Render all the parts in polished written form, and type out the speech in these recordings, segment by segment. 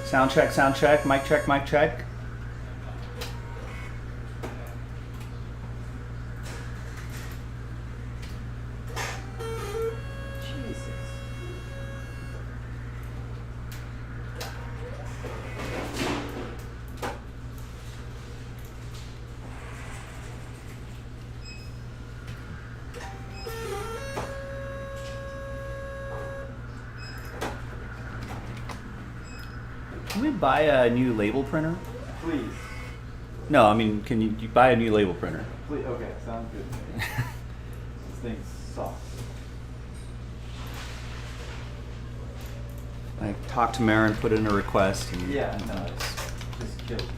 Sound check, mic check, mic check. Can we buy a new label printer? Please. No, I mean, can you buy a new label printer? Please. Okay, sounds good. This thing's soft. I talked to Marin, put in a request. And, yeah, no, it's just killed.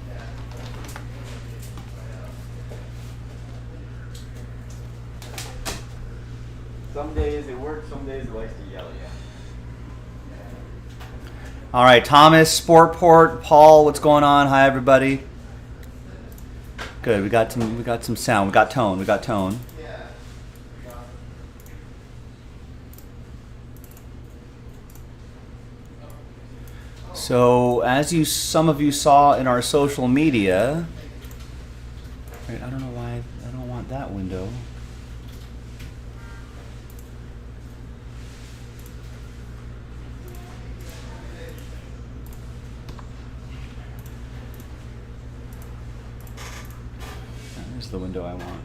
Some days it works, some days it likes to yell at you. All right, Thomas, Sportport, Paul, what's going on? Hi, everybody. Good. We got some sound. We got tone. So, as some of you saw in our social media, right, I don't know why I don't want that window. There's the window I want.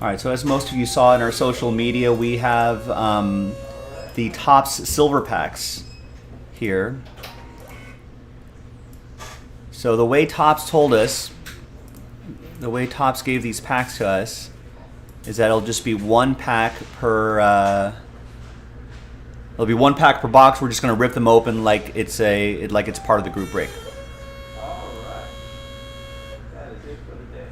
All right, so as most of you saw in our social media, we have the Topps Silver Packs here. So the way Topps told us, the way Topps gave these packs to us, is that it'll just be one pack per. It'll be one pack per box. We're just going to rip them open like it's part of the group break. All right, that is it for the day.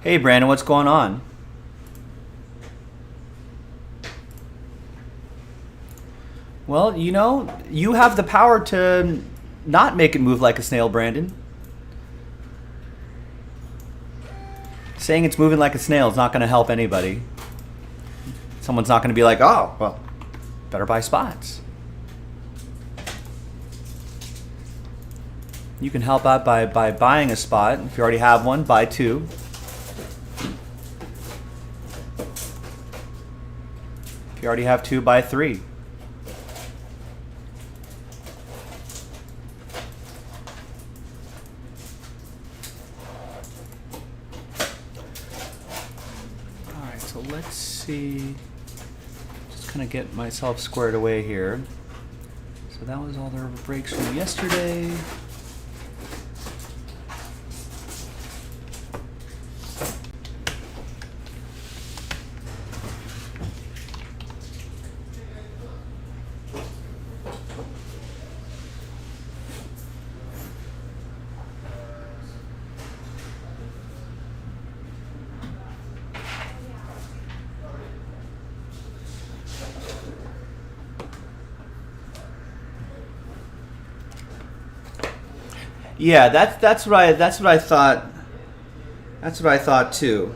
Hey, Brandon, what's going on? Well, you know, you have the power to not make it move like a snail, Brandon. Saying it's moving like a snail is not going to help anybody. Someone's not going to be like, oh, well, better buy spots. You can help out by buying a spot. If you already have one, buy two. If you already have two, buy three. Alright, so let's see. Just kind of get myself squared away here. So that was all the breaks from yesterday. Yeah, that's what I thought. That's what I thought too,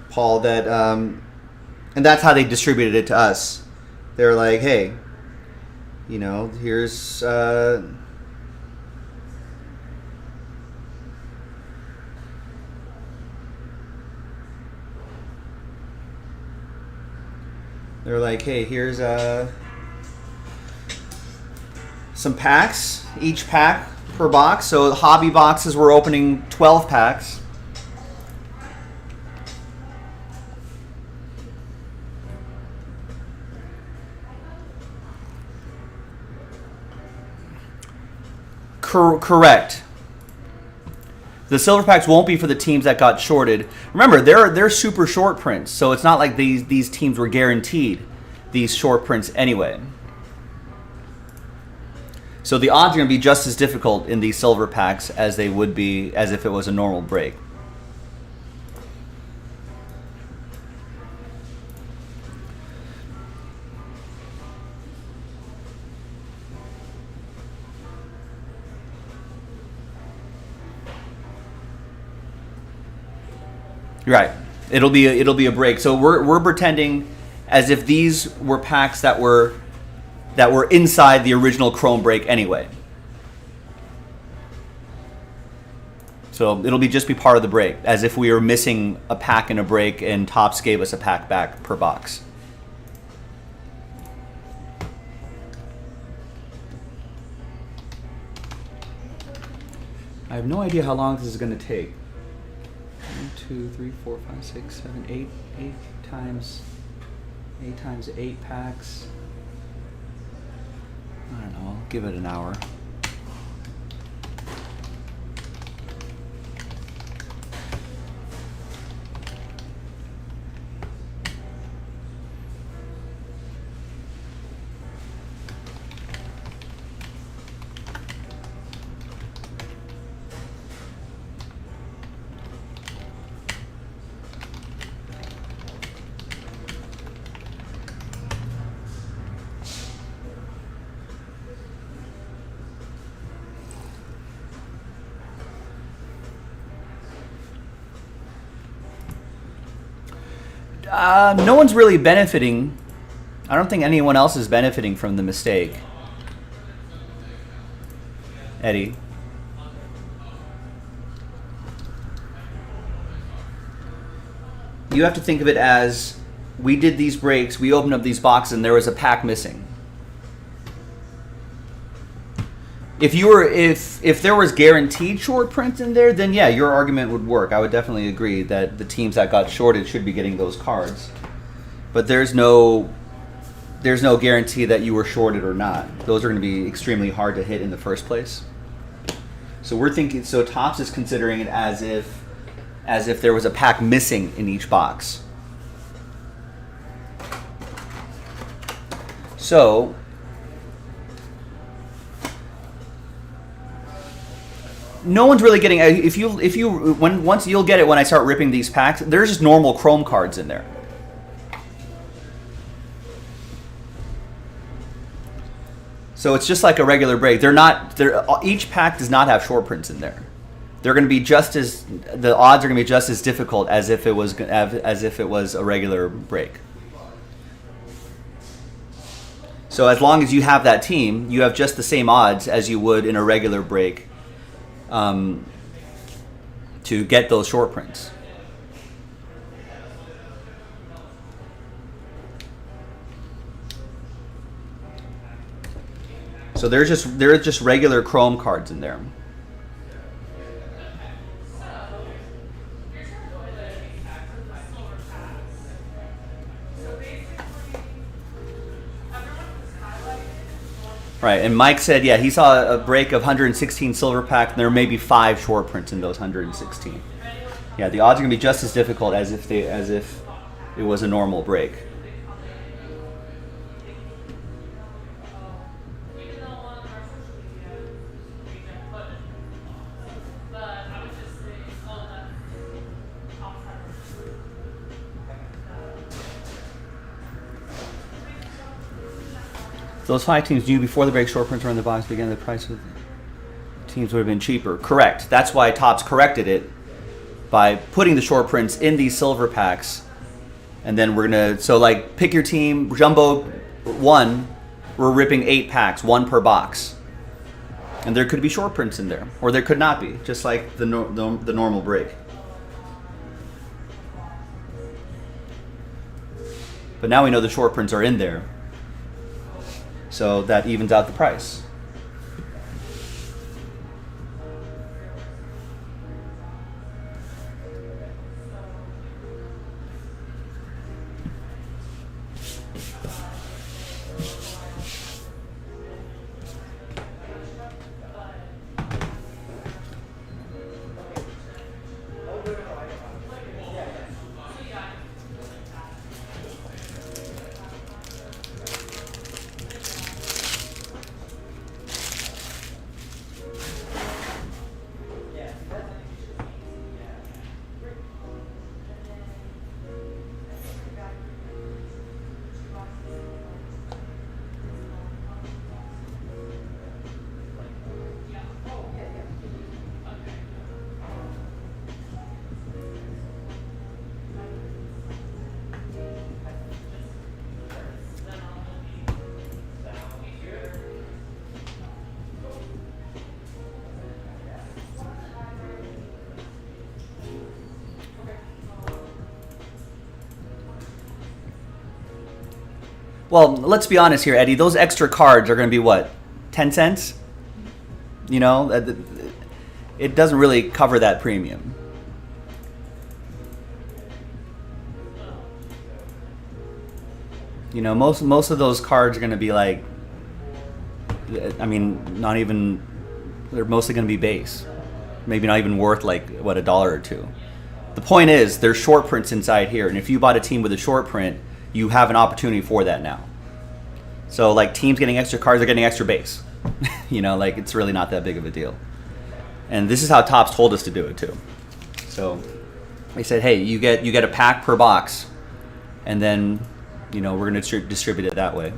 Paul. That and that's how they distributed it to us. They're like, hey, you know, here's they're like, hey, here's some packs, each pack per box. So the hobby boxes, we're opening 12 packs. Correct. The silver packs won't be for the teams that got shorted. Remember, they're super short prints, so it's not like these teams were guaranteed these short prints anyway. So the odds are going to be just as difficult in these silver packs as they would be as if it was a normal break. Right. It'll be a break. So we're pretending as if these were packs that were inside the original Chrome break anyway. So it'll just be part of the break, as if we were missing a pack in a break and Topps gave us a pack back per box. I have no idea how long this is going to take. 1, 2, 3, 4, 5, 6, 7, 8. 8 times 8 packs. I don't know, I'll give it an hour. No one's really benefiting. I don't think anyone else is benefiting from the mistake. Eddie. You have to think of it as we did these breaks, we opened up these boxes, and there was a pack missing. If there was guaranteed short print in there, then yeah, your argument would work. I would definitely agree that the teams that got shorted should be getting those cards. But there's no guarantee that you were shorted or not. Those are going to be extremely hard to hit in the first place. So we're thinking. So Topps is considering it as if there was a pack missing in each box. So no one's really getting. Once you'll get it when I start ripping these packs. There's just normal Chrome cards in there. So it's just like a regular break. Each pack does not have short prints in there. They're going to be the odds are going to be just as difficult as if it was a regular break. So as long as you have that team, you have just the same odds as you would in a regular break to get those short prints. So there are just regular Chrome cards in there. Right, and Mike said, yeah, he saw a break of 116 silver packs, and there may be 5 short prints in those 116. Yeah, the odds are going to be just as difficult as if it was a normal break. Those 5 teams knew before the break short prints were in the box began, the price of the teams would have been cheaper. Correct. That's why Topps corrected it by putting the short prints in these silver packs. And then we're going to, so like pick your team, Jumbo 1, we're ripping 8 packs, 1 per box. And there could be short prints in there, or there could not be, just like the normal break. But now we know the short prints are in there. So that evens out the price. Well, let's be honest here, Eddie. Those extra cards are going to be what, 10 cents? You know, it doesn't really cover that premium. You know, most of those cards are going to be like, I mean, not even, they're mostly going to be base. Maybe not even worth like, what, $1 or $2. The point is, there's short prints inside here. And if you bought a team with a short print, you have an opportunity for that now. So like teams getting extra cards are getting extra base. You know, like it's really not that big of a deal. And this is how Topps told us to do it too. So they said, hey, you get a pack per box, and then, you know, we're going to distribute it that way.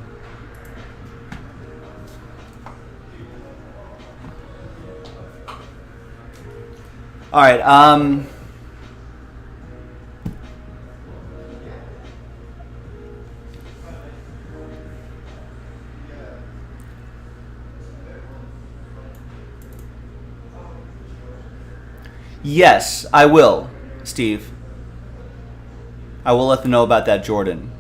All right. Yes, I will, Steve. I will let them know about that Jordan.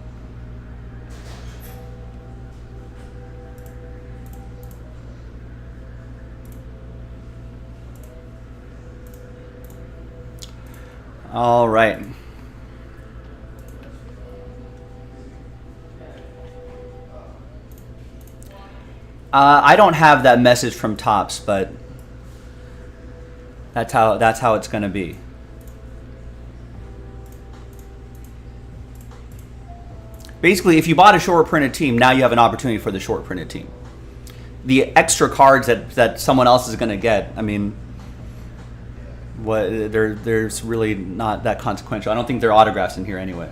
All right. I don't have that message from Topps, but that's how it's going to be. Basically, if you bought a short printed team, now you have an opportunity for the short printed team. The extra cards that someone else is going to get, I mean, there's really not that consequential. I don't think there are autographs in here anyway.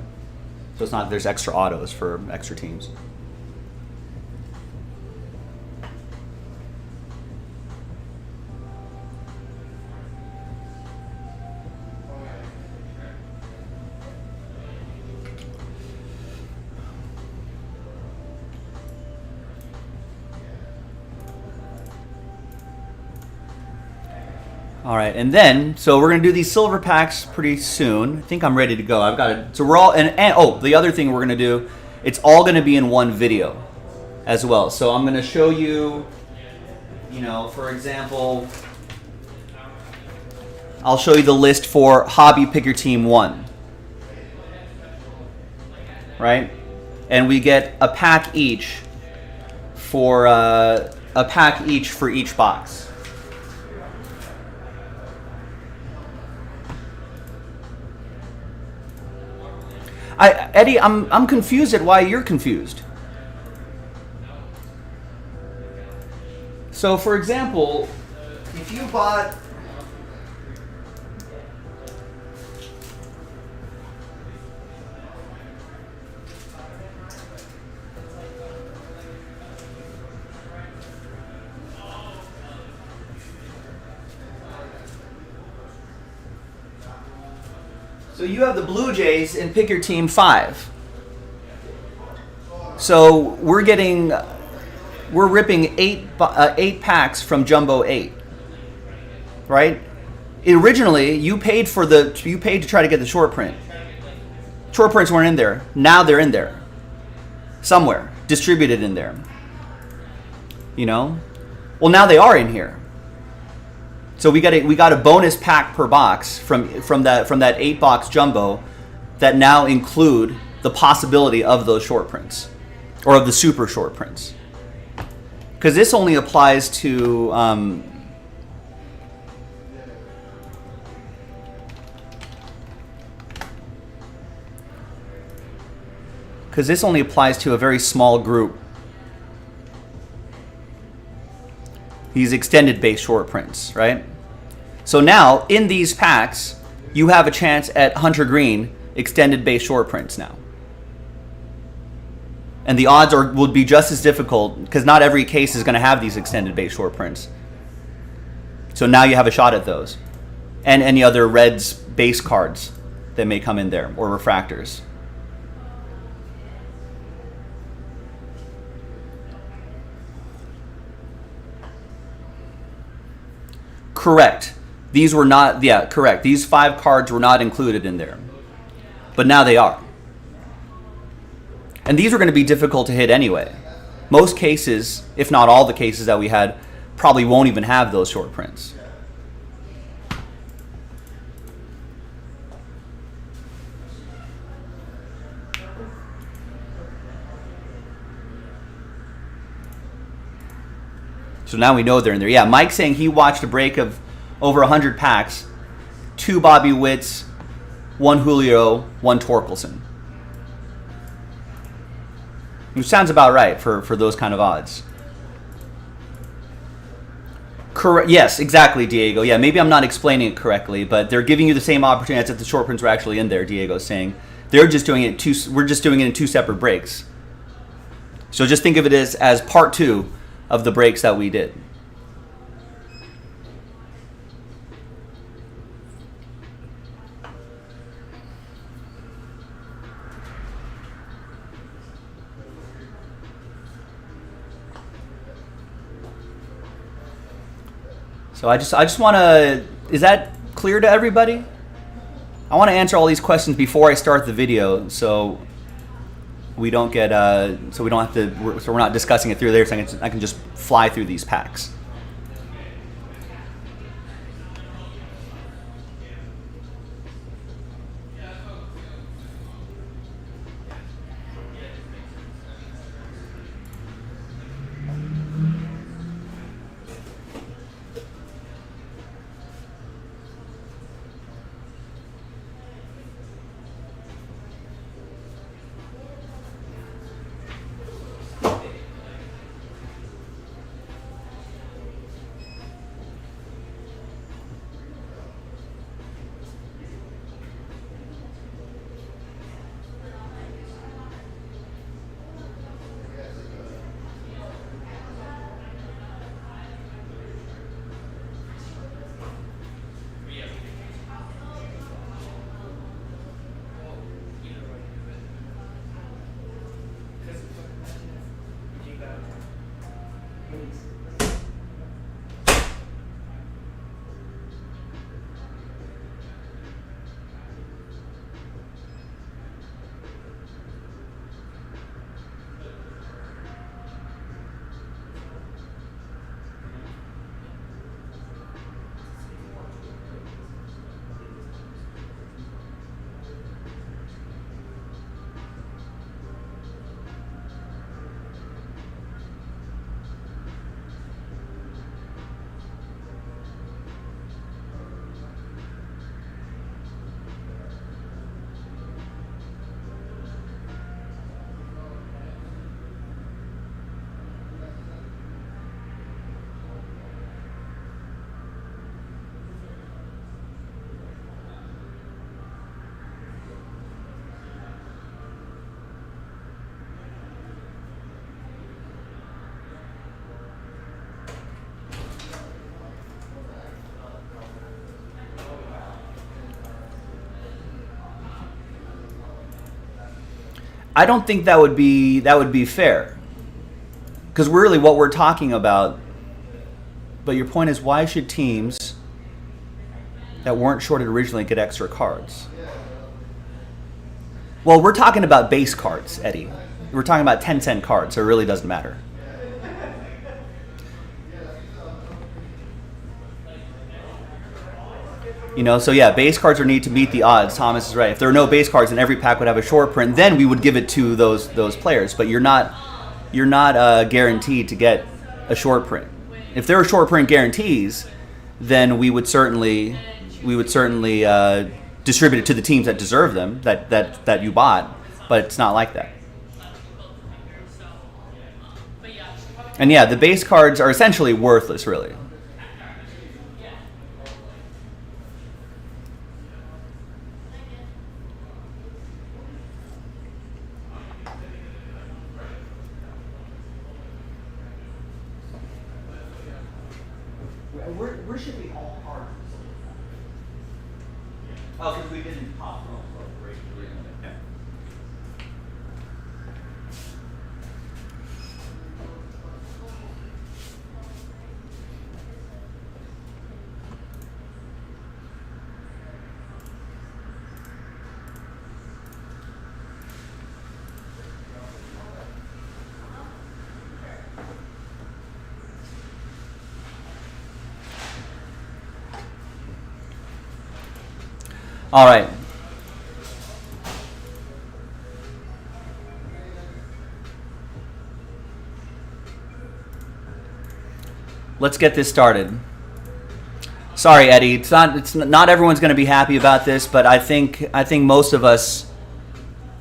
So it's not, there's extra autos for extra teams. All right, and then, so we're going to do these silver packs pretty soon. I think I'm ready to go. I've got it. So we're all, and oh, the other thing we're going to do, it's all going to be in one video as well. So I'm going to show you, you know, for example, I'll show you the list for Hobby Pick Your Team 1. Right? And we get a pack each for each box. Eddie, I'm confused at why you're confused. So, for example, if you bought So you have the Blue Jays in Pick Your Team 5. So we're ripping eight packs from Jumbo 8, right? Originally, you paid to try to get the short print. Short prints weren't in there. Now they're in there, somewhere distributed in there. You know, well now they are in here. So we got a bonus pack per box from that 8-box jumbo that now include the possibility of those short prints or of the super short prints. Because this only applies to a very small group. These extended base short prints, right? So now, in these packs, you have a chance at Hunter Green extended base short prints now. And the odds would be just as difficult, because not every case is going to have these extended base short prints. So now you have a shot at those. And any other Reds base cards that may come in there, or refractors. Correct. These were not, yeah, correct. These 5 cards were not included in there. But now they are. And these are going to be difficult to hit anyway. Most cases, if not all the cases that we had, probably won't even have those short prints. So now we know they're in there. Yeah, Mike's saying he watched a break of over 100 packs, 2 Bobby Witts, 1 Julio, 1 Torkelson. Which sounds about right for those kind of odds. Correct. Yes, exactly, Diego. Yeah, maybe I'm not explaining it correctly, but they're giving you the same opportunity as if the short prints were actually in there. Diego's saying they're just doing it. We're just doing it in 2 separate breaks. So just think of it as part 2 of the breaks that we did. So I just want to, is that clear to everybody? I want to answer all these questions before I start the video, so we don't get, so we don't have to, so we're not discussing it through there, so I can just fly through these packs. I don't think that would be fair, because really what we're talking about. But your point is, why should teams that weren't shorted originally get extra cards? Well, we're talking about base cards, Eddie. We're talking about 10-cent cards, so it really doesn't matter. You know, so yeah, base cards are need to meet the odds. Thomas is right. If there are no base cards, then every pack would have a short print. Then we would give it to those players. But you're not guaranteed to get a short print. If there are short print guarantees, then we would certainly distribute it to the teams that deserve them, that you bought. But it's not like that. And yeah, the base cards are essentially worthless, really. Where should we all cards? Oh, because we didn't pop from break 3. Yeah. All right. Let's get this started. Sorry, Eddie. It's not everyone's going to be happy about this, but I think most of us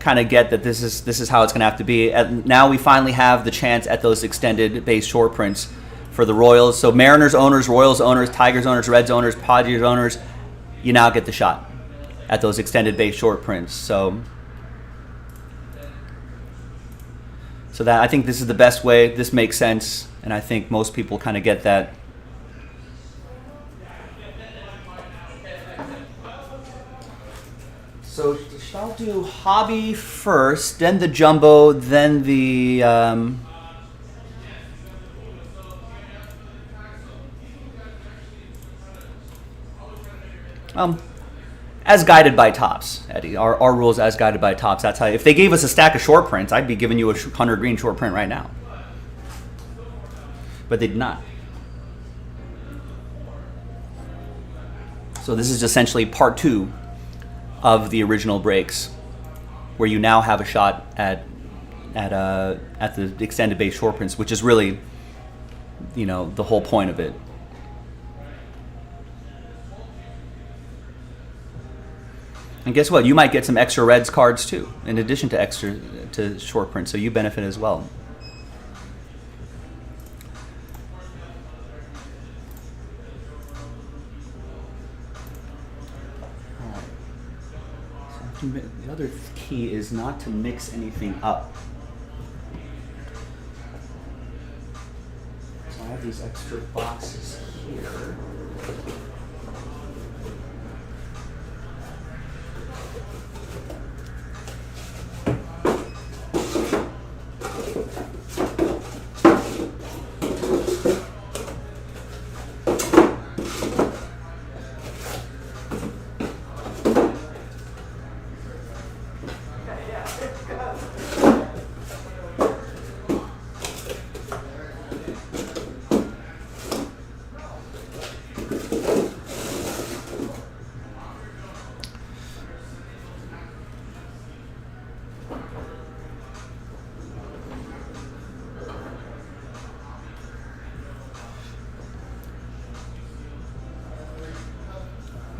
kind of get that this is how it's going to have to be. Now we finally have the chance at those extended base short prints for the Royals. So Mariners owners, Royals owners, Tigers owners, Reds owners, Padres owners, you now get the shot at those extended base short prints. So that I think this is the best way. This makes sense, and I think most people kind of get that. So I'll do hobby first, then the jumbo, then the as guided by Topps, Eddie. Our rules as guided by Topps. That's how. If they gave us a stack of short prints, I'd be giving you a 100 green short print right now. But they did not. So this is essentially part 2 of the original breaks, where you now have a shot at the extended base short prints, which is really, the whole point of it. And guess what? You might get some extra Reds cards too, in addition to short print, so you benefit as well. The other key is not to mix anything up. So I have these extra boxes here.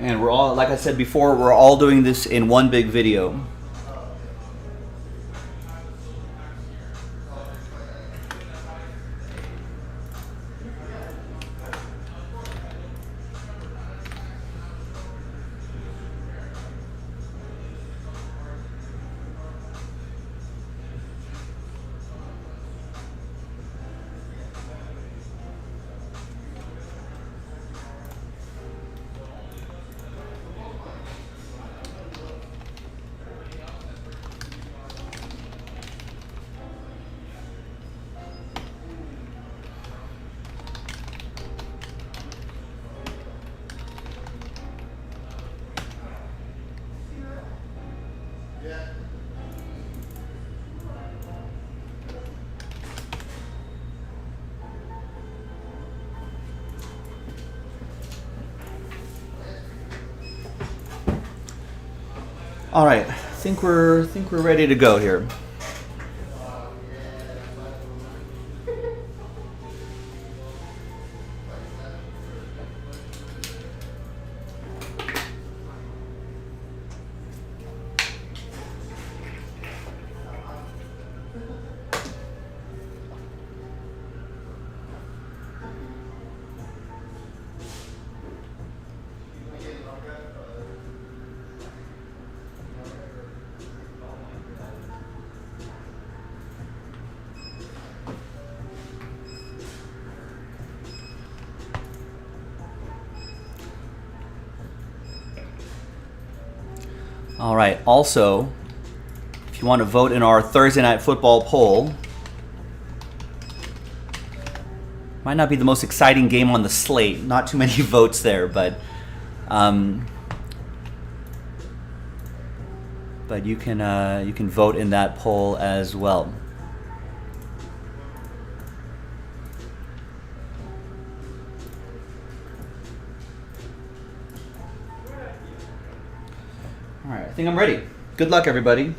And we're all, like I said before, we're all doing this in one big video. All right, I think we're ready to go here. All right, also, if you want to vote in our Thursday Night Football poll, might not be the most exciting game on the slate, not too many votes there, but you can vote in that poll as well. All right, I think I'm ready. Good luck, everybody.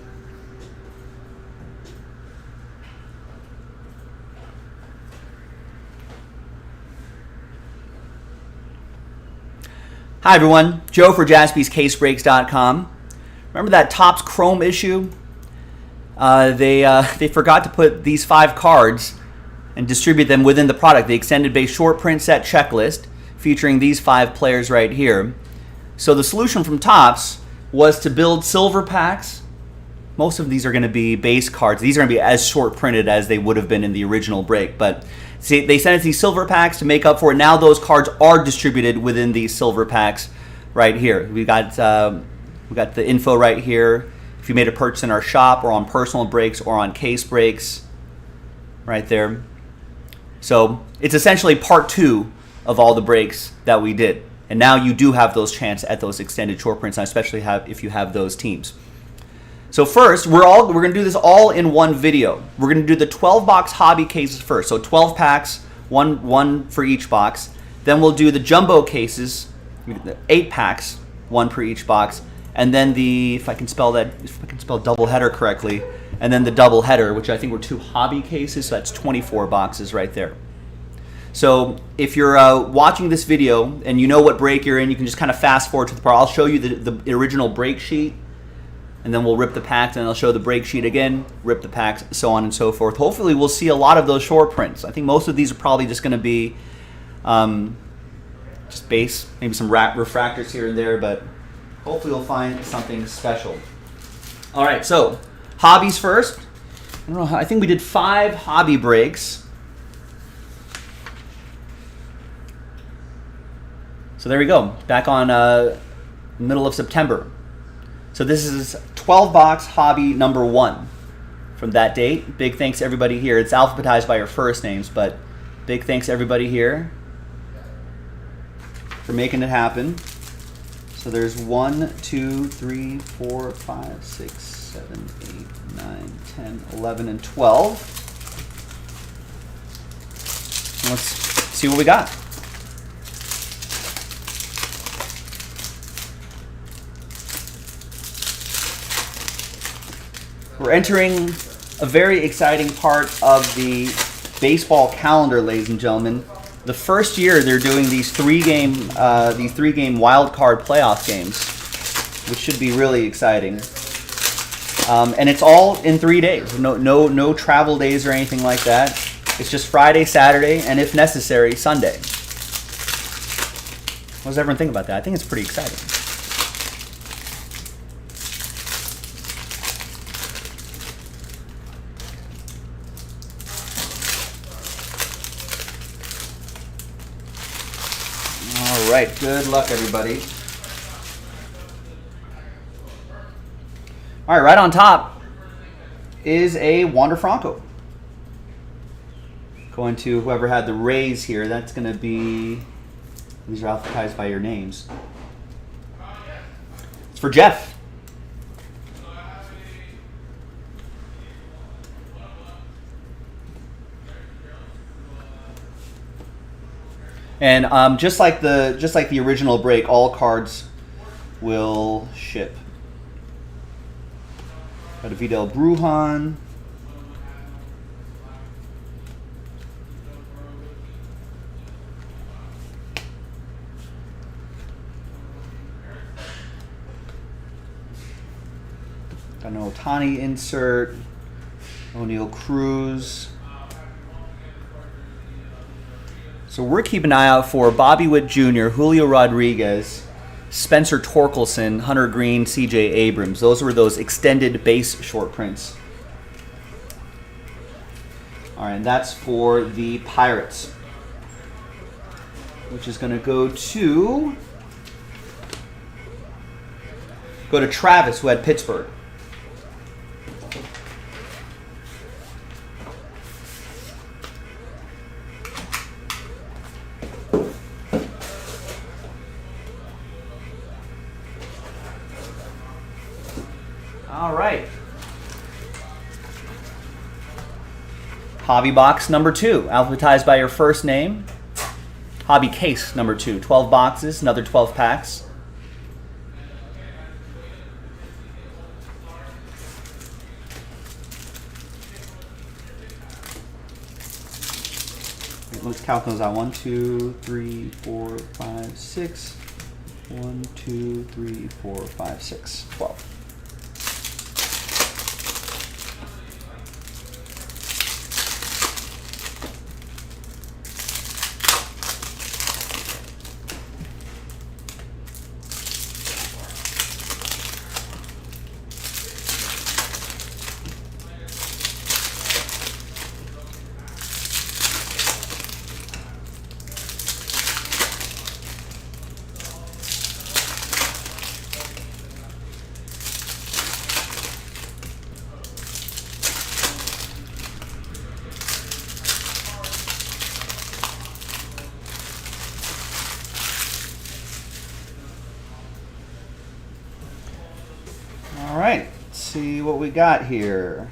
Hi, everyone. Joe for JaspysCaseBreaks.com. Remember that Topps Chrome issue? They forgot to put these 5 cards and distribute them within the product. The extended base short print set checklist featuring these 5 players right here. So the solution from Topps was to build silver packs. Most of these are going to be base cards. These are going to be as short printed as they would have been in the original break. But see, they sent us these silver packs to make up for it. Now those cards are distributed within these silver packs right here. We got the info right here. If you made a purchase in our shop or on personal breaks or on case breaks, right there. So it's essentially part 2 of all the breaks that we did. And now you do have those chances at those extended short prints, and especially if you have those teams. So first, we're going to do this all in one video. We're going to do the 12-box hobby cases first. So 12 packs, one for each box. Then we'll do the jumbo cases, 8 packs, 1 per each box. And then if I can spell double header correctly, and then the double header, which I think were 2 hobby cases, so that's 24 boxes right there. So if you're watching this video and you know what break you're in, you can just kind of fast forward to the part. I'll show you the original break sheet, and then we'll rip the packs, and I'll show the break sheet again, rip the packs, so on and so forth. Hopefully we'll see a lot of those short prints. I think most of these are probably just going to be just base, maybe some refractors here and there, but hopefully we'll find something special. All right, so hobbies first. I think we did 5 hobby breaks. So there we go, back on middle of September. So this is 12-box hobby number 1 from that date. Big thanks to everybody here. It's alphabetized by your first names, but big thanks to everybody here for making it happen. So there's 1, 2, 3, 4, 5, 6, 7, 8, 9, 10, 11, and 12. Let's see what we got. We're entering a very exciting part of the baseball calendar, ladies and gentlemen. The first year they're doing these 3-game wild card playoff games, which should be really exciting. And it's all in 3 days. No travel days or anything like that. It's just Friday, Saturday, and if necessary, Sunday. What does everyone think about that? I think it's pretty exciting. All right, good luck, everybody. All right on top is a Wander Franco. Going to whoever had the Rays here. That's going to be, these are alphabetized by your names. It's for Jeff. And just like the original break, all cards will ship. Got a Vidal Brujan. Got an Ohtani insert. O'Neal Cruz. So we're keeping an eye out for Bobby Witt Jr., Julio Rodriguez, Spencer Torkelson, Hunter Green, C.J. Abrams. Those were those extended base short prints. All right, and that's for the Pirates, which is going to go to Travis, who had Pittsburgh. All right. Hobby box number 2, alphabetized by your first name. Hobby case number 2, 12 boxes, another 12 packs. let's count those out. 1, 2, 3, 4, 5, 6. 1, 2, 3, 4, 5, 6, 12. All right, let's see what we got here.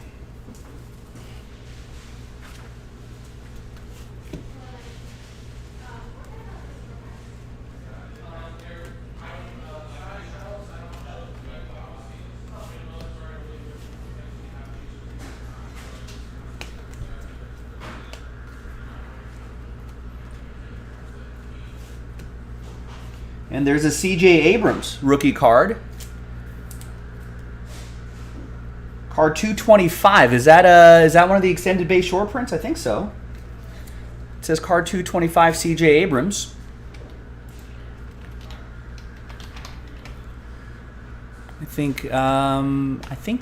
And there's a C.J. Abrams rookie card. Card 225. Is that one of the extended base short prints? I think so. It says card 225 C.J. Abrams. I think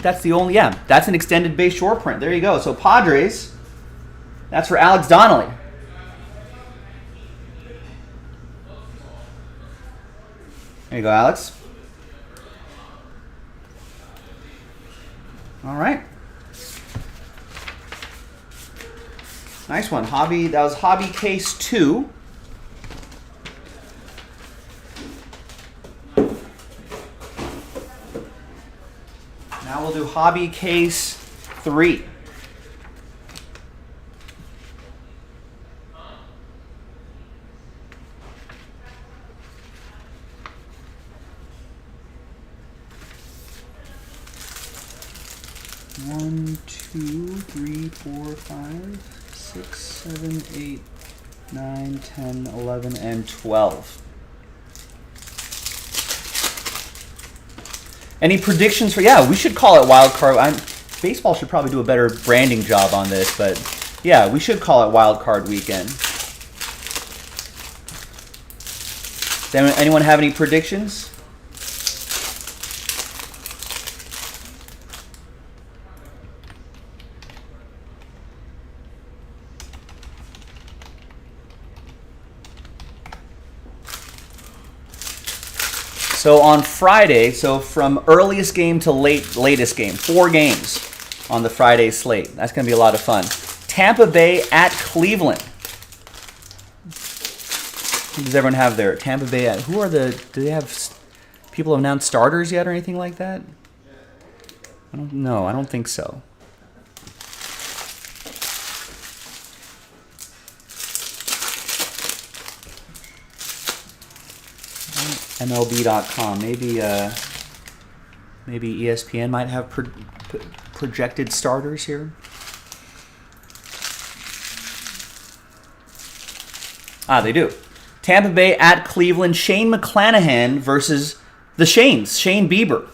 that's the only, yeah, that's an extended base short print. There you go. So Padres, that's for Alex Donnelly. There you go, Alex. All right. Nice one. Hobby, that was hobby case 2. Now we'll do hobby case 3. One, 2, 3, 4, 5, 6, 7, 8, 9, 10, 11, and 12. Any predictions for, yeah, we should call it wild card. Baseball should probably do a better branding job on this, but yeah, we should call it wild card weekend. Does anyone have any predictions? So on Friday, so from earliest game to latest game, 4 games on the Friday slate. That's going to be a lot of fun. Tampa Bay at Cleveland. Who does everyone have there? Tampa Bay at, do they have people announced starters yet or anything like that? I don't know. I don't think so. MLB.com. Maybe ESPN might have projected starters here. Ah, they do. Tampa Bay at Cleveland. Shane McClanahan versus the Shanes. Shane Bieber.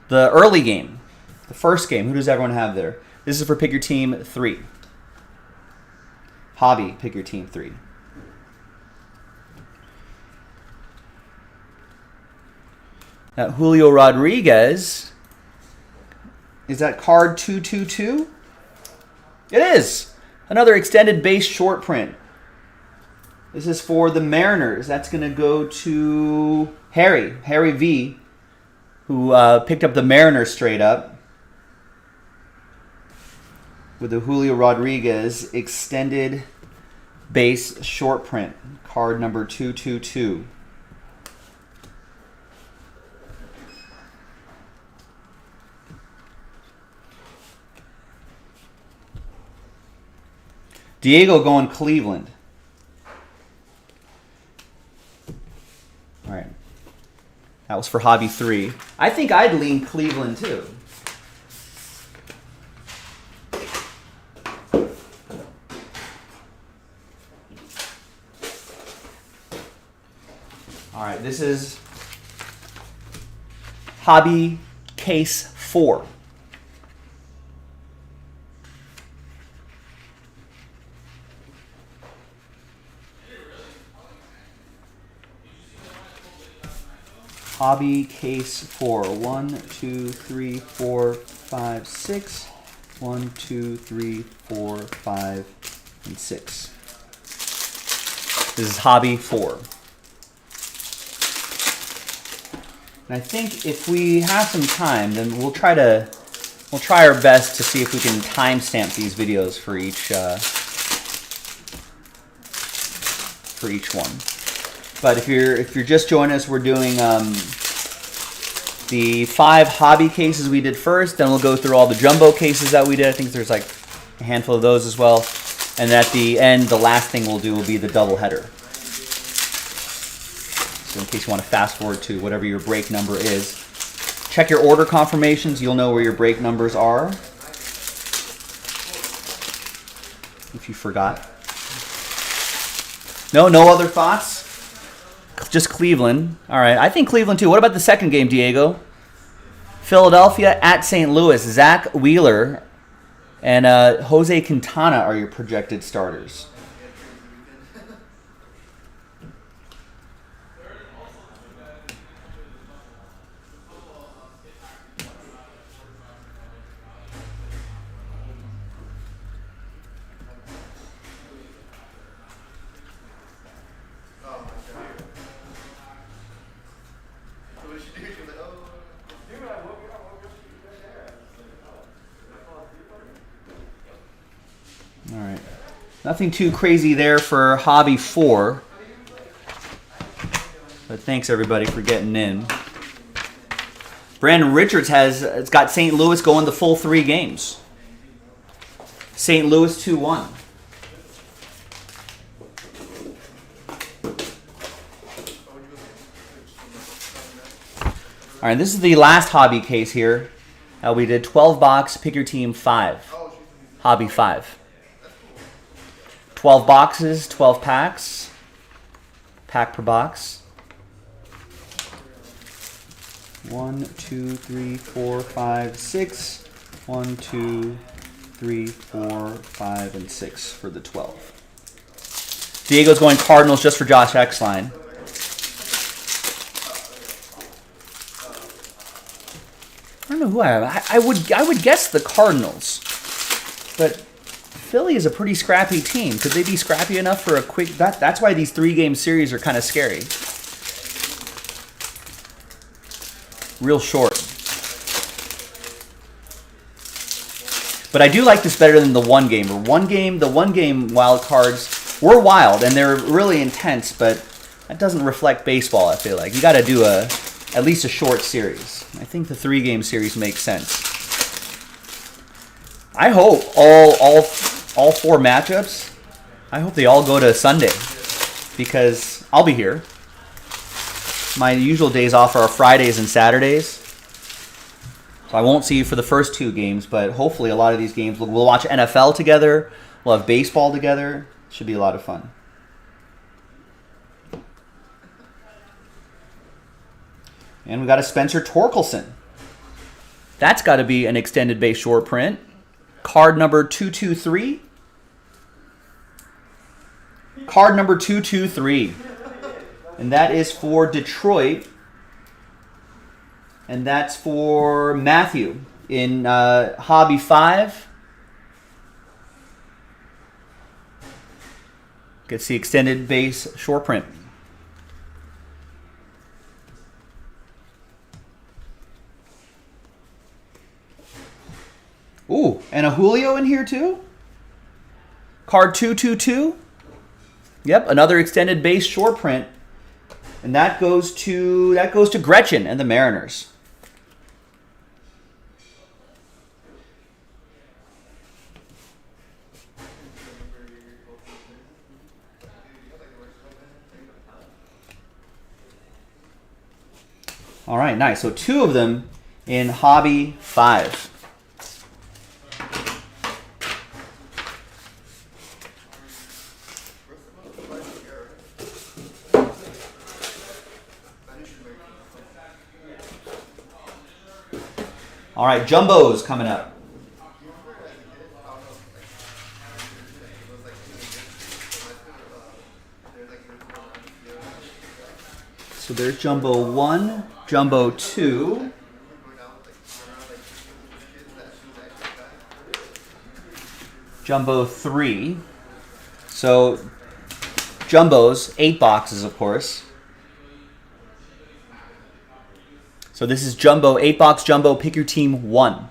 The early game. The first game. Who does everyone have there? This is for Pick Your Team 3. Hobby Pick Your Team 3. Julio Rodriguez. Is that card 222? It is. Another extended base short print. This is for the Mariners. That's going to go to Harry V, who picked up the Mariners straight up with the Julio Rodriguez extended base short print. Card number 222. Diego going Cleveland. All right. That was for Hobby 3. I think I'd lean Cleveland too. right, this is Hobby Case 4. Hobby Case 4. 1, 2, 3, 4, 5, 6. 1, 2, 3, 4, 5, and 6. This is Hobby 4. And I think if we have some time, then we'll try our best to see if we can timestamp these videos for each one. But if you're just joining us, we're doing the 5 hobby cases we did first. Then we'll go through all the jumbo cases that we did. I think there's like a handful of those as well. And at the end, the last thing we'll do will be the double header. So in case you want to fast forward to whatever your break number is, check your order confirmations. You'll know where your break numbers are if you forgot. No other thoughts? Just Cleveland. All right, I think Cleveland too. What about the second game, Diego? Philadelphia at St. Louis. Zach Wheeler and Jose Quintana are your projected starters. All right. Nothing too crazy there for Hobby 4. But thanks, everybody, for getting in. Brandon Richards has got St. Louis going the full 3 games. St. Louis 2-1. All right, this is the last hobby case here. We did 12 box, pick your team 5. Hobby 5. 12 boxes, 12 packs. Pack per box. 1, 2, 3, 4, 5, 6. 1, 2, 3, 4, 5, and 6 for the 12. Diego's going Cardinals just for Josh Exline. I don't know who I have. I would guess the Cardinals, but Philly is a pretty scrappy team. Could they be scrappy enough for a quick? That's why these 3-game series are kind of scary. Real short. But I do like this better than the one game. The one game wild cards were wild and they're really intense, but that doesn't reflect baseball. I feel like you got to do at least a short series. I think the 3-game series makes sense. I hope all 4 matchups, I hope they all go to Sunday because I'll be here. My usual days off are Fridays and Saturdays. So I won't see you for the first 2 games, but hopefully a lot of these games, we'll watch NFL together. We'll have baseball together. Should be a lot of fun. And we got a Spencer Torkelson. That's got to be an extended base short print. Card number 223. Card number 223. And that is for Detroit. And that's for Matthew in Hobby 5. Gets the extended base short print. Ooh, and a Julio in here too. Card 222. Yep, another extended base short print. And that goes to Gretchen and the Mariners. All right, nice. So 2 of them in Hobby 5. All right, jumbos coming up. So there's Jumbo 1, Jumbo 2. Jumbo 3. So Jumbos, 8 boxes, of course. So this is Jumbo, 8-box Jumbo, pick your team 1.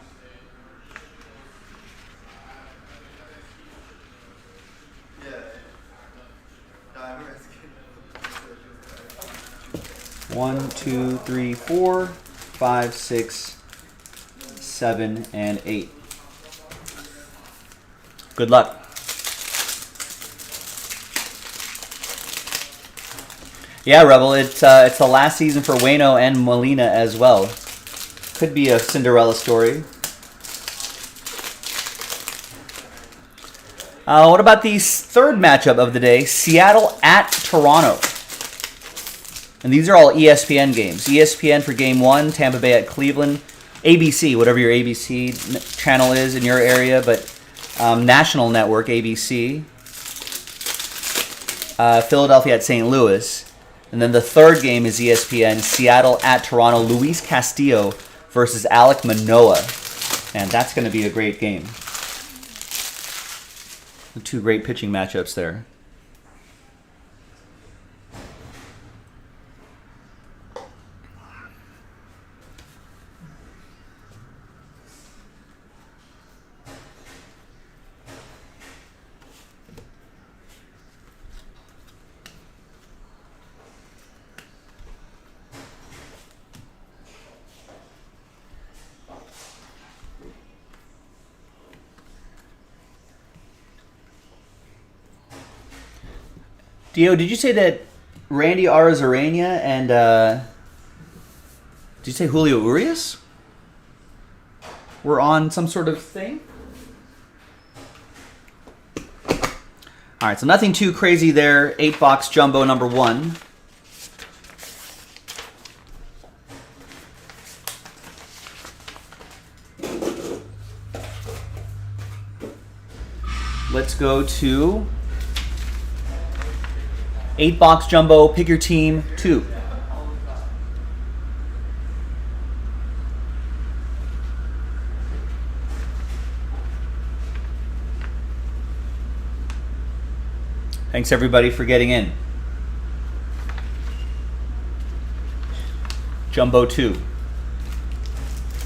One, 2, 3, 4, 5, 6, 7, and 8. Good luck. Yeah, Rebel, it's the last season for Waino and Molina as well. Could be a Cinderella story. What about the third matchup of the day? Seattle at Toronto. And these are all ESPN games. ESPN for Game 1, Tampa Bay at Cleveland. ABC, whatever your ABC channel is in your area, but National Network, ABC. Philadelphia at St. Louis. And then the third game is ESPN, Seattle at Toronto. Luis Castillo versus Alek Manoah. And that's going to be a great game. The two great pitching matchups there. Dio, did you say that Randy Arozarena and did you say Julio Urias were on some sort of thing? All right, so nothing too crazy there. 8-box Jumbo number 1. Let's go to 8-box Jumbo, pick your team 2. Thanks everybody for getting in. Jumbo 2.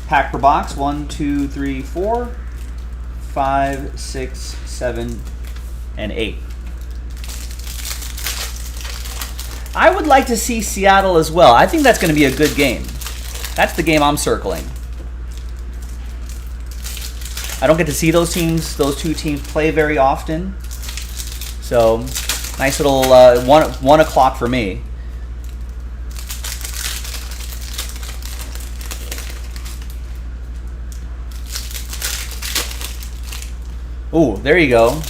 Pack per box, 1, 2, 3, 4, 5, 6, 7, and 8. I would like to see Seattle as well. I think that's going to be a good game. That's the game I'm circling. I don't get to see those two teams play very often. So, nice little 1 o'clock for me. Ooh, there you go.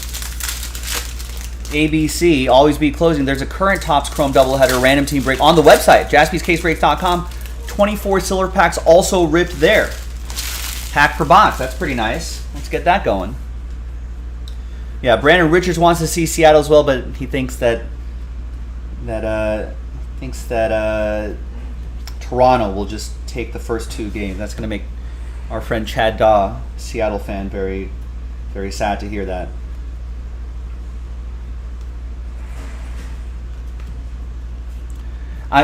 ABC, always be closing. There's a current Topps Chrome doubleheader random team break on the website, jaspyscasebreaks.com. 24 silver packs also ripped there. Pack per box, that's pretty nice. Let's get that going. Yeah, Brandon Richards wants to see Seattle as well, but he thinks that Toronto will just take the first 2 games. That's going to make our friend Chad Daw, Seattle fan, very, very sad to hear that.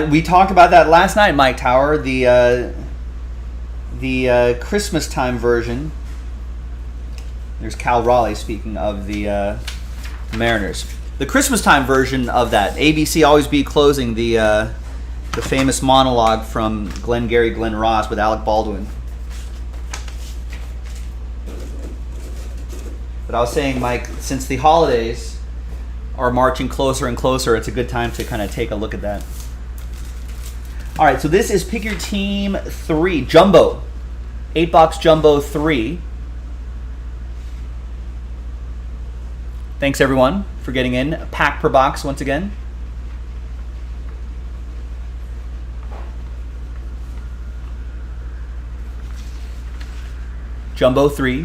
We talked about that last night, Mike Tower. The Christmas time version. There's Cal Raleigh speaking of the Mariners. The Christmas time version of that. ABC always be closing, the famous monologue from Glengarry Glen Ross with Alec Baldwin. But I was saying, Mike, since the holidays are marching closer and closer, it's a good time to kind of take a look at that. All right, so this is Pick Your Team 3, Jumbo. 8-box Jumbo 3. Thanks, everyone, for getting in. Pack per box once again. Jumbo 3.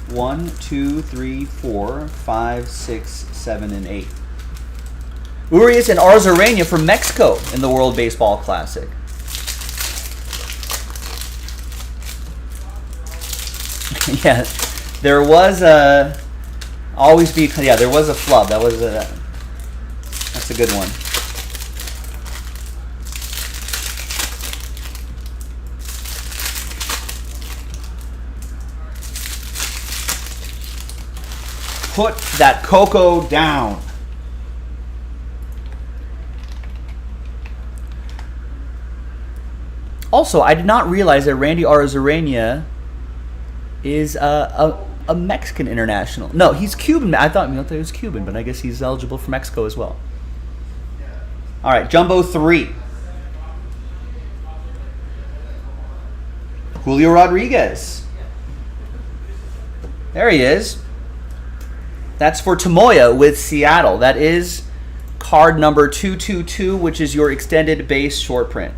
One, two, three, 4, 5, 6, 7, and 8. Urias and Arzarena from Mexico in the World Baseball Classic. Yeah, there was a always be. Yeah, there was a flub. That was a. That's a good one. Put that cocoa down. Also, I did not realize that Randy Arozarena is a Mexican international. No, he's Cuban. I thought he was Cuban, but I guess he's eligible for Mexico as well. All right, Jumbo 3. Julio Rodriguez. There he is. That's for Tomoya with Seattle. That is card number 222, which is your extended base short print.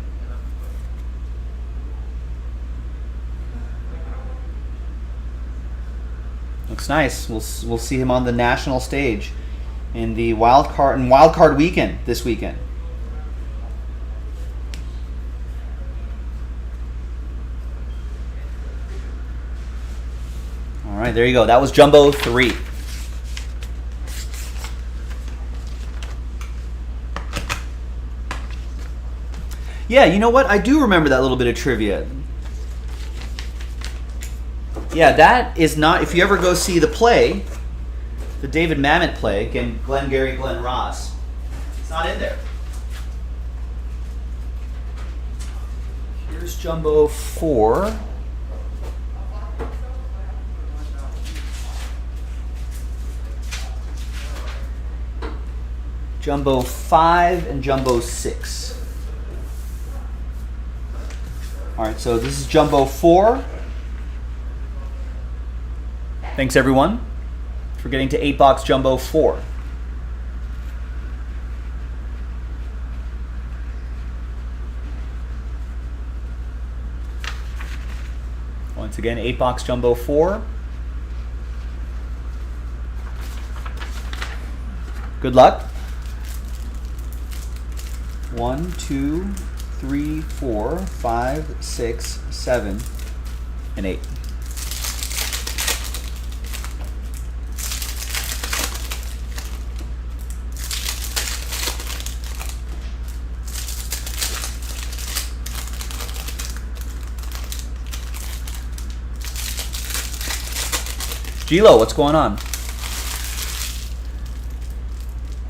Looks nice. We'll see him on the national stage in the wild card weekend this weekend. All right, there you go. That was Jumbo 3. Yeah, you know what? I do remember that little bit of trivia. Yeah, that is not, if you ever go see the play, the David Mamet play, again, Glenn Gary, Glenn Ross, it's not in there. Here's Jumbo 4. Jumbo 5 and Jumbo 6. All right, so this is Jumbo 4. Thanks, everyone, for getting to 8-box Jumbo 4. Once again, 8-box Jumbo 4. Good luck. 1, 2, 3, 4, 5, 6, 7, and 8. Gilo, what's going on?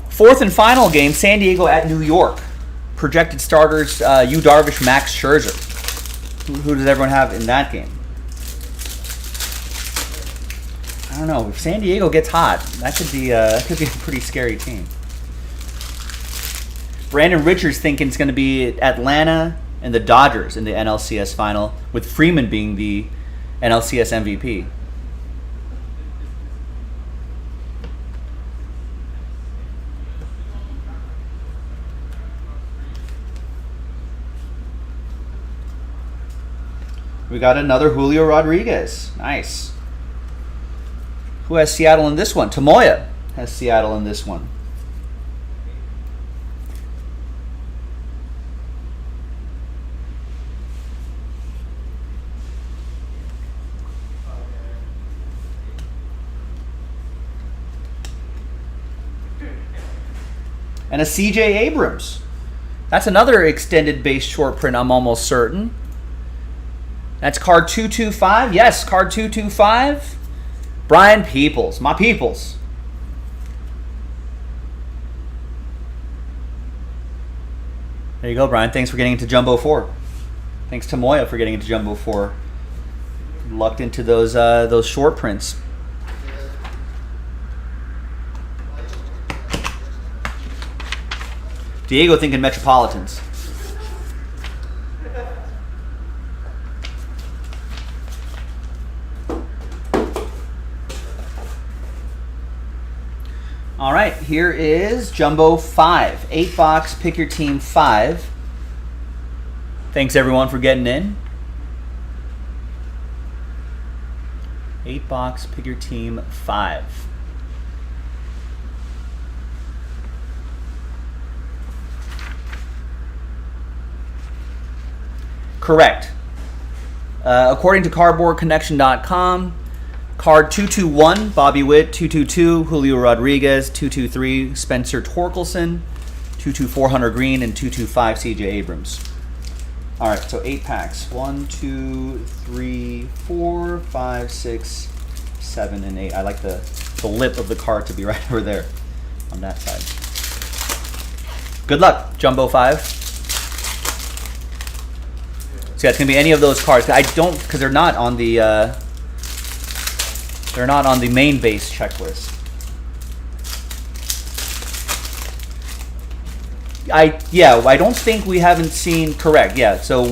Fourth and final game, San Diego at New York. Projected starters, Yu Darvish, Max Scherzer. Who does everyone have in that game? I don't know. If San Diego gets hot, that could be a pretty scary team. Brandon Richards thinking it's going to be Atlanta and the Dodgers in the NLCS final, with Freeman being the NLCS MVP. We got another Julio Rodriguez. Nice. Who has Seattle in this one? Tomoya has Seattle in this one. And a CJ Abrams. That's another extended base short print, I'm almost certain. That's card 225. Yes, card 225. Brian Peoples. My Peoples. There you go, Brian. Thanks for getting into Jumbo 4. Thanks to Moya for getting into Jumbo 4. Lucked into those short prints. Diego thinking Metropolitans. All right, here is Jumbo 5. 8-box, pick your team 5. Thanks everyone for getting in. 8-box, pick your team 5. Correct. According to cardboardconnection.com, card 221, Bobby Witt, 222, Julio Rodriguez, 223, Spencer Torkelson, 224, Hunter Green, and 225, CJ Abrams. All right, so 8 packs. 1, 2, 3, 4, 5, 6, 7, and 8. I like the lip of the card to be right over there on that side. Good luck, Jumbo 5. So yeah, it's gonna be any of those cards. I don't, because they're not on the main base checklist. I don't think we haven't seen, correct. Yeah, so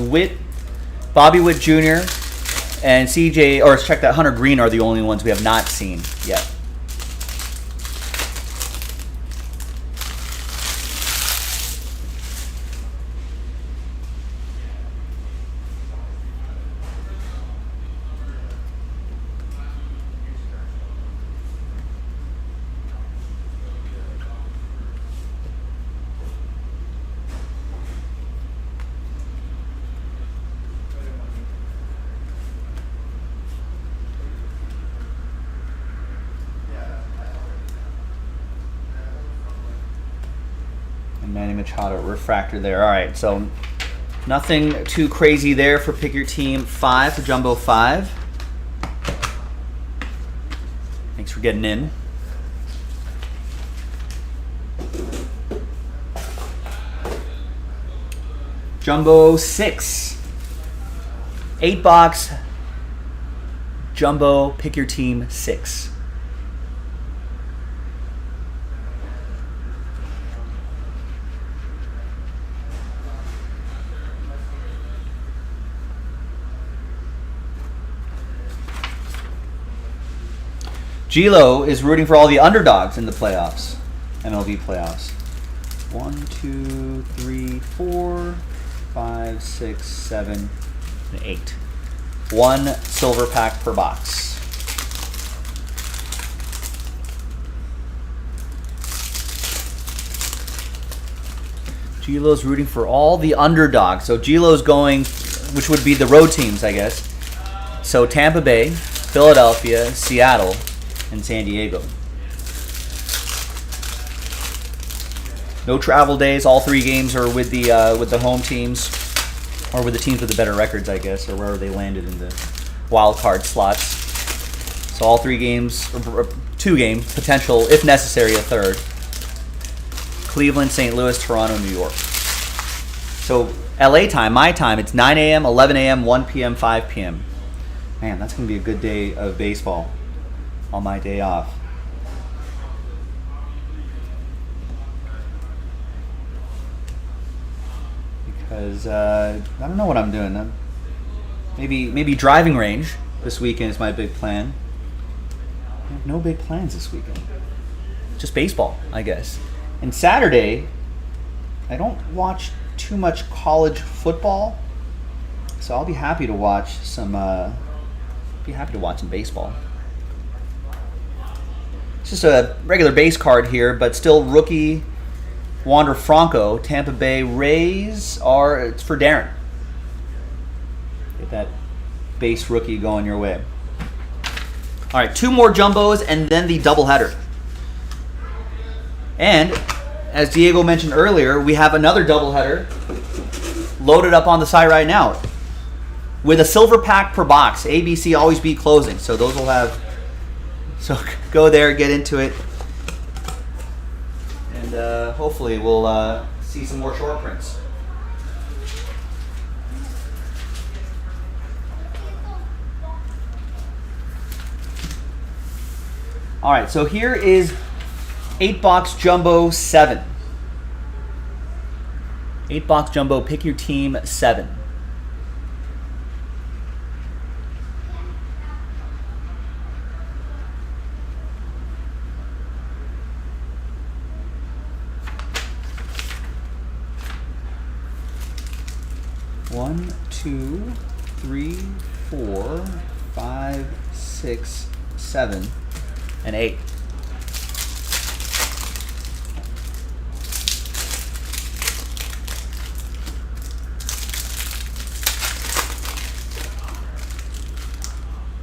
Bobby Witt Jr. and CJ, or check that, Hunter Green are the only ones we have not seen yet. Manny Machado refractor there. All right, so nothing too crazy there for pick your team 5 for Jumbo 5. Thanks for getting in. Jumbo 6. 8-box Jumbo, pick your team 6. Gilo is rooting for all the underdogs in the playoffs, MLB playoffs. 1, 2, 3, 4, 5, 6, 7, and 8. 1 silver pack per box. Gilo's rooting for all the underdogs. So Gilo's going, which would be the road teams, I guess. So Tampa Bay, Philadelphia, Seattle, and San Diego. No travel days. All 3 games are with the home teams, or with the teams with the better records, I guess, or wherever they landed in the wild card slots. So all 3 games, or 2 games, potential, if necessary, a third. Cleveland, St. Louis, Toronto, New York. So LA time, my time, it's 9 a.m., 11 a.m., 1 p.m., 5 p.m. Man, that's going to be a good day of baseball on my day off. Because I don't know what I'm doing. Maybe driving range this weekend is my big plan. I have no big plans this weekend. Just baseball, I guess. And Saturday, I don't watch too much college football, so I'll be happy to watch some. Baseball. It's just a regular base card here, but still rookie Wander Franco. Tampa Bay Rays it's for Darren. Get that base rookie going your way. All right, 2 more jumbos and then the doubleheader. And as Diego mentioned earlier, we have another doubleheader loaded up on the site right now with a silver pack per box. ABC always beat closing, so those will have. So go there, get into it, and hopefully we'll see some more short prints. All right, so here is 8-box Jumbo 7. 8-box Jumbo, pick your team 7. 1, 2, 3, 4, 5, 6, 7, and 8.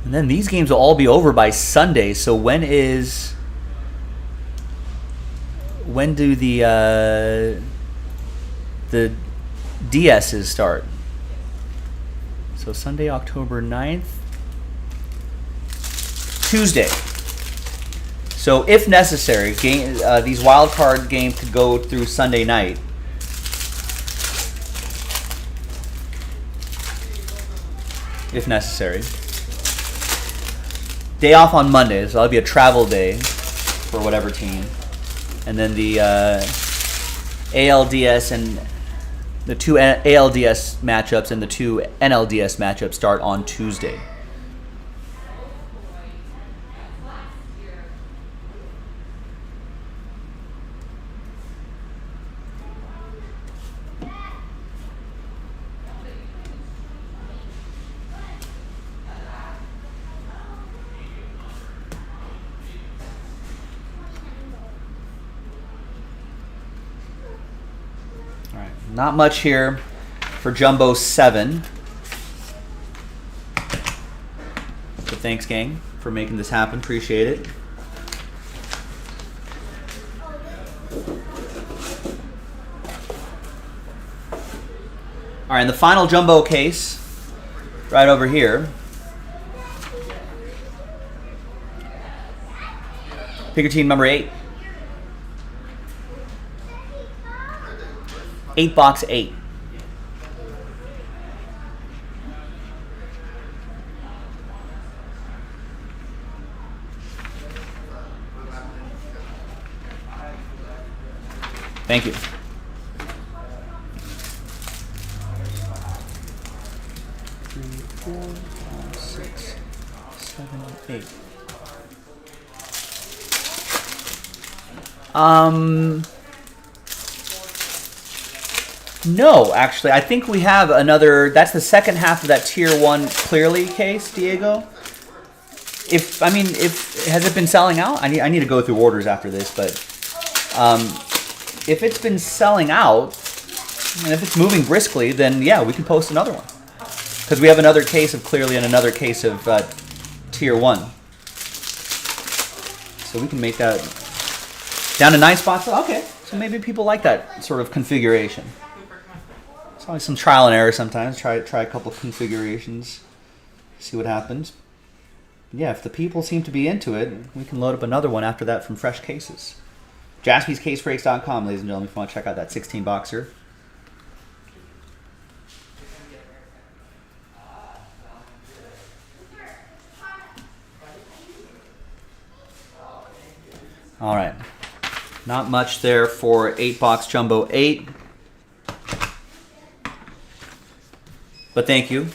And then these games will all be over by Sunday. So when do the DSs start? So Sunday, October 9th. Tuesday. So if necessary, these wild card games could go through Sunday night. If necessary. Day off on Monday, so that'll be a travel day for whatever team. And then the ALDS and the 2 ALDS matchups and the 2 NLDS matchups start on Tuesday. Not much here for Jumbo 7. So thanks, gang, for making this happen. Appreciate it. All right, and the final Jumbo case, right over here. Pick your team number 8. 8 box 8. Thank you. Three, 4, 5, 6, 7, 8. No, actually, I think we have another. That's the second half of that tier 1 clearly case, Diego. If has it been selling out? I need to go through orders after this, but if it's been selling out and if it's moving briskly, then yeah, we can post another one because we have another case of clearly and another case of tier 1. So we can make that down to 9 spots. Okay, so maybe people like that sort of configuration. It's always some trial and error sometimes. Try a couple configurations, see what happens. Yeah, if the people seem to be into it, we can load up another one after that from fresh cases. JaspysCaseBreaks.com, ladies and gentlemen, if you want to check out that 16 boxer. All right, not much there for 8-box Jumbo 8. But thank you.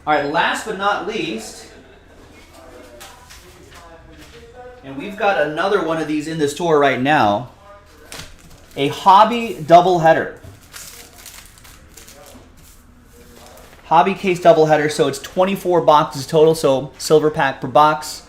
All right, last but not least, and we've got another one of these in the store right now, a hobby doubleheader. Hobby case doubleheader, so it's 24 boxes total, so silver pack per box.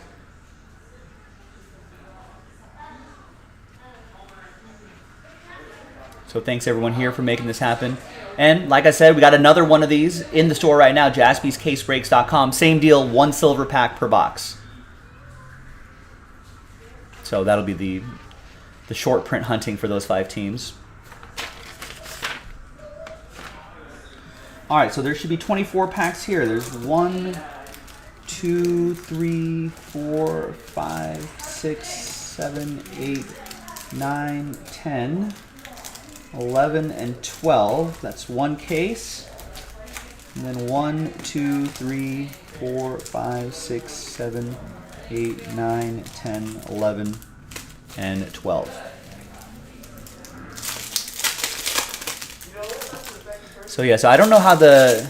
So thanks everyone here for making this happen. And like I said, we got another one of these in the store right now, JaspysCaseBreaks.com. Same deal, 1 silver pack per box. So that'll be the short print hunting for those 5 teams. All right, so there should be 24 packs here. There's 1, 2, 3, 4, 5, 6, 7, 8, 9, 10. 11 and 12. That's one case. And then 1, 2, 3, 4, 5, 6, 7, 8, 9, 10, 11, and 12. So yeah, so I don't know how the.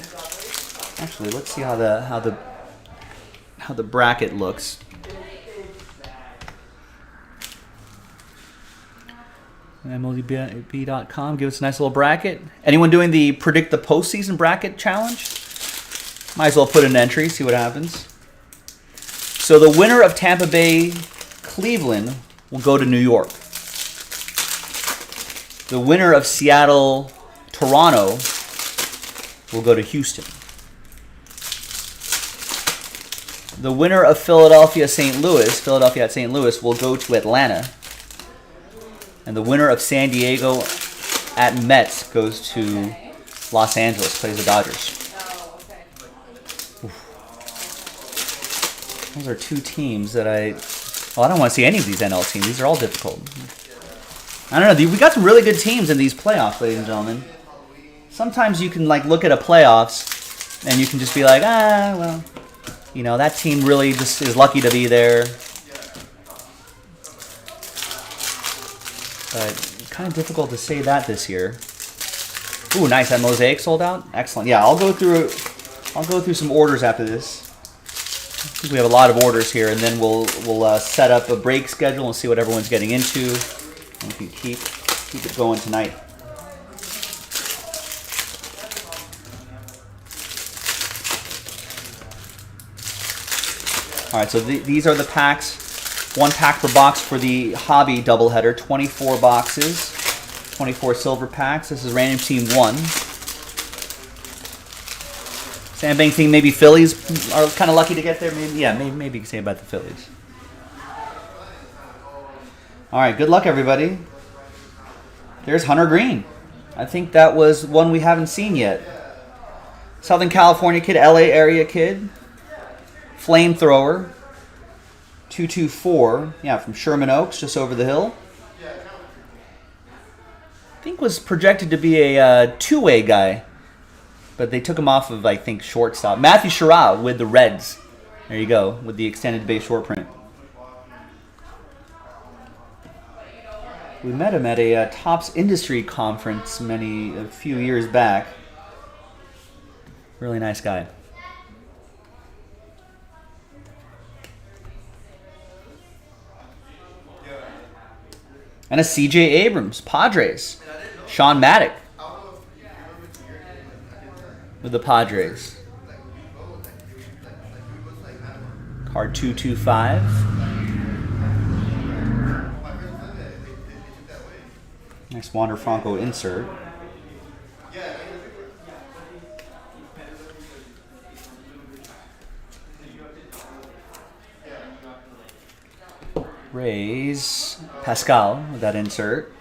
Actually, let's see how the bracket looks. MLB.com. Give us a nice little bracket. Anyone doing the predict the postseason bracket challenge? Might as well put in an entry, see what happens. So the winner of Tampa Bay Cleveland will go to New York. The winner of Seattle Toronto will go to Houston. The winner of Philadelphia at St. Louis will go to Atlanta. And the winner of San Diego at Mets goes to Los Angeles, plays the Dodgers. Oof. Those are two teams that I don't want to see any of these NL teams. These are all difficult. I don't know. We got some really good teams in these playoffs, ladies and gentlemen. Sometimes you can look at a playoffs and you can just be like, well, that team really just is lucky to be there. But kind of difficult to say that this year. Ooh, nice. That Mosaic sold out. Excellent. Yeah, I'll go through some orders after this. I think we have a lot of orders here, and then we'll set up a break schedule and see what everyone's getting into. And we can keep it going tonight. All right, so these are the packs. 1 pack per box for the hobby doubleheader. 24 boxes, 24 silver packs. This is random team 1. Sandbank team, maybe Phillies are kind of lucky to get there. Maybe you can say about the Phillies. All right, good luck, everybody. There's Hunter Green. I think that was one we haven't seen yet. Southern California kid, LA area kid. Flamethrower. 224. Yeah, from Sherman Oaks, just over the hill. I think was projected to be a two-way guy. But they took him off of, I think, shortstop. Matthew Sherrod with the Reds. There you go, with the extended base short print. We met him at a Topps Industry Conference a few years back. Really nice guy. And a C.J. Abrams, Padres. Sean Maddock with the Padres. Card 225. Nice Wander Franco insert. Rays, Pascal with that insert.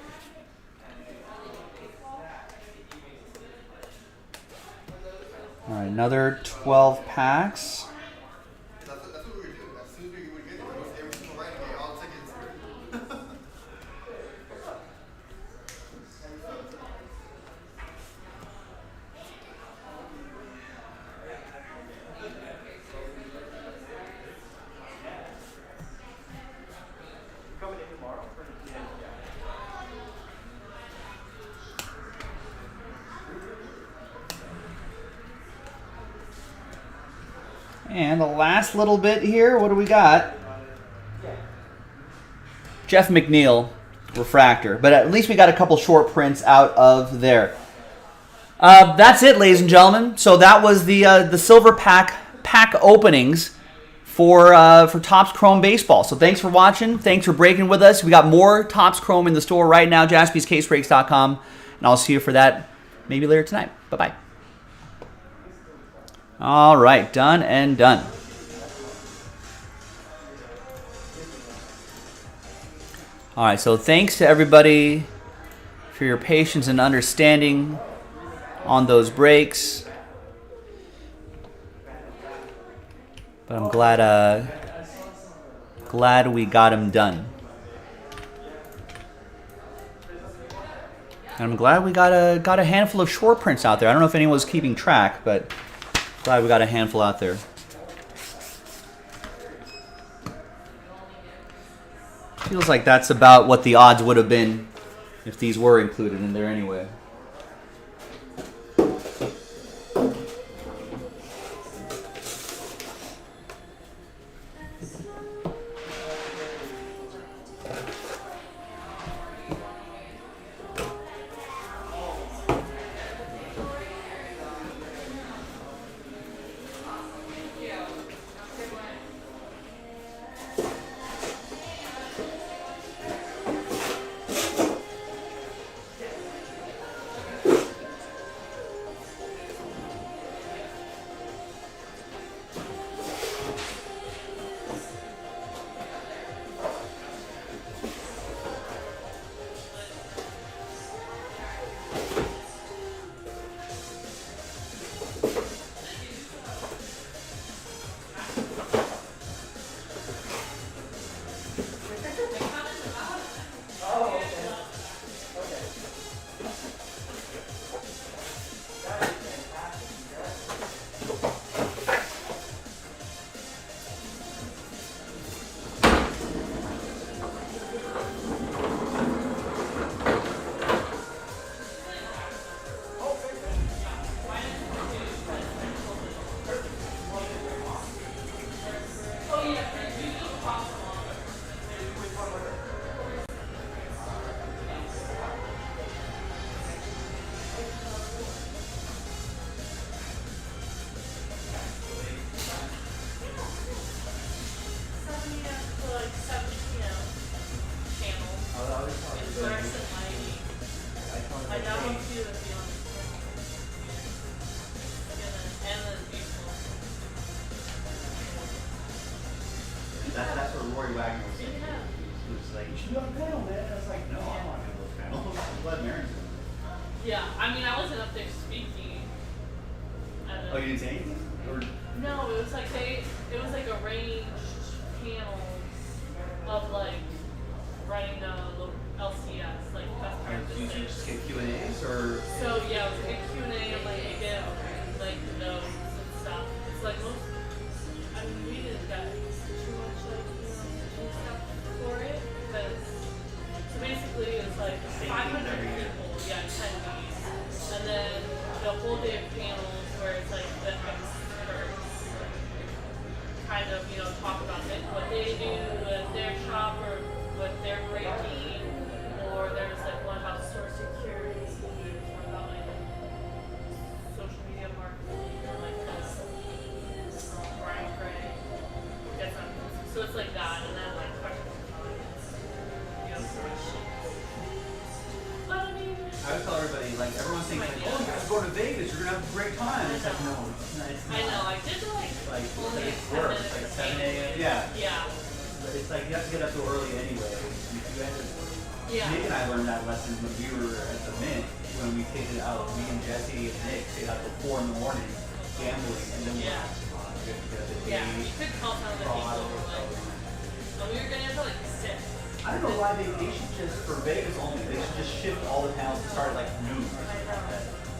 All right, another 12 packs. And the last little bit here, what do we got? Jeff McNeil, refractor. But at least we got a couple short prints out of there. That's it, ladies and gentlemen. So that was the silver pack openings for Topps Chrome Baseball. So thanks for watching. Thanks for breaking with us. We got more Topps Chrome in the store right now, jaspyscasebreaks.com. And I'll see you for that maybe later tonight. Bye-bye. All right, done and done. All right, so thanks to everybody for your patience and understanding on those breaks. But I'm glad we got them done. And I'm glad we got a handful of short prints out there. I don't know if anyone was keeping track, but glad we got a handful out there. Feels like that's about what the odds would have been if these were included in there anyway. I got one too, to be honest. And then beautiful. That's what Rory Wagner was saying. Yeah. He was like, you should be on a panel, man. I was like, no, I don't want to go to those panels. I'm glad Marin's doing it. Yeah, I mean, I wasn't up there speaking. Oh, you didn't say anything? Or? No, it was like it was like arranged panels of like running the LCS, like customer You business. just get Q&As or? So yeah, it was like a Q&A and like you get like notes and stuff. It's like most, I mean, we didn't get too much like, stuff for it because, so basically it's like 500 people, yeah, attendees. And then the whole day of panels where it's like the experts kind of, talk about what they do at their shop or what they're breaking, or there's like one about store security, there's one about like social media marketing, or like Brian Gray. So it's like that, and then like questions and comments. But I mean, I would tell everybody, like, everyone's thinking, like, oh, you guys go to Vegas, you're going to have a great time. It's like, no, it's not. I know, I did Like, only it's 10 work, minutes like of 7 a.m. painting. Yeah. Yeah. It's like, you have to get up so early anyway. You have to, Yeah. Nick and I learned that lesson when we were at the Mint, when we stayed out, me and Jesse and Nick stayed out till 4 in the morning, gambling, and then we Yeah. Yeah, you could tell some of the people were like, we were getting until like 6. I don't know why they should just, for Vegas only, they should just shift all the panels to start at like noon.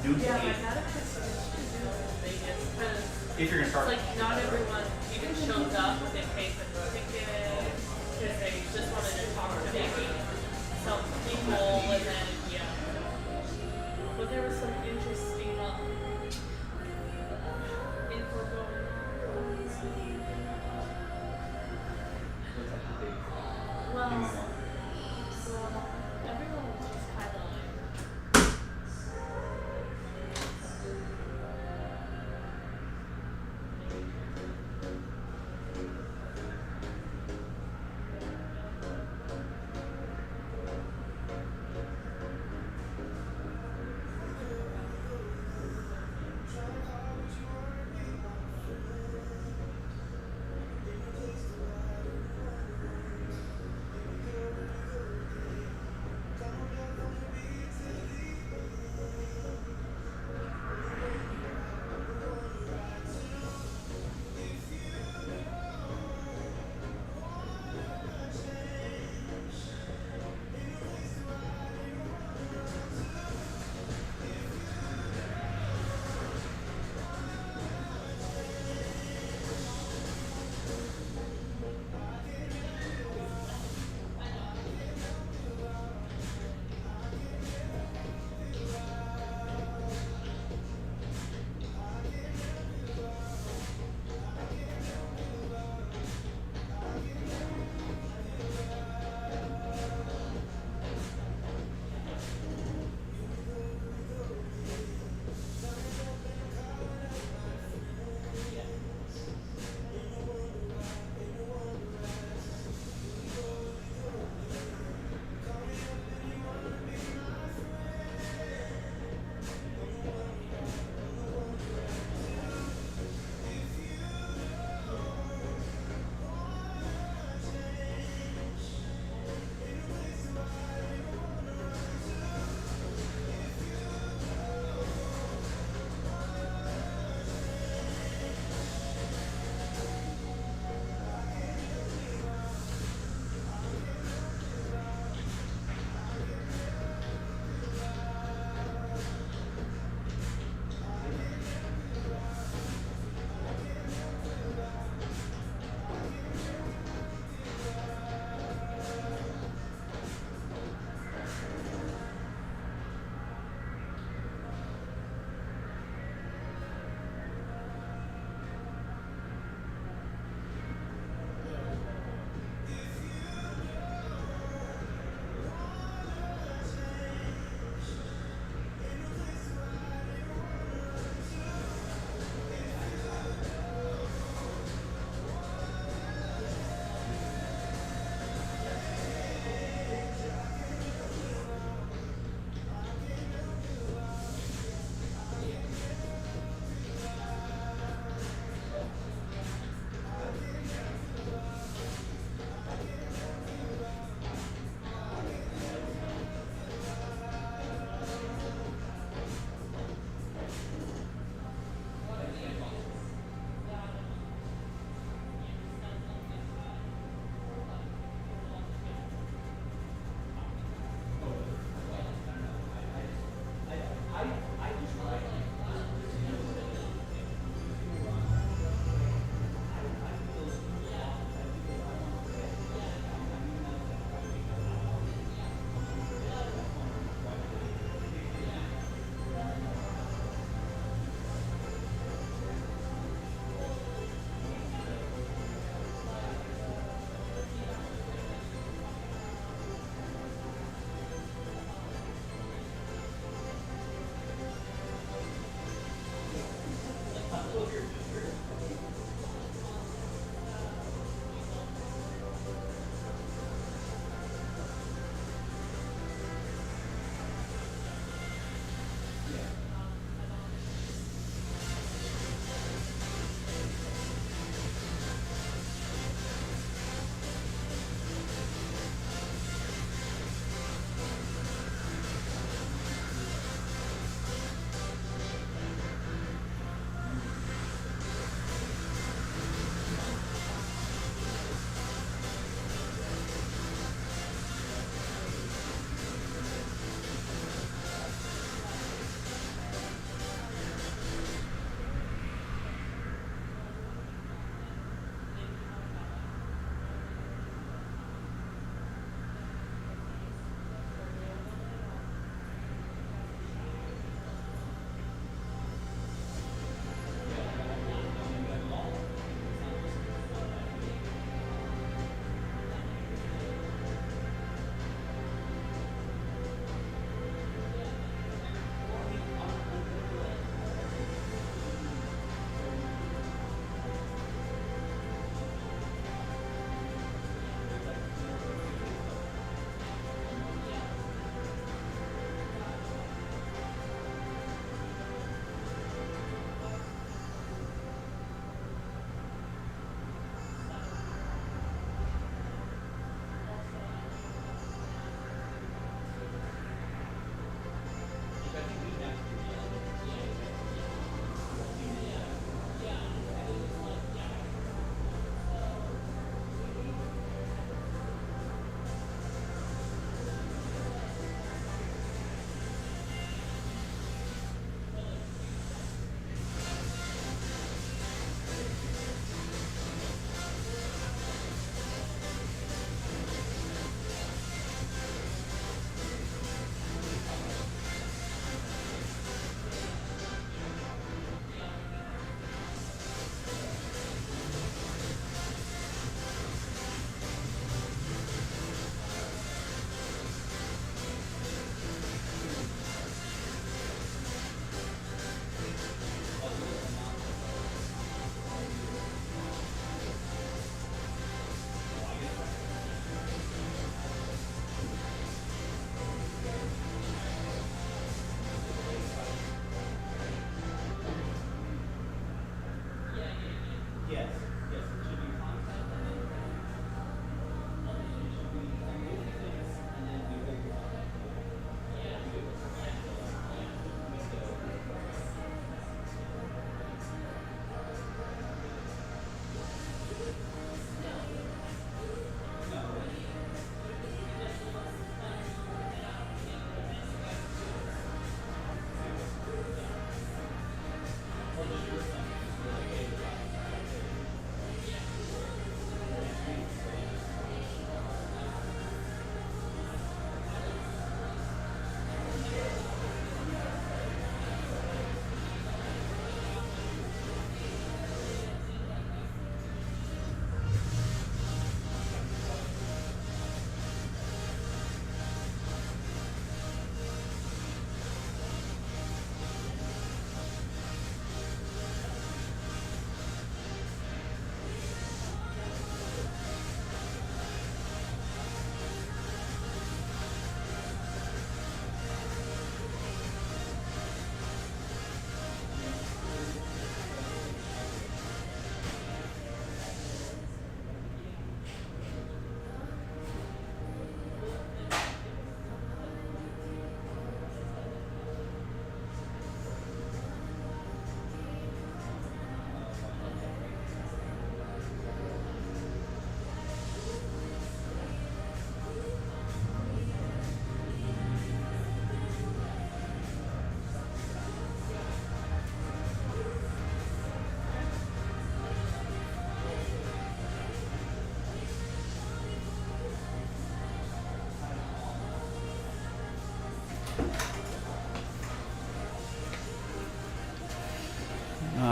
Noon to Yeah, 8. my therapist should do it in Vegas because If you're going to start. it's like not everyone even shows up, they pay for the ticket because they just wanted to talk to maybe some people and then, yeah. But there was some interesting info going on. Well, everyone was just kind of like,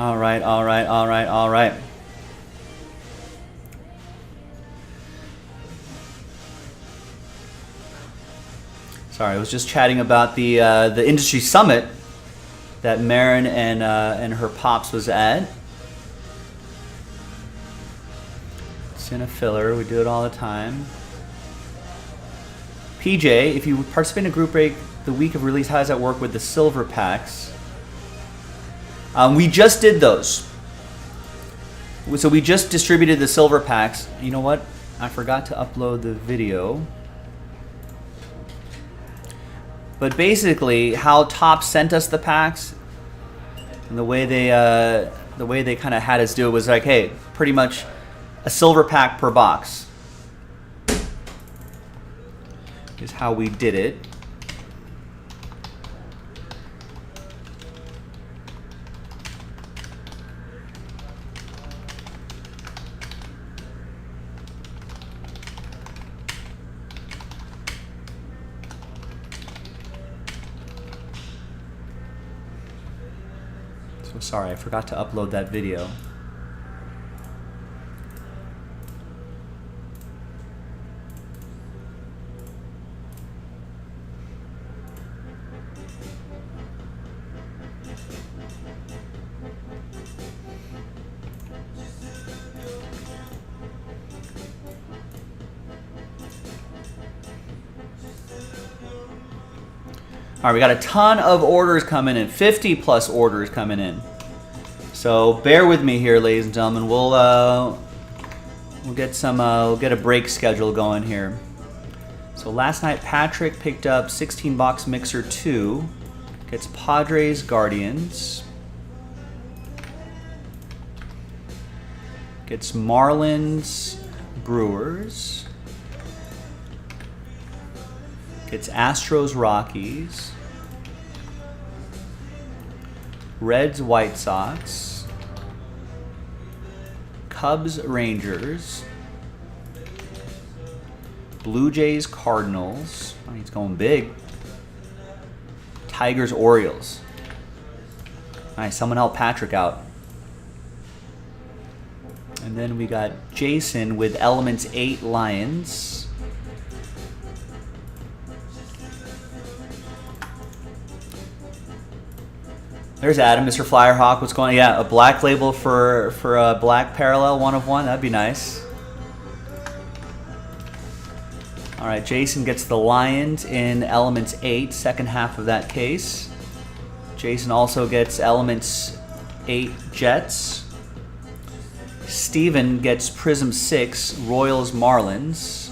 All right, all right, all right, all right. Sorry, I was just chatting about the industry summit that Marin and her pops was at. It's in a filler. We do it all the time. PJ, if you participate in a group break the week of release, how does that work with the silver packs? We just did those. So we just distributed the silver packs. You know what? I forgot to upload the video. But basically, how Top sent us the packs, and the way they kind of had us do it was like, hey, pretty much a silver pack per box is how we did it. So sorry, I forgot to upload that video. All right, we got a ton of orders coming in, 50 plus orders coming in. So bear with me here, ladies and gentlemen. We'll get a break schedule going here. So last night, Patrick picked up 16 box mixer 2, gets Padres Guardians, gets Marlins Brewers, gets Astros Rockies, Reds White Sox, Cubs Rangers, Blue Jays Cardinals. Oh, he's going big. Tigers Orioles. Nice, someone help Patrick out. And then we got Jason with Elements 8 Lions. There's Adam, Mr. Flyerhawk. What's going on? Yeah, a black label for a black parallel 1 of 1. That'd be nice. All right, Jason gets the Lions in Elements 8, second half of that case. Jason also gets Elements 8 Jets. Steven gets Prism 6 Royals Marlins.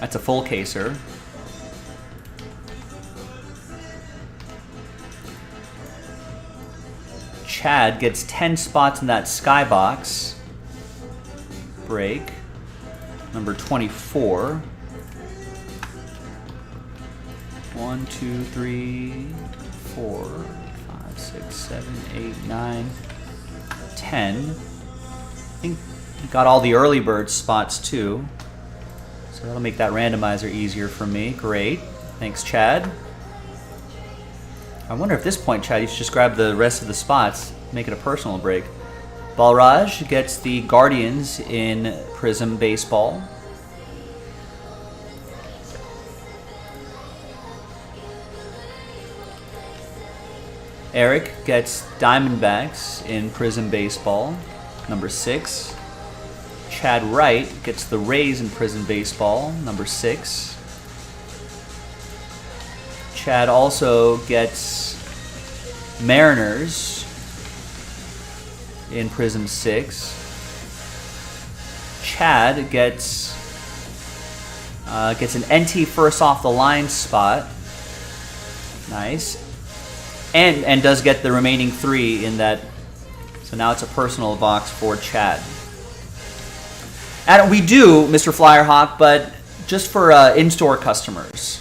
That's a full caser. Chad gets 10 spots in that skybox break. Number 24. 1, 2, 3, 4, 5, 6, 7, 8, 9, 10. I think you got all the early bird spots too. So that'll make that randomizer easier for me. Great. Thanks, Chad. I wonder if at this point, Chad, you should just grab the rest of the spots, make it a personal break. Balraj gets the Guardians in Prism Baseball. Eric gets Diamondbacks in Prism Baseball, number 6. Chad Wright gets the Rays in Prism Baseball, number 6. Chad also gets Mariners in Prism 6. Chad gets an NT first off the line spot. Nice. And does get the remaining 3 in that. So now it's a personal box for Chad. And we do, Mr. Flyerhawk, but just for in-store customers.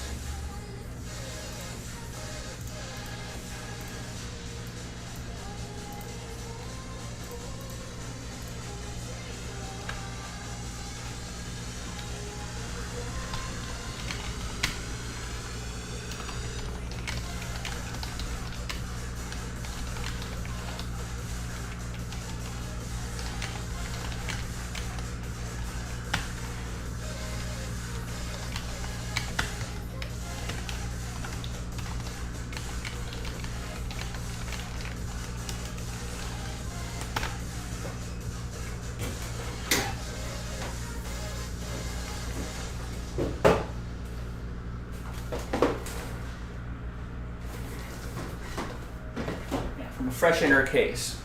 fresh inner case.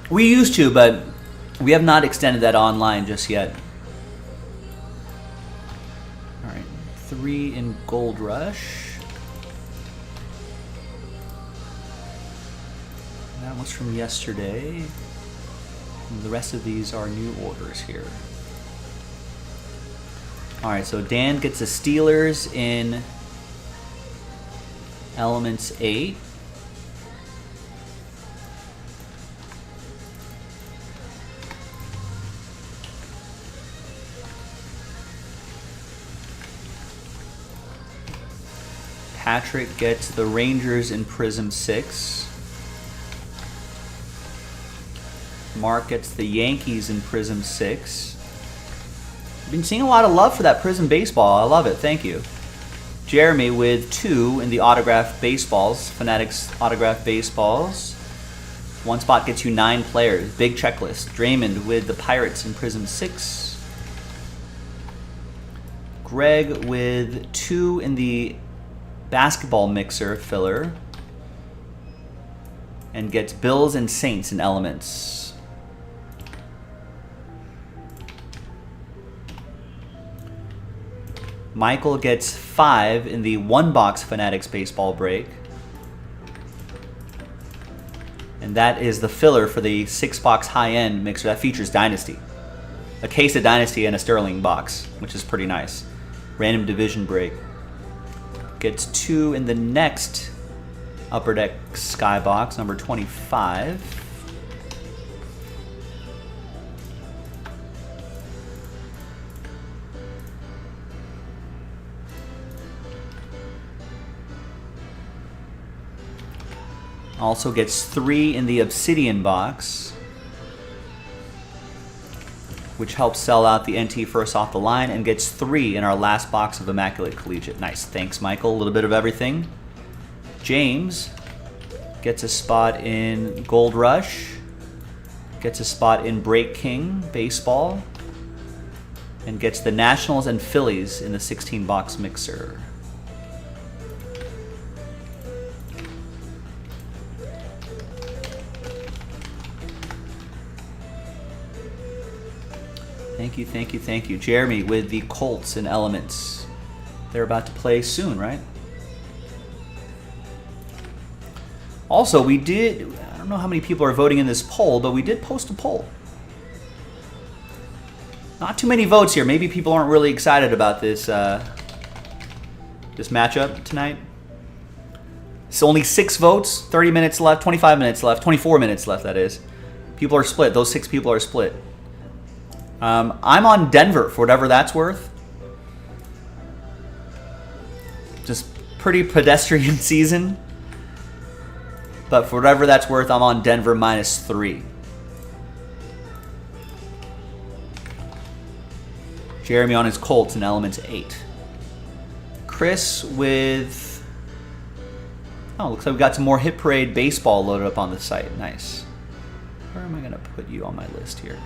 We used to, but we have not extended that online just yet. All right, 3 in Gold Rush. That was from yesterday. And the rest of these are new orders here. All right, so Dan gets the Steelers in Elements 8. Patrick gets the Rangers in Prism 6. Mark gets the Yankees in Prism 6. Been seeing a lot of love for that Prism baseball. I love it. Thank you. Jeremy with 2 in the autographed baseballs. Fanatics autographed baseballs. One spot gets you 9 players. Big checklist. Draymond with the Pirates in Prism 6. Greg with 2 in the basketball mixer filler. And gets Bills and Saints in Elements. Michael gets 5 in the 1-box Fanatics baseball break. And that is the filler for the 6-box high-end mixer. That features Dynasty. A case of Dynasty and a Sterling box, which is pretty nice. Random division break. Gets 2 in the next Upper Deck Skybox, number 25. Also gets 3 in the Obsidian box, which helps sell out the NT first off the line, and gets 3 in our last box of Immaculate Collegiate. Nice. Thanks, Michael. A little bit of everything. James gets a spot in Gold Rush, gets a spot in Break King Baseball, and gets the Nationals and Phillies in the 16-box mixer. Thank you, thank you, thank you. Jeremy with the Colts and Elements. They're about to play soon, right? Also, we did, I don't know how many people are voting in this poll, but we did post a poll. Not too many votes here. Maybe people aren't really excited about this this matchup tonight. It's only 6 votes, 30 minutes left, 25 minutes left, 24 minutes left, that is. People are split. Those 6 people are split. I'm on Denver, for whatever that's worth. Just pretty pedestrian season. But for whatever that's worth, I'm on Denver -3. Jeremy on his Colts in Elements 8. Chris with... Oh, looks like we got some more Hit Parade baseball loaded up on the site. Nice. Where am I going to put you on my list here?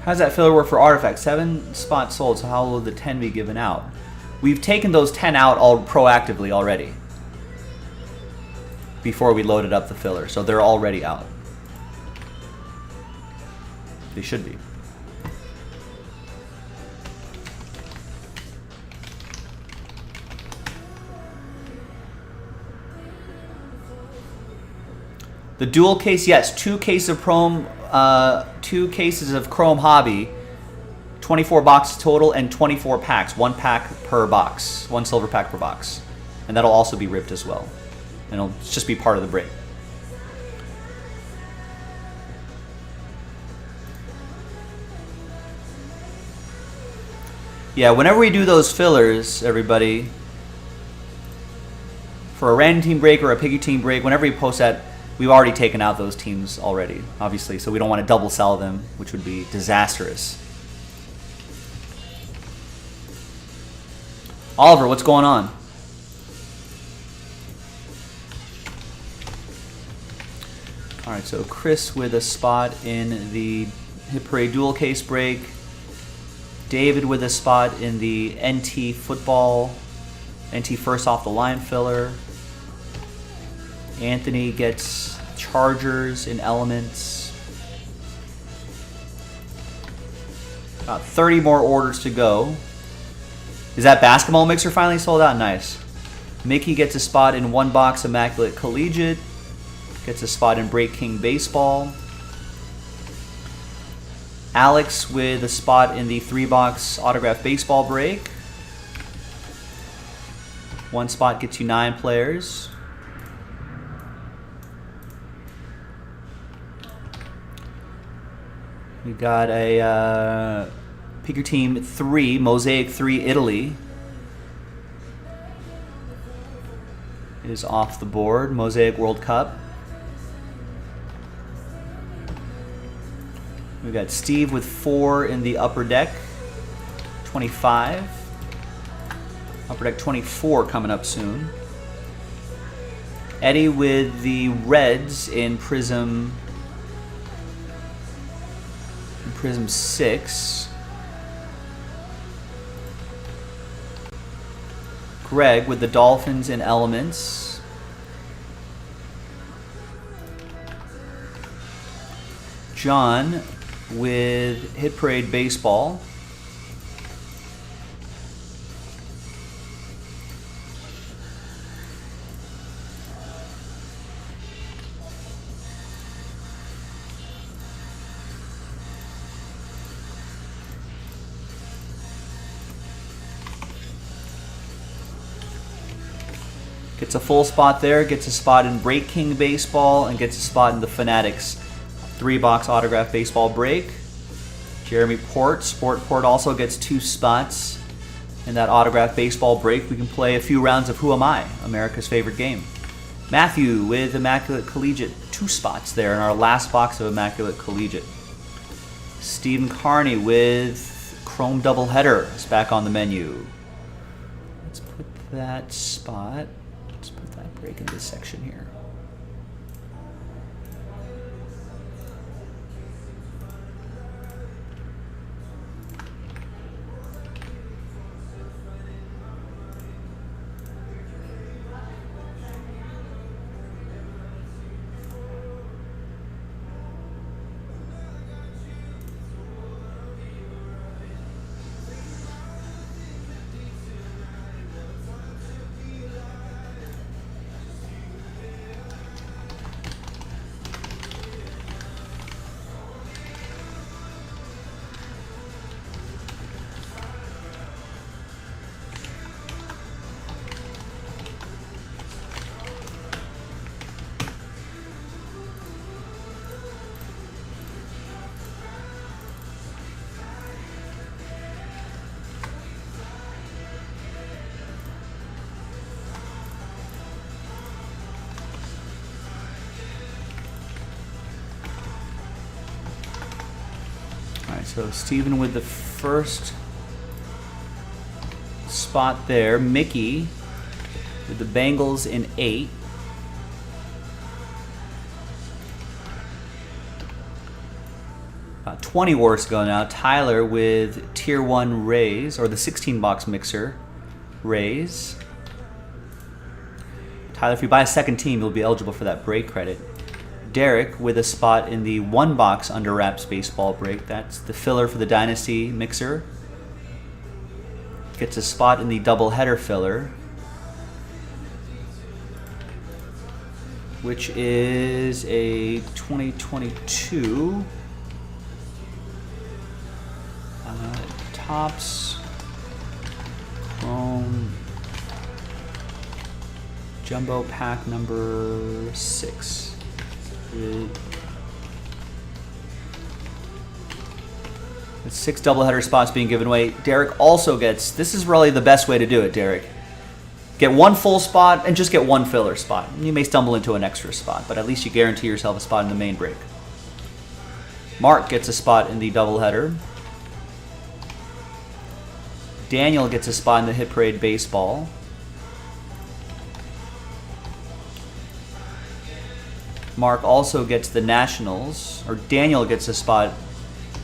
How does that filler work for artifacts? 7 spots sold, so how will the 10 be given out? We've taken those 10 out all proactively already before we loaded up the filler, so they're already out. They should be. The dual case, yes, 2 cases of Chrome. 2 cases of Chrome Hobby, 24 boxes total and 24 packs. 1 pack per box. 1 silver pack per box. And that'll also be ripped as well. And it'll just be part of the break. Yeah, whenever we do those fillers, everybody, for a random team break or a piggy team break, whenever we post that, we've already taken out those teams already, obviously, so we don't want to double sell them, which would be disastrous. Oliver, what's going on? All right, so Chris with a spot in the Hit Parade dual case break. David with a spot in the NT football, NT first off the line filler. Anthony gets Chargers in elements. About 30 more orders to go. Is that basketball mixer finally sold out? Nice. Mickey gets a spot in 1 box Immaculate Collegiate. Gets a spot in Break King Baseball. Alex with a spot in the 3-box Autograph Baseball break. 1 spot gets you 9 players. We got a Pick Your Team 3, Mosaic 3 Italy. Is off the board. Mosaic World Cup. We got Steve with 4 in the Upper Deck, 25. Upper Deck 24 coming up soon. Eddie with the Reds in Prism 6. Greg with the Dolphins in Elements. John with Hit Parade Baseball. Gets a full spot there, gets a spot in Break King Baseball, and gets a spot in the Fanatics 3-box Autograph Baseball break. Jeremy Port, Sport Port also gets 2 spots in that Autograph Baseball break. We can play a few rounds of Who Am I, America's favorite game. Matthew with Immaculate Collegiate, 2 spots there in our last box of Immaculate Collegiate. Stephen Carney with Chrome Doubleheader is back on the menu. Let's put that spot, let's put that break in this section here. So Steven with the first spot there. Mickey with the Bengals in 8. About 20 wars to go now. Tyler with Tier 1 Rays, or the 16-box mixer Rays. Tyler, if you buy a second team, you'll be eligible for that break credit. Derek with a spot in the 1-box Under Wraps Baseball break. That's the filler for the Dynasty mixer. Gets a spot in the doubleheader filler, which is a 2022 Tops. Chrome. Jumbo pack number 6. With 6 doubleheader spots being given away. Derek also gets, this is really the best way to do it, Derek. Get 1 full spot and just get 1 filler spot. You may stumble into an extra spot, but at least you guarantee yourself a spot in the main break. Mark gets a spot in the doubleheader. Daniel gets a spot in the Hit Parade Baseball. Mark also gets the Nationals, or Daniel gets a spot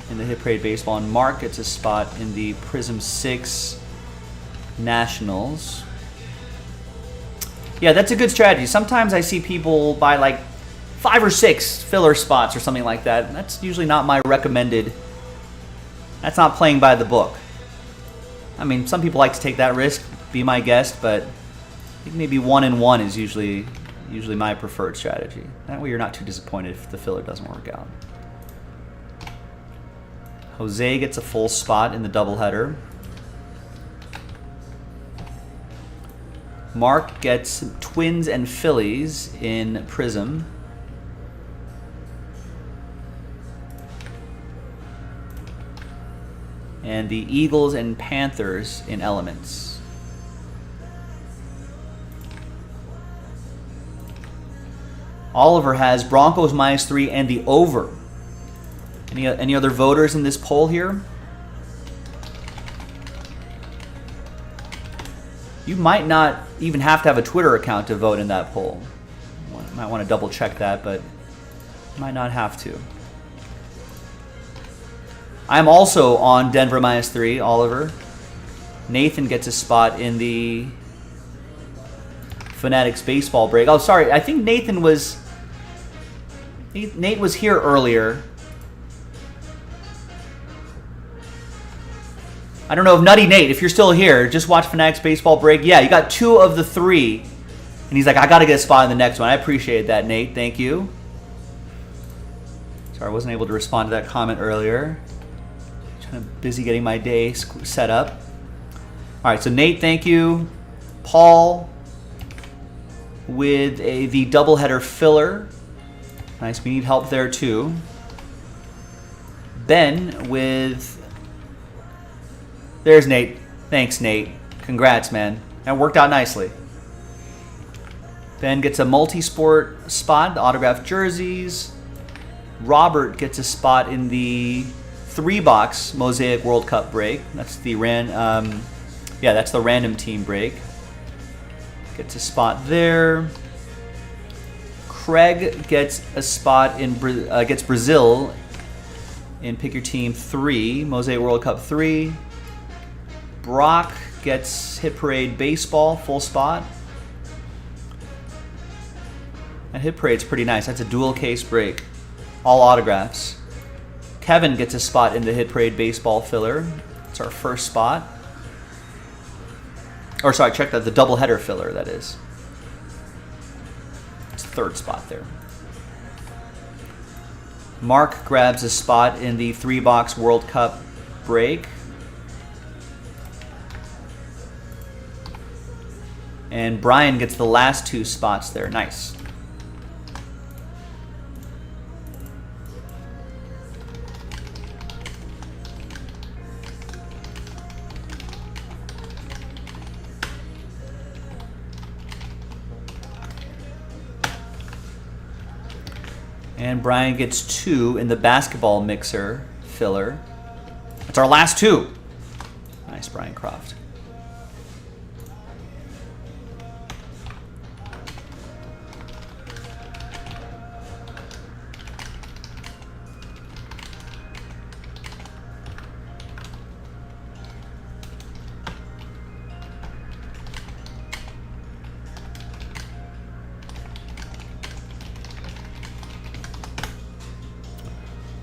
in the Hit Parade Baseball, and Mark gets a spot in the Prism 6 Nationals. Yeah, that's a good strategy. Sometimes I see people buy like 5 or 6 filler spots or something like that. That's usually not my recommended. That's not playing by the book. I mean, some people like to take that risk, be my guest, but I think maybe 1 and 1 is usually my preferred strategy. That way you're not too disappointed if the filler doesn't work out. Jose gets a full spot in the doubleheader. Mark gets Twins and Phillies in Prism. And the Eagles and Panthers in Elements. Oliver has Broncos -3 and the over. Any other voters in this poll here? You might not even have to have a Twitter account to vote in that poll. You might want to double check that, but you might not have to. I'm also on Denver -3, Oliver. Nathan gets a spot in the Fanatics baseball break. Oh, sorry. I think Nate was here earlier. I don't know if Nutty Nate, if you're still here, just watch Fanatics baseball break. Yeah, you got 2 of the 3. And he's like, I got to get a spot in the next one. I appreciate that, Nate. Thank you. Sorry, I wasn't able to respond to that comment earlier. Kind of busy getting my day set up. All right, so Nate, thank you. Paul with the doubleheader filler. Nice, we need help there too. Ben with... There's Nate. Thanks, Nate. Congrats, man. That worked out nicely. Ben gets a multi-sport spot, the autographed jerseys. Robert gets a spot in the 3-box Mosaic World Cup break. That's the that's the random team break. Gets a spot there. Craig gets a spot in gets Brazil in Pick Your Team 3, Mosaic World Cup 3. Brock gets Hit Parade Baseball, full spot. That Hit Parade's pretty nice. That's a dual case break. All autographs. Kevin gets a spot in the Hit Parade Baseball filler. It's our first spot. Or sorry, check that, the doubleheader filler, that is. It's the 3rd spot there. Mark grabs a spot in the 3-box World Cup break. And Brian gets the last 2 spots there. Nice. And Brian gets 2 in the basketball mixer filler. That's our last 2. Nice, Brian Croft.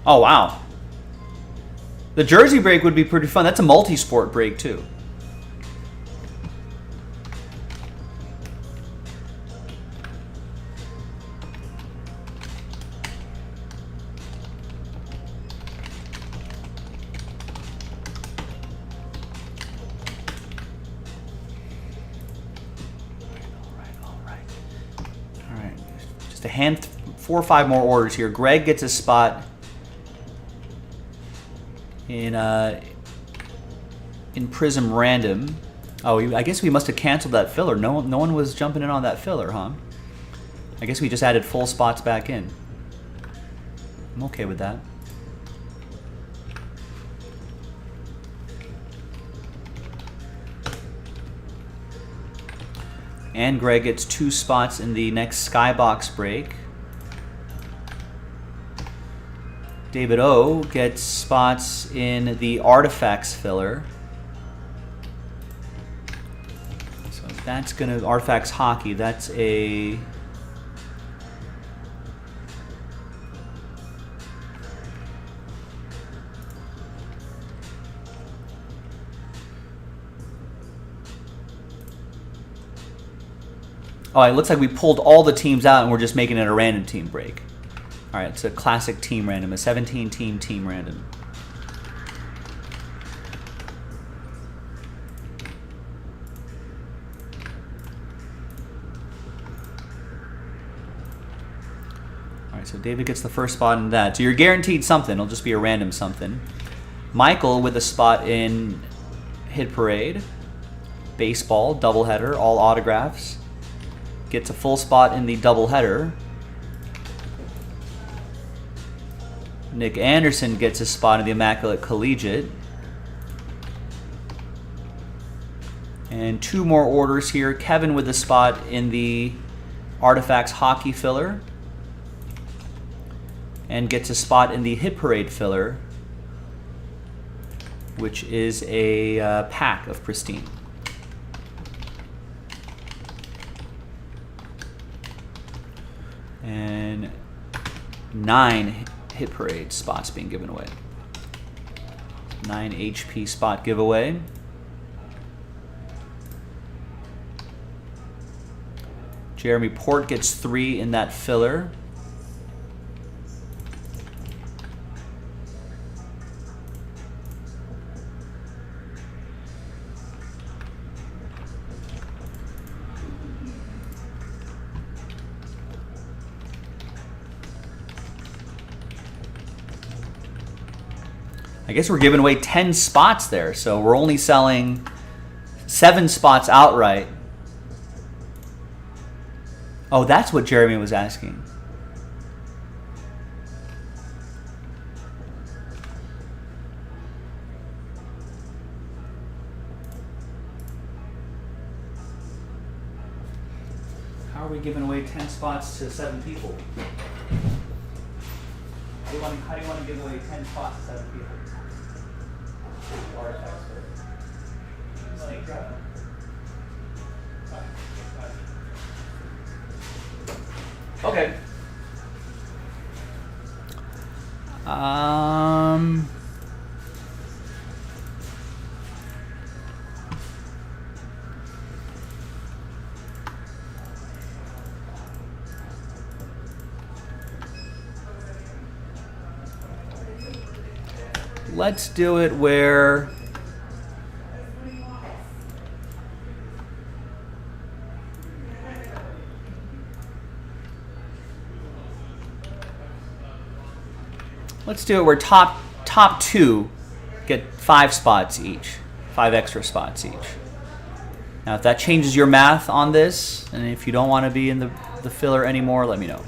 Oh, wow. The jersey break would be pretty fun. That's a multi-sport break, too. Just a hand, 4 or 5 more orders here. Greg gets a spot in Prism Random. Oh, I guess we must have canceled that filler. No one was jumping in on that filler, huh? I guess we just added full spots back in. I'm okay with that. And Greg gets 2 spots in the next Skybox break. David O gets spots in the Artifacts filler. So that's gonna, Artifacts Hockey, that's a... Oh, it looks like we pulled all the teams out and we're just making it a random team break. All right, it's a classic team random, a 17-team team random. All right, so David gets the first spot in that. So you're guaranteed something. It'll just be a random something. Michael with a spot in Hit Parade. Baseball, doubleheader, all autographs. Gets a full spot in the doubleheader. Nick Anderson gets a spot in the Immaculate Collegiate. And 2 more orders here. Kevin with a spot in the Artifacts Hockey filler. And gets a spot in the Hit Parade filler, which is a pack of Pristine. And 9 Hit Parade spots being given away. 9 HP spot giveaway. Jeremy Port gets 3 in that filler. I guess we're giving away 10 spots there, so we're only selling 7 spots outright. Oh, that's what Jeremy was asking. How are we giving away 10 spots to 7 people? How do you want to give away 10 spots to 7 people? Artifacts first. Snake draft. Okay. Let's do it where top 2 get 5 spots each, 5 extra spots each. Now, if that changes your math on this, and if you don't want to be in the filler anymore, let me know.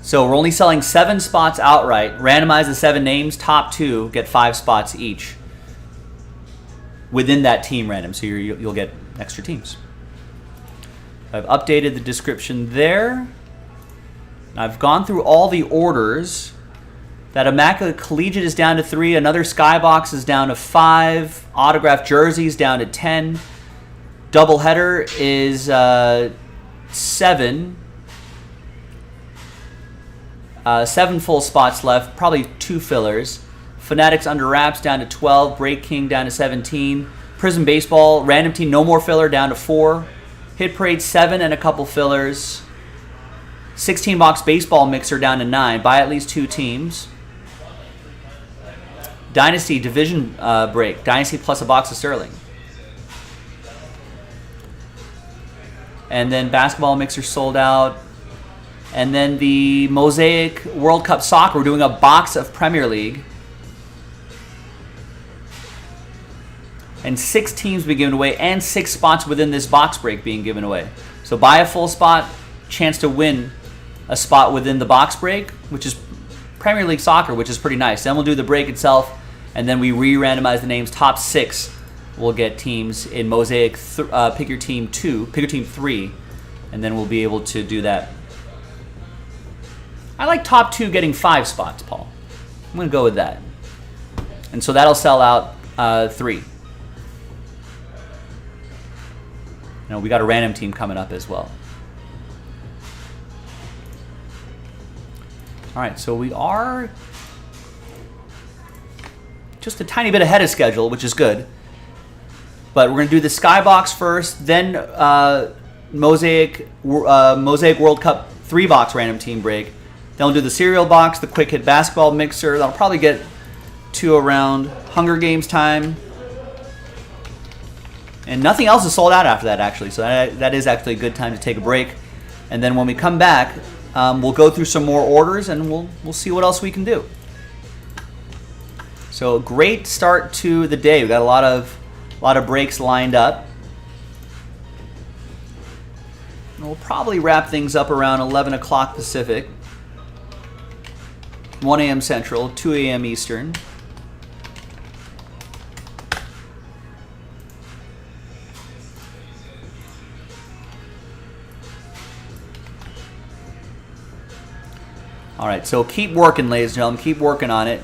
So we're only selling 7 spots outright. Randomize the 7 names. Top 2 get 5 spots each within that team random. So you'll get extra teams. I've updated the description there. I've gone through all the orders. That Immaculate Collegiate is down to 3. Another Skybox is down to 5. Autographed jerseys down to 10. Doubleheader is 7. 7 full spots left. Probably 2 fillers. Fanatics Under Wraps down to 12. Break King down to 17. Prism Baseball, Random Team, no more filler, down to 4. Hit Parade, 7 and a couple fillers. 16-box Baseball Mixer down to 9. Buy at least 2 teams. Dynasty Division Break. Dynasty plus a box of Sterling. And then Basketball Mixer sold out. And then the Mosaic World Cup Soccer. We're doing a box of Premier League. And 6 teams being given away, and 6 spots within this box break being given away. So buy a full spot, chance to win a spot within the box break, which is Premier League Soccer, which is pretty nice. Then we'll do the break itself, and then we re-randomize the names. Top 6 will get teams in Mosaic. Pick your team 2, pick your team 3, and then we'll be able to do that. I like top 2 getting 5 spots, Paul. I'm going to go with that. And so that'll sell out 3. We got a random team coming up as well. All right, so we are just a tiny bit ahead of schedule, which is good. But we're going to do the Skybox first, then Mosaic World Cup 3-box random team break. Then we'll do the cereal box, the quick hit basketball mixer. That'll probably get to around Hunger Games time. And nothing else is sold out after that, actually. So that is actually a good time to take a break. And then when we come back, we'll go through some more orders, and we'll see what else we can do. So great start to the day. We got a lot of breaks lined up. And we'll probably wrap things up around 11 o'clock Pacific, 1 a.m. Central, 2 a.m. Eastern. All right, so keep working, ladies and gentlemen. Keep working on it.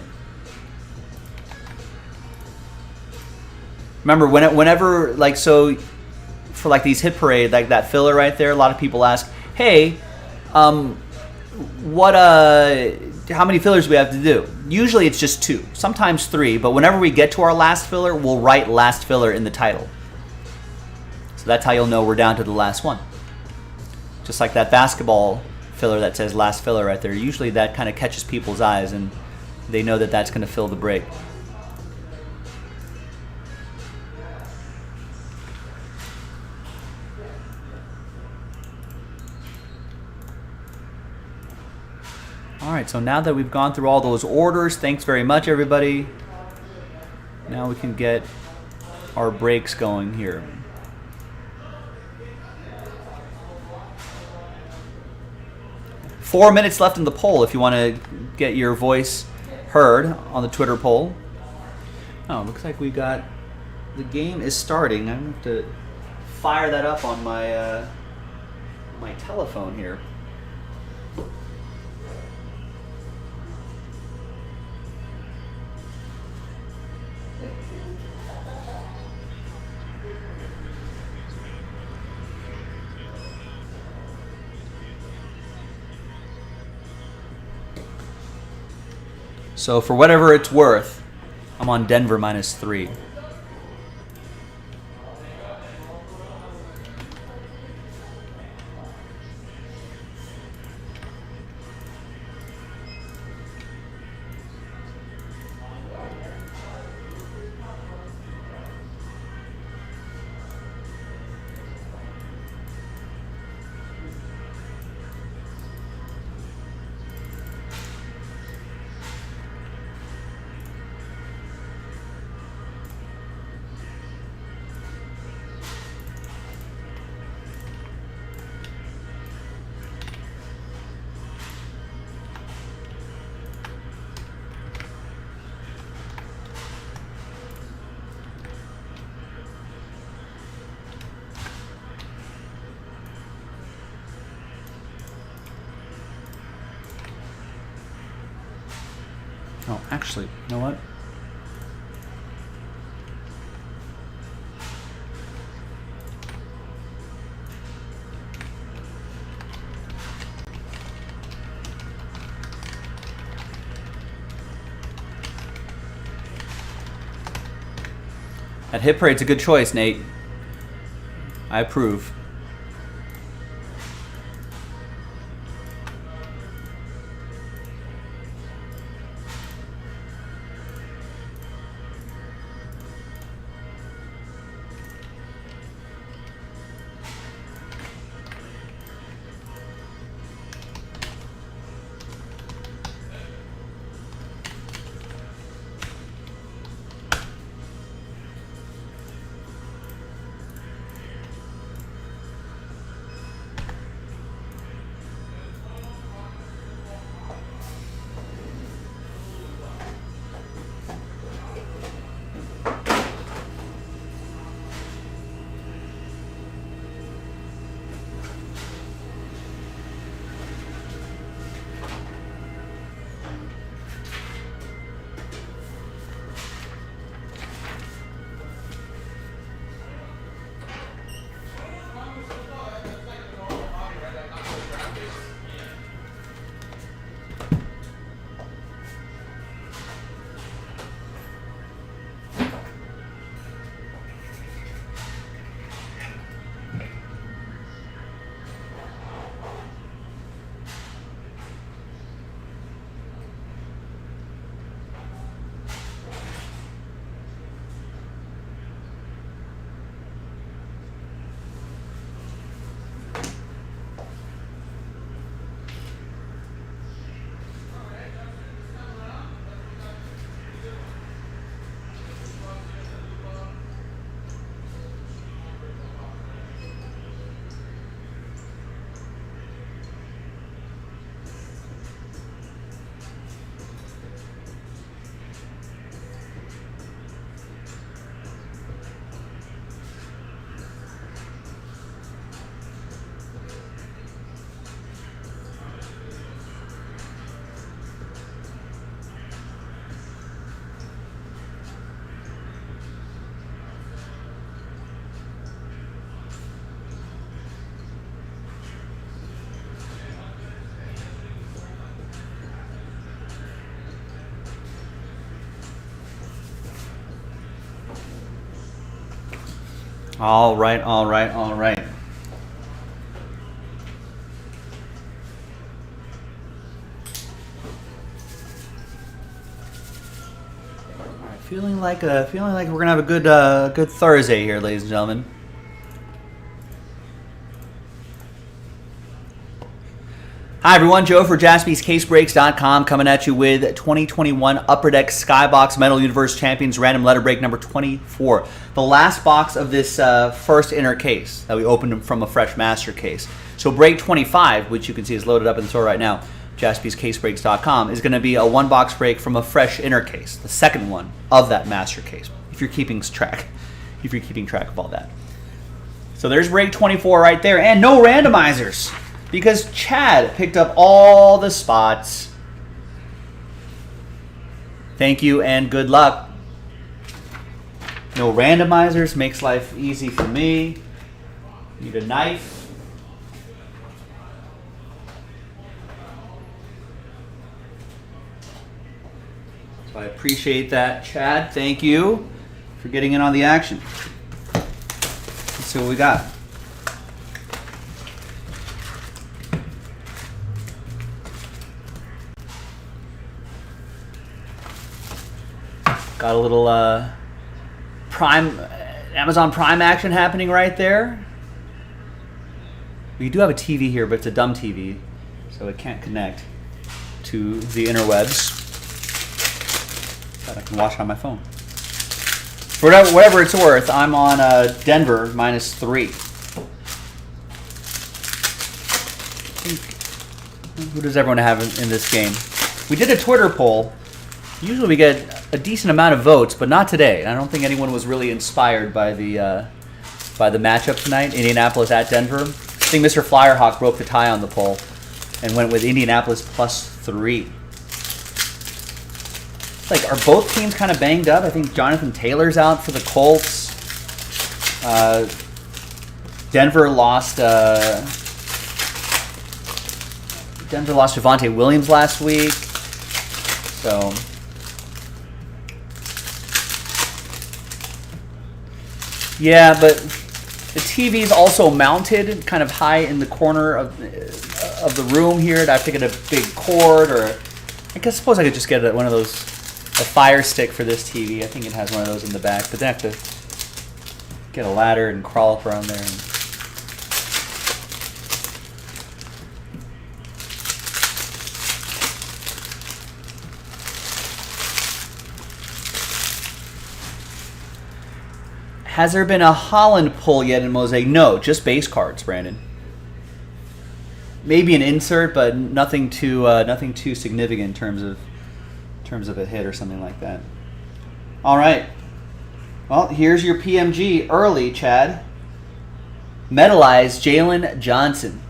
Remember, whenever, like, so for like these hit parade, like that filler right there, a lot of people ask, hey, how many fillers do we have to do? Usually it's just 2, sometimes 3, but whenever we get to our last filler, we'll write last filler in the title. So that's how you'll know we're down to the last one. Just like that basketball filler that says last filler right there. Usually that kind of catches people's eyes, and they know that that's going to fill the break. All right, so now that we've gone through all those orders, thanks very much, everybody. Now we can get our breaks going here. Four minutes left in the poll if you want to get your voice heard on the Twitter poll. Oh, looks like we got, the game is starting. I'm going to have to fire that up on my my telephone here. So for whatever it's worth, I'm on Denver -3. Oh, actually, you know what? That hit parade's a good choice, Nate. I approve. All right, all right, all right. All right, feeling like we're gonna have a good Thursday here, ladies and gentlemen. Hi everyone, Joe for JaspysCaseBreaks.com coming at you with 2021 Upper Deck Skybox Metal Universe Champions Random Letter Break number 24. The last box of this first inner case that we opened from a fresh master case. So break 25, which you can see is loaded up in the store right now, JaspysCaseBreaks.com, is going to be a one box break from a fresh inner case, the second one of that master case, if you're keeping track of all that. So there's break 24 right there, and no randomizers, because Chad picked up all the spots. Thank you and good luck. No randomizers makes life easy for me. Need a knife. So I appreciate that, Chad. Thank you for getting in on the action. Let's see what we got. Got a little Amazon Prime action happening right there. We do have a TV here, but it's a dumb TV, so it can't connect to the interwebs. But I can watch on my phone. For whatever it's worth, I'm on Denver -3. Who does everyone have in this game? We did a Twitter poll. Usually we get a decent amount of votes, but not today. I don't think anyone was really inspired by the matchup tonight, Indianapolis at Denver. I think Mr. Flyerhawk broke the tie on the poll and went with Indianapolis +3. like, are both teams kind of banged up? I think Jonathan Taylor's out for the Colts. Denver lost Javonte Williams last week. So yeah, but the TV's also mounted kind of high in the corner of the room here. Do I have to get a big cord, or I suppose I could just get one of those, a Fire Stick for this TV. I think it has one of those in the back, but then I have to get a ladder and crawl up around there. Has there been a Holland pull yet in Mosaic? No, just base cards, Brandon. Maybe an insert, but nothing too significant in terms of a hit or something like that. All right. Well, here's your PMG early, Chad. Metalized Jalen Johnson.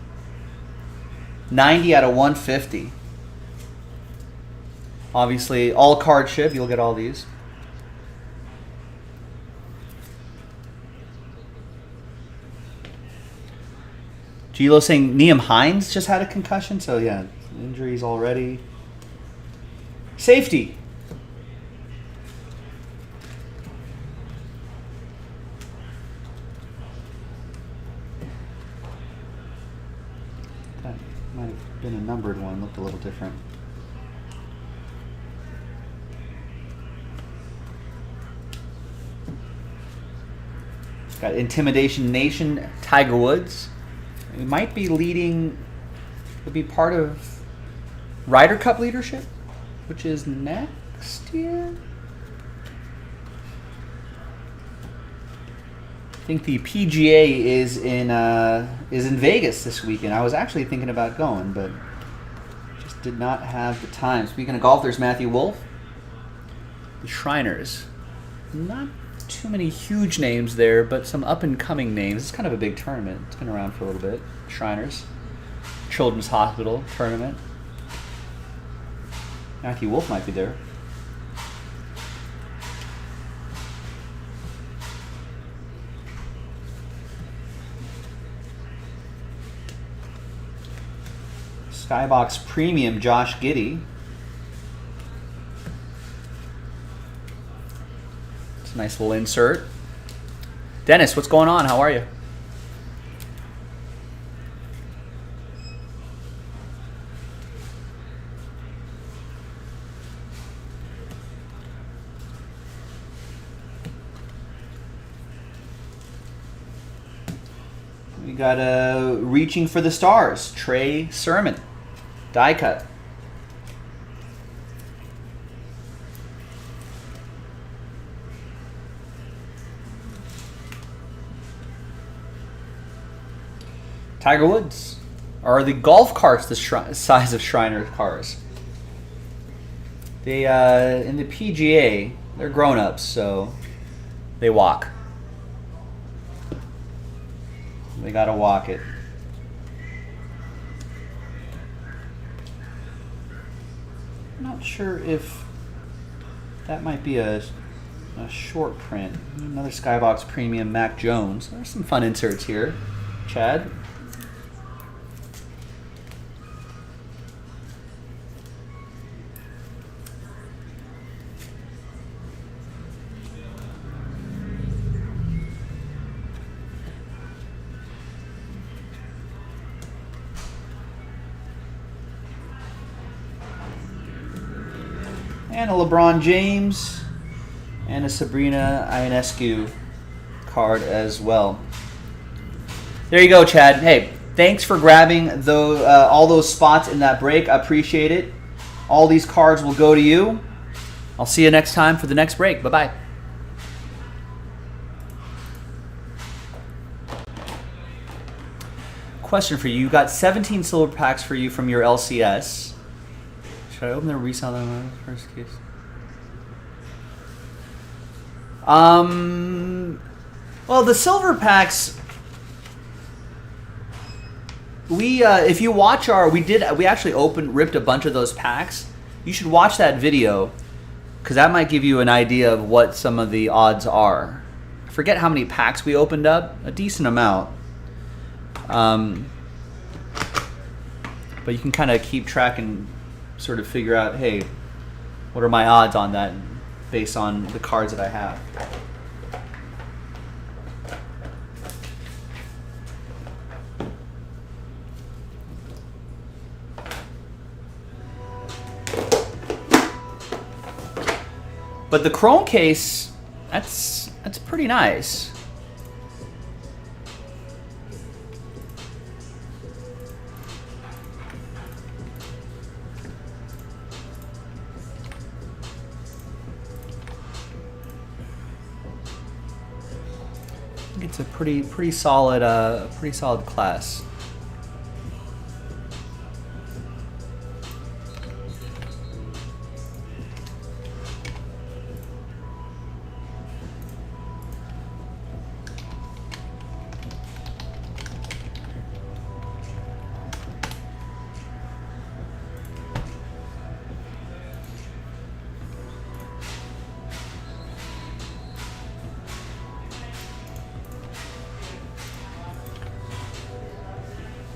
90 out of 150. Obviously, all card ship. You'll get all these. Gilo saying Nyheim Hines just had a concussion, so yeah, injuries already. Safety. That might have been a numbered one, looked a little different. Got Intimidation Nation, Tiger Woods. It might be leading, would be part of Ryder Cup leadership, which is next year. I think the PGA is in Vegas this weekend. I was actually thinking about going, but just did not have the time. Speaking of golf, there's Matthew Wolff. The Shriners. Not too many huge names there, but some up-and-coming names. It's kind of a big tournament. It's been around for a little bit. Shriners. Children's Hospital tournament. Matthew Wolff might be there. Skybox Premium, Josh Giddey. It's a nice little insert. Dennis, what's going on? How are you? We got Reaching for the Stars, Trey Sermon, die cut. Tiger Woods. Are the golf carts the size of Shriner cars? They in the PGA, they're grown-ups, so they walk. They gotta walk it. I'm not sure if that might be a short print. Another Skybox Premium Mac Jones. There's some fun inserts here, Chad. And a LeBron James and a Sabrina Ionescu card as well. There you go, Chad. Hey, thanks for grabbing all those spots in that break. I appreciate it. All these cards will go to you. I'll see you next time for the next break. Bye-bye. Question for you. You got 17 silver packs for you from your LCS. Should I open them and resell them in the first case? Well, the silver packs, if you watch we actually ripped a bunch of those packs. You should watch that video. because that might give you an idea of what some of the odds are. I forget how many packs we opened up. A decent amount. But you can kind of keep track and sort of figure out, hey, what are my odds on that based on the cards that I have. But the Chrome case, that's pretty nice. It's a pretty solid class.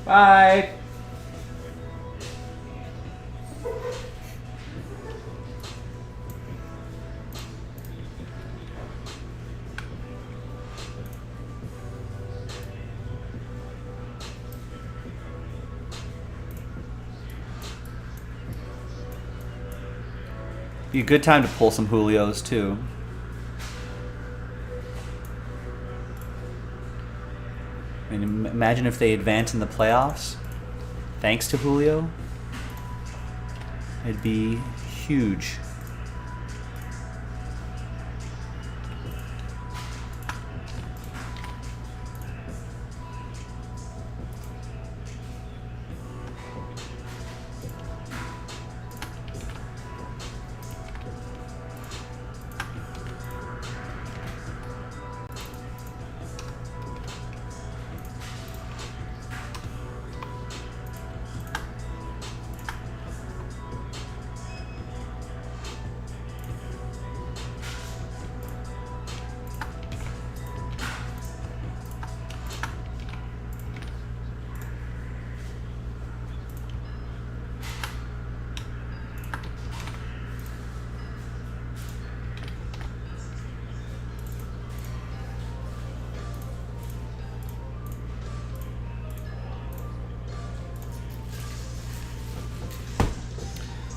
Bye. Be a good time to pull some Julios too. I mean, imagine if they advance in the playoffs, thanks to Julio. It'd be huge.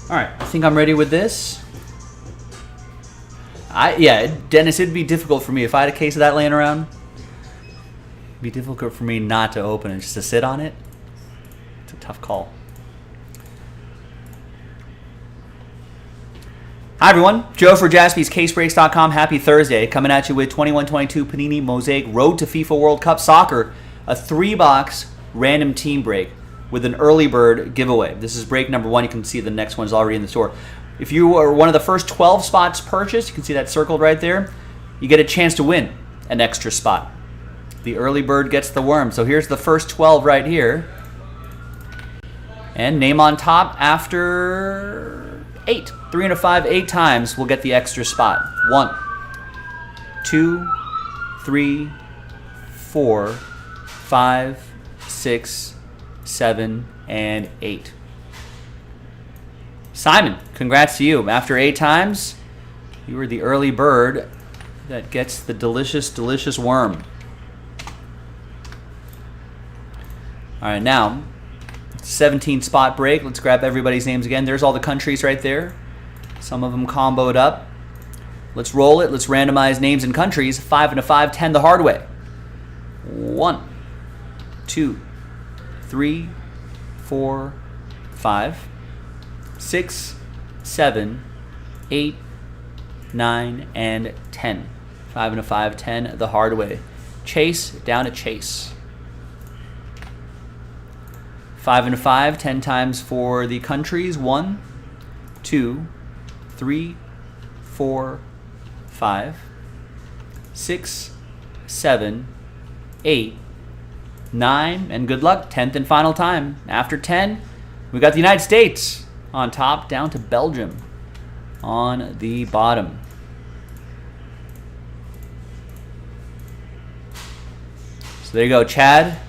All right, I think I'm ready with this. Yeah, Dennis, it'd be difficult for me if I had a case of that laying around. It'd be difficult for me not to open it, just to sit on it. It's a tough call. Hi everyone, Joe for JaspysCaseBreaks.com. Happy Thursday, coming at you with 21-22 Panini Mosaic Road to FIFA World Cup Soccer, a 3-box random team break with an early bird giveaway. This is break number 1. You can see the next one's already in the store. If you are one of the first 12 spots purchased, you can see that circled right there, you get a chance to win an extra spot. The early bird gets the worm. So here's the first 12 right here. And name on top after 8. 3 and a 5, 8 times will get the extra spot. 1, 2, 3, 4, 5, 6, 7, and 8. Simon, congrats to you. After 8 times, you were the early bird that gets the delicious, delicious worm. All right, now, 17 spot break. Let's grab everybody's names again. There's all the countries right there. Some of them comboed up. Let's roll it. Let's randomize names and countries. 5 and a 5, 10 the hard way. 1, 2, 3, 4, 5, 6, 7, 8, 9, and 10. 5 and a 5, 10 the hard way. Chase down to Chase. 5 and a 5, 10 times for the countries. 1, 2, 3, 4, 5, 6, 7, 8, 9, and good luck, 10th and final time. After 10, we got the United States on top, down to Belgium. on the bottom. So there you go. Chad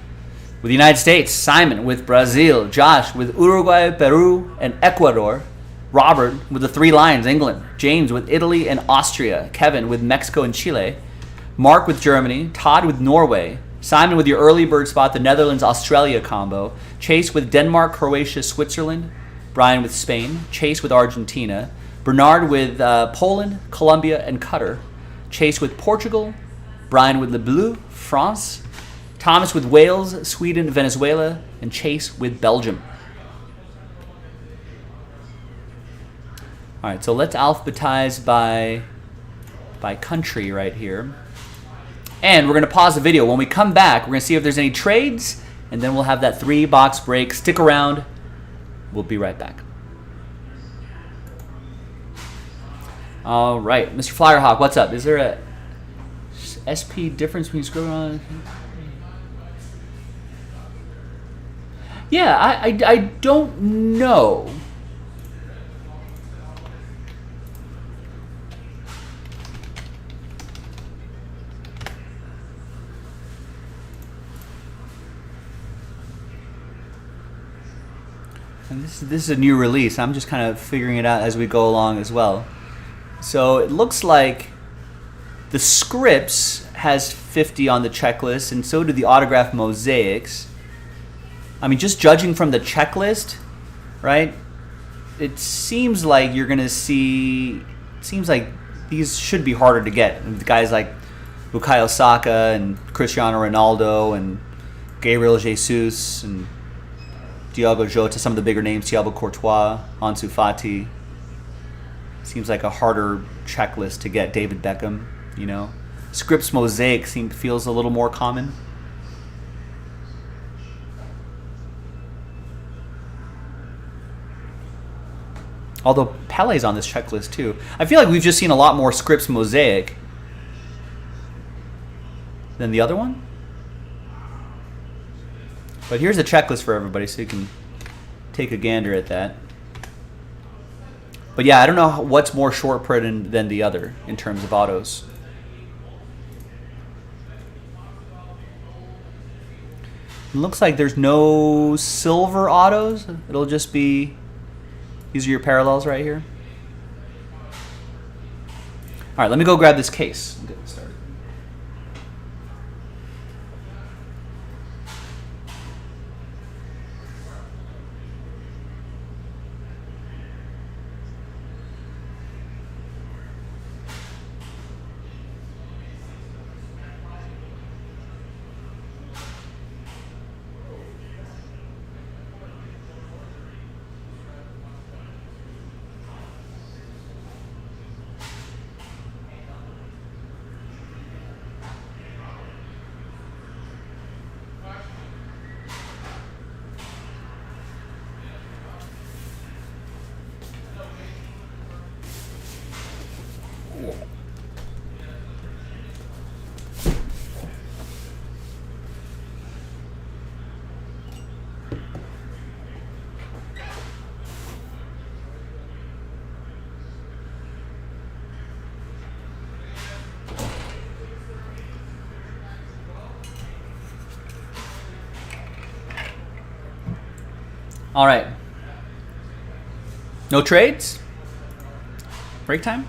with the United States, Simon with Brazil, Josh with Uruguay, Peru, and Ecuador, Robert with the 3 Lions, England, James with Italy and Austria, Kevin with Mexico and Chile, Mark with Germany, Todd with Norway, Simon with your early bird spot, the Netherlands-Australia combo, Chase with Denmark, Croatia, Switzerland, Brian with Spain, Chase with Argentina, Bernard with Poland, Colombia, and Qatar, Chase with Portugal, Brian with Le Bleu, France, Thomas with Wales, Sweden, Venezuela, and Chase with Belgium. All right, so let's alphabetize by country right here. And we're going to pause the video. When we come back, we're going to see if there's any trades, and then we'll have that 3-box break. Stick around. We'll be right back. All right, Mr. Flyerhawk, what's up? Is there a SP difference between scribbling on? Yeah, I don't know. And this is a new release. I'm just kind of figuring it out as we go along as well. So it looks like the scripts has 50 on the checklist, and so do the autograph mosaics. I mean, just judging from the checklist, right? It seems like you're gonna see. It seems like these should be harder to get. And guys like Bukayo Saka and Cristiano Ronaldo and Gabriel Jesus and Diogo Jota, some of the bigger names, Thiago Courtois, Ansu Fati. Seems like a harder checklist to get. David Beckham, you know. Scripts mosaic feels a little more common. Although Pele's on this checklist too. I feel like we've just seen a lot more Scripts mosaic than the other one. But here's the checklist for everybody so you can take a gander at that. But yeah, I don't know what's more short print than the other in terms of autos. It looks like there's no silver autos. It'll just be, these are your parallels right here. All right, let me go grab this case. Get it started. All right. No trades? Break time?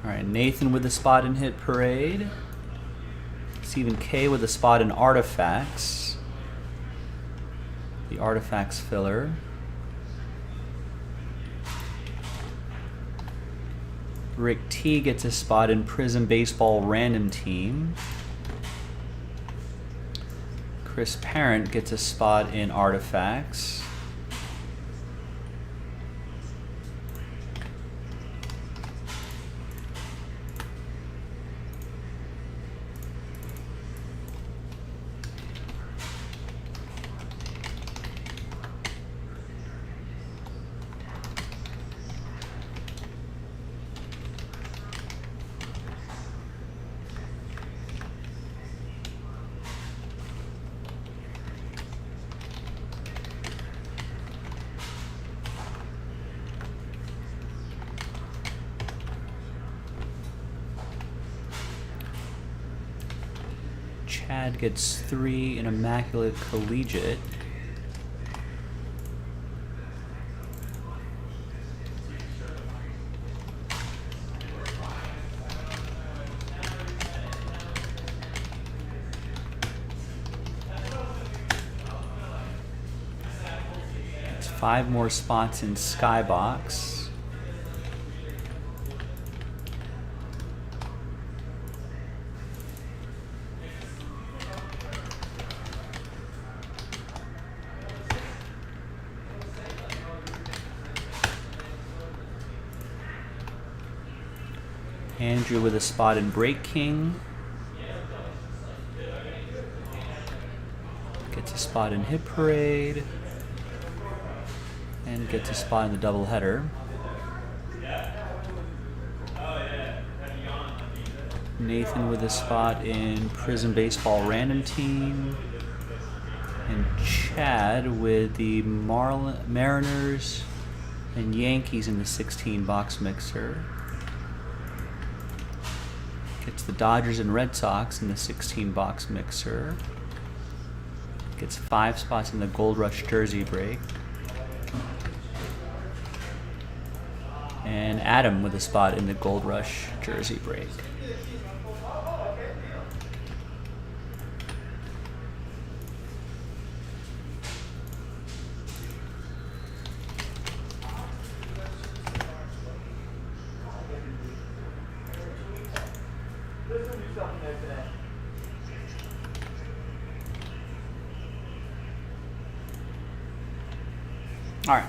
All right, Nathan with a spot in Hit Parade. Stephen K with a spot in Artifacts. The Artifacts filler. Rick T gets a spot in Prism Baseball Random Team. Chris Parent gets a spot in Artifacts. Chad gets 3 in Immaculate Collegiate. Gets 5 more spots in Skybox. Andrew with a spot in Break King. Gets a spot in Hit Parade. And gets a spot in the doubleheader. Nathan with a spot in Prism Baseball Random Team. And Chad with the Mariners and Yankees in the 16-box mixer. Gets the Dodgers and Red Sox in the 16-box mixer. Gets 5 spots in the Gold Rush jersey break. And Adam with a spot in the Gold Rush jersey break. All right,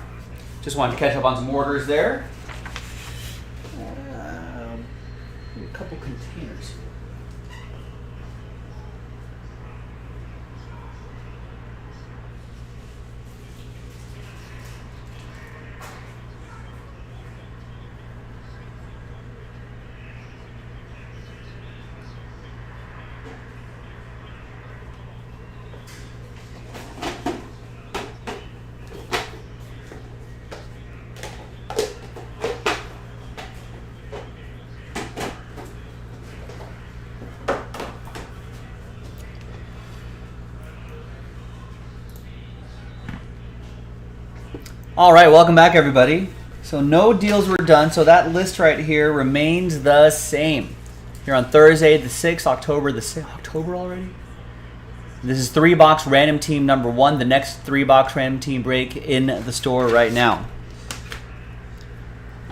just wanted to catch up on some orders there. A couple containers. All right, welcome back, everybody. So no deals were done, so that list right here remains the same. Here on Thursday, the 6th, October the 6th. October already? This is 3-box random team number 1, the next 3-box random team break in the store right now.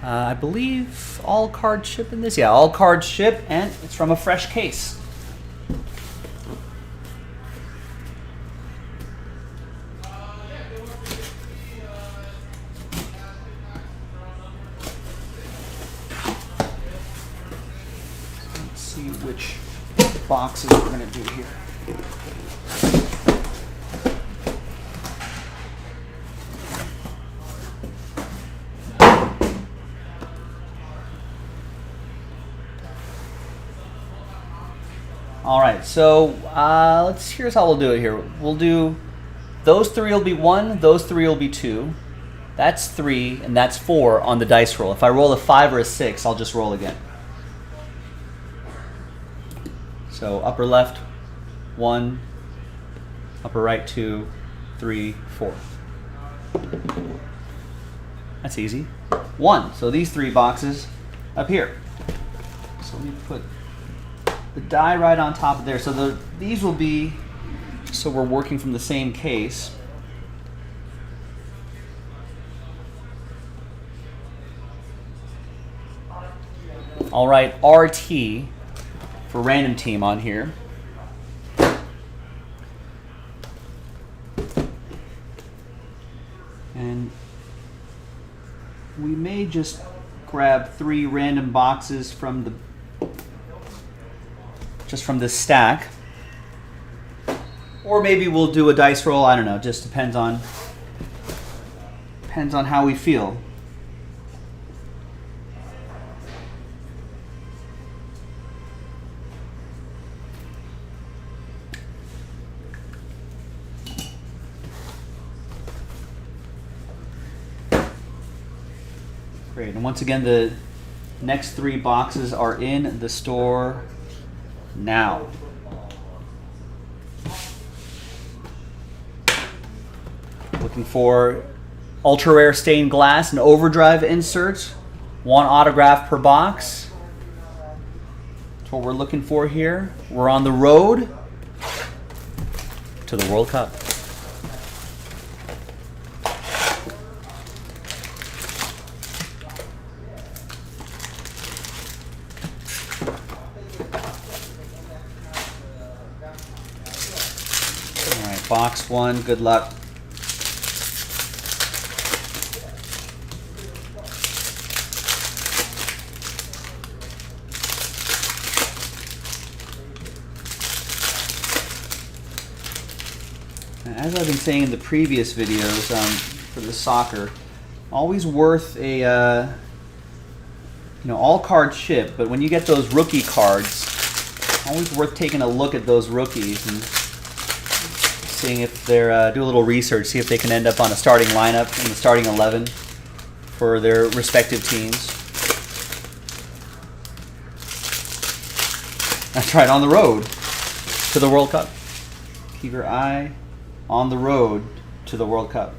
I believe all cards ship in this. Yeah, all cards ship, and it's from a fresh case. Which boxes we're going to do here. All right, so here's how we'll do it here. We'll do those 3 will be 1, those 3 will be 2. That's 3, and that's 4 on the dice roll. If I roll a 5 or a 6, I'll just roll again. So upper left, 1, upper right, 2, 3, 4. That's easy. 1. So these 3 boxes up here. So let me put the die right on top of there. So these will be, so we're working from the same case. All right, RT. For random team on here. And we may just grab 3 random boxes from this stack. Or maybe we'll do a dice roll, I don't know, just depends on how we feel. Great, and once again, the next 3 boxes are in the store now. Looking for ultra rare stained glass and overdrive inserts. 1 autograph per box. That's what we're looking for here. We're on the road to the World Cup. All right, box 1, good luck. As I've been saying in the previous videos for the soccer, always worth a all card chip, but when you get those rookie cards, always worth taking a look at those rookies and seeing if they're do a little research, see if they can end up on a starting lineup in the starting 11 for their respective teams. That's right, on the road to the World Cup. Keep your eye on the road to the World Cup.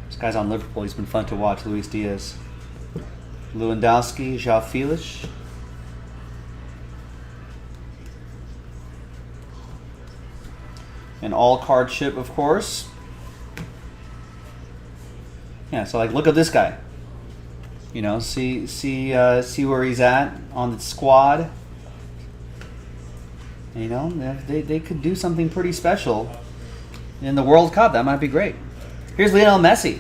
This guy's on Liverpool. He's been fun to watch. Luis Diaz. Lewandowski, João Felix. An all-card chip, of course. Yeah, so like, look at this guy. You know, see where he's at on the squad. You know, they could do something pretty special in the World Cup. That might be great. Here's Lionel Messi.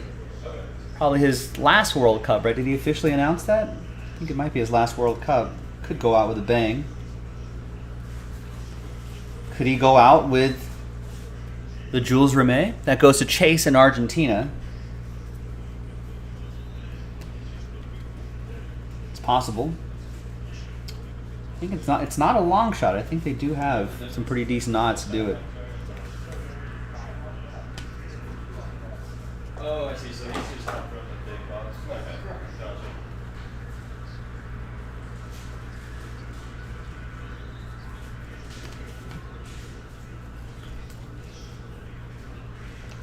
Probably his last World Cup, right? Did he officially announce that? I think it might be his last World Cup. Could go out with a bang. Could he go out with the Jules Rimet? That goes to Chase in Argentina. Possible. I think it's not a long shot. I think they do have some pretty decent odds to do it. Oh, I see. So he's just not from the big box. Okay, gotcha.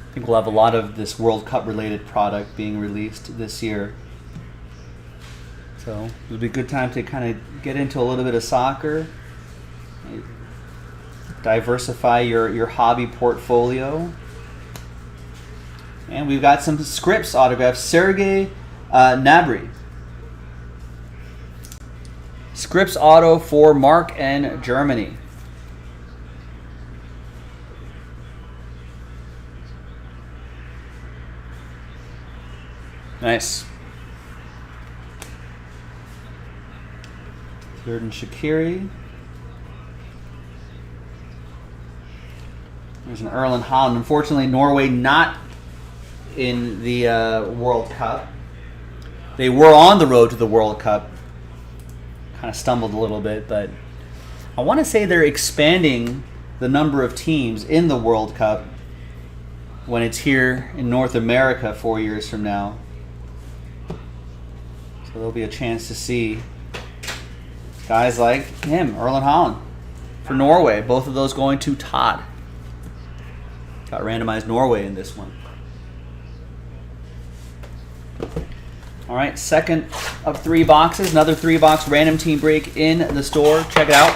I think we'll have a lot of this World Cup related product being released this year. So it'll be a good time to kind of get into a little bit of soccer, diversify your hobby portfolio. And we've got some Scripps autographs. Sergei Gnabry. Scripps auto for Mark and Germany. Nice. Jordan Shaqiri. There's an Erling Haaland. Unfortunately, Norway not in the World Cup. They were on the road to the World Cup. Kind of stumbled a little bit, but I want to say they're expanding the number of teams in the World Cup when it's here in North America 4 years from now. So there'll be a chance to see guys like him, Erling Haaland, for Norway. Both of those going to Todd. Got randomized Norway in this one. All right, second of 3 boxes. Another 3-box random team break in the store. Check it out.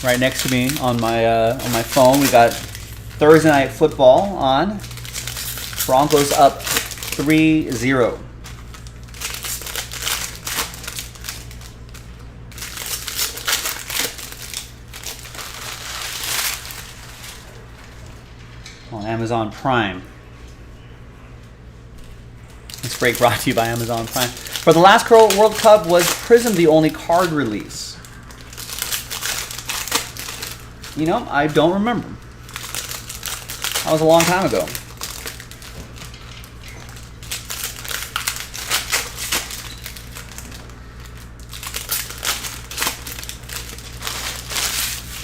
Right next to me on my phone, we got Thursday Night Football on. Broncos up 3-0. On Amazon Prime. This break brought to you by Amazon Prime. For the last World Cup, was Prism the only card release? You know, I don't remember. That was a long time ago.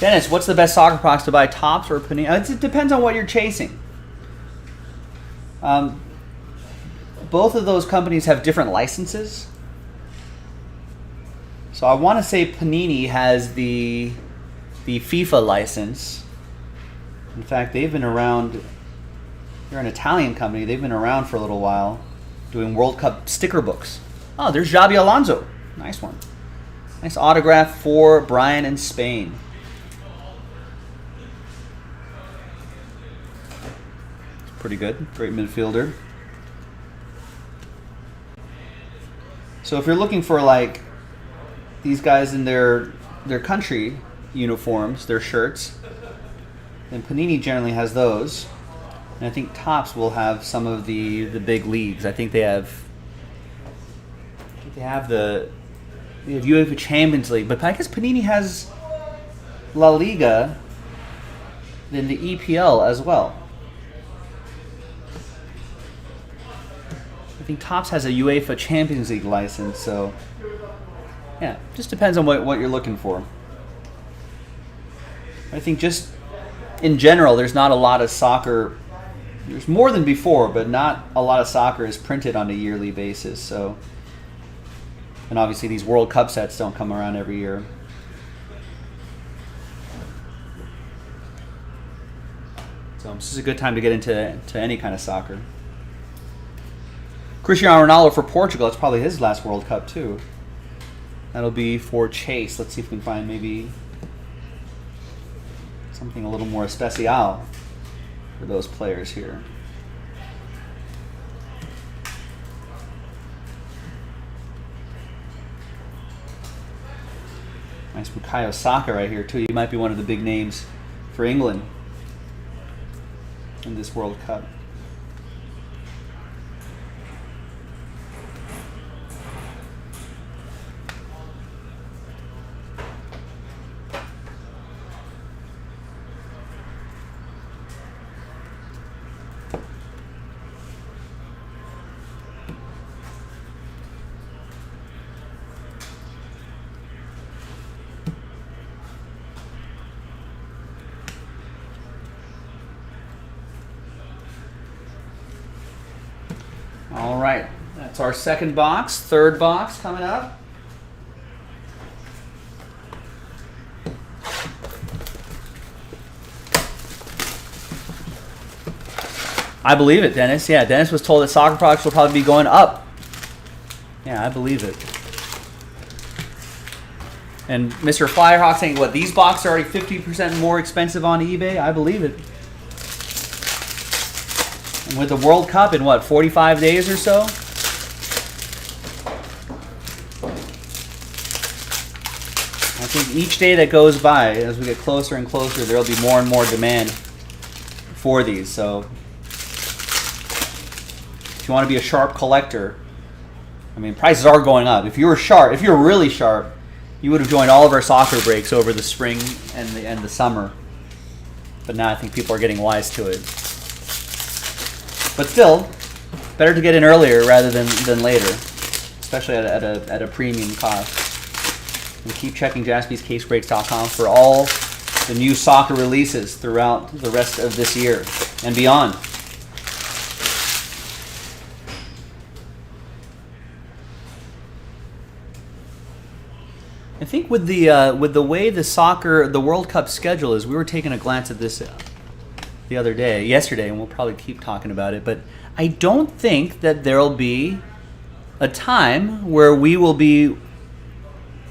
Dennis, what's the best soccer box to buy, Topps or Panini? It depends on what you're chasing. Both of those companies have different licenses. So I want to say Panini has the FIFA license. In fact, they've been around. They're an Italian company. They've been around for a little while doing World Cup sticker books. Oh, there's Xabi Alonso. Nice one. Nice autograph for Brian in Spain. Pretty good. Great midfielder. So if you're looking for like these guys in their country uniforms, their shirts, then Panini generally has those. And I think Topps will have some of the big leagues. I think they have the UEFA Champions League, but I guess Panini has La Liga, then the EPL as well. I think Topps has a UEFA Champions League license, so yeah, just depends on what you're looking for. I think just in general, there's not a lot of soccer. There's more than before, but not a lot of soccer is printed on a yearly basis. So, and obviously these World Cup sets don't come around every year. So this is a good time to get into any kind of soccer. Cristiano Ronaldo for Portugal. That's probably his last World Cup too. That'll be for Chase. Let's see if we can find maybe something a little more especial for those players here. Nice Bukayo Saka right here too. He might be one of the big names for England in this World Cup. All right, that's our second box. Third box coming up. I believe it, Dennis. Yeah, Dennis was told that soccer products will probably be going up. Yeah, I believe it. And Mr. Firehawk saying, what, these boxes are already 50% more expensive on eBay? I believe it. And with the World Cup in, what, 45 days or so? I think each day that goes by, as we get closer and closer, there will be more and more demand for these. So if you want to be a sharp collector, I mean, prices are going up. If you were sharp, if you're really sharp, you would have joined all of our soccer breaks over the spring and the summer. But now I think people are getting wise to it. But still, better to get in earlier rather than later, especially at a premium cost. And keep checking jaspyscasebreaks.com for all the new soccer releases throughout the rest of this year and beyond. I think with the way the World Cup schedule is, we were taking a glance at this yesterday, and we'll probably keep talking about it, but I don't think that there'll be a time where we will be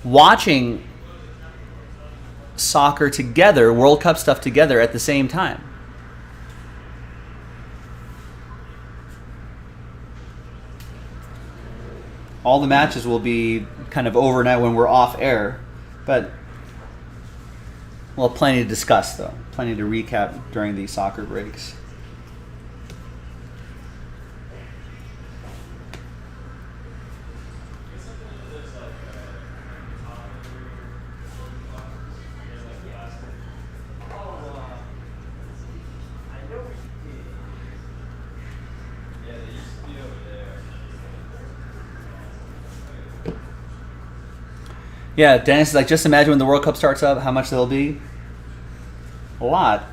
watching soccer together, World Cup stuff together at the same time. All the matches will be kind of overnight when we're off air, but we'll have plenty to discuss, though. Plenty to recap during these soccer breaks. Yeah, Dennis is like, just imagine when the World Cup starts up, how much they'll be. A lot.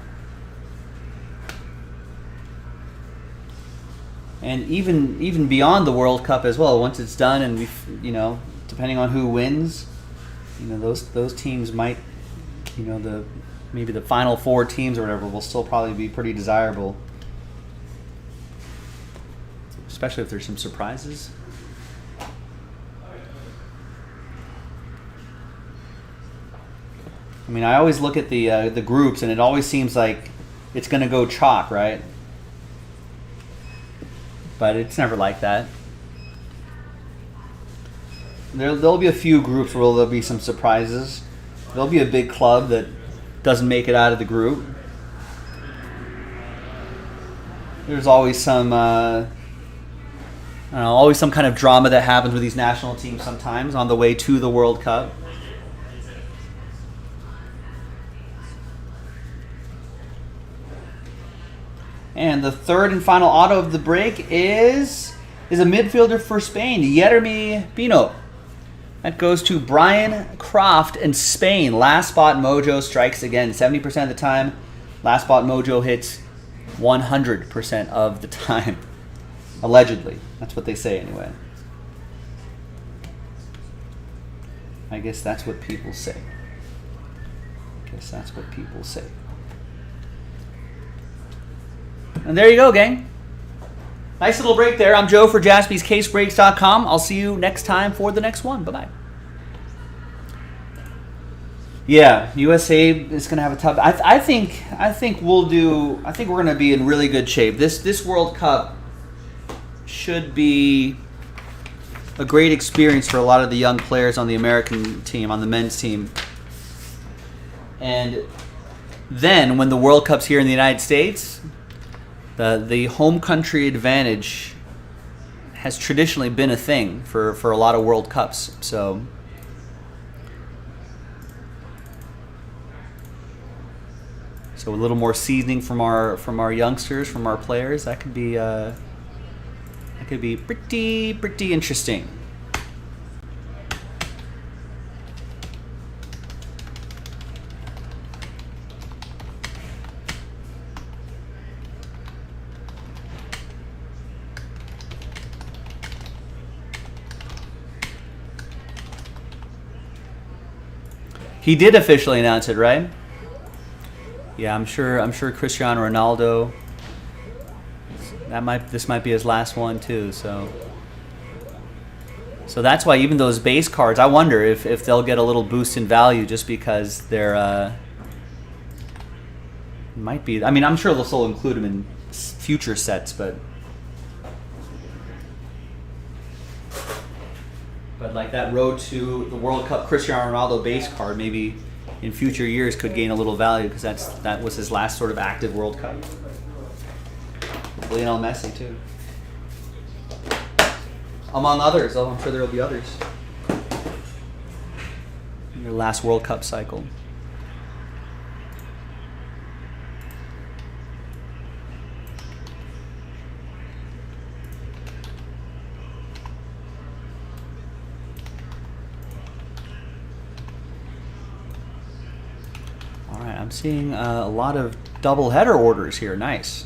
And even beyond the World Cup as well, once it's done and we, you know, depending on who wins, you know, those teams might, you know, maybe the final 4 teams or whatever will still probably be pretty desirable. Especially if there's some surprises. I mean, I always look at the groups, and it always seems like it's going to go chalk, right? But it's never like that. There'll be a few groups where there'll be some surprises. There'll be a big club that doesn't make it out of the group. There's always some, I don't know, always some kind of drama that happens with these national teams sometimes on the way to the World Cup. And the third and final auto of the break is a midfielder for Spain, Yeremy Pino. That goes to Brian Croft in Spain. Last spot mojo strikes again 70% of the time. Last spot mojo hits 100% of the time. Allegedly. That's what they say anyway. I guess that's what people say. And there you go, gang. Nice little break there. I'm Joe for JaspysCaseBreaks.com. I'll see you next time for the next one. Bye-bye. Yeah, USA is going to have a tough. I think we're going to be in really good shape. This World Cup should be a great experience for a lot of the young players on the American team, on the men's team. And then when the World Cup's here in the United States, the home country advantage has traditionally been a thing for a lot of World Cups. So a little more seasoning from our youngsters, from our players, that could be pretty interesting. He did officially announce it, right? Yeah, I'm sure Cristiano Ronaldo. This might be his last one too. So that's why even those base cards, I wonder if they'll get a little boost in value just because they're might be. I mean, I'm sure they'll still include them in future sets, but like that road to the World Cup Cristiano Ronaldo base card, maybe in future years could gain a little value because that was his last sort of active World Cup. Lionel Messi too, among others. Oh, I'm sure there will be others in your last World Cup cycle. I'm seeing a lot of double header orders here. Nice.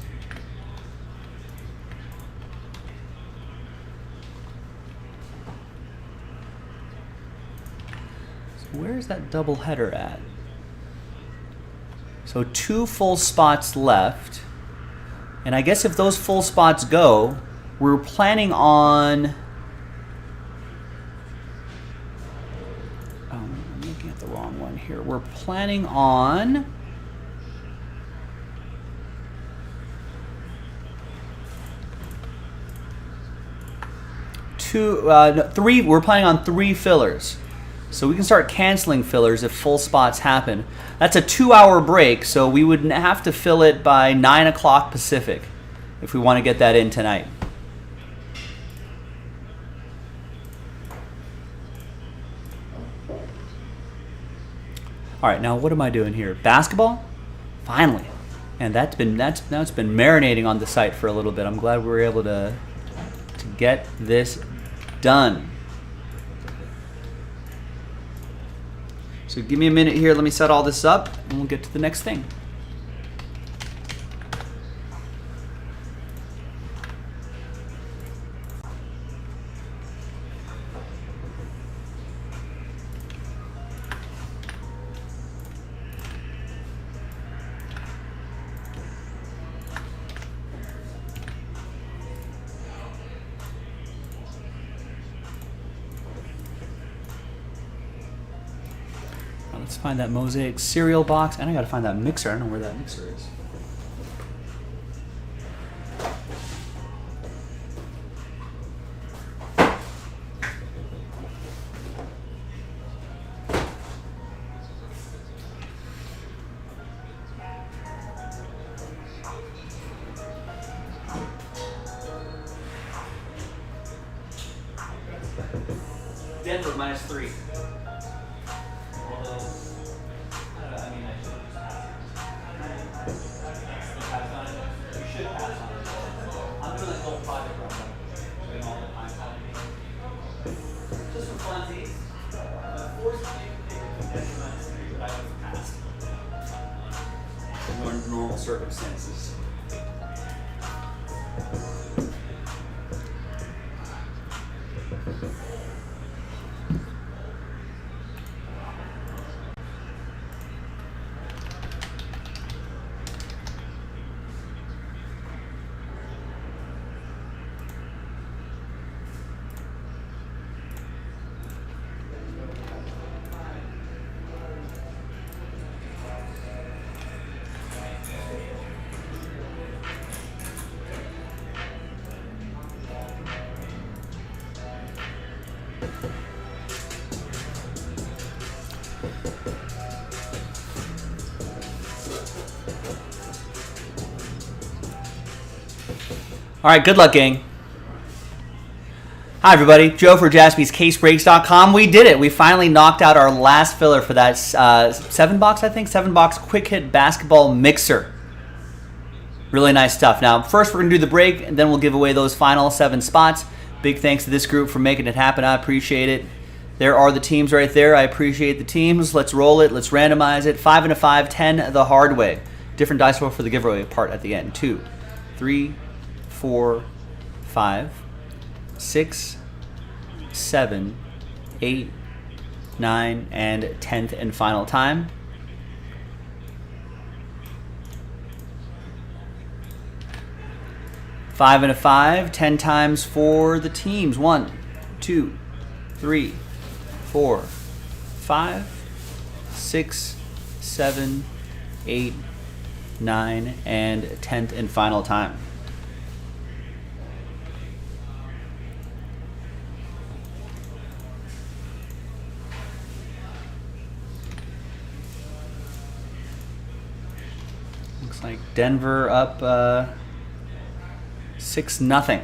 So where's that double header at? So 2 full spots left. And I guess if those full spots go, we're planning on... I'm looking at the wrong one here. We're planning on... three. We're planning on 3 fillers, so we can start canceling fillers if full spots happen. That's a 2-hour break, so we would have to fill it by 9 o'clock Pacific if we want to get that in tonight. All right, now what am I doing here? Basketball? Finally, and now it's been marinating on the site for a little bit. I'm glad we were able to get this done. So give me a minute here. Let me set all this up, and we'll get to the next thing. Let's find that Mosaic cereal box. And I gotta find that mixer. I don't know where that mixer is. Denver -3. Although, I mean, I should just pass on it. You should pass on it. I'm doing this whole project right now. Doing all the time. Just for funsies. Forced me to take Denver -3, but I would have passed. Under normal circumstances. All right, good luck, gang. Hi, everybody. Joe for JaspysCaseBreaks.com. We did it. We finally knocked out our last filler for that 7-box, I think. 7-box quick hit basketball mixer. Really nice stuff. Now, first we're going to do the break, and then we'll give away those final 7 spots. Big thanks to this group for making it happen. I appreciate it. There are the teams right there. I appreciate the teams. Let's roll it. Let's randomize it. 5 and a 5, 10 the hard way. Different dice roll for the giveaway part at the end. 2, 3, 4, 5, 6, 7, 8, 9, and 10th and final time. Five and a 5, 10 times for the teams. 1, 2, 3, 4, 5, 6, 7, 8, 9, and 10th and final time. Looks like Denver up 6-0.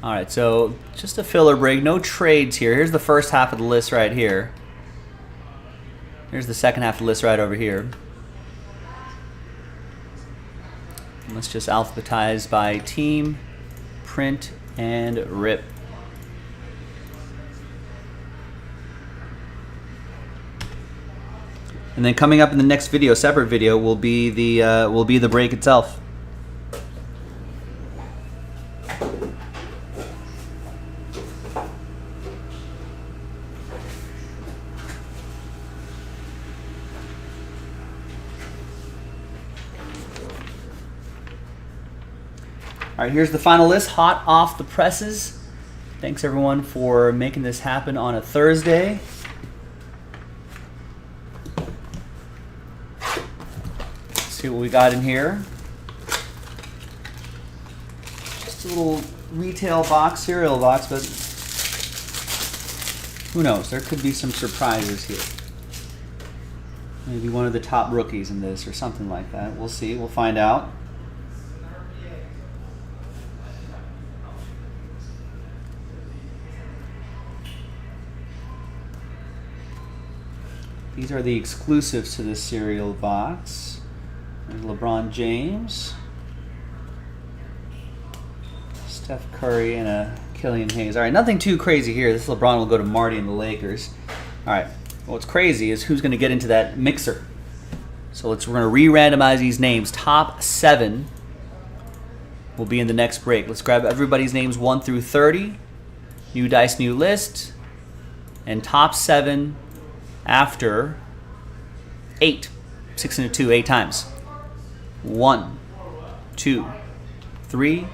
All right, so just a filler break. No trades here. Here's the first half of the list right here. Here's the second half of the list right over here. And let's just alphabetize by team, print, and rip. And then coming up in the next video, separate video, will be the break itself. All right, here's the final list, hot off the presses. Thanks everyone for making this happen on a Thursday. See what we got in here. Just a little retail box, cereal box, but who knows? There could be some surprises here. Maybe one of the top rookies in this or something like that. We'll see. We'll find out. These are the exclusives to this cereal box. There's LeBron James, Steph Curry, and a Killian Hayes. All right, nothing too crazy here. This LeBron will go to Marty and the Lakers. All right, what's crazy is who's going to get into that mixer. So we're going to re-randomize these names. Top 7 will be in the next break. Let's grab everybody's names 1 through 30. New dice, new list. And top 7 after 8. 6 and a 2, 8 times. 1, 2, 3,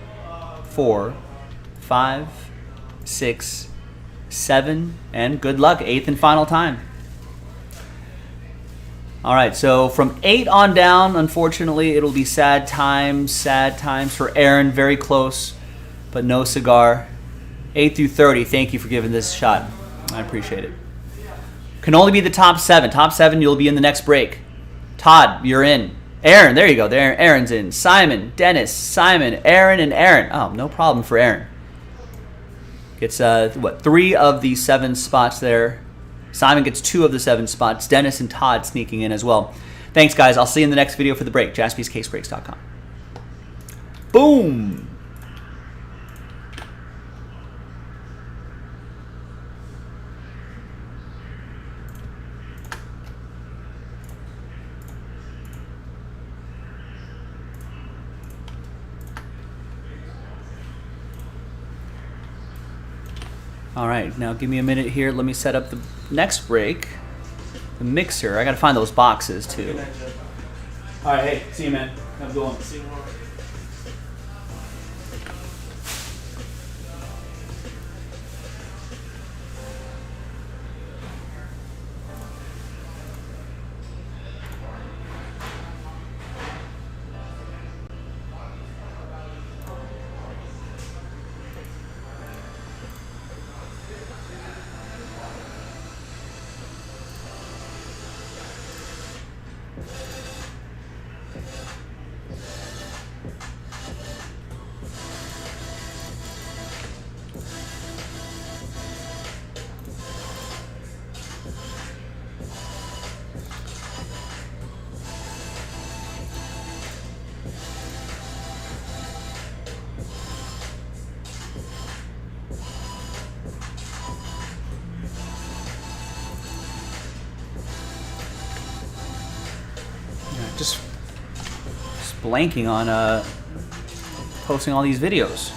4, 5, 6, 7, and good luck, 8th and final time. All right, so from 8 on down, unfortunately, it'll be sad times for Aaron. Very close, but no cigar. 8 through 30, thank you for giving this a shot. I appreciate it. Can only be the top 7. Top 7, you'll be in the next break. Todd, you're in. Aaron, there you go. There, Aaron's in. Simon, Dennis, Simon, Aaron, and Aaron. Oh, no problem for Aaron. Gets, 3 of the 7 spots there. Simon gets 2 of the 7 spots. Dennis and Todd sneaking in as well. Thanks, guys. I'll see you in the next video for the break. JaspysCaseBreaks.com. Boom! All right, now give me a minute here. Let me set up the next break. The mixer. I got to find those boxes too. All right, hey, see you, man. How's it going? See you tomorrow. Just blanking on posting all these videos.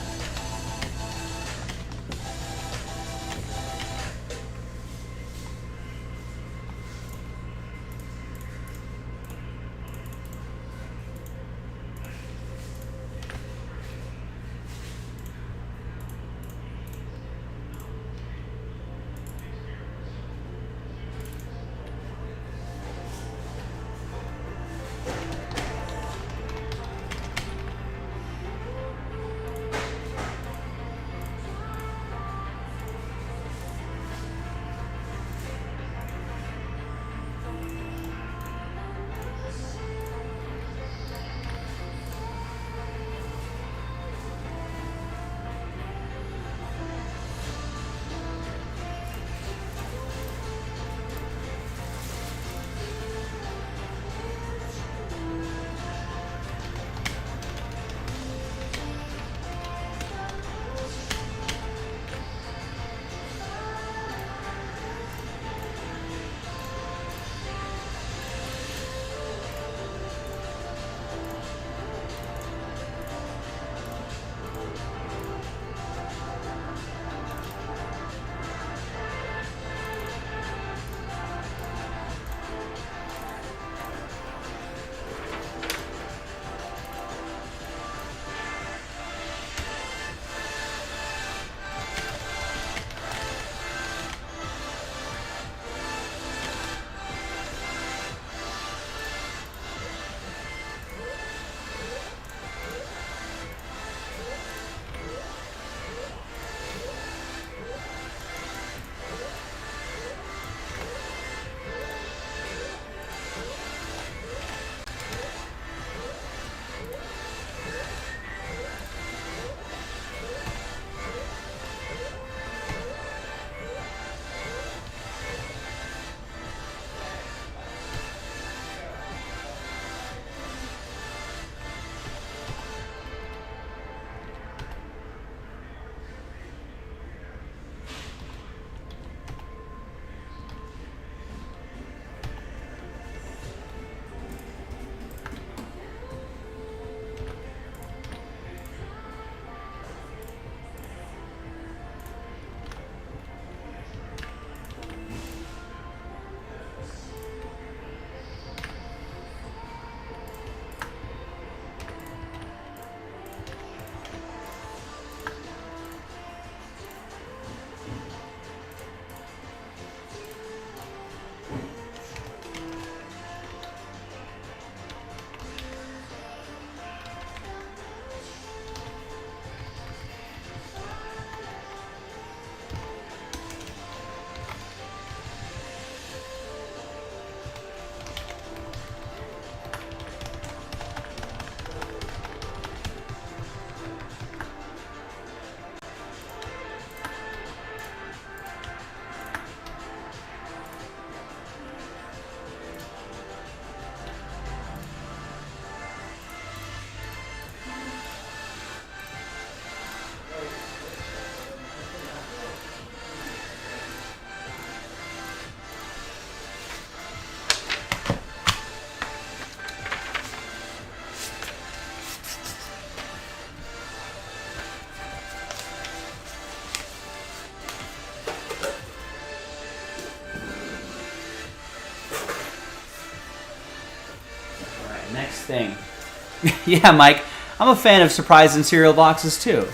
thing. Yeah, Mike. I'm a fan of surprise and cereal boxes too.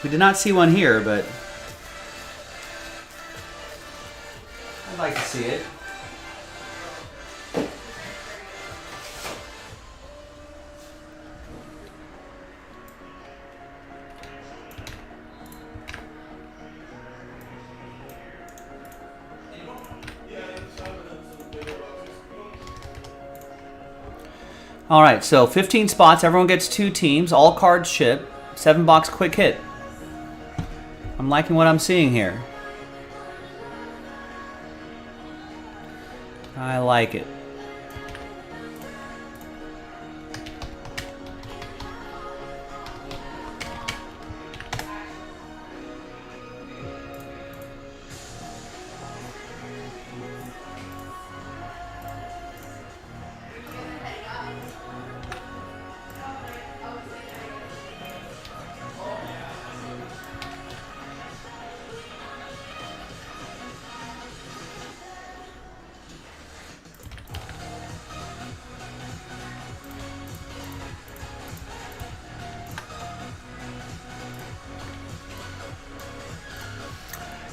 We did not see one here, but I'd like to see it. All right, so 15 spots. Everyone gets 2 teams. All cards ship. 7-box quick hit. I'm liking what I'm seeing here. I like it.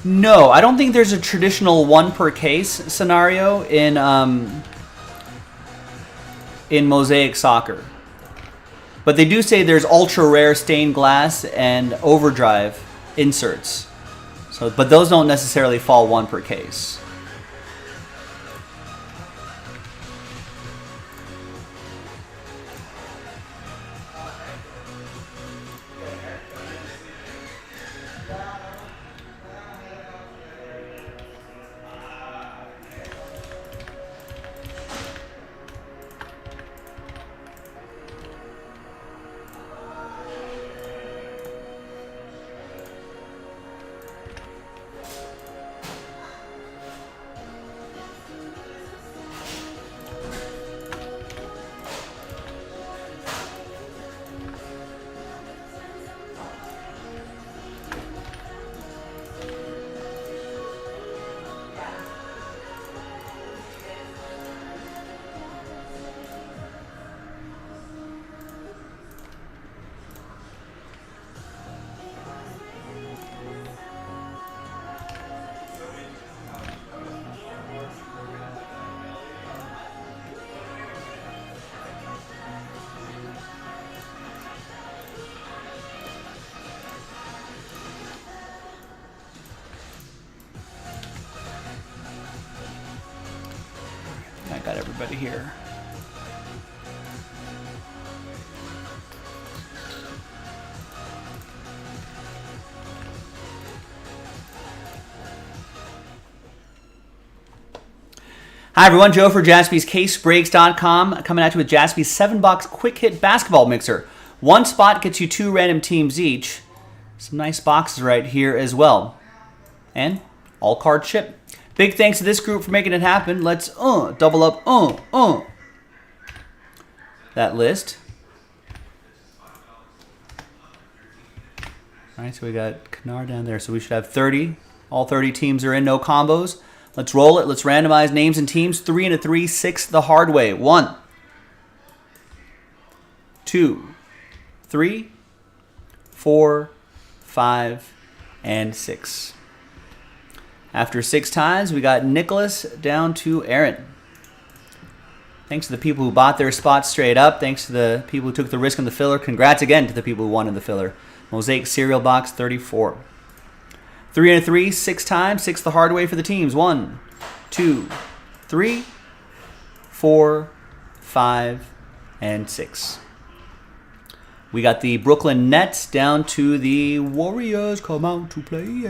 No, I don't think there's a traditional 1 per case scenario in Mosaic Soccer. But they do say there's ultra rare stained glass and overdrive inserts. So, but those don't necessarily fall 1 per case. I got everybody here. Hi everyone, Joe for JaspysCaseBreaks.com coming at you with Jaspy's 7-box quick hit basketball mixer. 1 spot gets you 2 random teams each. Some nice boxes right here as well. And all card ship. Big thanks to this group for making it happen. Let's double up that list. All right, so we got Kennard down there. So we should have 30. All 30 teams are in, no combos. Let's roll it. Let's randomize names and teams. 3 and a 3, 6 the hard way. 1, 2, 3, 4, 5, and 6. After 6 times, we got Nicholas down to Aaron. Thanks to the people who bought their spots straight up. Thanks to the people who took the risk on the filler. Congrats again to the people who won in the filler. Mosaic Cereal Box 34. 3 and a 3, 6 times. 6 the hard way for the teams. 1, 2, 3, 4, 5, and 6. We got the Brooklyn Nets down to the Warriors. Come out to play.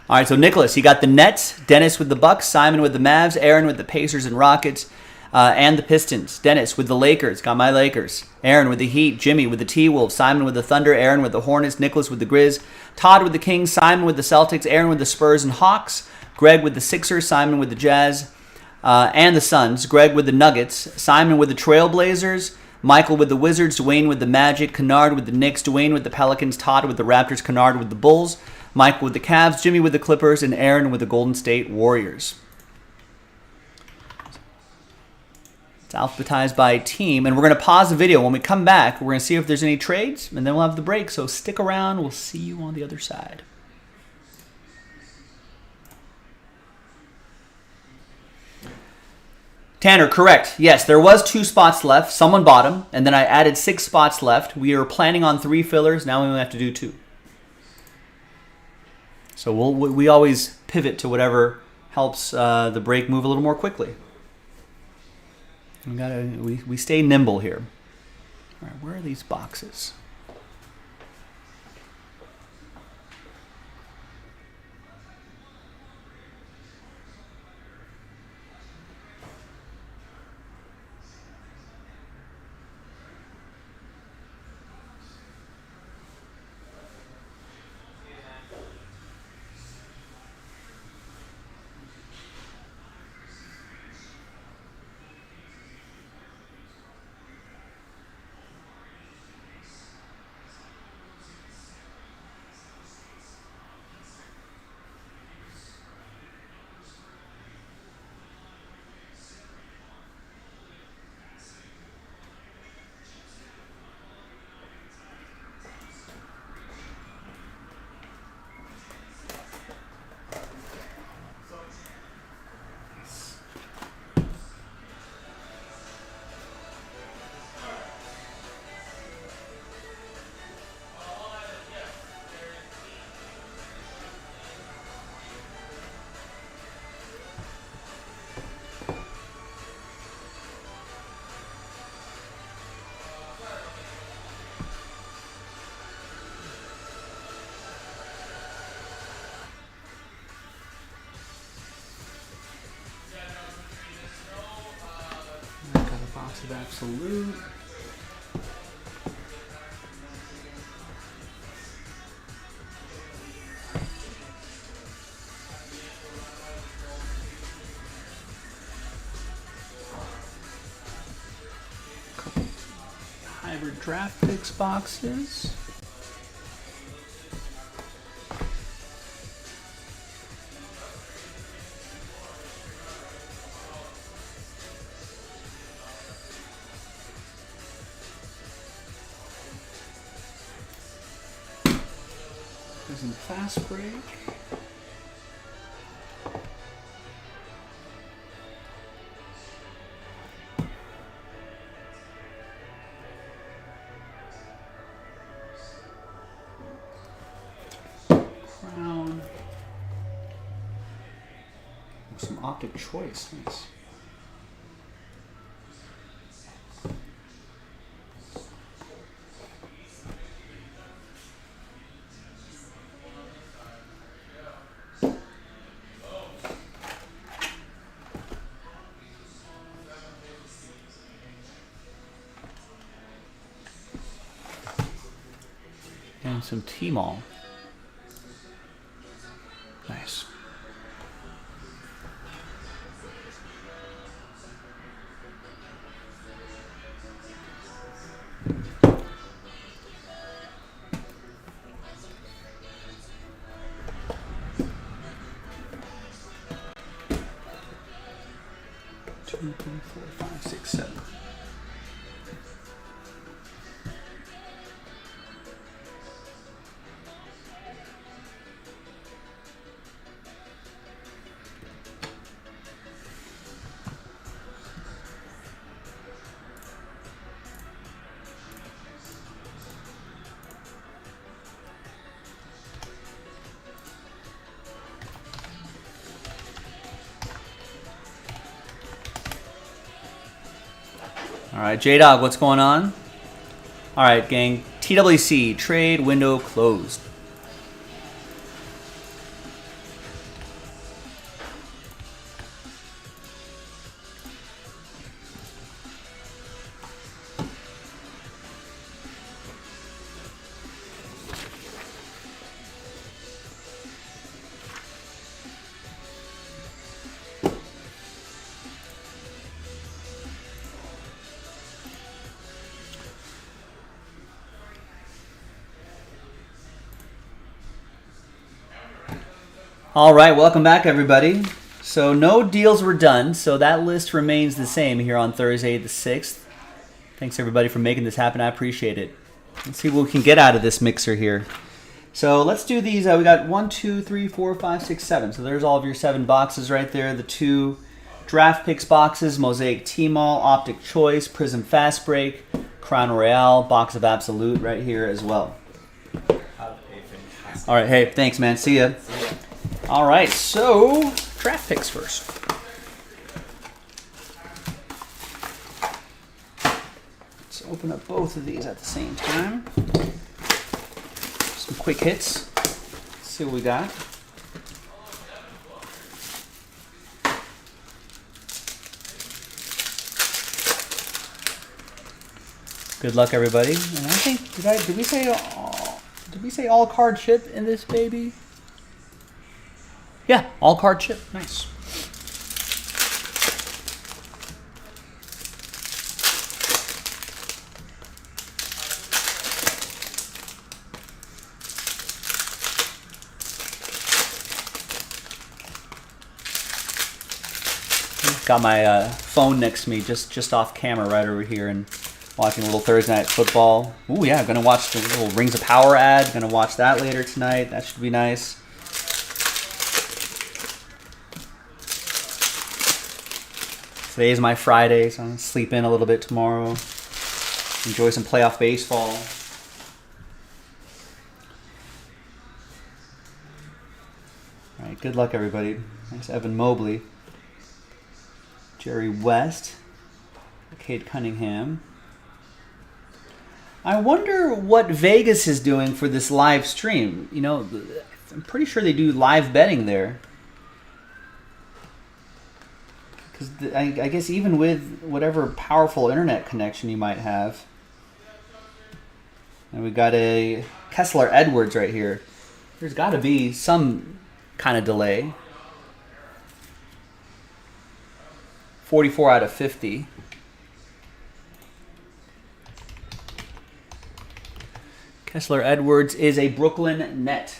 All right, so Nicholas, you got the Nets, Dennis with the Bucks, Simon with the Mavs, Aaron with the Pacers and Rockets, and the Pistons. Dennis with the Lakers, got my Lakers. Aaron with the Heat, Jimmy with the T-Wolves, Simon with the Thunder, Aaron with the Hornets, Nicholas with the Grizz, Todd with the Kings, Simon with the Celtics, Aaron with the Spurs and Hawks, Greg with the Sixers, Simon with the Jazz and the Suns, Greg with the Nuggets, Simon with the Trailblazers, Michael with the Wizards, Dwayne with the Magic, Kennard with the Knicks, Dwayne with the Pelicans, Todd with the Raptors, Kennard with the Bulls, Mike with the Cavs, Jimmy with the Clippers, and Aaron with the Golden State Warriors. It's alphabetized by team, and we're going to pause the video. When we come back, we're going to see if there's any trades, and then we'll have the break. So stick around. We'll see you on the other side. Tanner, correct. Yes, there was 2 spots left. Someone bought them, and then I added 6 spots left. We are planning on 3 fillers. Now we only have to do 2. So we always pivot to whatever helps the break move a little more quickly. We stay nimble here. All right, where are these boxes? Of absolute. Couple hybrid draft picks boxes. Some fast break. Crown. Some optic choice. Nice. And some T-Mall. Nice. Two, three, four, five, six, seven. All right, J-Dog, what's going on? All right, gang. TWC, trade window closed. All right, welcome back, everybody. So no deals were done, so that list remains the same here on Thursday the 6th. Thanks, everybody, for making this happen. I appreciate it. Let's see what we can get out of this mixer here. So let's do these. We got 1, 2, 3, 4, 5, 6, 7. So there's all of your 7 boxes right there. The 2 Draft Picks boxes, Mosaic T-Mall, Optic Choice, Prism Fast Break, Crown Royale, Box of Absolute right here as well. All right, hey, thanks, man. See ya. All right, so Draft Picks first. Let's open up both of these at the same time. Some quick hits. Let's see what we got. Good luck, everybody. And I think did we say all card chip in this baby? Yeah, all card chip. Nice. Got my phone next to me, just off camera, right over here, and watching a little Thursday Night Football. Ooh, yeah, gonna watch the little Rings of Power ad. Gonna watch that later tonight. That should be nice. Today is my Friday, so I'm gonna sleep in a little bit tomorrow. Enjoy some playoff baseball. All right, good luck, everybody. Nice Evan Mobley. Jerry West. Cade Cunningham. I wonder what Vegas is doing for this live stream. You know, I'm pretty sure they do live betting there. Because I guess even with whatever powerful internet connection you might have. And we got a Kessler Edwards right here. There's got to be some kind of delay. 44 out of 50. Kessler Edwards is a Brooklyn Net.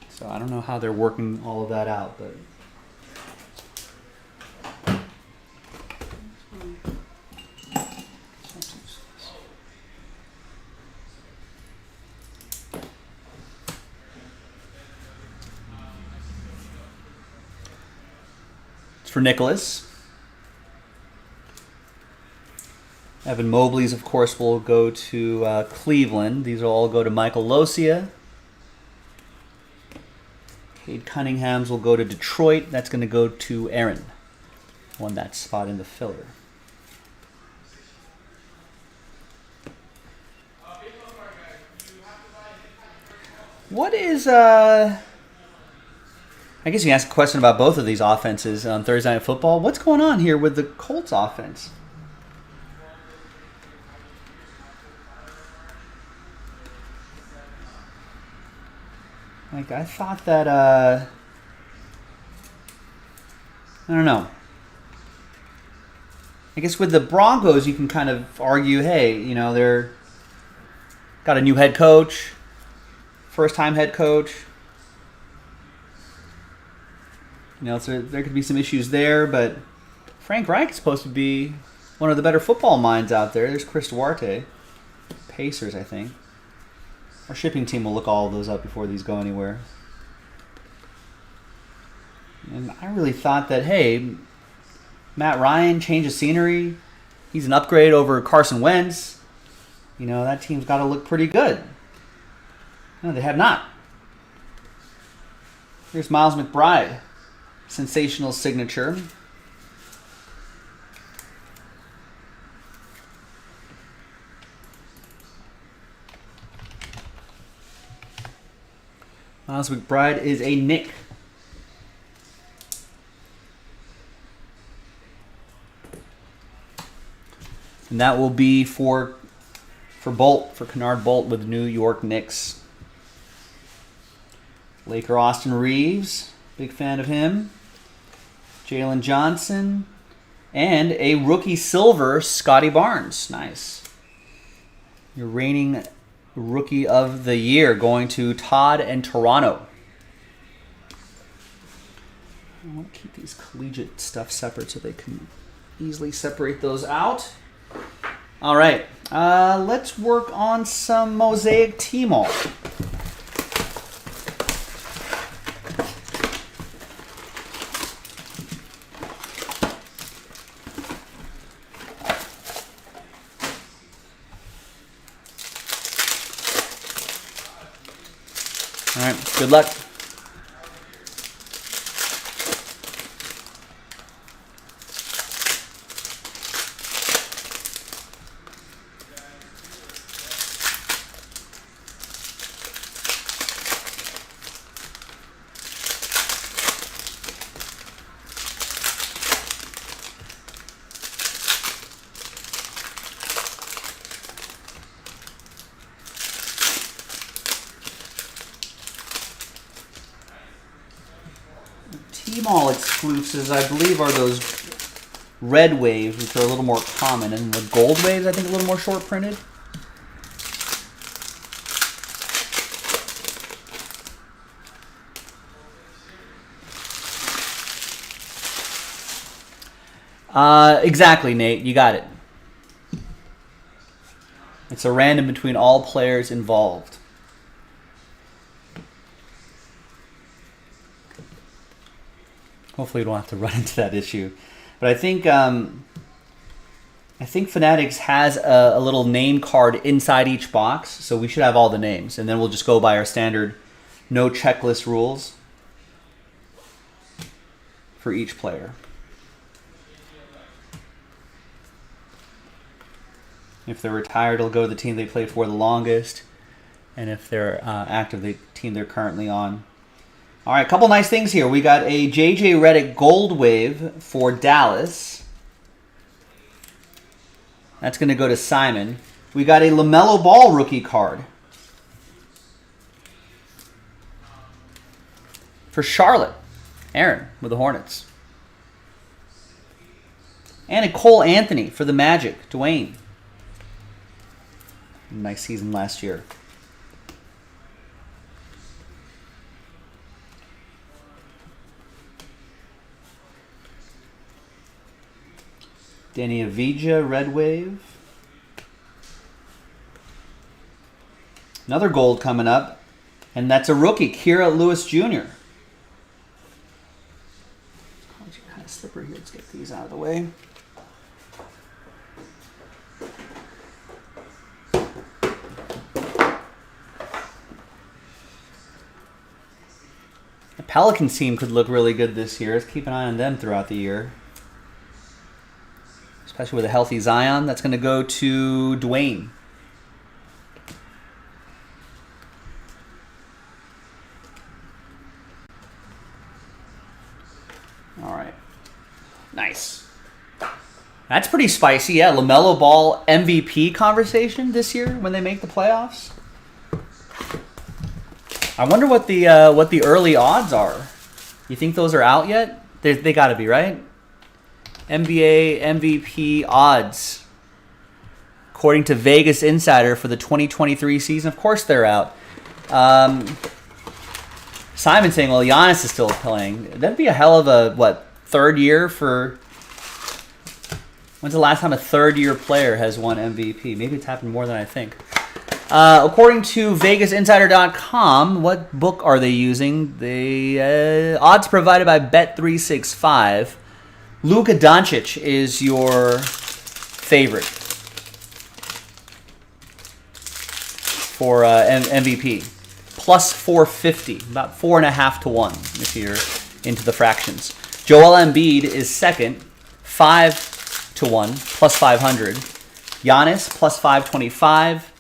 So I don't know how they're working all of that out, but it's for Nicholas. Evan Mobley's, of course, will go to Cleveland. These will all go to Michael Losia. Cade Cunningham's will go to Detroit. That's going to go to Aaron. Won that spot in the filler. What is... I guess you can ask a question about both of these offenses on Thursday Night Football. What's going on here with the Colts offense? Like, I thought that, I don't know. I guess with the Broncos, you can kind of argue, hey, you know, they're got a new head coach, first-time head coach. You know, so there could be some issues there, but Frank Reich is supposed to be one of the better football minds out there. There's Chris Duarte, Pacers, I think. Our shipping team will look all of those up before these go anywhere. And I really thought that, hey, Matt Ryan, change of scenery. He's an upgrade over Carson Wentz. You know, that team's got to look pretty good. No, they have not. Here's Miles McBride. Sensational signature. Miles McBride is a Knick. And that will be for Kennard Bolt with the New York Knicks. Laker Austin Reeves, big fan of him. Jalen Johnson. And a rookie silver, Scotty Barnes. Nice. Your reigning Rookie of the Year going to Todd and Toronto. I want to keep these collegiate stuff separate so they can easily separate those out. All right, let's work on some Mosaic T-Mall. All right, good luck. T-Mall exclusives, I believe, are those red waves, which are a little more common, and the gold waves, I think, a little more short printed. Exactly, Nate. You got it. It's a random between all players involved. Hopefully, we don't have to run into that issue. But I think Fanatics has a little name card inside each box, so we should have all the names, and then we'll just go by our standard no checklist rules for each player. If they're retired, it'll go to the team they played for the longest, and if they're active, the team they're currently on. All right, a couple nice things here. We got a J.J. Redick Gold Wave for Dallas. That's going to go to Simon. We got a LaMelo Ball rookie card for Charlotte. Aaron with the Hornets. And a Cole Anthony for the Magic. Dwayne. Nice season last year. Danny Avdija, Red Wave. Another gold coming up, and that's a rookie, Kira Lewis Jr. Kind of slippery here. Let's get these out of the way. The Pelicans team could look really good this year. Let's keep an eye on them throughout the year. Especially with a healthy Zion. That's going to go to Dwayne. All right. Nice. That's pretty spicy. Yeah, LaMelo Ball MVP conversation this year when they make the playoffs. I wonder what the early odds are. You think those are out yet? They got to be, right? NBA MVP odds. According to Vegas Insider for the 2023 season, of course they're out. Simon saying, well, Giannis is still playing. That'd be a hell of a, third year for... When's the last time a third-year player has won MVP? Maybe it's happened more than I think. According to VegasInsider.com, what book are they using? The odds provided by Bet365. Luka Doncic is your favorite for MVP. Plus 450, about 4.5 to 1 if you're into the fractions. Joel Embiid is second, 5 to 1, plus 500. Giannis, plus 525.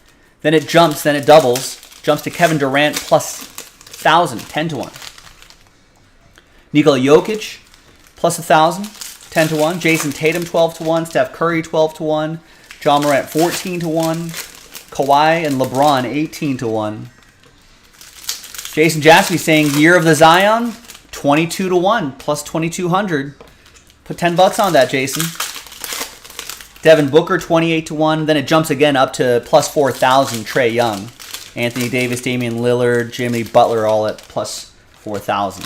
Then it jumps, then it doubles. Jumps to Kevin Durant, plus 1,000, 10 to 1. Nikola Jokic, plus 1,000. 10 to 1. Jason Tatum 12 to 1. Steph Curry 12 to 1. John Morant 14 to 1. Kawhi and LeBron 18 to 1. Jason Jaspy saying year of the Zion 22 to 1 plus 2,200. Put $10 on that, Jason. Devin Booker 28 to 1. Then it jumps again up to plus 4,000. Trae Young, Anthony Davis, Damian Lillard, Jimmy Butler all at plus 4,000.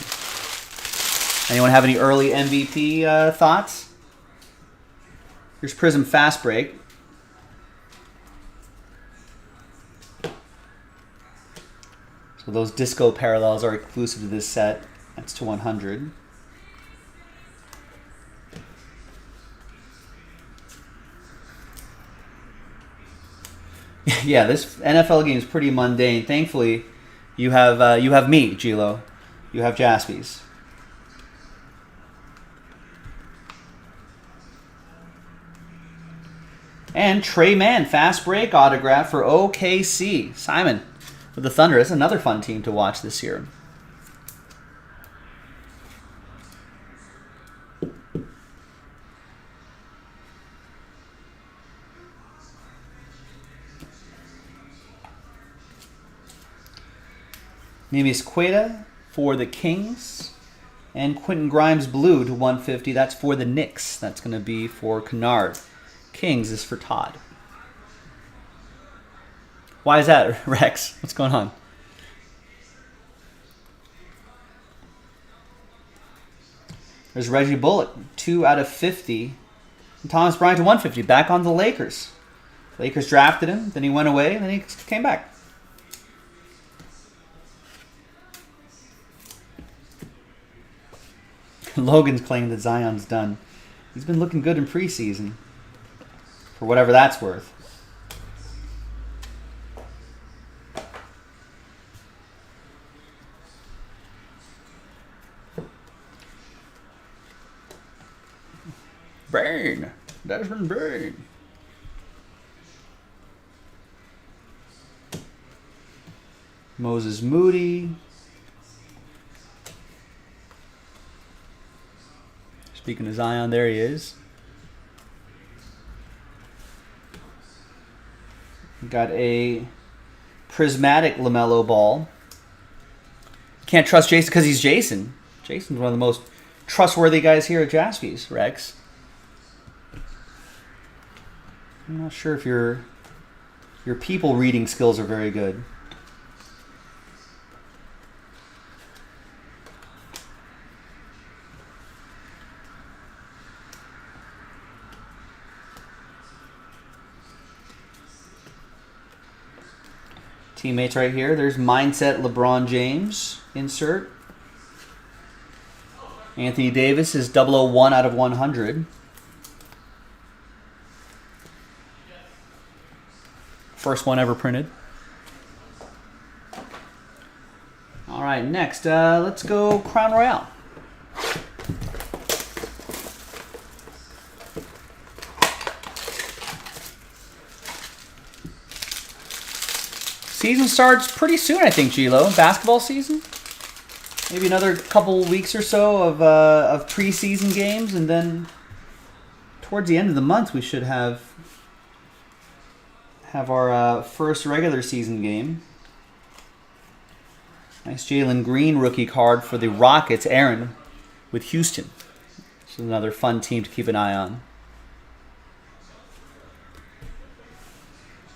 Anyone have any early MVP thoughts? Here's Prism Fast Break. So those disco parallels are exclusive to this set. That's to 100. Yeah, this NFL game is pretty mundane. Thankfully, you have me, Gilo. You have Jaspys. And Trey Mann, fast break autograph for OKC. Simon with the Thunder. That's another fun team to watch this year. Neemias Queta for the Kings. And Quentin Grimes blue to 150. That's for the Knicks. That's going to be for Kennard. Kings is for Todd. Why is that, Rex? What's going on? There's Reggie Bullock, 2 out of 50. And Thomas Bryant to 150. Back on the Lakers. Lakers drafted him, then he went away, and then he came back. Logan's claimed that Zion's done. He's been looking good in preseason. For whatever that's worth. Bain. Desmond Bain. Moses Moody. Speaking of Zion, there he is. Got a prismatic LaMelo Ball. Can't trust Jason because he's Jason. Jason's one of the most trustworthy guys here at Jaspys, Rex. I'm not sure if your people reading skills are very good. Teammates right here. There's Mindset LeBron James insert. Anthony Davis is 001 out of 100. First one ever printed. All right, next, let's go Crown Royale. Season starts pretty soon, I think, Gilo. Basketball season. Maybe another couple weeks or so of preseason games, and then towards the end of the month, we should have our first regular season game. Nice Jalen Green rookie card for the Rockets. Aaron with Houston. This is another fun team to keep an eye on.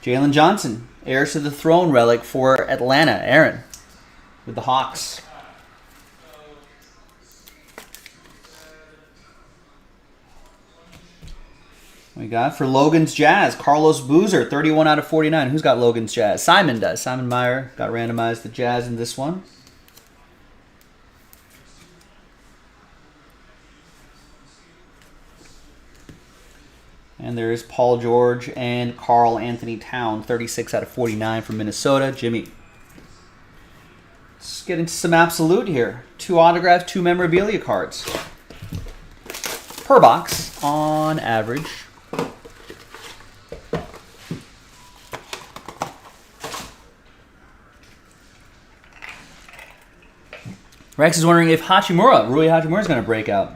Jalen Johnson, heirs to the throne relic for Atlanta. Aaron with the Hawks. We got for Logan's Jazz, Carlos Boozer, 31 out of 49. Who's got Logan's Jazz? Simon does. Simon Meyer got randomized the Jazz in this one. And there's Paul George and Karl Anthony Town, 36 out of 49 from Minnesota. Jimmy. Let's get into some absolute here. 2 autographs, 2 memorabilia cards. Per box on average. Rex is wondering if Rui Hachimura is going to break out.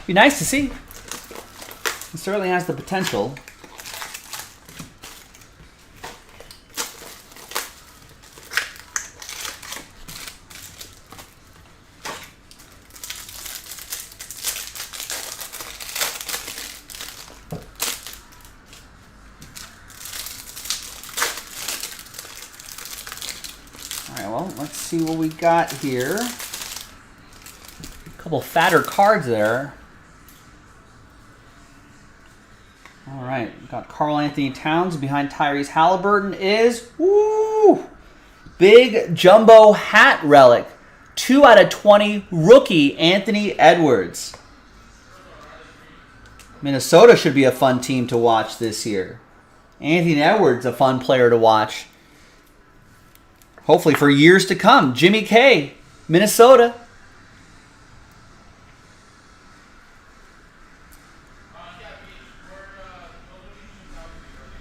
Be nice to see. It certainly has the potential. All right, well, let's see what we got here. Couple fatter cards there. All right, got Karl Anthony Towns. Behind Tyrese Halliburton is, woo, big jumbo hat relic. 2 out of 20 rookie Anthony Edwards. Minnesota should be a fun team to watch this year. Anthony Edwards, a fun player to watch. Hopefully for years to come. Jimmy K, Minnesota.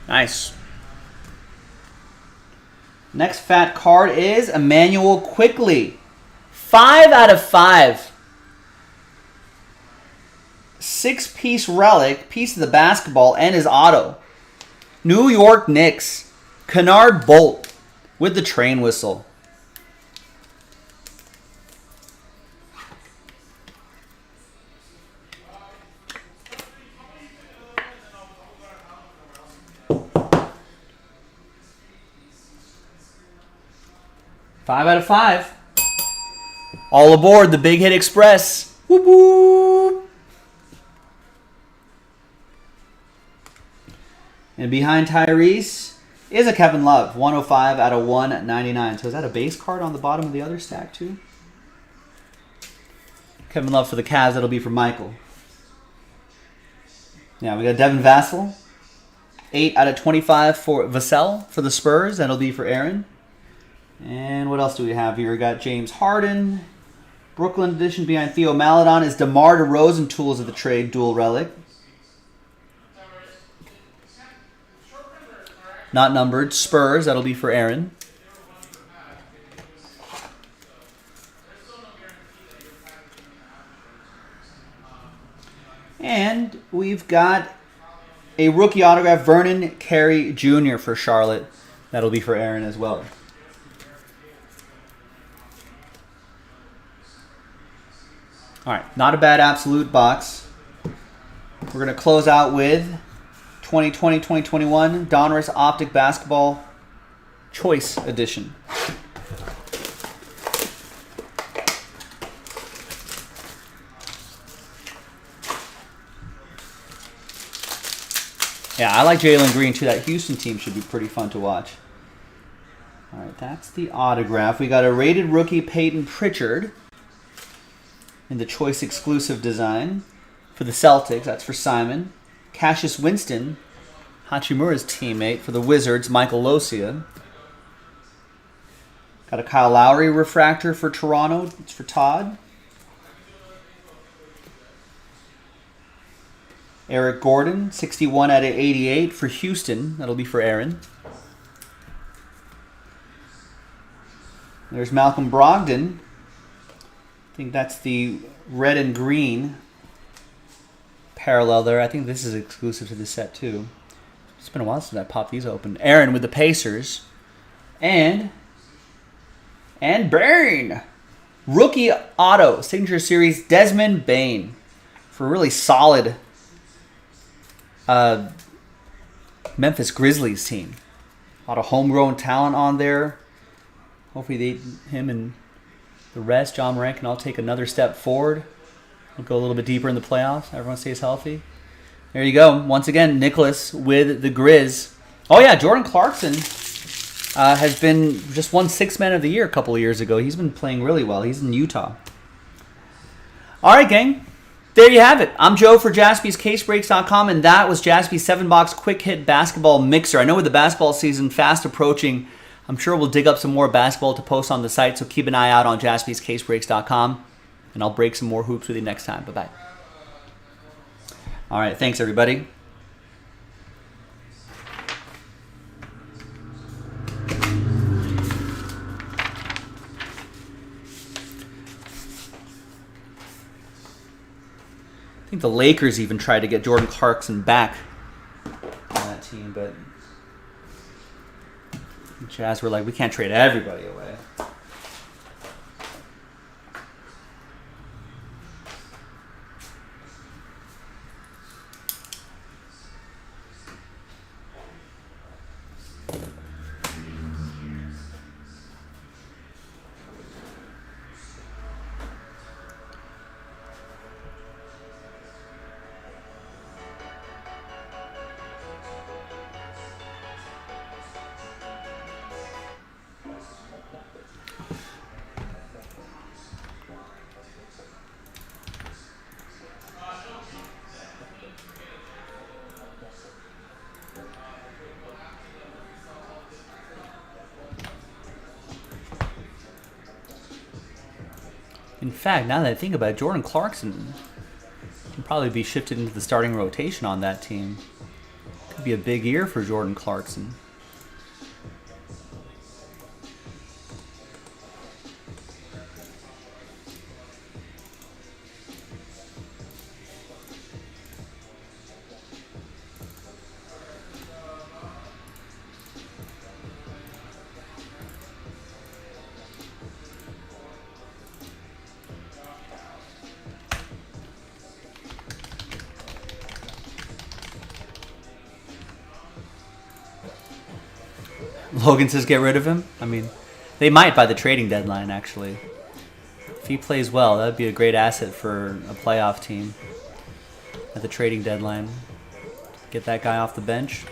Nice. Next fat card is Emmanuel Quickley. 5 out of 5. 6-piece relic, piece of the basketball, and his auto. New York Knicks. Kennard Bolt with the train whistle. Five out of 5. All aboard the Big Hit Express. Whoop whoop. And behind Tyrese is a Kevin Love. 105 out of 199. So is that a base card on the bottom of the other stack too? Kevin Love for the Cavs. That'll be for Michael. Yeah, we got Devin Vassell. 8 out of 25 for Vassell for the Spurs. That'll be for Aaron. And what else do we have here? We got James Harden. Brooklyn edition behind Theo Maledon is DeMar DeRozan Tools of the Trade dual relic. Not numbered. Spurs. That'll be for Aaron. And we've got a rookie autograph, Vernon Carey Jr. for Charlotte. That'll be for Aaron as well. All right, not a bad absolute box. We're going to close out with 2020-2021 Donruss Optic Basketball Choice Edition. Yeah, I like Jalen Green too. That Houston team should be pretty fun to watch. All right, that's the autograph. We got a rated rookie, Peyton Pritchard, in the Choice exclusive design for the Celtics. That's for Simon. Cassius Winston, Hachimura's teammate for the Wizards, Michael Losia. Got a Kyle Lowry refractor for Toronto. It's for Todd. Eric Gordon, 61 out of 88 for Houston. That'll be for Aaron. There's Malcolm Brogdon. I think that's the red and green parallel there. I think this is exclusive to this set too. It's been a while since I popped these open. Aaron with the Pacers. And Bain. Rookie auto, signature series, Desmond Bain. For a really solid Memphis Grizzlies team. A lot of homegrown talent on there. Hopefully him and the rest, John Moran, can all take another step forward. We'll go a little bit deeper in the playoffs. Everyone stays healthy. There you go. Once again, Nicholas with the Grizz. Oh, yeah, Jordan Clarkson has been just won Sixth Man of the Year a couple of years ago. He's been playing really well. He's in Utah. All right, gang. There you have it. I'm Joe for JaspysCaseBreaks.com, and that was Jaspy's 7-box quick hit basketball mixer. I know with the basketball season fast approaching, I'm sure we'll dig up some more basketball to post on the site, so keep an eye out on JaspysCaseBreaks.com, and I'll break some more hoops with you next time. Bye-bye. All right, thanks, everybody. I think the Lakers even tried to get Jordan Clarkson back on that team, but Jazz were like, we can't trade everybody away. In fact, now that I think about it, Jordan Clarkson can probably be shifted into the starting rotation on that team. Could be a big year for Jordan Clarkson. Logan says get rid of him. I mean, they might by the trading deadline, actually. If he plays well, that would be a great asset for a playoff team at the trading deadline. Get that guy off the bench.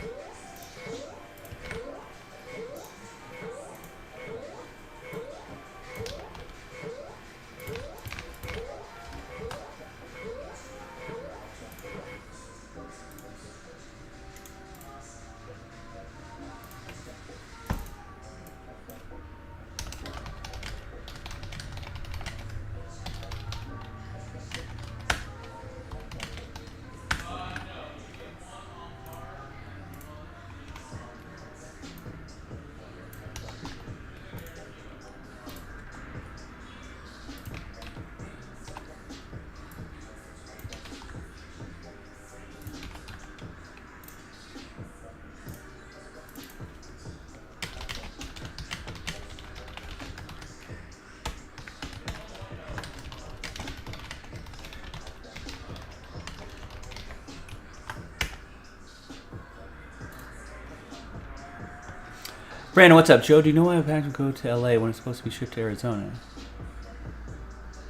Brandon, what's up? Joe, do you know why a pack would go to LA when it's supposed to be shipped to Arizona?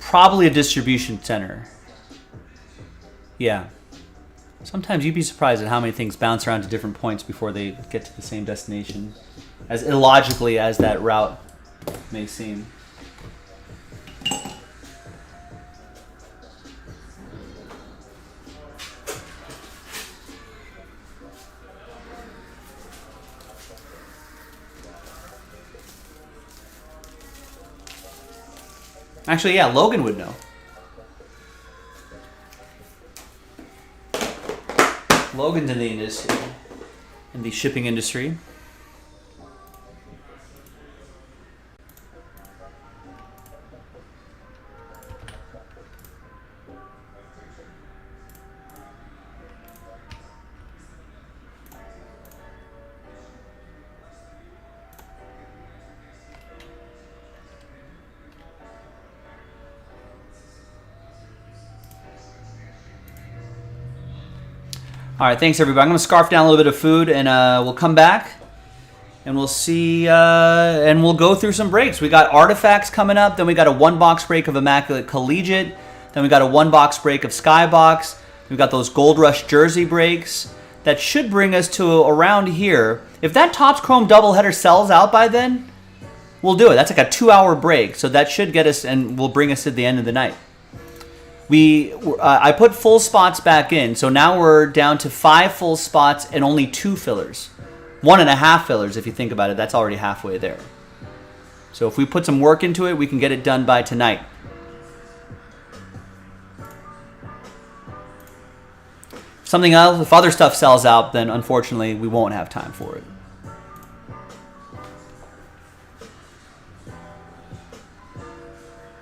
Probably a distribution center. Yeah. Sometimes you'd be surprised at how many things bounce around to different points before they get to the same destination. As illogically as that route may seem. Actually, yeah, Logan would know. Logan's in the industry, in the shipping industry. All right, thanks everybody. I'm going to scarf down a little bit of food, and we'll come back, and we'll see, and we'll go through some breaks. We got Artifacts coming up, then we got a one-box break of Immaculate Collegiate, then we got a one-box break of Skybox. We've got those Gold Rush jersey breaks. That should bring us to around here. If that Topps Chrome doubleheader sells out by then, we'll do it. That's like a 2-hour break, so that should get us, and will bring us to the end of the night. I put full spots back in, so now we're down to 5 full spots and only 2 fillers. 1.5 fillers, if you think about it. That's already halfway there. So if we put some work into it, we can get it done by tonight. Something else, if other stuff sells out, then unfortunately we won't have time for it.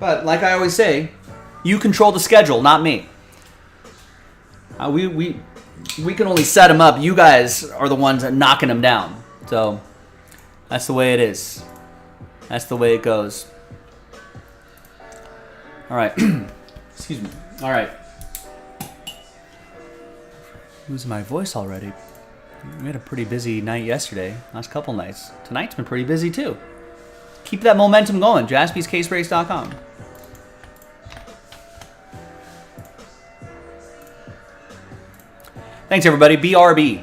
But like I always say, you control the schedule, not me. We can only set them up. You guys are the ones that knocking them down. So that's the way it is. That's the way it goes. All right. Excuse me. All right. Losing my voice already. We had a pretty busy night yesterday. Last couple nights. Tonight's been pretty busy too. Keep that momentum going. JaspysCaseBreaks.com. Thanks, everybody. BRB.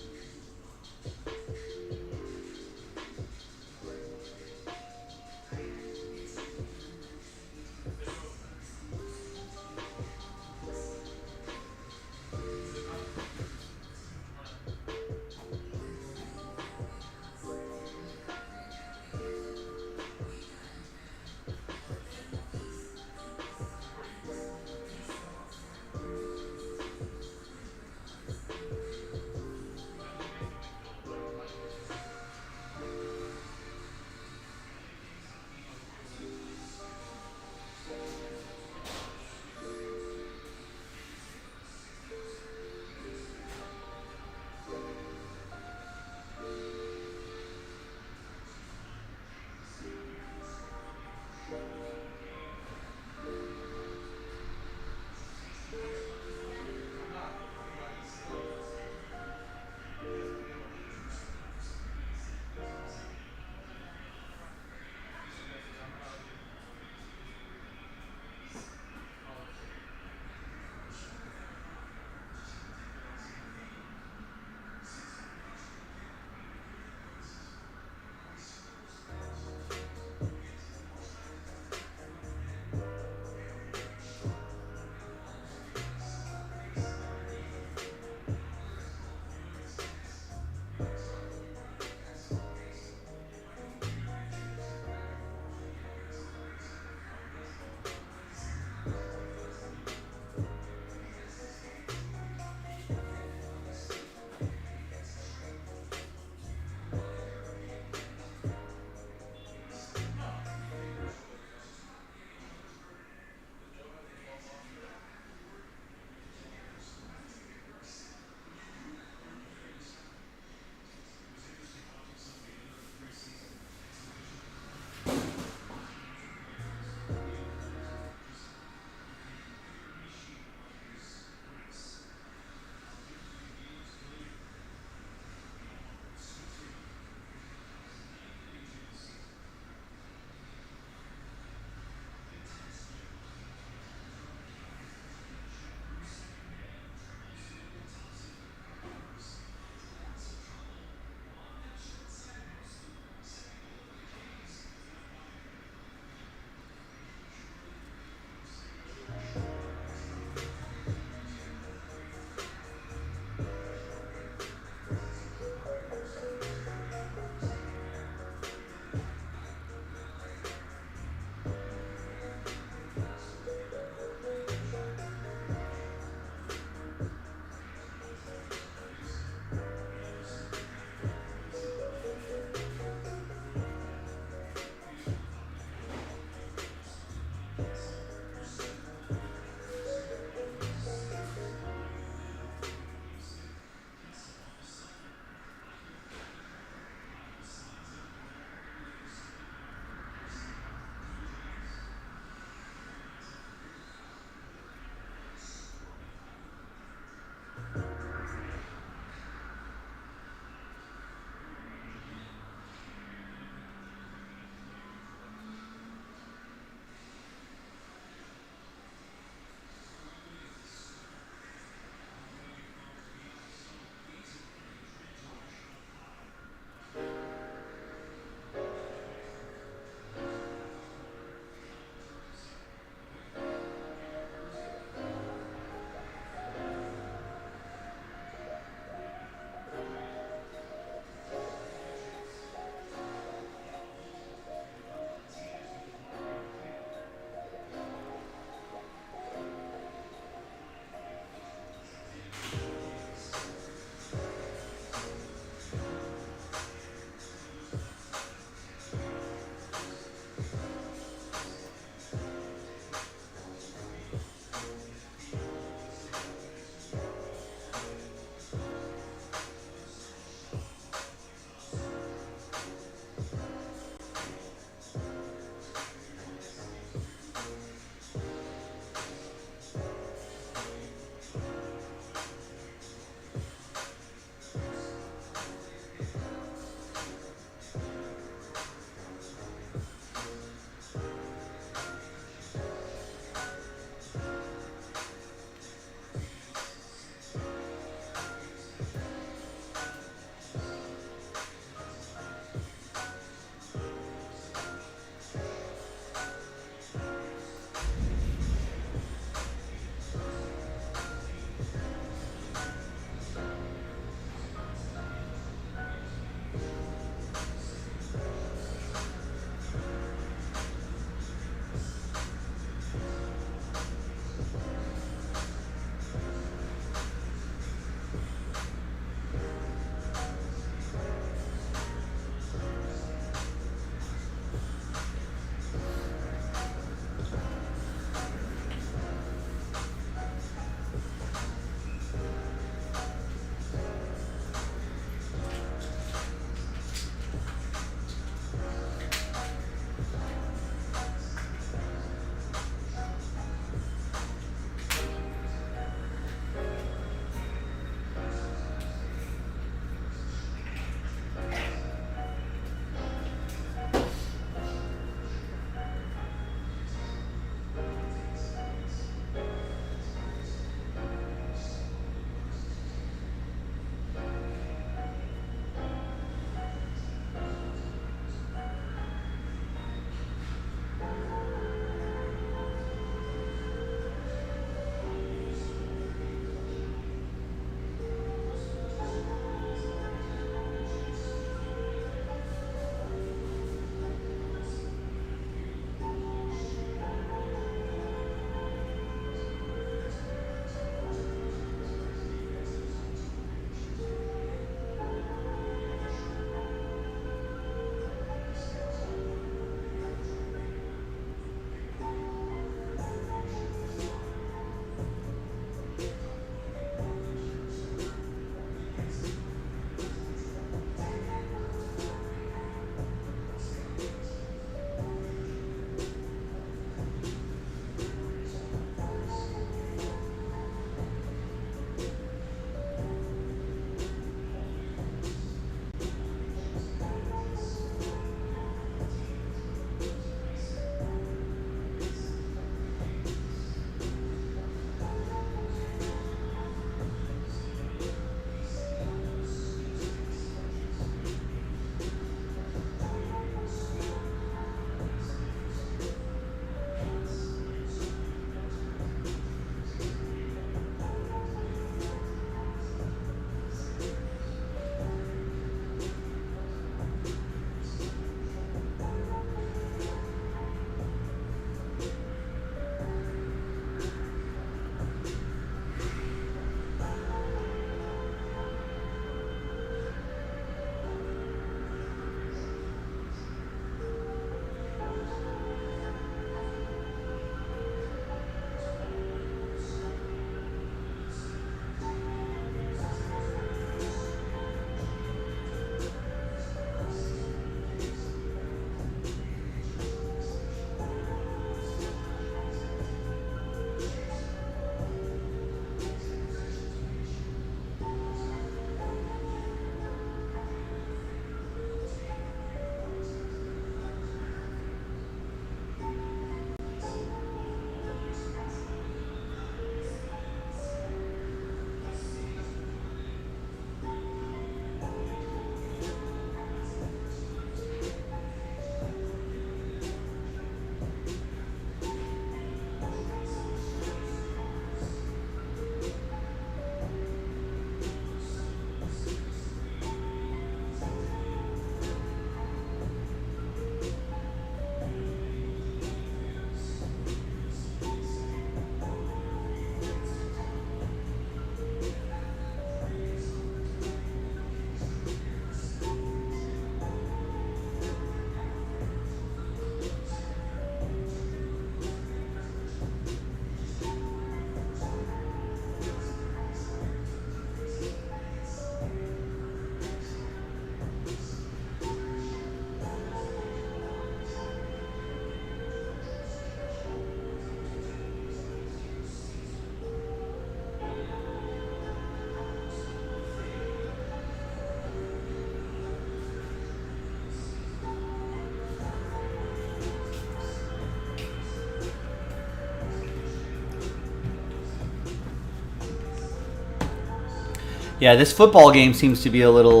Yeah, this football game seems to be a little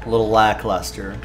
lackluster.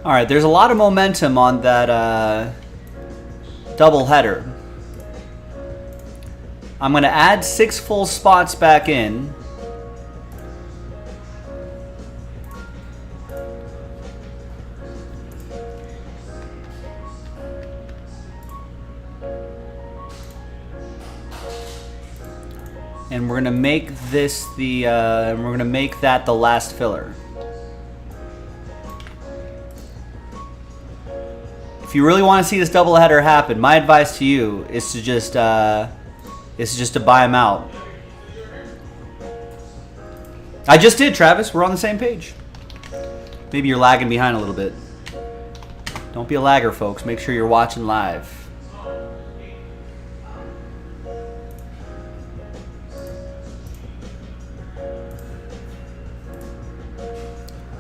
All right, there's a lot of momentum on that double header. I'm going to add 6 full spots back in. And we're going to make this we're going to make that the last filler. If you really want to see this doubleheader happen, my advice to you is to just to buy them out. I just did, Travis. We're on the same page. Maybe you're lagging behind a little bit. Don't be a lagger, folks. Make sure you're watching live.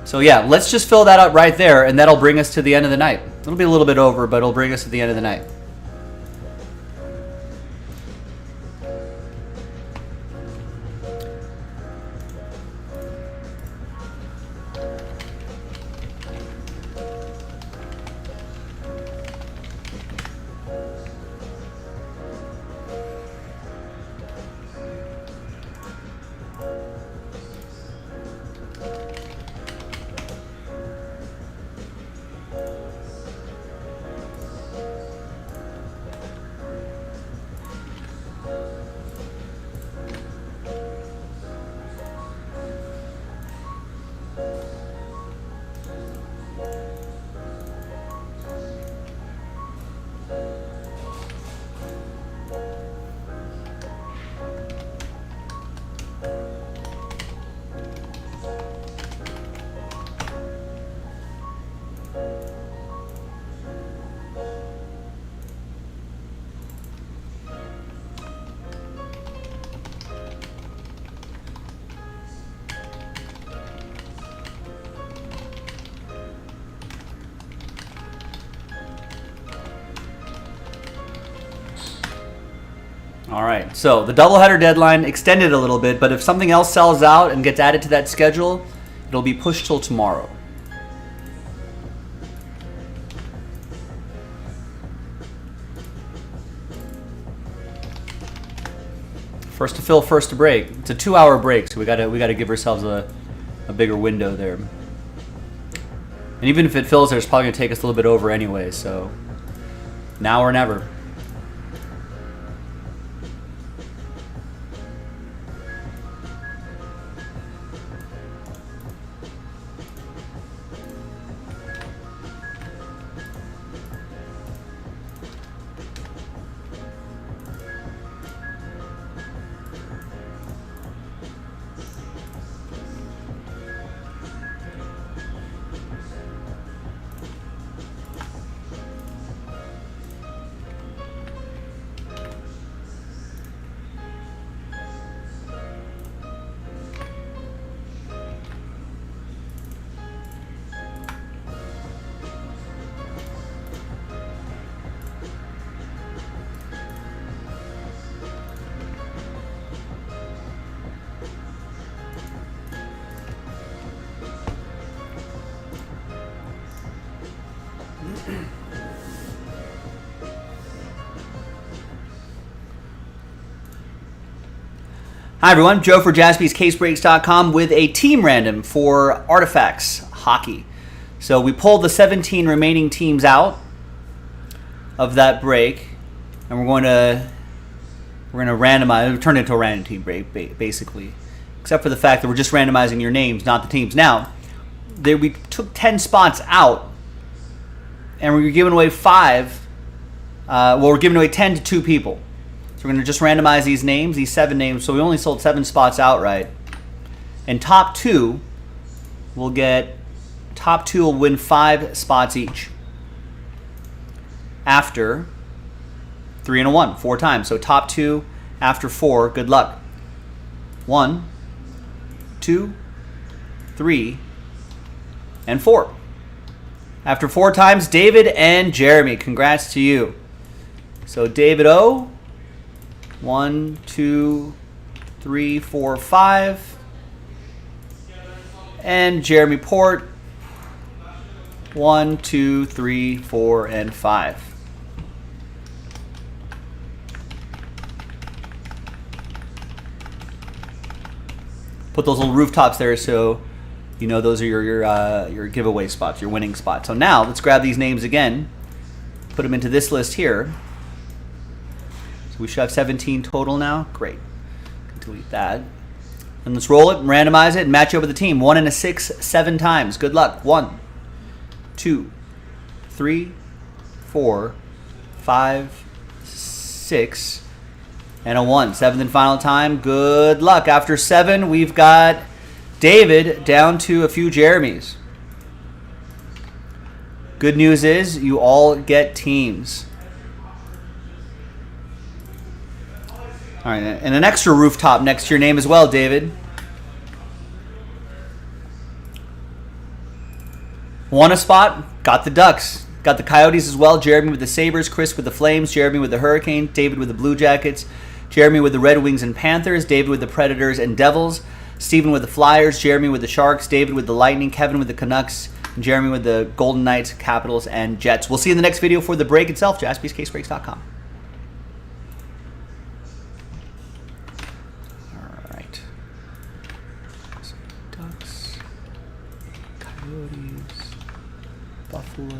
So yeah, let's just fill that up right there, and that'll bring us to the end of the night. It'll be a little bit over, but it'll bring us to the end of the night. All right, so the doubleheader deadline extended a little bit, but if something else sells out and gets added to that schedule, it'll be pushed till tomorrow. First to fill, first to break. It's a 2-hour break, so we gotta give ourselves a bigger window there. And even if it fills, it's probably gonna take us a little bit over anyway. So now or never. Hi everyone, Joe for jaspyscasebreaks.com with a team random for Artifacts Hockey. So we pulled the 17 remaining teams out of that break, and we're going to randomize, turn it into a random team break, basically. Except for the fact that we're just randomizing your names, not the teams. Now, we took 10 spots out, and we're giving away 5. We're giving away 10 to 2 people. So we're going to just randomize these names, these 7 names. So we only sold 7 spots outright. And top 2 will win 5 spots each. After 3 and a 1, 4 times. So top 2 after 4, good luck. 1, 2, 3, and 4. After 4 times, David and Jeremy. Congrats to you. So David O, 1, 2, 3, 4, 5. And Jeremy Port, 1, 2, 3, 4, and 5. Put those little rooftops there so you know those are your giveaway spots, your winning spots. So now let's grab these names again, put them into this list here. So we should have 17 total now. Great. Delete that. And let's roll it, randomize it, and match it up with the team. 1 and a 6, 7 times. Good luck. 1, 2, 3, 4, 5, 6, and a 1. 7th and final time. Good luck. After 7, we've got David down to a few Jeremys. Good news is you all get teams. All right, and an extra rooftop next to your name as well, David. Won a spot, got the Ducks. Got the Coyotes as well. Jeremy with the Sabres, Chris with the Flames, Jeremy with the Hurricane, David with the Blue Jackets, Jeremy with the Red Wings and Panthers, David with the Predators and Devils, Stephen with the Flyers, Jeremy with the Sharks, David with the Lightning, Kevin with the Canucks, and Jeremy with the Golden Knights, Capitals, and Jets. We'll see you in the next video for the break itself, jaspyscasebreaks.com. All right. So Ducks, Coyotes, Buffalo.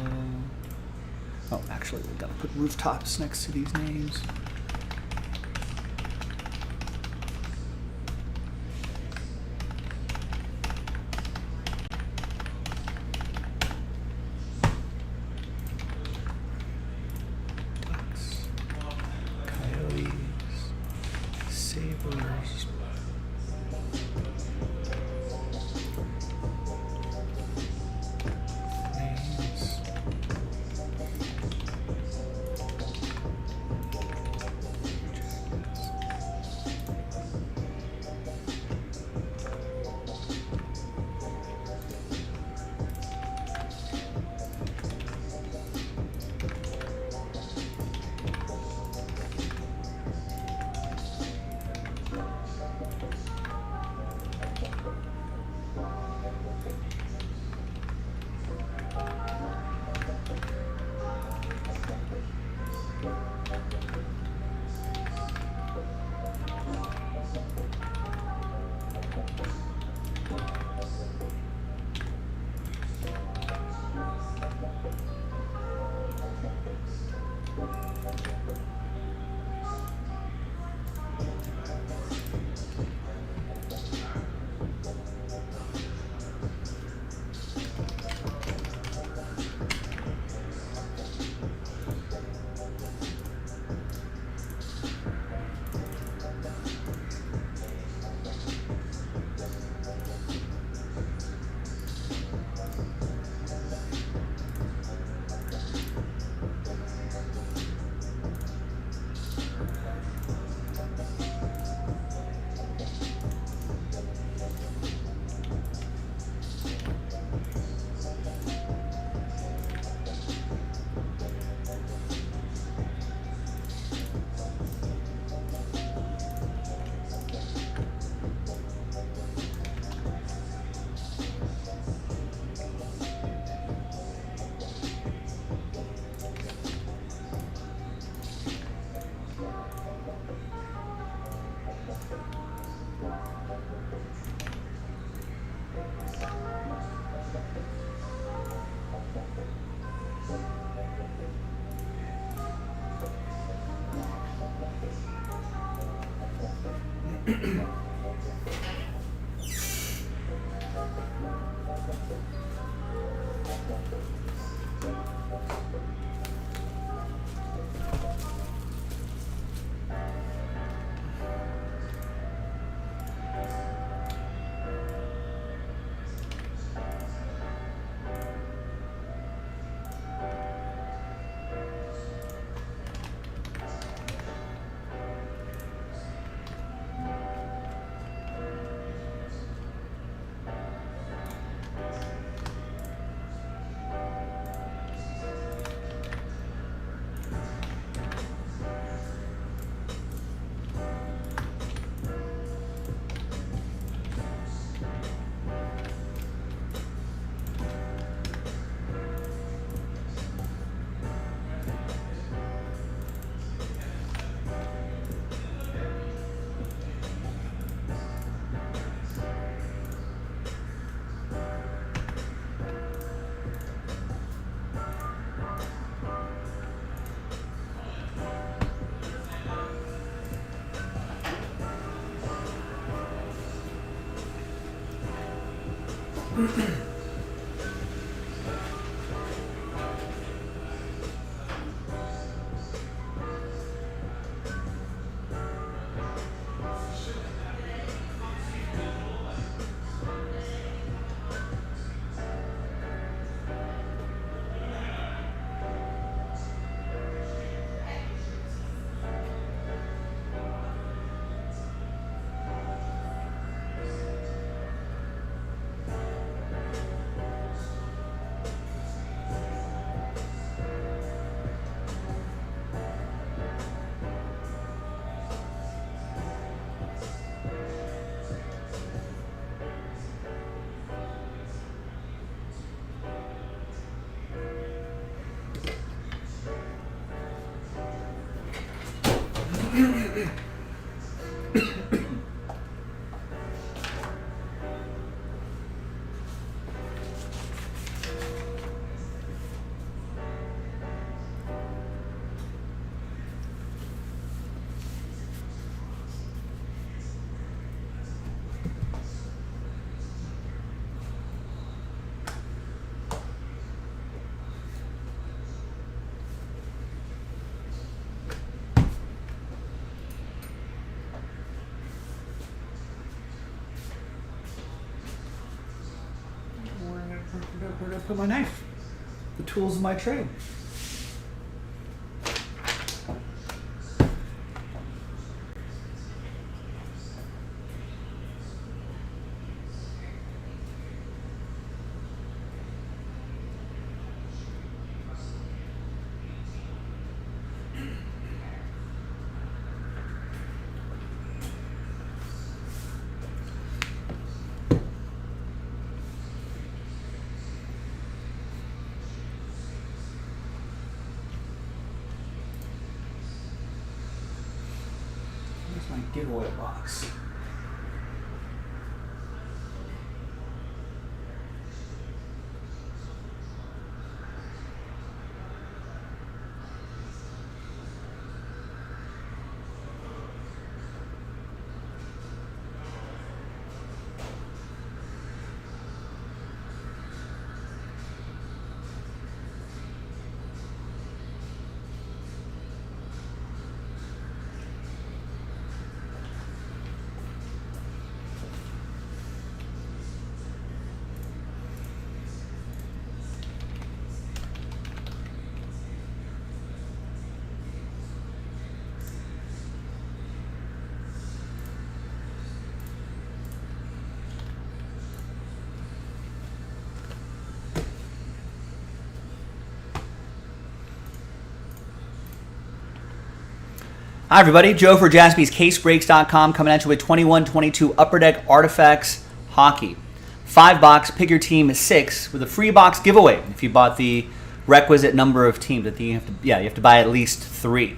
Oh, actually, we've got to put rooftops next to these names. Ducks, Coyotes, Sabres, Flames, Where did I put my knife? The tools of my trade. Where's my giveaway box? Hi, everybody. Joe for jaspyscasebreaks.com coming at you with 21-22 Upper Deck Artifacts Hockey. 5-box, pick your team 6 with a free box giveaway if you bought the requisite number of teams. I think you have to buy at least 3.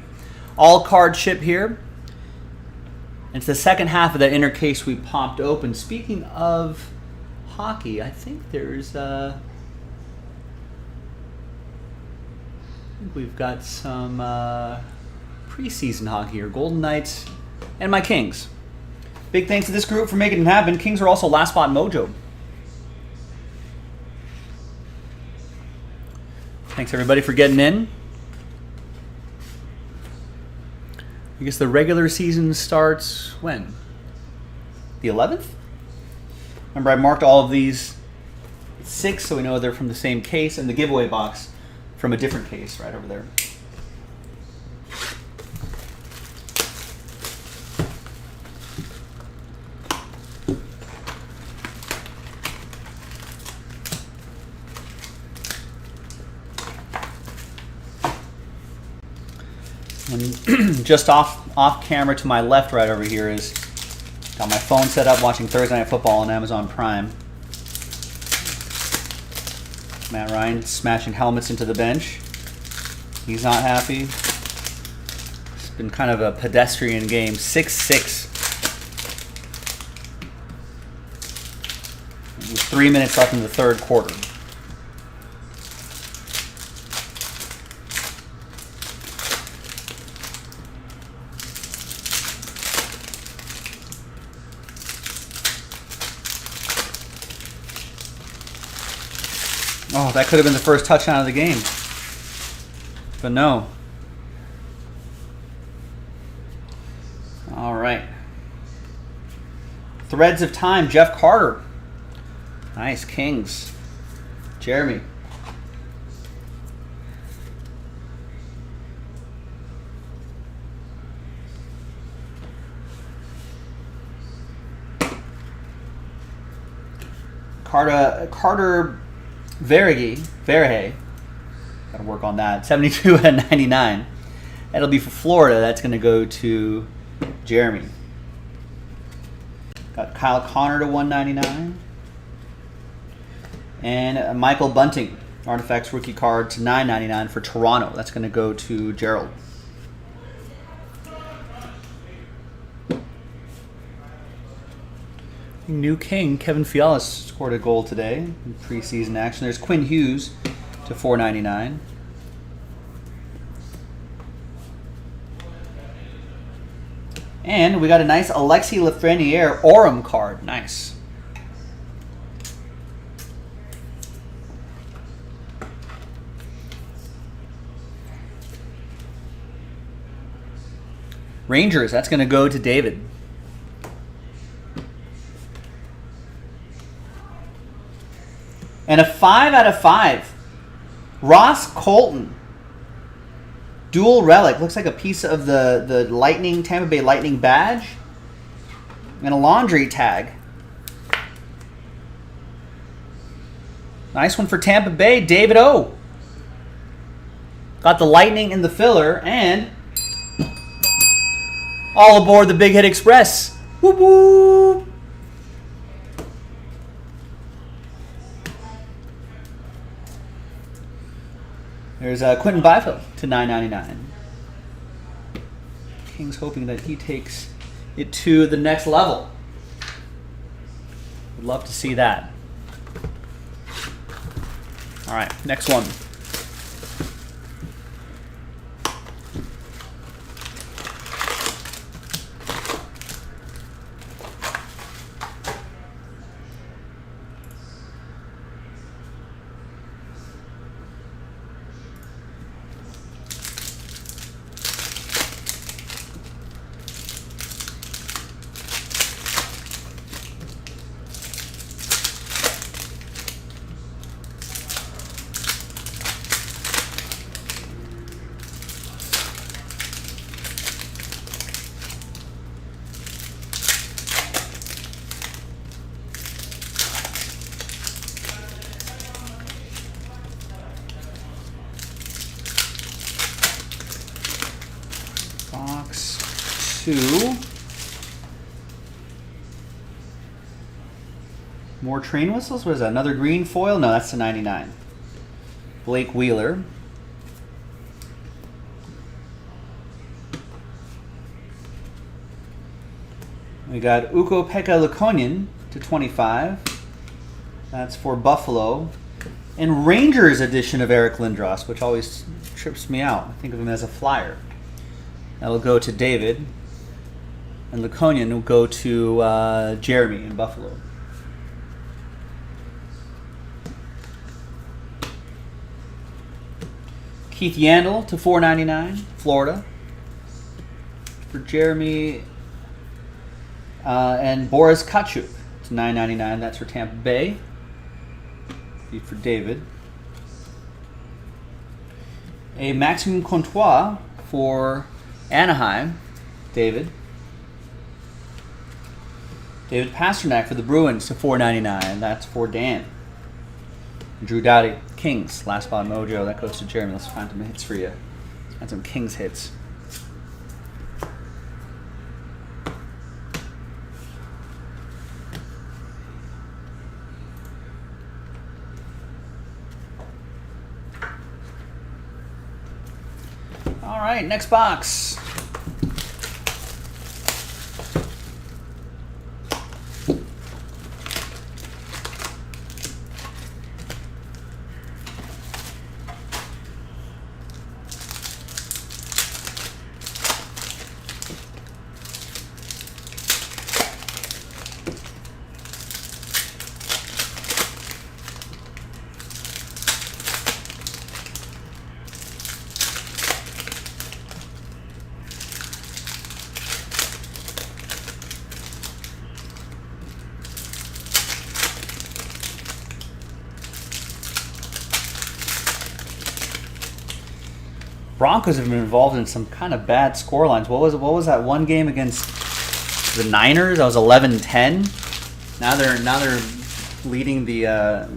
All card ship here. It's the second half of that inner case we popped open. Speaking of hockey, I think we've got some preseason hockey here. Golden Knights and my Kings. Big thanks to this group for making it happen. Kings are also last spot mojo. Thanks everybody for getting in. I guess the regular season starts when? The 11th? Remember I marked all of these 6 so we know they're from the same case, and the giveaway box from a different case right over there. And just off camera to my left right over here is got my phone set up watching Thursday Night Football on Amazon Prime. Matt Ryan smashing helmets into the bench. He's not happy. It's been kind of a pedestrian game. 6-6. With 3 minutes left in the third quarter. Oh, that could have been the first touchdown of the game. But no. All right. Threads of Time, Jeff Carter. Nice, Kings. Jeremy. Carter Verhey. Gotta work on that. 72 out of 99. That'll be for Florida. That's going to go to Jeremy. Got Kyle Connor to 199. And Michael Bunting, Artifacts rookie card to 999 for Toronto. That's going to go to Gerald. New King, Kevin Fialis scored a goal today in preseason action. There's Quinn Hughes to 499. And we got a nice Alexis Lafreniere Orem card. Nice. Rangers, that's going to go to David. And a 5 out of 5. Ross Colton. Dual relic. Looks like a piece of the Lightning, Tampa Bay Lightning badge. And a laundry tag. Nice one for Tampa Bay. David O. Got the Lightning in the filler. And all aboard the Big Hit Express. Whoop whoop. There's Quentin Byfield to $9.99. Kings hoping that he takes it to the next level. Would love to see that. All right, next one. Box 2. More train whistles? What is that? Another green foil? No, that's the 99. Blake Wheeler. We got Ukko-Pekka Luukkonen to 25. That's for Buffalo. And Rangers edition of Eric Lindros, which always trips me out. I think of him as a flyer. That'll go to David. And Laconian will go to Jeremy in Buffalo. Keith Yandel to $4.99, Florida. For Jeremy. And Boris Kachuk to $9.99. That's for Tampa Bay. For David. A Maxime Comtois for Anaheim, David. David Pasternak for the Bruins to $4.99. That's for Dan. Drew Doughty, Kings, last spot mojo. That goes to Jeremy. Let's find some hits for you. Let's find some Kings hits. All right, next box. Broncos have been involved in some kind of bad score lines. What was that one game against the Niners? That was 11-10. Now they're leading the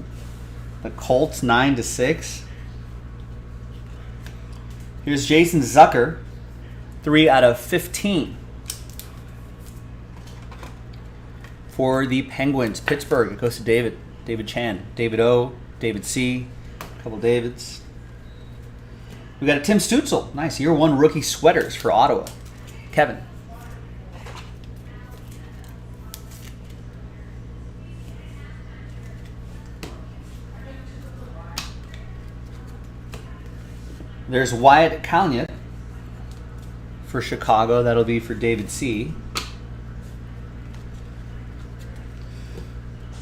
Colts 9-6. Here's Jason Zucker, 3 out of 15 for the Penguins. Pittsburgh. It goes to David. David Chan. David O. David C. A couple Davids. We got a Tim Stutzel. Nice. Year 1 rookie sweaters for Ottawa. Kevin. There's Wyatt Kalnick for Chicago. That'll be for David C.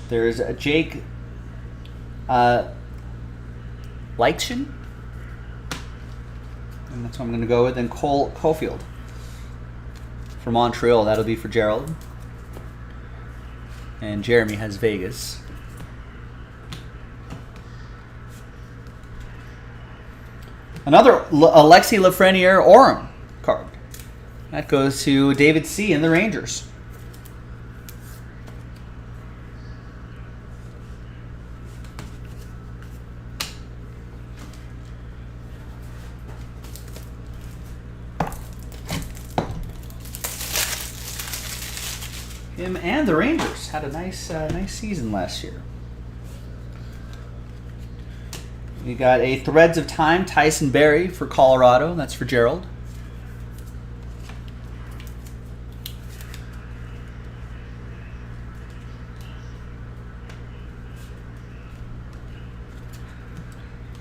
There's Jake Leitchen. And that's what I'm going to go with. And Cole Caulfield for Montreal. That'll be for Gerald. And Jeremy has Vegas. Another Alexi Lafreniere-Orem card. That goes to David C. and the Rangers. Him and the Rangers had a nice season last year. We got a Threads of Time Tyson Barrie for Colorado. That's for Gerald.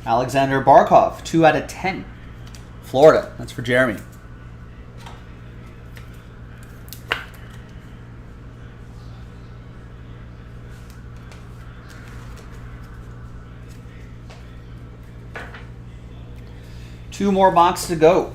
Alexander Barkov, 2 out of 10. Florida. That's for Jeremy. Two more boxes to go.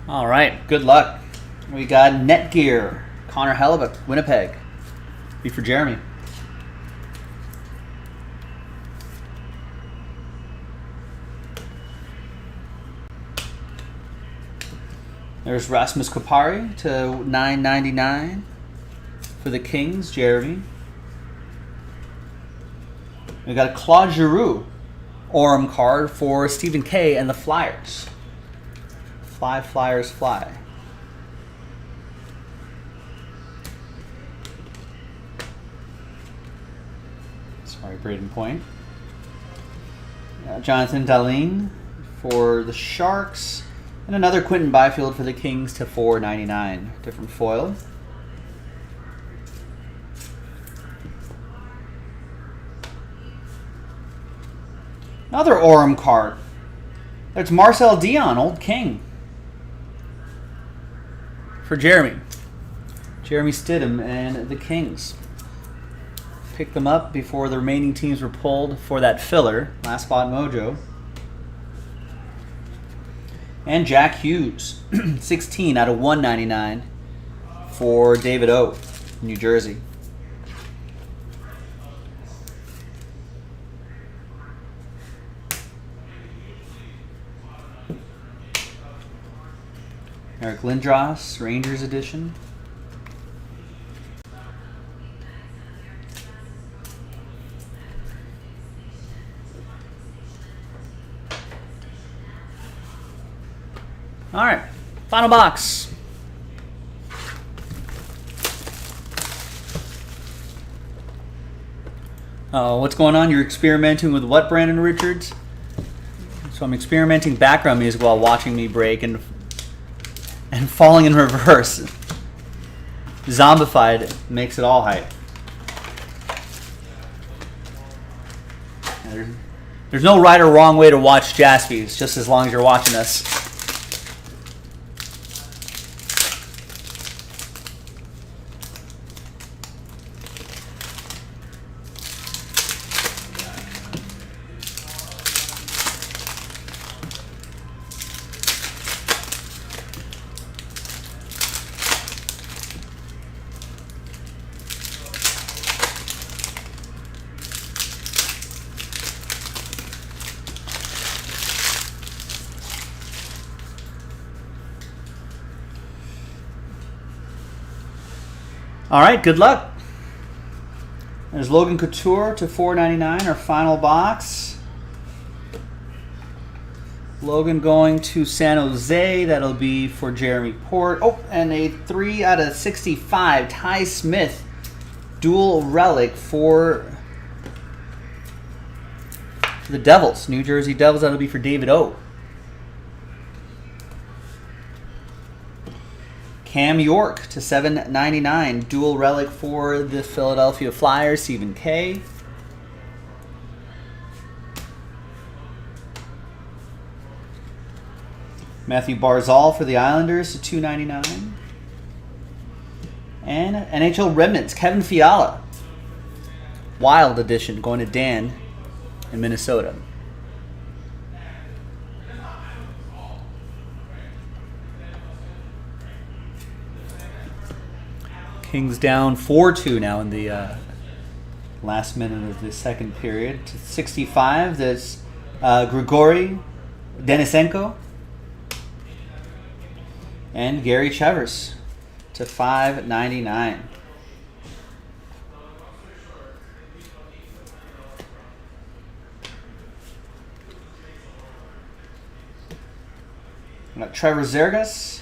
All right, good luck. We got Netgear, Connor Hellebuck, Winnipeg. Be for Jeremy. There's Rasmus Kopari to $9.99 for the Kings, Jeremy. We got a Claude Giroux Orem card for Stephen K and the Flyers. Fly, Flyers, fly. Sorry, Braden Point. Jonathan Dahlin for the Sharks. And another Quentin Byfield for the Kings to $4.99. Different foil. Another Orem card. That's Marcel Dion, Old King. For Jeremy. Jeremy Stidham and the Kings. Picked them up before the remaining teams were pulled for that filler. Last spot mojo. And Jack Hughes, 16 out of 199 for David O, New Jersey. Eric Lindros, Rangers edition. All right, final box. What's going on? You're experimenting with what, Brandon Richards? So I'm experimenting background music while watching me break and falling in reverse. Zombified makes it all hype. There's no right or wrong way to watch Jaspys, just as long as you're watching us. All right, good luck. There's Logan Couture to $4.99, our final box. Logan going to San Jose. That'll be for Jeremy Port. Oh, and a 3 out of 65, Ty Smith, dual relic for the Devils, New Jersey Devils. That'll be for David O. Cam York to $7.99, dual relic for the Philadelphia Flyers, Stephen K. Matthew Barzal for the Islanders to $2.99. And NHL Remnants, Kevin Fiala, Wild edition, going to Dan in Minnesota. Kings down 4-2 now in the last minute of the second period. To 65, there's Grigory Denisenko and Gary Chevers to $5.99. We got Trevor Zergas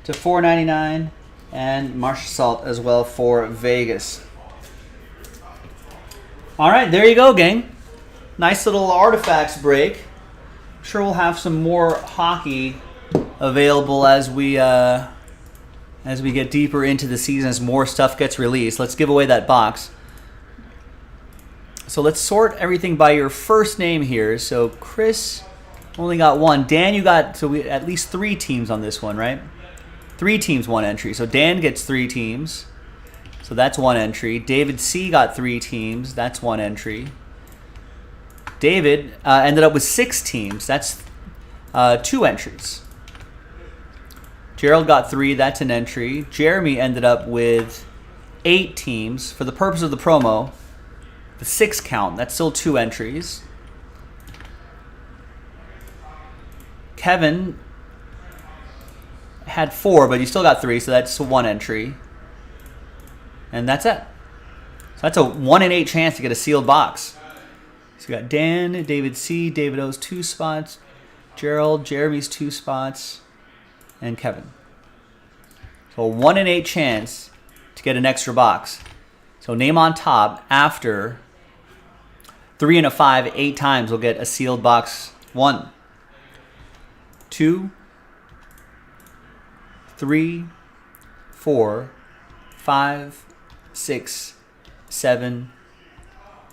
to $4.99. And Marshall Salt as well for Vegas. All right, there you go, gang. Nice little artifacts break. I'm sure we'll have some more hockey available as we get deeper into the season, as more stuff gets released. Let's give away that box. So let's sort everything by your first name here. So Chris only got one. Dan, you got we at least 3 teams on this one, right? 3 teams, 1 entry. So Dan gets 3 teams. So that's 1 entry. David C got 3 teams. That's 1 entry. David ended up with 6 teams. That's 2 entries. Gerald got 3. That's an entry. Jeremy ended up with 8 teams. For the purpose of the promo, the 6 count, that's still 2 entries. Kevin had 4, but he still got 3, so that's 1 entry. And that's it. So that's a 1 in 8 chance to get a sealed box. So we got Dan, David C, David O's 2 spots, Gerald, Jeremy's 2 spots, and Kevin. So a 1 in 8 chance to get an extra box. So name on top after 3 and a 5, 8 times we'll get a sealed box. 1, 2, 3, 4, 5, 6, 7,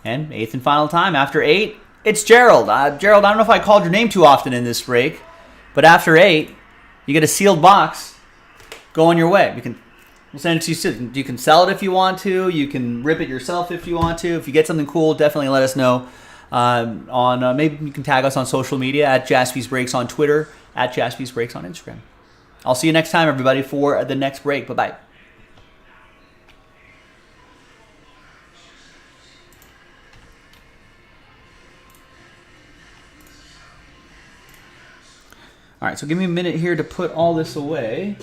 and 8th and final time. After 8, it's Gerald. Gerald, I don't know if I called your name too often in this break, but after 8, you get a sealed box. Go on your way. We'll send it to you soon. You can sell it if you want to. You can rip it yourself if you want to. If you get something cool, definitely let us know. Maybe you can tag us on social media at Jaspy's Breaks on Twitter, at Jaspy's Breaks on Instagram. I'll see you next time, everybody, for the next break. Bye-bye. All right, so give me a minute here to put all this away.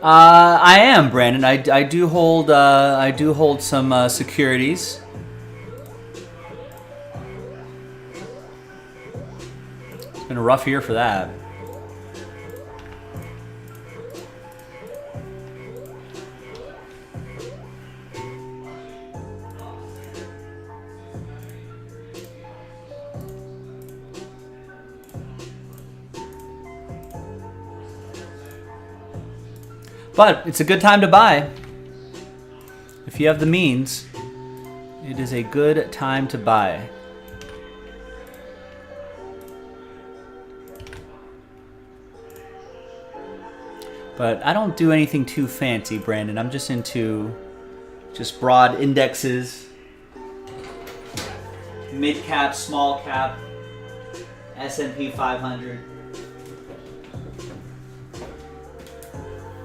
I am, Brandon. I do hold some securities. It's been a rough year for that. But it's a good time to buy. If you have the means, it is a good time to buy. But I don't do anything too fancy, Brandon. I'm just into just broad indexes, mid cap, small cap, S&P 500.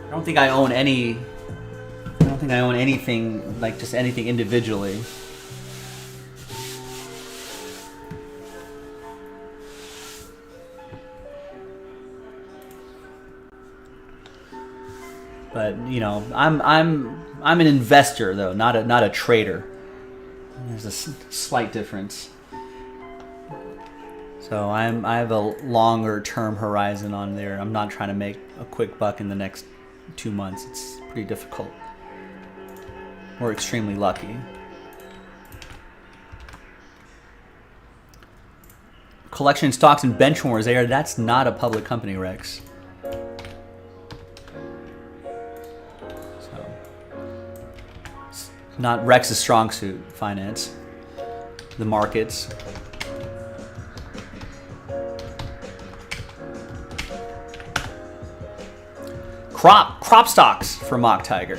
I don't think I own anything, like just anything individually. But you know, I'm an investor though, not a trader. There's a slight difference. So I have a longer term horizon on there. I'm not trying to make a quick buck in the next 2 months. It's pretty difficult. We're extremely lucky. Collection Stocks and Benchwarmers. That's not a public company, Rex. So, it's not Rex's strong suit, finance. The markets. Crop stocks for Mock Tiger.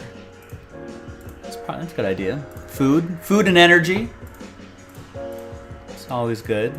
That's a good idea. Food and energy. It's always good.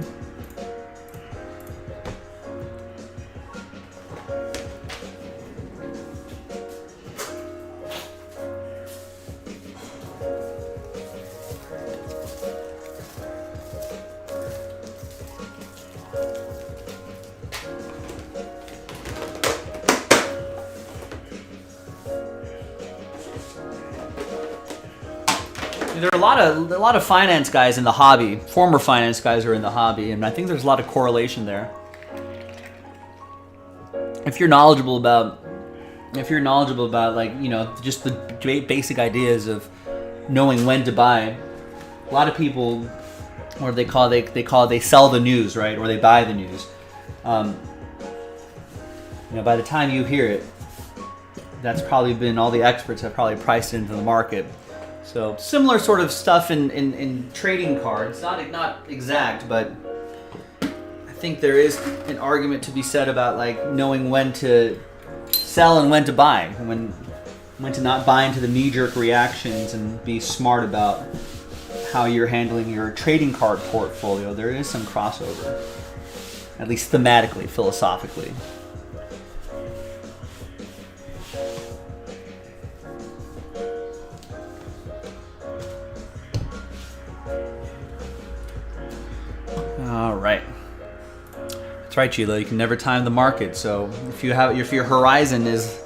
There are a lot of finance guys in the hobby. Former finance guys are in the hobby, and I think there's a lot of correlation there. If you're knowledgeable about like, you know, just the basic ideas of knowing when to buy, a lot of people, what they sell the news, right, or they buy the news. You know, by the time you hear it, that's probably been, all the experts have probably priced it into the market. So similar sort of stuff in trading cards, not exact, but I think there is an argument to be said about like knowing when to sell and when to buy, when to not buy into the knee-jerk reactions and be smart about how you're handling your trading card portfolio. There is some crossover, at least thematically, philosophically. All right. That's right, Chilo. You can never time the market. So if your horizon is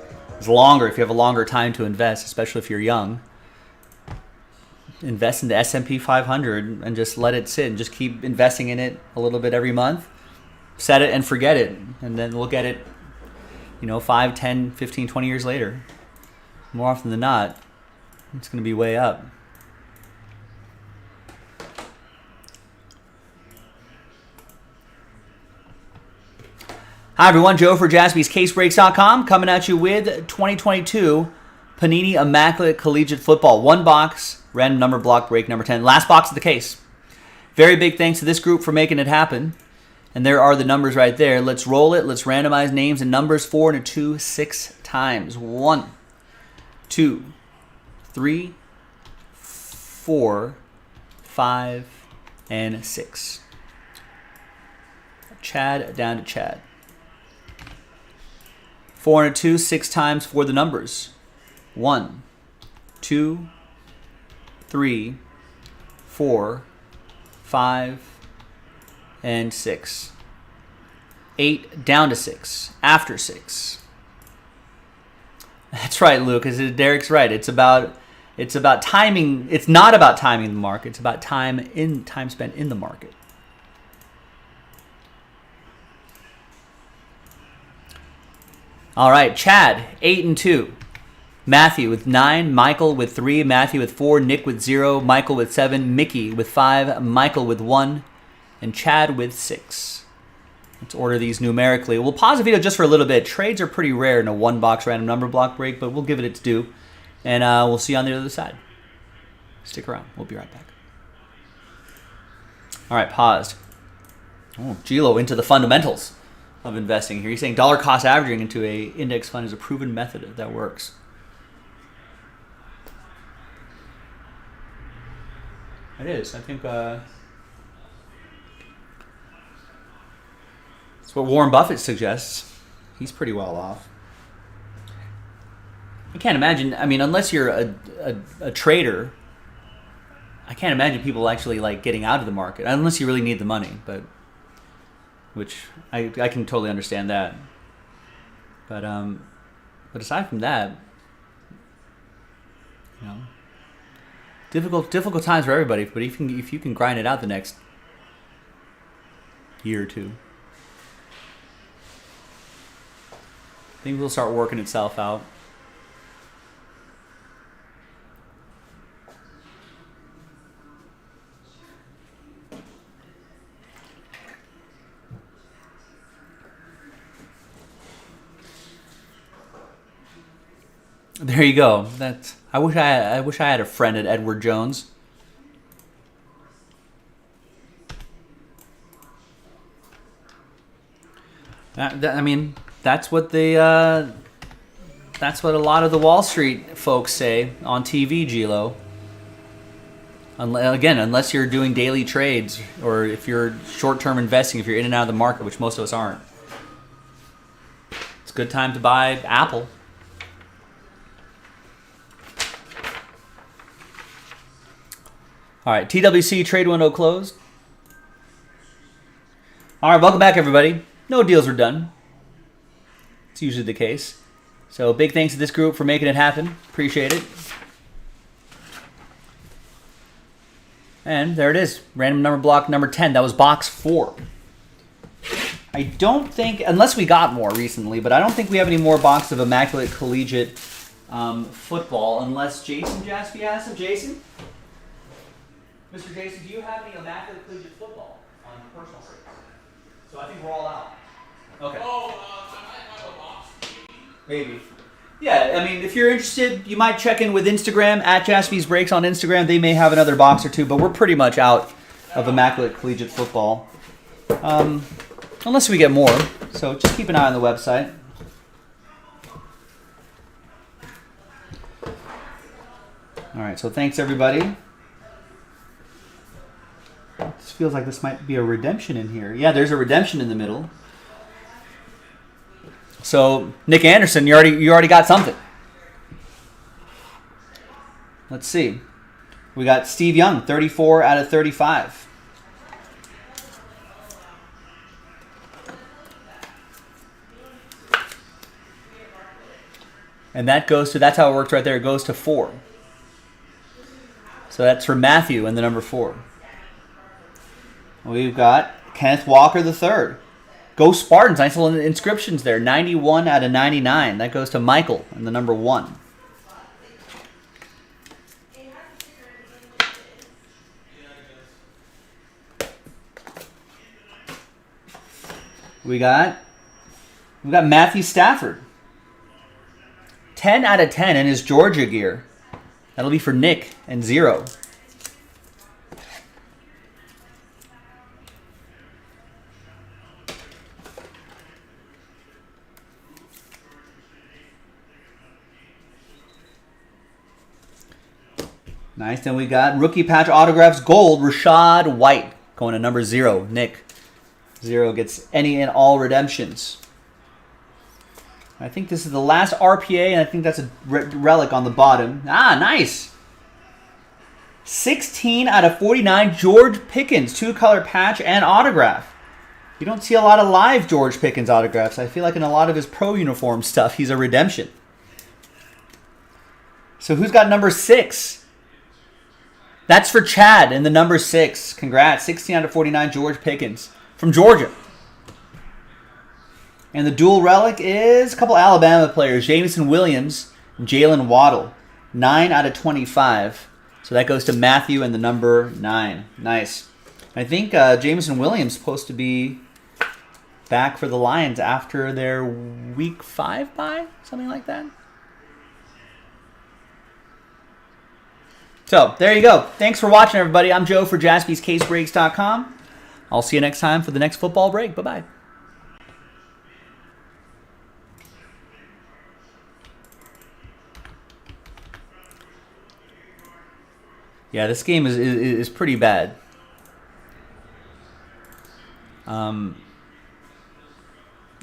longer, if you have a longer time to invest, especially if you're young, invest in the S&P 500 and just let it sit and just keep investing in it a little bit every month. Set it and forget it, and then look at it, you know, 5, 10, 15, 20 years later. More often than not, it's going to be way up. Hi everyone, Joe for JaspysCaseBreaks.com coming at you with 2022 Panini Immaculate Collegiate Football. One box, random number block break number 10. Last box of the case. Very big thanks to this group for making it happen. And there are the numbers right there. Let's roll it. Let's randomize names and numbers 4 and a 2 6 times. 1, 2, 3, 4, 5, and 6. Chad down to Chad. 4 and a 2 6 times for the numbers. 1, 2, 3, 4, 5, and 6. 8 down to 6. After 6. That's right, Luke. Derek's right. It's about timing. It's not about timing the market. It's about time spent in the market. All right, Chad, 8 and 2. Matthew with 9, Michael with 3, Matthew with 4, Nick with 0, Michael with 7, Mickey with 5, Michael with 1, and Chad with 6. Let's order these numerically. We'll pause the video just for a little bit. Trades are pretty rare in a one-box random number block break, but we'll give it its due. And we'll see you on the other side. Stick around. We'll be right back. All right, paused. Oh, Gilo into the fundamentals of investing here. He's saying dollar cost averaging into a index fund is a proven method that works. It is. I think that's what Warren Buffett suggests. He's pretty well off. I can't imagine. I mean, unless you're a trader, I can't imagine people actually like getting out of the market unless you really need the money. But which I can totally understand that. But aside from that, you know, difficult times for everybody. But if you can grind it out the next year or two, things will start working itself out. There you go. I wish I had a friend at Edward Jones. I mean, that's what a lot of the Wall Street folks say on TV, Gilo. Again, unless you're doing daily trades or if you're short-term investing, if you're in and out of the market, which most of us aren't. It's a good time to buy Apple. All right, TWC trade window closed. All right, welcome back, everybody. No deals were done. It's usually the case. So big thanks to this group for making it happen. Appreciate it. And there it is. Random number block number 10. That was box 4. I don't think, unless we got more recently, but I don't think we have any more boxes of Immaculate Collegiate football, unless Jason Jaspy has some. Jason? Mr. Jason, do you have any Immaculate Collegiate football on personal breaks? So I think we're all out. Okay. Oh, I might have a box. Maybe. Yeah, I mean, if you're interested, you might check in with Instagram, at Jaspy's Breaks on Instagram. They may have another box or two, but we're pretty much out of Immaculate Collegiate football. Unless we get more. So just keep an eye on the website. All right, so thanks, everybody. This feels like this might be a redemption in here. Yeah, there's a redemption in the middle. So, Nick Anderson, you already got something. Let's see. We got Steve Young, 34 out of 35. And that's how it works right there. It goes to 4. So that's for Matthew and the number 4. We've got Kenneth Walker III. Go Spartans. Nice little inscriptions there. 91 out of 99. That goes to Michael and the number 1. We've got Matthew Stafford. 10 out of 10 in his Georgia gear. That'll be for Nick and 0. Nice. Then we got rookie patch autographs gold, Rashad White, going to number 0. Nick. 0 gets any and all redemptions. I think this is the last RPA, and I think that's a relic on the bottom. Ah, nice. 16 out of 49, George Pickens, 2-color patch and autograph. You don't see a lot of live George Pickens autographs. I feel like in a lot of his pro uniform stuff, he's a redemption. So who's got number 6? That's for Chad in the number 6. Congrats. 16 out of 49, George Pickens from Georgia. And the dual relic is a couple Alabama players, Jameson Williams and Jalen Waddle. 9 out of 25. So that goes to Matthew and the number 9. Nice. I think Jameson Williams is supposed to be back for the Lions after their week 5 bye, something like that. So, there you go. Thanks for watching, everybody. I'm Joe for JaspysCaseBreaks.com. I'll see you next time for the next football break. Bye-bye. Yeah, this game is pretty bad. I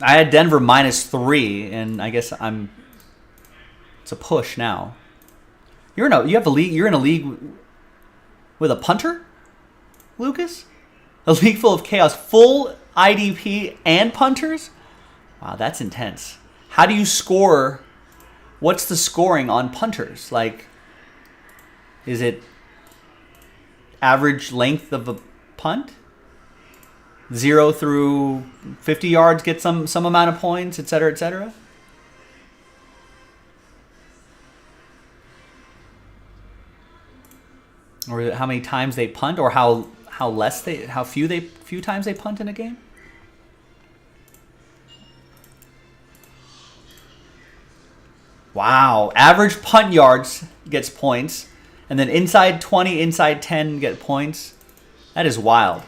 had Denver -3, and I guess it's a push now. You're in a league with a punter, Lucas? A league full of chaos, full IDP and punters? Wow, that's intense. How do you score? What's the scoring on punters? Like, is it average length of a punt? 0 through 50 yards get some amount of points, etc., etc.? Or how many times they punt, or how few times they punt in a game? Wow. Average punt yards gets points. And then inside 20, inside 10 get points. That is wild.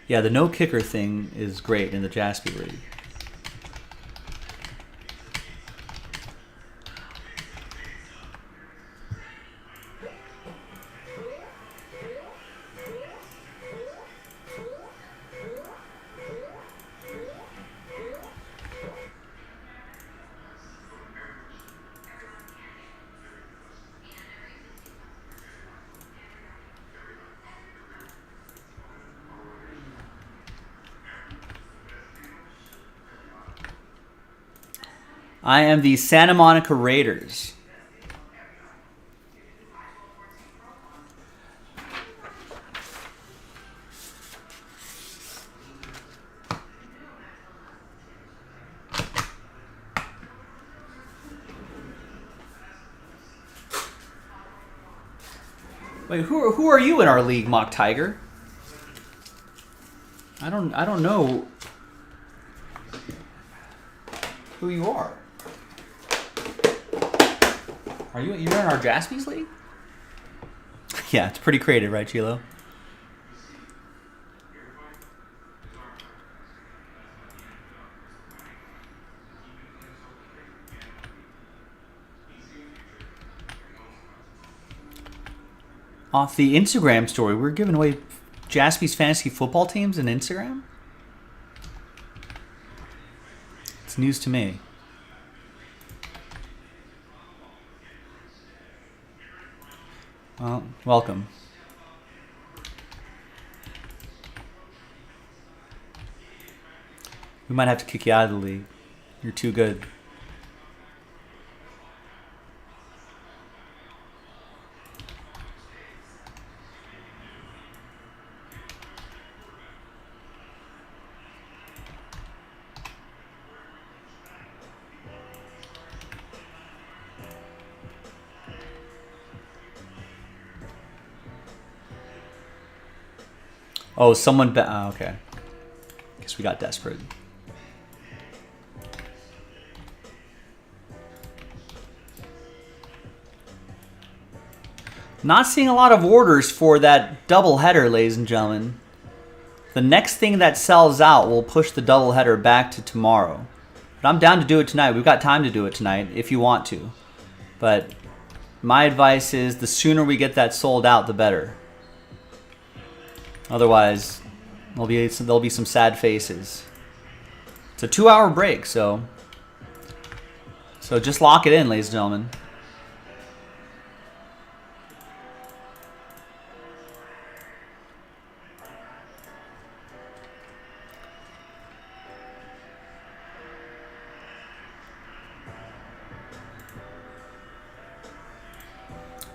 Yeah, the no kicker thing is great in the Jaspy League. I am the Santa Monica Raiders. Wait, who are you in our league, Mock Tiger? I don't know who you are. Are you're in our Jaspys league? Yeah, it's pretty creative, right, Chilo? Off the Instagram story, we're giving away Jaspy's fantasy football teams on Instagram? It's news to me. Well, welcome. We might have to kick you out of the league. You're too good. Oh, someone bet. Oh, okay. Guess we got desperate. Not seeing a lot of orders for that double header, ladies and gentlemen. The next thing that sells out will push the double header back to tomorrow. But I'm down to do it tonight. We've got time to do it tonight if you want to. But my advice is the sooner we get that sold out, the better. Otherwise, there'll be some sad faces. It's a 2-hour break, so just lock it in, ladies and gentlemen.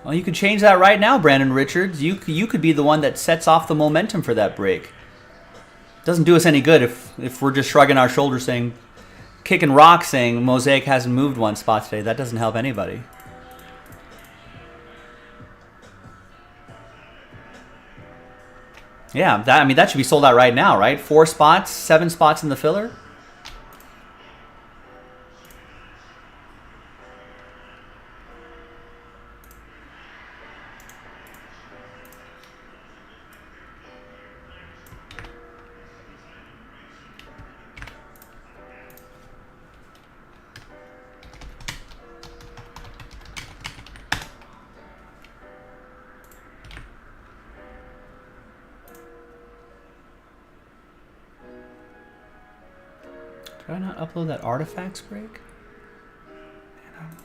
Well, you could change that right now, Brandon Richards. You could be the one that sets off the momentum for that break. Doesn't do us any good if we're just shrugging our shoulders, saying, kicking rocks, saying Mosaic hasn't moved one spot today. That doesn't help anybody. Yeah, that should be sold out right now, right? 4 spots, 7 spots in the filler. Did I not upload that artifacts break? Man,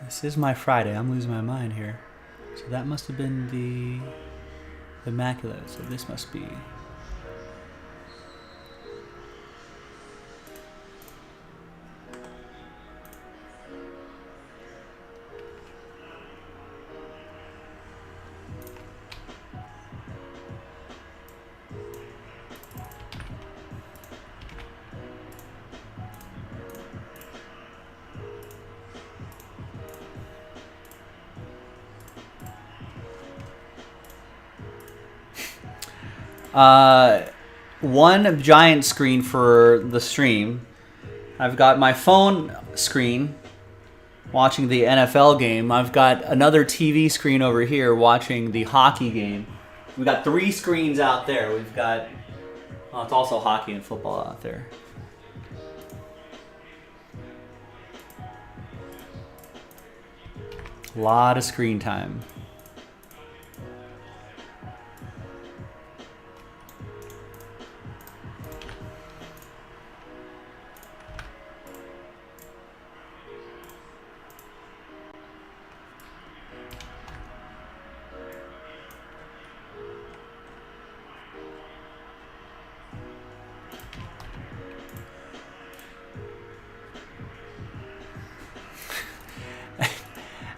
this is my Friday. I'm losing my mind here. So that must have been the Immaculate. So this must be... One giant screen for the stream. I've got my phone screen watching the NFL game. I've got another TV screen over here watching the hockey game. We've got 3 screens out there. We've got, oh, it's also hockey and football out there. A lot of screen time.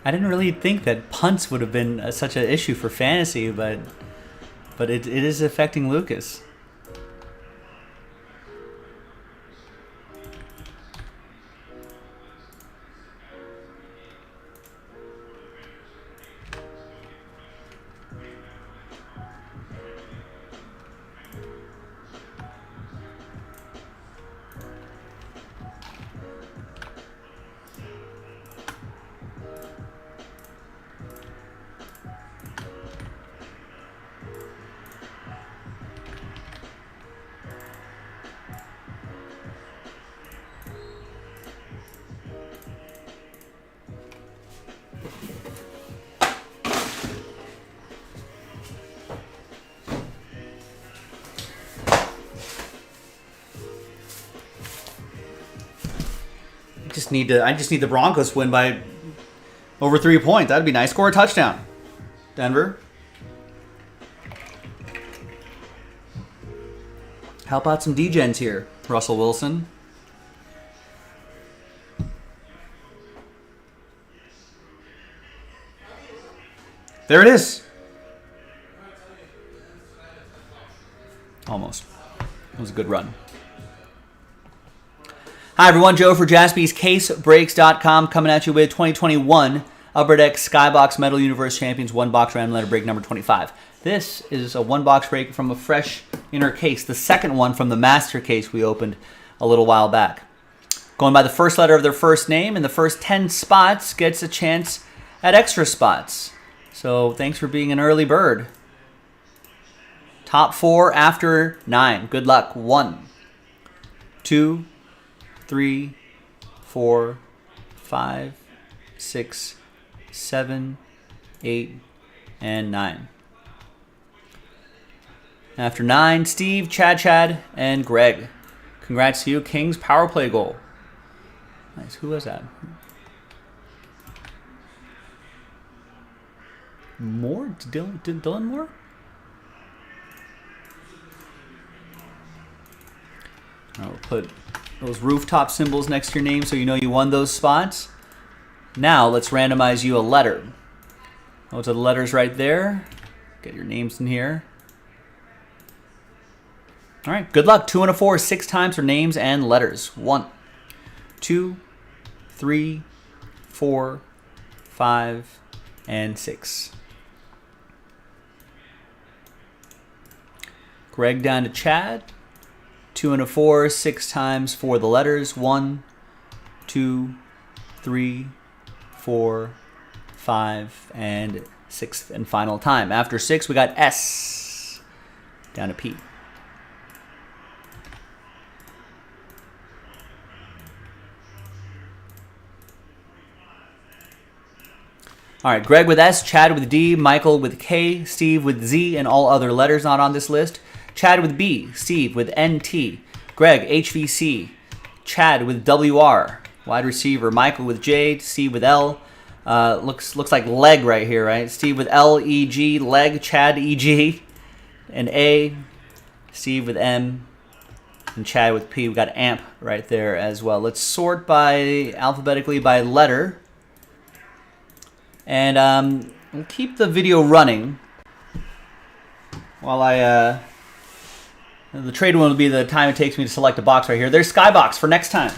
I didn't really think that punts would have been such an issue for fantasy, but it is affecting Lucas. I just need the Broncos to win by over 3 points. That'd be nice. Score a touchdown, Denver. How about some degens here, Russell Wilson? There it is. Almost. It was a good run. Hi, everyone. Joe for JaspysCaseBreaks.com coming at you with 2021 Upper Deck Skybox Metal Universe Champions 1-box random letter break number 25. This is a 1-box break from a fresh inner case, the second one from the master case we opened a little while back. Going by the first letter of their first name, and the first 10 spots gets a chance at extra spots. So thanks for being an early bird. Top 4 after 9. Good luck. 1, 2, 3, 4, 5, 6, 7, 8, and 9. After 9, Steve, Chad, and Greg. Congrats to you. Kings power play goal. Nice. Who was that? Moore? Dylan Moore? I'll put those rooftop symbols next to your name so you know you won those spots. Now let's randomize you a letter. Those are the letters right there. Get your names in here. All right, good luck. 2 and a 4, 6 times for names and letters. 1, 2, 3, 4, 5, and 6. Greg down to Chad. 2 and a 4, 6 times for the letters. 1, 2, 3, 4, 5, and 6th and final time. After 6, we got S down to P. All right, Greg with S, Chad with D, Michael with K, Steve with Z, and all other letters not on this list. Chad with B, Steve with NT, Greg HVC, Chad with WR, wide receiver, Michael with J, Steve with L. Looks like leg right here, right? Steve with L, E, G, leg, Chad, E, G, and A, Steve with M, and Chad with P. We got amp right there as well. Let's sort alphabetically by letter. And we'll keep the video running while the trade one will be the time it takes me to select a box right here. There's Skybox for next time.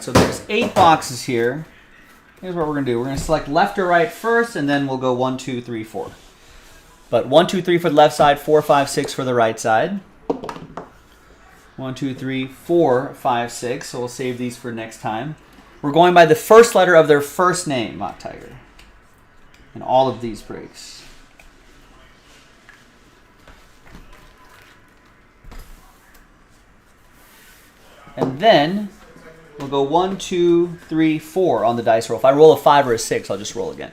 so there's 8 boxes here. Here's what we're going to do. We're going to select left or right first, and then we'll go 1, 2, 3, 4. But 1, 2, 3 for the left side, 4, 5, 6 for the right side. 1, 2, 3, 4, 5, 6. So we'll save these for next time. We're going by the first letter of their first name, Mock Tiger. In all of these breaks. And then we'll go 1, 2, 3, 4 on the dice roll. If I roll a 5 or a 6, I'll just roll again.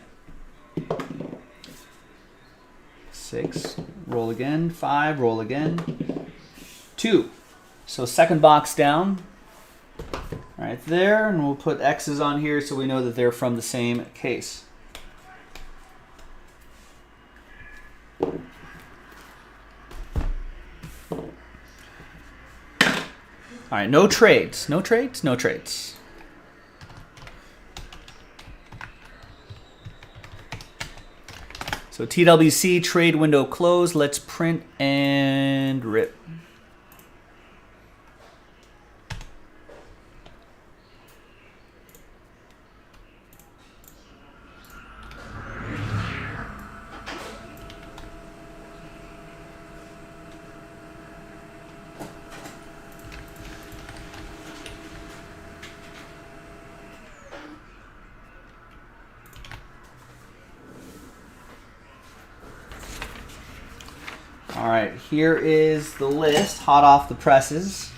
6, roll again. 5, roll again. 2. So second box down, right there, and we'll put X's on here so we know that they're from the same case. All right, no trades, no trades, no trades. So TWC trade window closed. Let's print and rip. All right, here is the list, hot off the presses.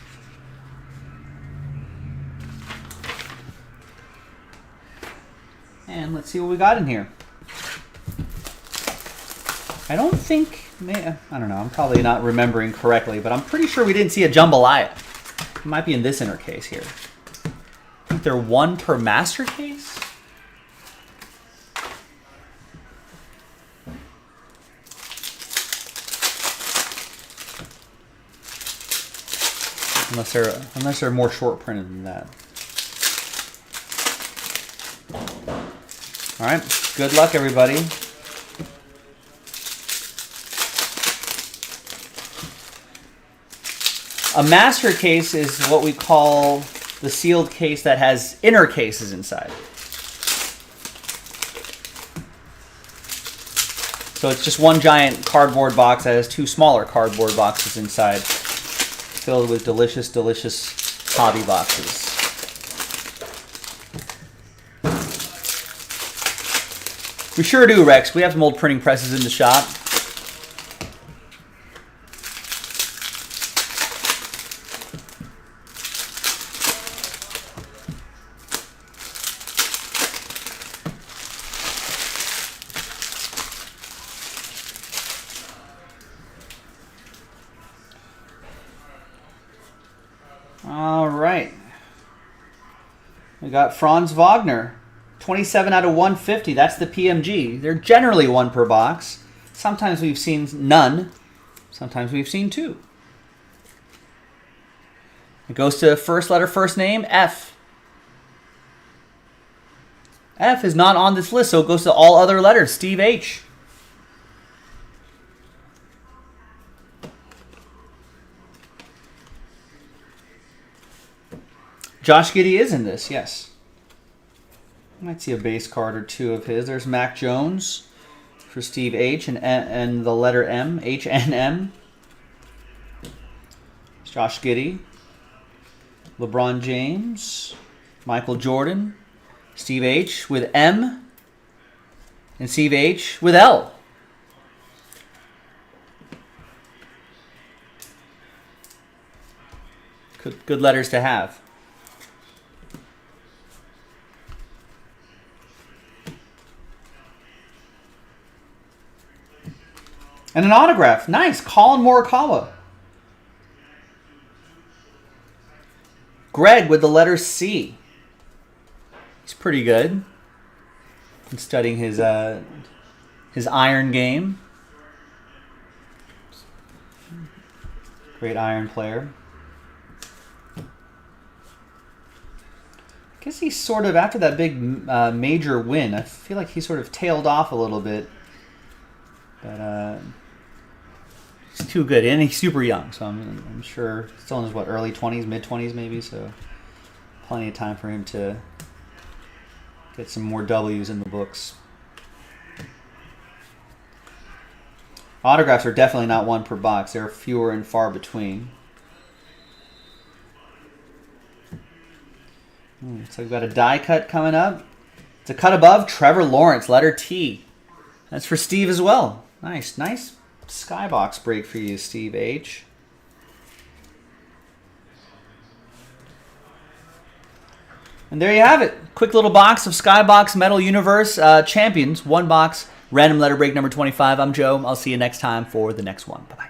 And let's see what we got in here. I don't think, I don't know, I'm probably not remembering correctly, but I'm pretty sure we didn't see a jambalaya. It might be in this inner case here. I think they're 1 per master case. Unless they're more short printed than that. All right, good luck, everybody. A master case is what we call the sealed case that has inner cases inside. So it's just one giant cardboard box that has 2 smaller cardboard boxes inside, filled with delicious, delicious hobby boxes. We sure do, Rex. We have some old printing presses in the shop. All right. We got Franz Wagner, 27 out of 150. That's the PMG. They're generally 1 per box. Sometimes we've seen none. Sometimes we've seen 2. It goes to first letter, first name, F. F is not on this list, so it goes to all other letters. Steve H. Josh Giddey is in this, yes. You might see a base card or 2 of his. There's Mac Jones for Steve H and the letter M, H and M. It's Josh Giddey. LeBron James, Michael Jordan, Steve H with M, and Steve H with L. Good letters to have. And an autograph. Nice. Colin Morikawa. Greg with the letter C. He's pretty good. Been studying his iron game. Great iron player. I guess he's sort of, after that big major win, I feel like he sort of tailed off a little bit. But he's too good, and he's super young, so I'm sure still in his early 20s, mid 20s maybe. So Plenty of time for him to get some more W's in the books. Autographs are definitely not one per box. They're fewer and far between. So we've got a die cut coming up. It's a cut above. Trevor Lawrence, letter T. That's for Steve as well. Nice, nice skybox break for you, Steve H. And there you have it. Quick little box of Skybox Metal Universe Champions. One box. Random letter break number 25. I'm Joe. I'll see you next time for the next one. Bye-bye.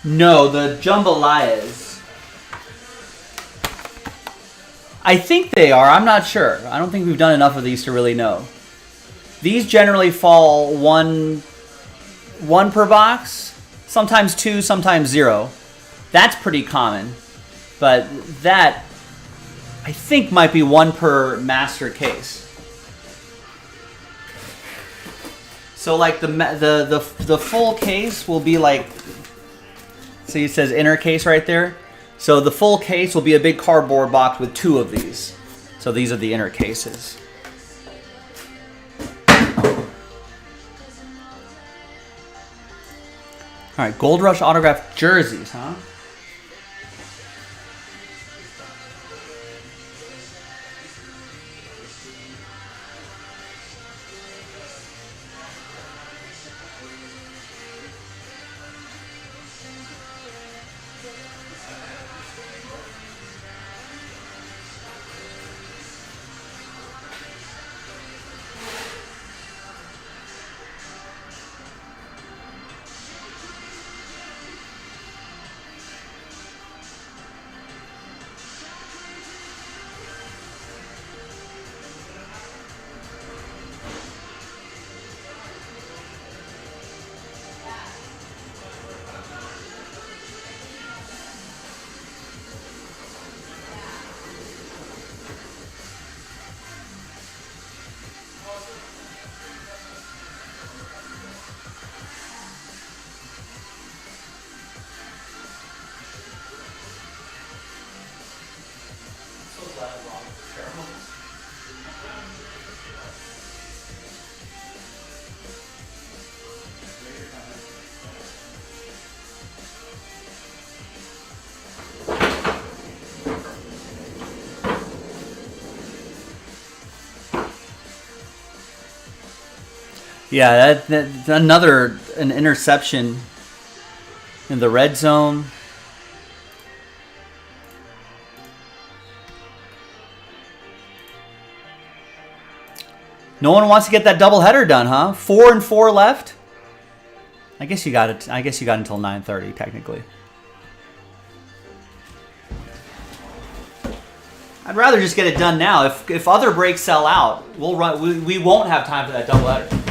No, the jambalayas. I think they are. I'm not sure. I don't think we've done enough of these to really know. These generally fall one per box, sometimes 2, sometimes 0. That's pretty common. But that, I think, might be 1 per master case. So like the full case will be like, see it says inner case right there. So the full case will be a big cardboard box with 2 of these. So these are the inner cases. All right, Gold Rush autographed jerseys, huh? Yeah, that another an interception in the red zone. No one wants to get that doubleheader done, huh? 4 and 4 left. I guess you got it. I guess you got until 9:30 technically. I'd rather just get it done now. If other breaks sell out, we'll run. We won't have time for that doubleheader.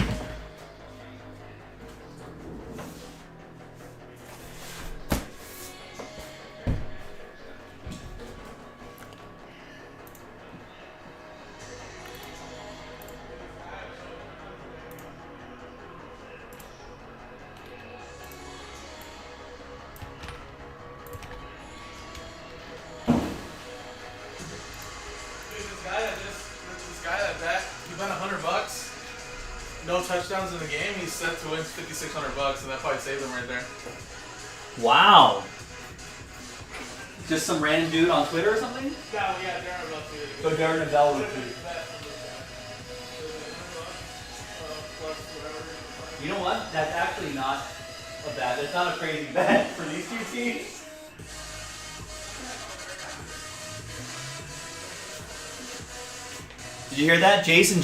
No touchdowns in the game. He's set to win $5,600, and that probably saved him right there. Wow. Just some random dude on Twitter or something? Yeah, Darren Bell tweeted it. So Darren Bell would tweet. You know what? That's actually not a bad. That's not a crazy bet for these two teams. Did you hear that? Jason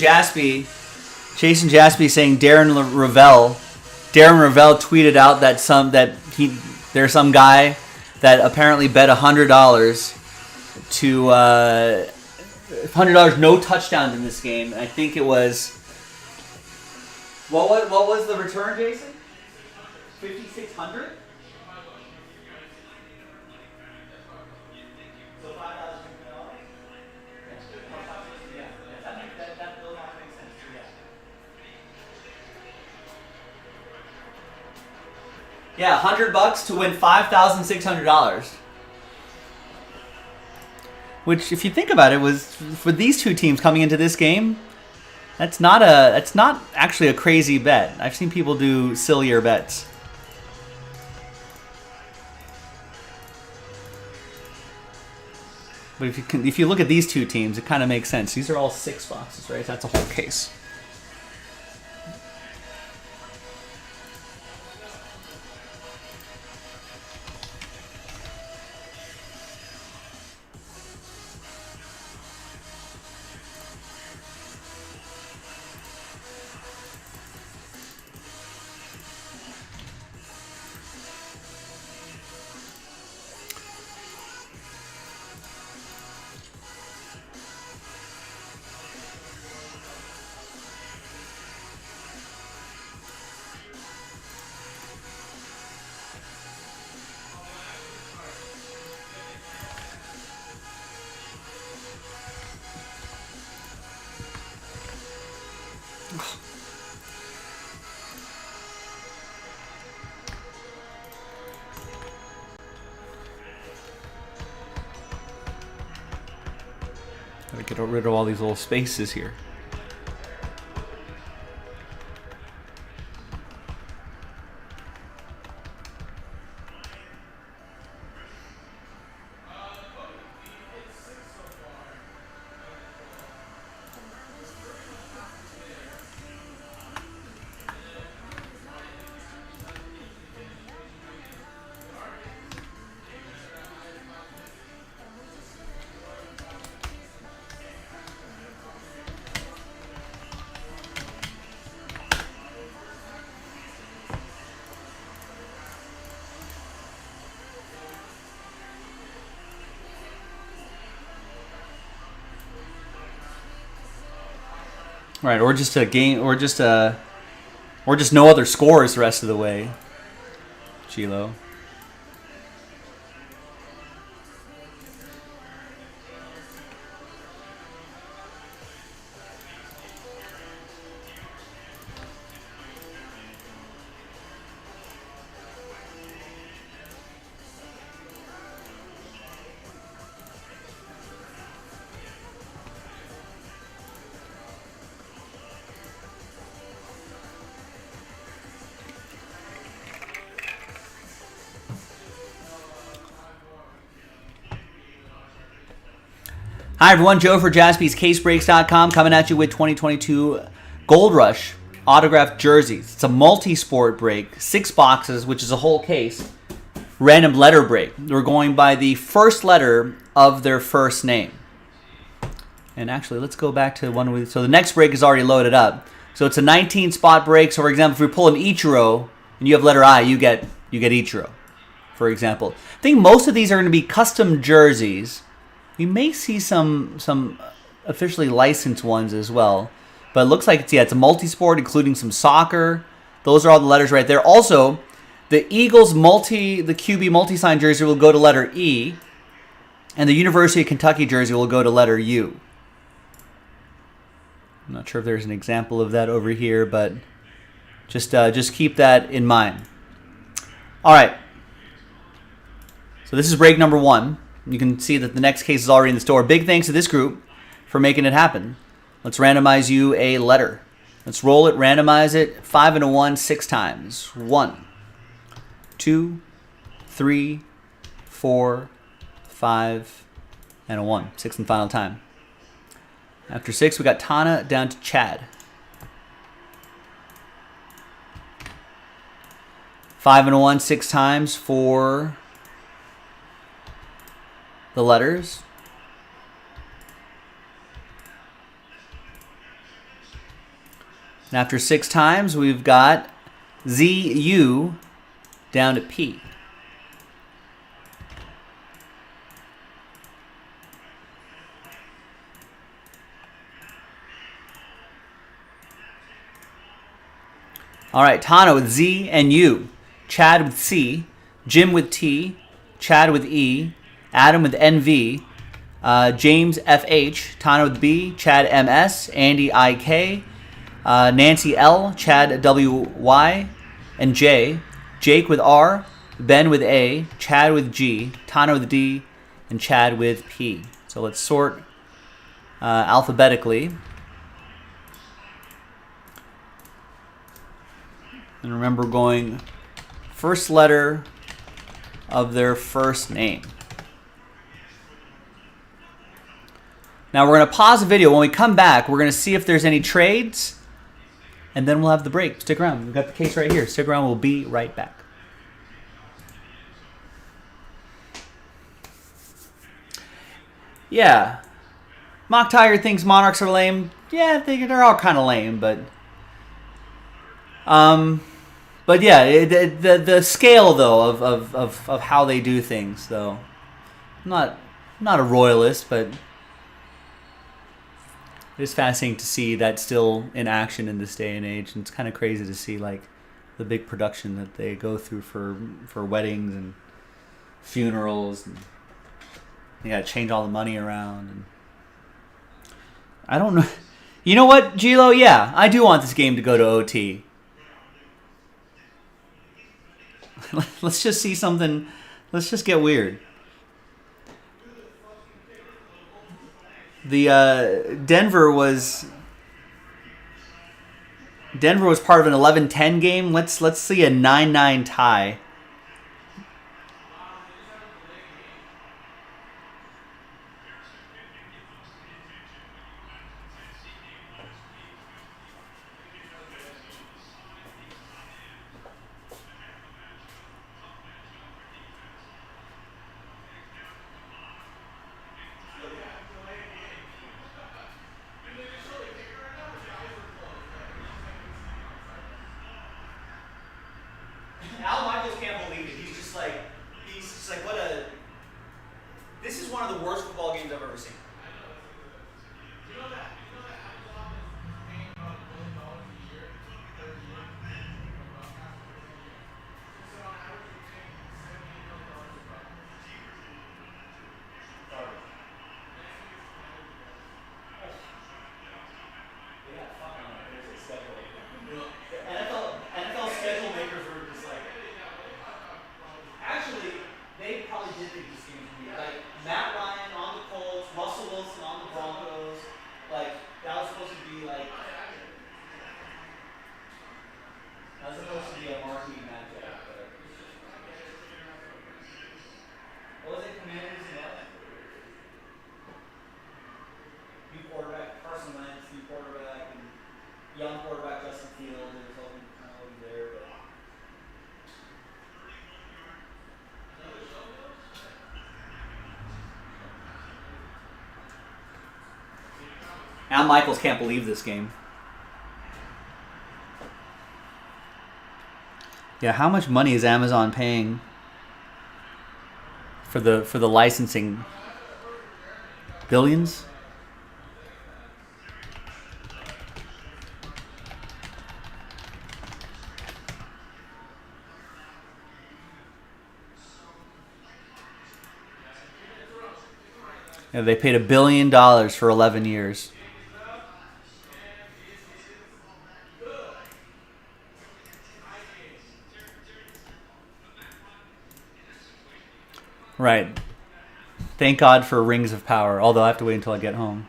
Jaspy saying Darren Ravel tweeted out that there's some guy that apparently bet $100 to $100 no touchdowns in this game. I think it was what was the return, Jason? 5,600. Yeah, $100 to win $5,600. Which, if you think about it, was for these two teams coming into this game. That's not actually a crazy bet. I've seen people do sillier bets. But if you look at these two teams, it kind of makes sense. These are all $6, right? That's a whole case. Gotta get rid of all these little spaces here. Right, or just a game, or just no other scores the rest of the way. Chilo. Hi everyone, Joe for JaspysCaseBreaks.com coming at you with 2022 Gold Rush autographed jerseys. It's a multi-sport break, 6 boxes, which is a whole case. Random letter break. We're going by the first letter of their first name. And actually, let's go back to one with. So the next break is already loaded up. So it's a 19-spot break. So for example, if we pull an Ichiro and you have letter I, you get Ichiro. For example, I think most of these are going to be custom jerseys. We may see some officially licensed ones as well. But it looks like it's a multi-sport, including some soccer. Those are all the letters right there. Also, the Eagles the QB multi-sign jersey will go to letter E, and the University of Kentucky jersey will go to letter U. I'm not sure if there's an example of that over here, but just keep that in mind. All right. So this is break number 1. You can see that the next case is already in the store. Big thanks to this group for making it happen. Let's randomize you a letter. Let's roll it, randomize it. 5 and a 1, 6 times. 1, 2, 3, 4, 5, and a 1. 6th and final time. After 6, we got Tana down to Chad. 5 and a 1, 6 times for the letters. And after 6 times, we've got ZU down to P. All right, Tana with Z and U, Chad with C, Jim with T, Chad with E, Adam with NV, James FH, Tana with B, Chad MS, Andy IK, Nancy L, Chad WY, and J, Jake with R, Ben with A, Chad with G, Tana with D, and Chad with P. So let's sort alphabetically. And remember, going first letter of their first name. Now we're going to pause the video. When we come back, we're going to see if there's any trades, and then we'll have the break. Stick around. We've got the case right here. Stick around. We'll be right back. Yeah. Mock Tiger thinks Monarchs are lame. Yeah, they're all kind of lame, but yeah, the scale though of how they do things though. I'm not a royalist, but it's fascinating to see that still in action in this day and age, and it's kind of crazy to see like the big production that they go through for weddings and funerals, and they got to change all the money around. And I don't know. You know what, Gilo? Yeah, I do want this game to go to OT. Let's just see something. Let's just get weird. The Denver was part of an 11-10 game. Let's see a 9-9 tie. Al Michaels can't believe it. He's just like, what a. This is one of the worst football games I've ever seen. NFL schedule makers were just like. Actually, they probably did think this game would be like Matt Ryan on the Colts, Russell Al Michaels can't believe this game. Yeah, how much money is Amazon paying for the licensing? Billions? Yeah, they paid $1 billion for 11 years. Right. Thank God for Rings of Power, although I have to wait until I get home.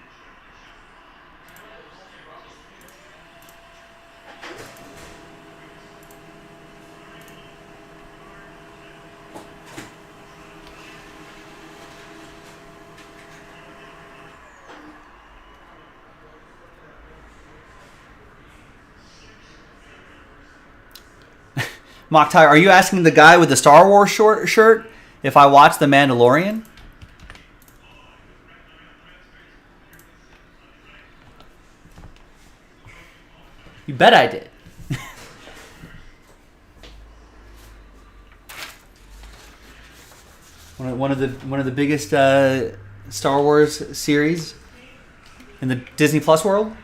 Mock Ty, are you asking the guy with the Star Wars shirt if I watched The Mandalorian? You bet I did. one of the biggest Star Wars series in the Disney Plus world.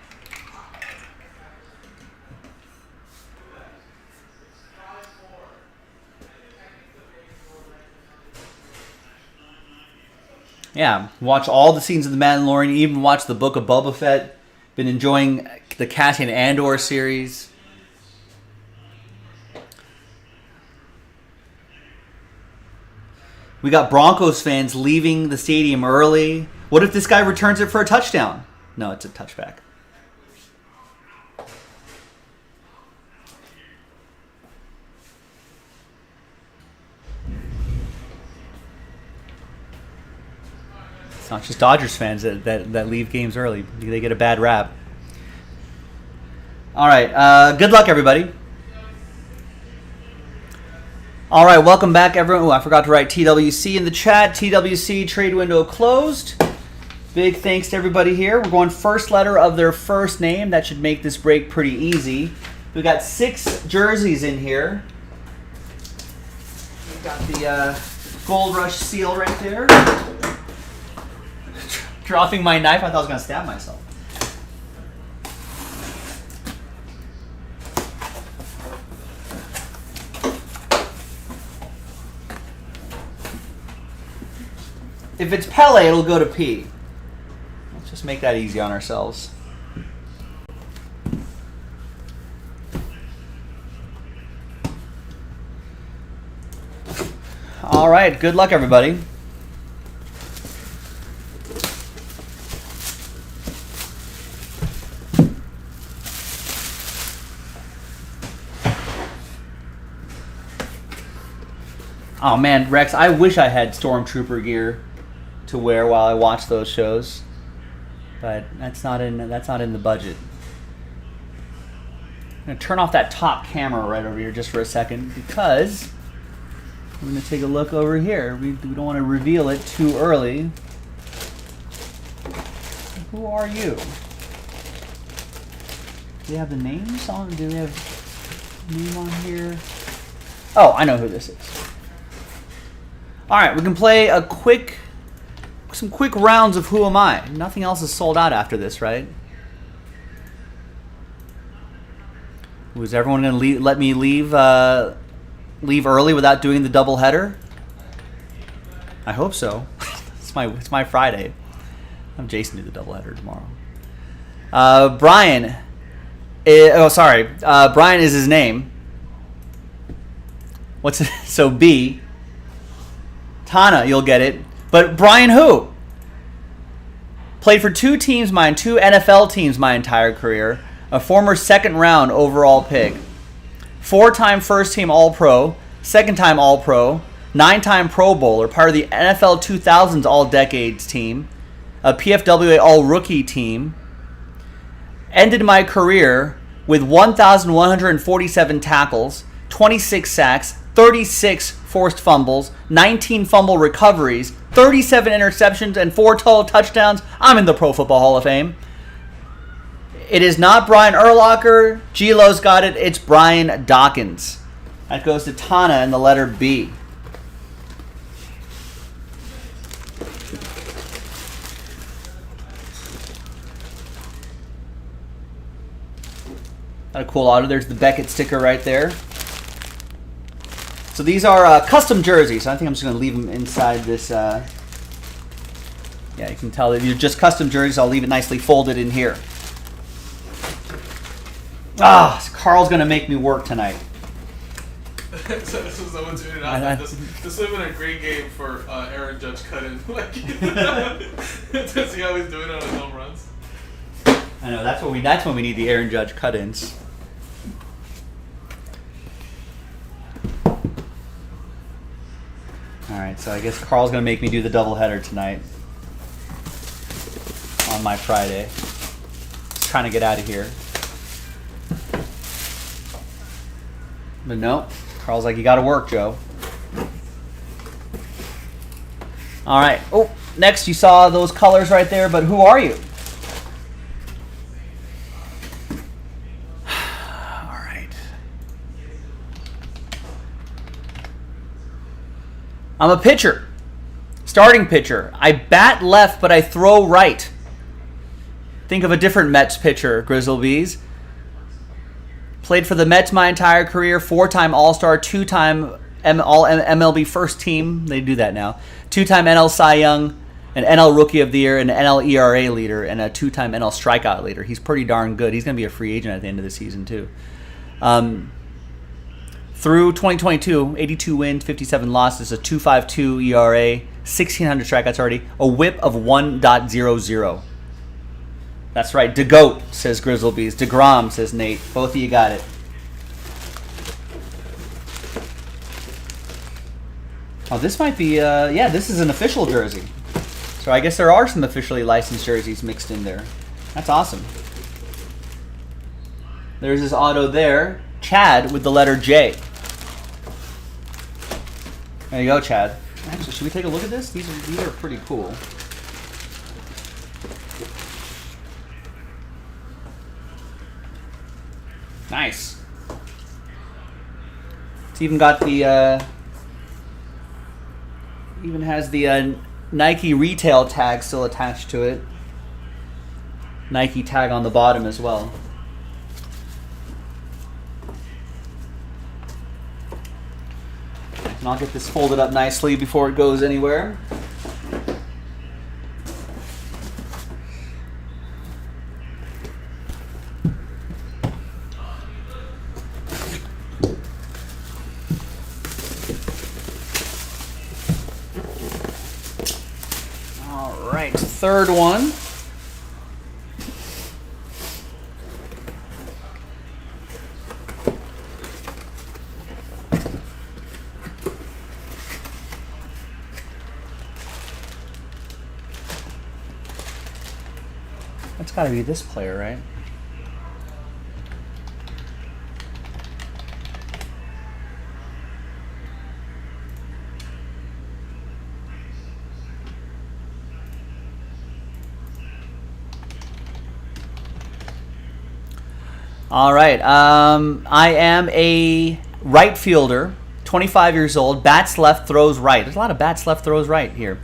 Yeah, watch all the scenes of The Mandalorian, even watch the Book of Boba Fett. Been enjoying the Cassian Andor series. We got Broncos fans leaving the stadium early. What if this guy returns it for a touchdown? No, it's a touchback. It's not just Dodgers fans that leave games early. They get a bad rap. All right. Good luck, everybody. All right. Welcome back, everyone. Oh, I forgot to write TWC in the chat. TWC trade window closed. Big thanks to everybody here. We're going first letter of their first name. That should make this break pretty easy. We got 6 jerseys in here. We got the Gold Rush seal right there. Dropping my knife. I thought I was going to stab myself. If it's Pele, it'll go to P. Let's just make that easy on ourselves. All right. Good luck, everybody. Oh man, Rex, I wish I had Stormtrooper gear to wear while I watch those shows, but that's not in the budget. I'm gonna turn off that top camera right over here just for a second because we're gonna take a look over here. We don't want to reveal it too early. Who are you? Do they have the names on? Do they have name on here? Oh, I know who this is. All right, we can play some quick rounds of Who Am I? Nothing else is sold out after this, right? Was everyone going to let me leave early without doing the double header? I hope so. It's my Friday. I'm Jason do the double header tomorrow. Brian. Brian is his name. What's it? So B. Tana, you'll get it. But Brian who? Played for 2 NFL teams my entire career. A former second-round overall pick. 4-time first-team All-Pro. Second-time All-Pro. 9-time Pro Bowler. Part of the NFL 2000s All-Decades team. A PFWA All-Rookie team. Ended my career with 1,147 tackles. 26 sacks. 36 forced fumbles, 19 fumble recoveries, 37 interceptions, and 4 total touchdowns. I'm in the Pro Football Hall of Fame. It is not Brian Urlacher. Gilo's got it. It's Brian Dawkins. That goes to Tana in the letter B. Got a cool auto. There's the Beckett sticker right there. So these are custom jerseys. I think I'm just going to leave them inside this. Yeah, you can tell that they're just custom jerseys. I'll leave it nicely folded in here. Carl's going to make me work tonight. So this was someone tweeted out. This would have been a great game for Aaron Judge cut-in. Like, to see how he's doing on his home runs. I know, that's when we need the Aaron Judge cut-ins. Alright, so I guess Carl's going to make me do the doubleheader tonight. On my Friday. Just trying to get out of here. But no, Carl's like, you got to work, Joe. Alright, oh, next you saw those colors right there, but who are you? I'm a pitcher. Starting pitcher. I bat left, but I throw right. Think of a different Mets pitcher, Grizzlebees. Played for the Mets my entire career. 4-time All-Star, 2-time MLB first team. They do that now. 2-time NL Cy Young, an NL Rookie of the Year, an NL ERA leader, and a 2-time NL strikeout leader. He's pretty darn good. He's going to be a free agent at the end of the season, too. Through 2022, 82 wins, 57 losses, a 2.52 ERA, 1,600 strikeouts already, a whip of 1.00. That's right. DeGoat, says Grizzlebees. DeGrom, says Nate. Both of you got it. Oh, this might be, yeah, this is an official jersey. So I guess there are some officially licensed jerseys mixed in there. That's awesome. There's his auto there. Chad with the letter J. There you go, Chad. Actually, should we take a look at this? These are pretty cool. Nice. It's even got the even has the Nike retail tag still attached to it. Nike tag on the bottom as well. And I'll get this folded up nicely before it goes anywhere. All right, third one. That's got to be this player, right? All right. I am a right fielder, 25 years old, bats left, throws right. There's a lot of bats left, throws right here.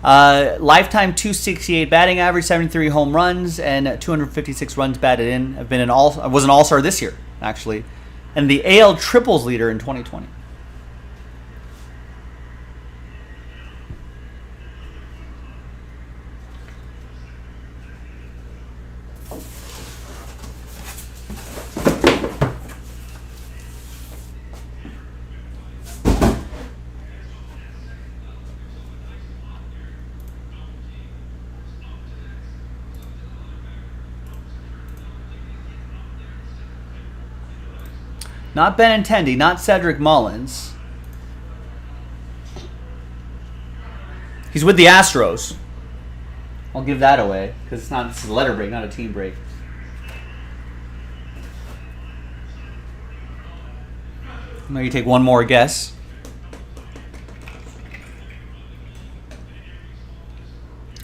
Lifetime 268 batting average, 73 home runs, and 256 runs batted in. I was an all-star this year, actually, and the AL triples leader in 2020. Not Benintendi, not Cedric Mullins. He's with the Astros. I'll give that away because this is a letter break, not a team break. Maybe take one more guess.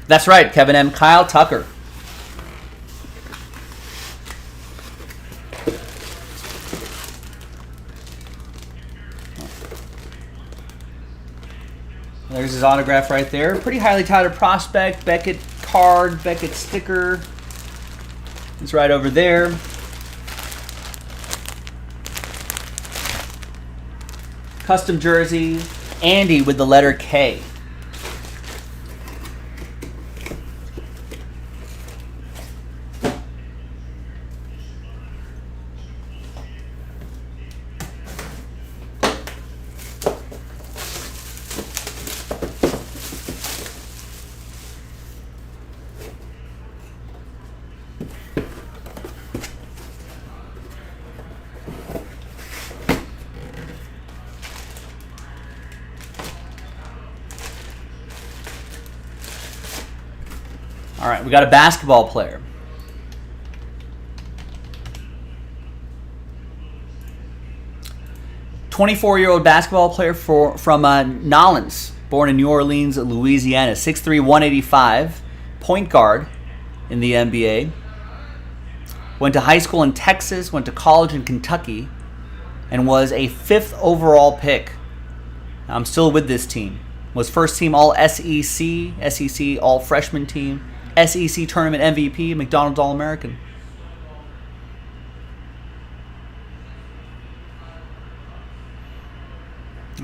That's right, Kevin M. Kyle Tucker. There's his autograph right there. Pretty highly touted prospect. Beckett card, Beckett sticker. It's right over there. Custom jersey. Andy with the letter K. All right, we got a basketball player. "24-year-old basketball player from Nolens, born in New Orleans, Louisiana. 6'3", 185, point guard in the NBA. Went to high school in Texas, went to college in Kentucky, and was a 5th overall pick. I'm still with this team. Was first team All SEC, SEC All Freshman team, SEC Tournament MVP, McDonald's All-American.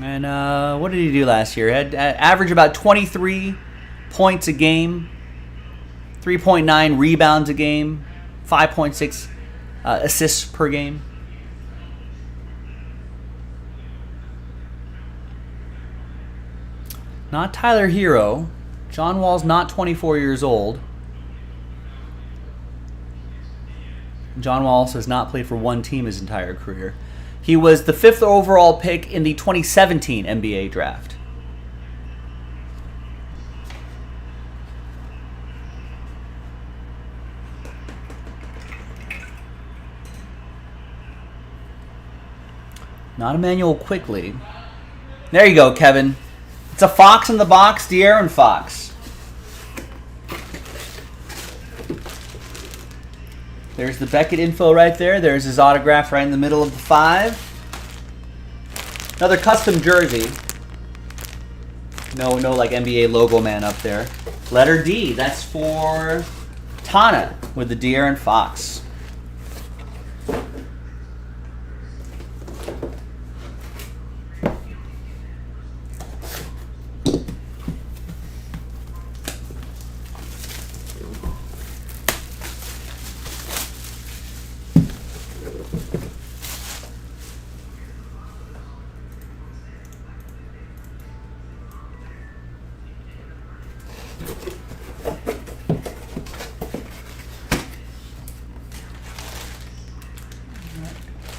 And what did he do last year? Had averaged about 23 points a game, 3.9 rebounds a game, 5.6 assists per game. Not Tyler Hero. John Wall's not 24 years old. John Wall also has not played for one team his entire career. He was the 5th overall pick in the 2017 NBA draft. Not Emmanuel Quickly. There you go, Kevin. It's a Fox in the box, De'Aaron Fox. There's the Beckett info right there. There's his autograph right in the middle of the 5. Another custom jersey. No like NBA logo man up there. Letter D. That's for Tana with the De'Aaron Fox.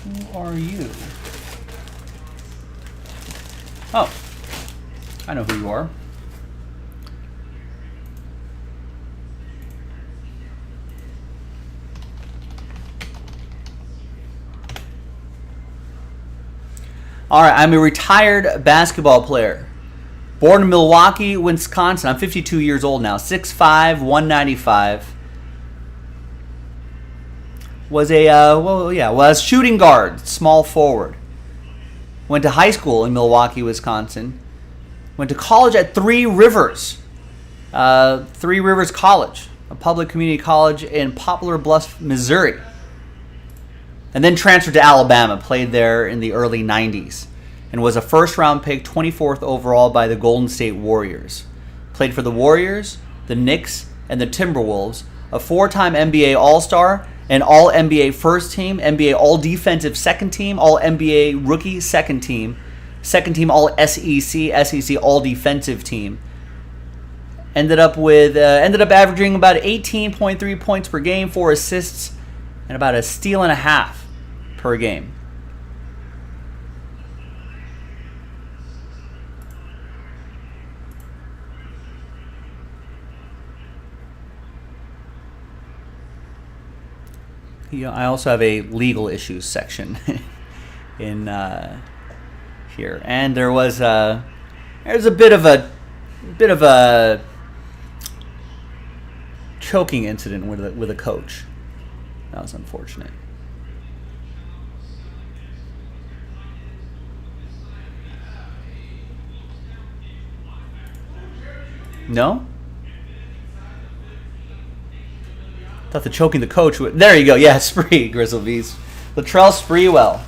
Who are you? Oh, I know who you are. All right, I'm a retired basketball player. Born in Milwaukee, Wisconsin. I'm 52 years old now. 6'5", 195. Was shooting guard, small forward. Went to high school in Milwaukee, Wisconsin. Went to college at Three Rivers. Three Rivers College, a public community college in Poplar Bluff, Missouri. And then transferred to Alabama, played there in the early 90s. And was a first-round pick, 24th overall by the Golden State Warriors. Played for the Warriors, the Knicks, and the Timberwolves. A 4-time NBA All-Star, an All-NBA First Team, NBA All-Defensive Second Team, All-NBA Rookie Second Team All-SEC, SEC All-Defensive Team. Ended up averaging about 18.3 points per game, 4 assists, and about a steal and a half per game. I also have a legal issues section in here, and there's a bit of a choking incident with a coach. That was unfortunate. No? Thought the choking the coach would... There you go. Yeah, Spree, Grizzle V's. Latrell Sprewell.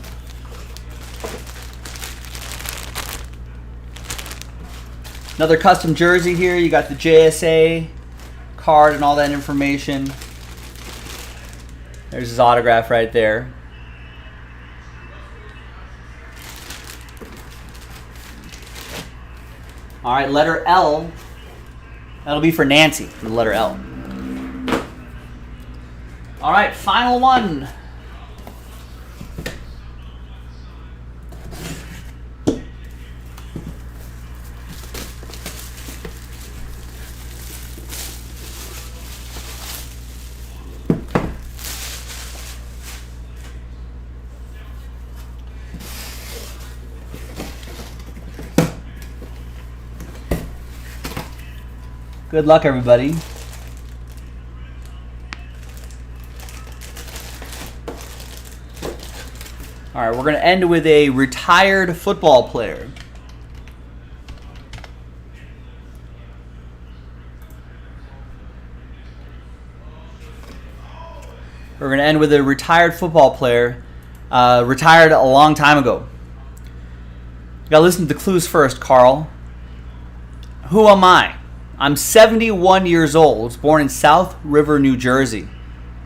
Another custom jersey here. You got the JSA card and all that information. There's his autograph right there. All right, letter L. That'll be for Nancy, the letter L. All right, final one. Good luck, everybody. All right, we're going to end with a retired football player. We're going to end with a retired football player, retired a long time ago. You got to listen to the clues first, Carl. Who am I? I'm 71 years old, born in South River, New Jersey.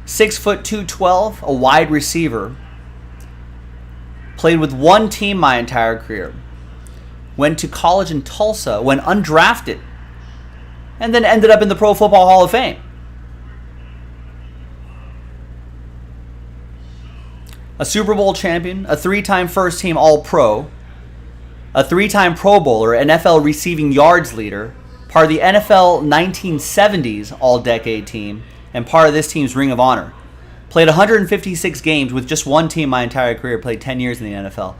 6 foot 212, a wide receiver. Played with one team my entire career. Went to college in Tulsa, went undrafted, and then ended up in the Pro Football Hall of Fame. A Super Bowl champion, a 3-time first-team All-Pro, a 3-time Pro Bowler, NFL receiving yards leader, part of the NFL 1970s All-Decade team, and part of this team's Ring of Honor. Played 156 games with just one team my entire career, played 10 years in the NFL.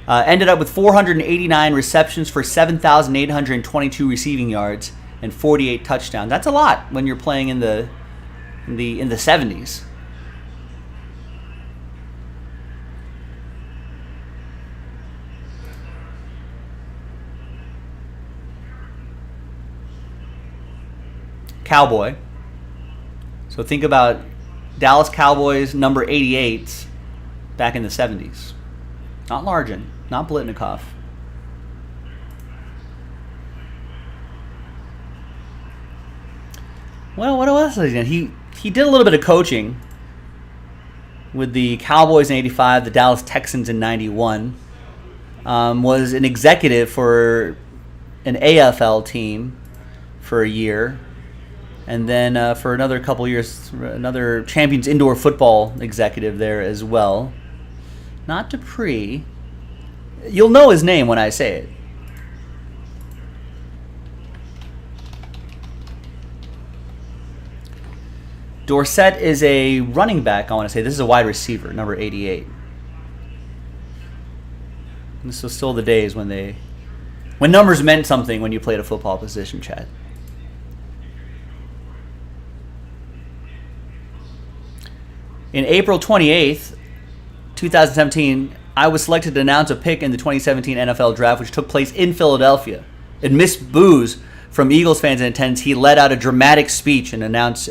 Ended up with 489 receptions for 7,822 receiving yards and 48 touchdowns. That's a lot when you're playing in the 70s. Cowboy. So think about Dallas Cowboys number 88 back in the 70s. Not Largent, not Blitnikoff. Well, what else has he done? He did a little bit of coaching with the Cowboys in 85, the Dallas Texans in 91. Was an executive for an AFL team for a year. And then for another couple years, another Champions Indoor Football executive there as well. Not Dupree. You'll know his name when I say it. Dorsett is a running back, I want to say. This is a wide receiver, number 88. This was still the days when numbers meant something when you played a football position, Chad. In April 28th, 2017, I was selected to announce a pick in the 2017 NFL Draft, which took place in Philadelphia. Amidst boos from Eagles fans in attendance, he let out a dramatic speech and announced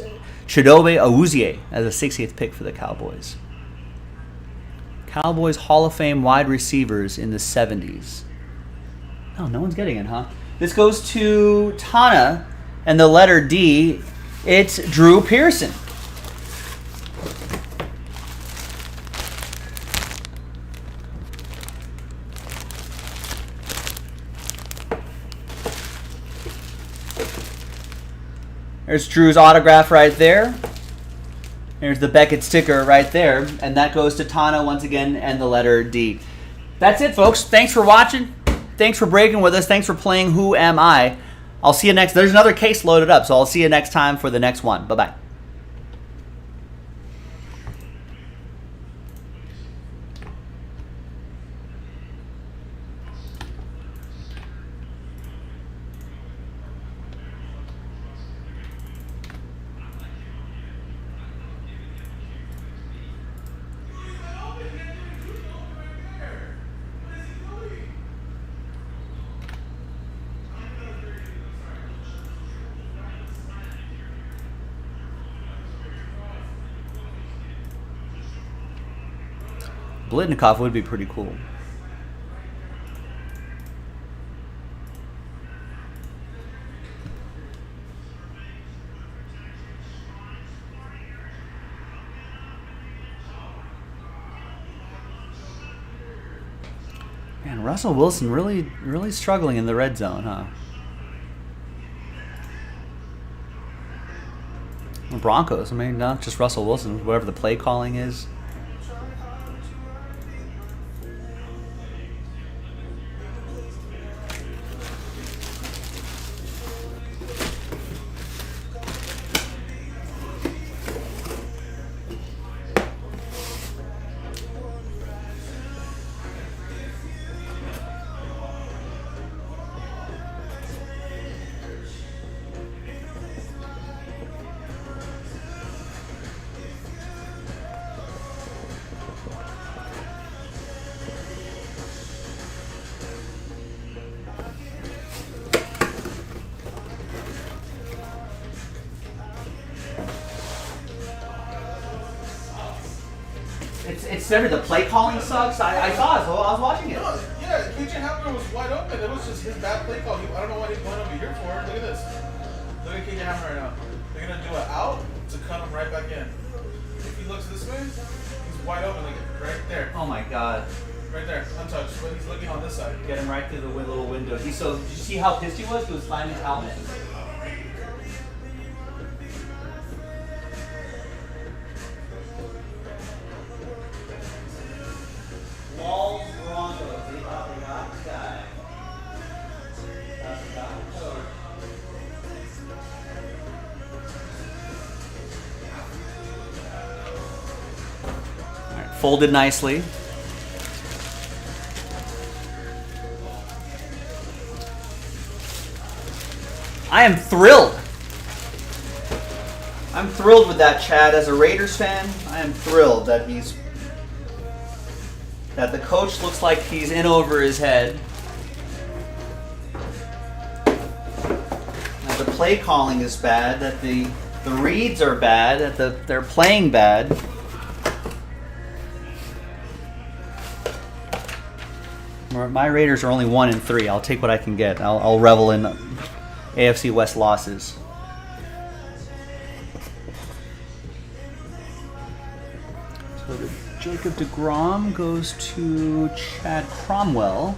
Chidobe Awuzie as the 60th pick for the Cowboys. Cowboys Hall of Fame wide receivers in the 70s. Oh, no one's getting it, huh? This goes to Tana, and the letter D, it's Drew Pearson. There's Drew's autograph right there. There's the Beckett sticker right there. And that goes to Tana once again and the letter D. That's it, folks. Thanks for watching. Thanks for breaking with us. Thanks for playing Who Am I? I'll see you next. There's another case loaded up, so I'll see you next time for the next one. Bye-bye. Blitnikoff would be pretty cool. Man, Russell Wilson really struggling in the red zone, huh? The Broncos, I mean, not just Russell Wilson, whatever the play calling is. It's never the play calling sucks. I saw it, so I was watching it. No, yeah, KJ Hamler was wide open. It was just his bad play call. I don't know what he's going over here for. Look at this. Look at KJ Hamler right now. They're going to do an out to cut him right back in. If he looks this way, he's wide open. Look at right there. Oh my god. Right there, untouched. But he's looking on this side. Get him right through the little window. Did you see how pissed he was? He was slamming his helmet. Walls Broncos. They thought they got the guy. All right, folded nicely. I am thrilled. I'm thrilled with that, Chad. As a Raiders fan, I am thrilled that that the coach looks like he's in over his head. That the play calling is bad. That the reads are bad. That they're playing bad. My Raiders are only 1-3. I'll take what I can get. I'll revel in AFC West losses. So Jacob deGrom goes to Chad Cromwell.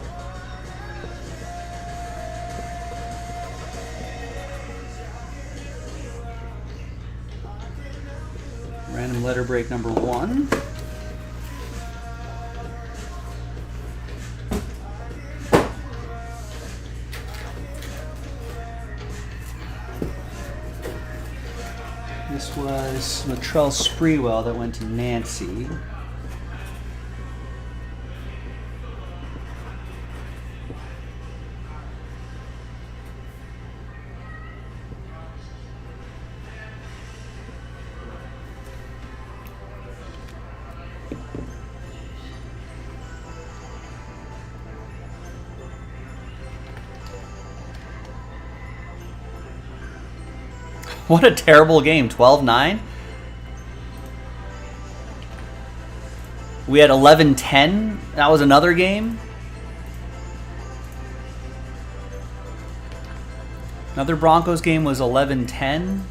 Random letter break number 1. This was Latrell Sprewell that went to Nancy. What a terrible game. 12-9. We had 11-10. That was another game. Another Broncos game was 11-10.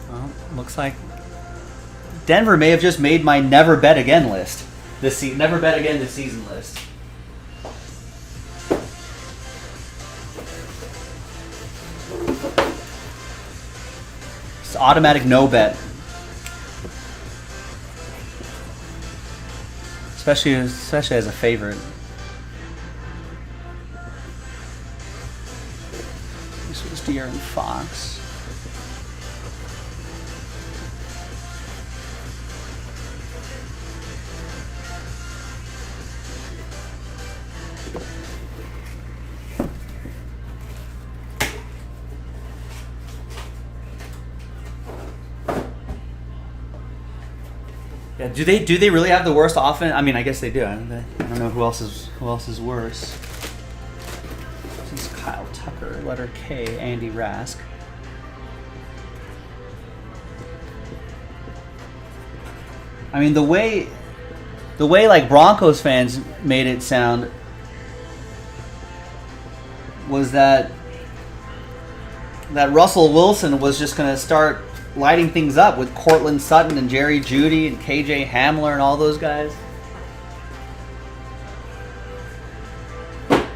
Well, looks like Denver may have just made my never bet again list. Never bet again this season list. It's automatic no bet. Especially as a favorite. This was De'Aaron Fox. Yeah, do they really have the worst offense? I mean, I guess they do. I don't know who else is worse. Parker. Letter K, Andy Rask. I mean, the way like Broncos fans made it sound was that Russell Wilson was just going to start lighting things up with Cortland Sutton and Jerry Jeudy and KJ Hamler and all those guys. And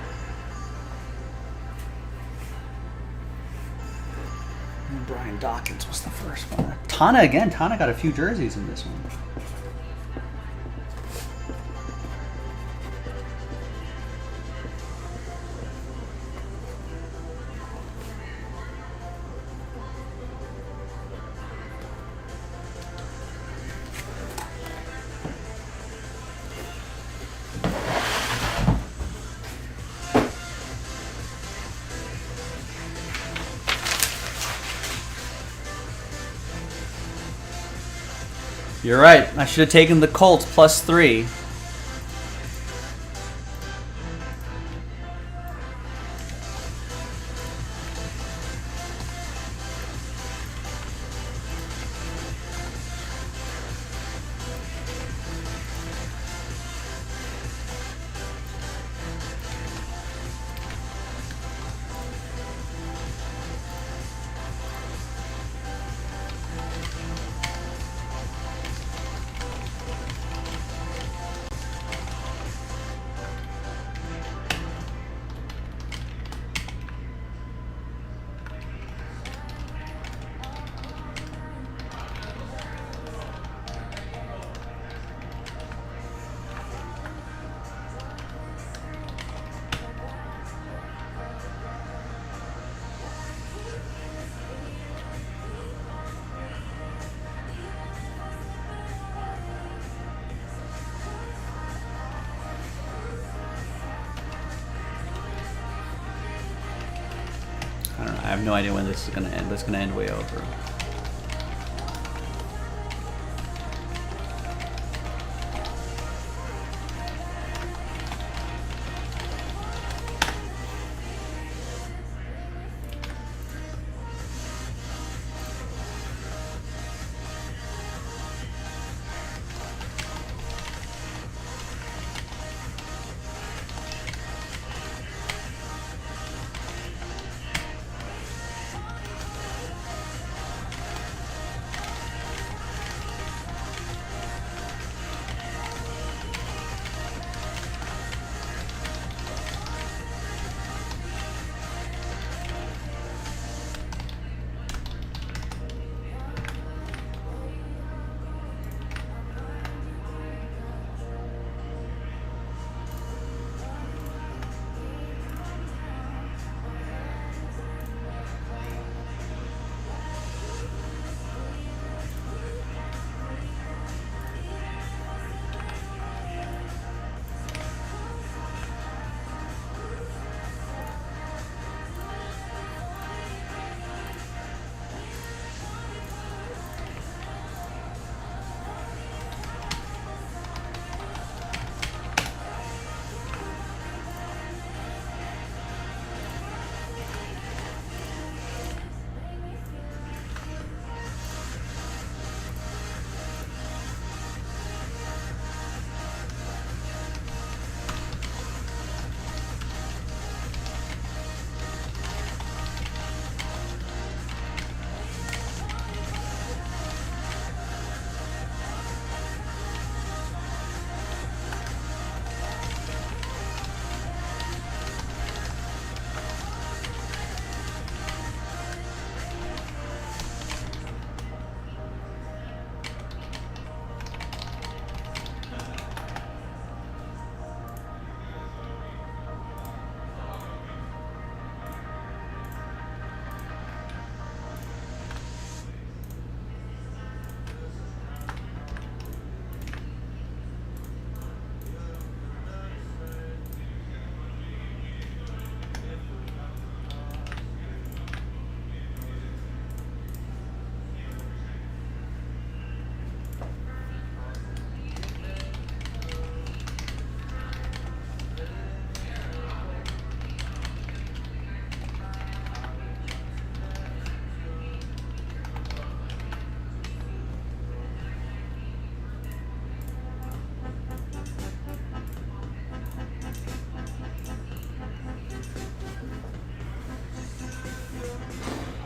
Brian Dawkins was the first one. Tana again. Tana got a few jerseys in this one. You're right. I should have taken the Colts +3. I don't know. I have no idea when this is going to end, but it's going to end way over.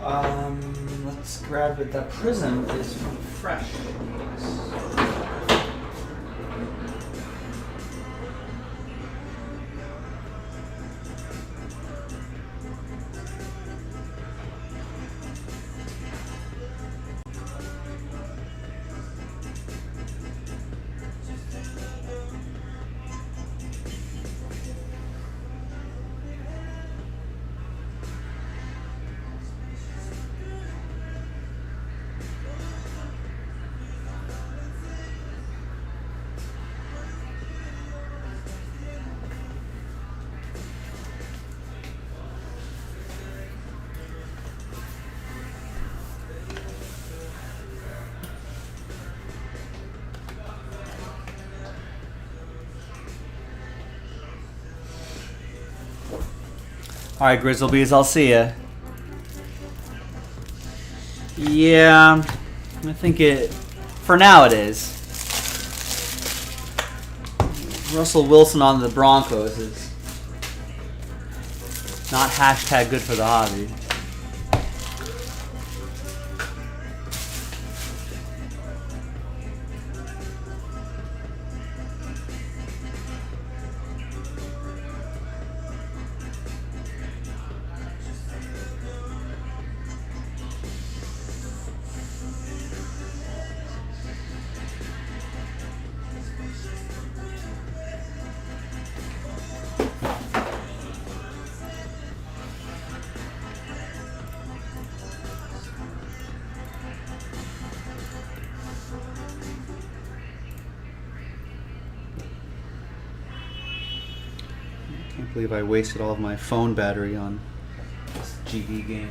Let's grab it. That Prism is fresh. All right, Grizzlebees, I'll see ya. Yeah, I think it, for now it is. Russell Wilson on the Broncos is not hashtag good for the hobby. I can't believe I wasted all of my phone battery on this GD game.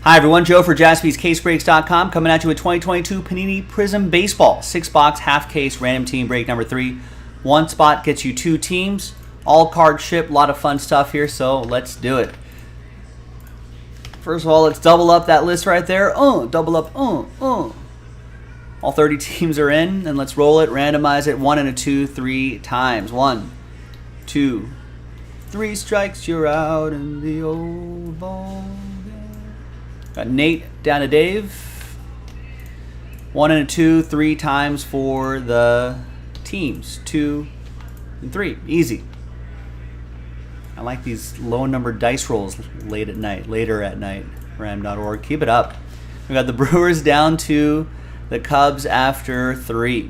Hi everyone, Joe for JaspysCaseBreaks.com coming at you with 2022 Panini Prism Baseball. 6-box, half case, random team break number 3. One spot gets you 2 teams. All card ship, a lot of fun stuff here, so let's do it. First of all, let's double up that list right there. Double up, All 30 teams are in, and let's roll it, randomize it, 1 and a 2, 3 times. 1, 2, 3 strikes, you're out in the old ball. Got Nate down to Dave. 1 and a 2, 3 times for the teams. 2 and 3. Easy. I like these low numbered dice rolls later at night. Ram.org. Keep it up. We got the Brewers down to the Cubs after 3.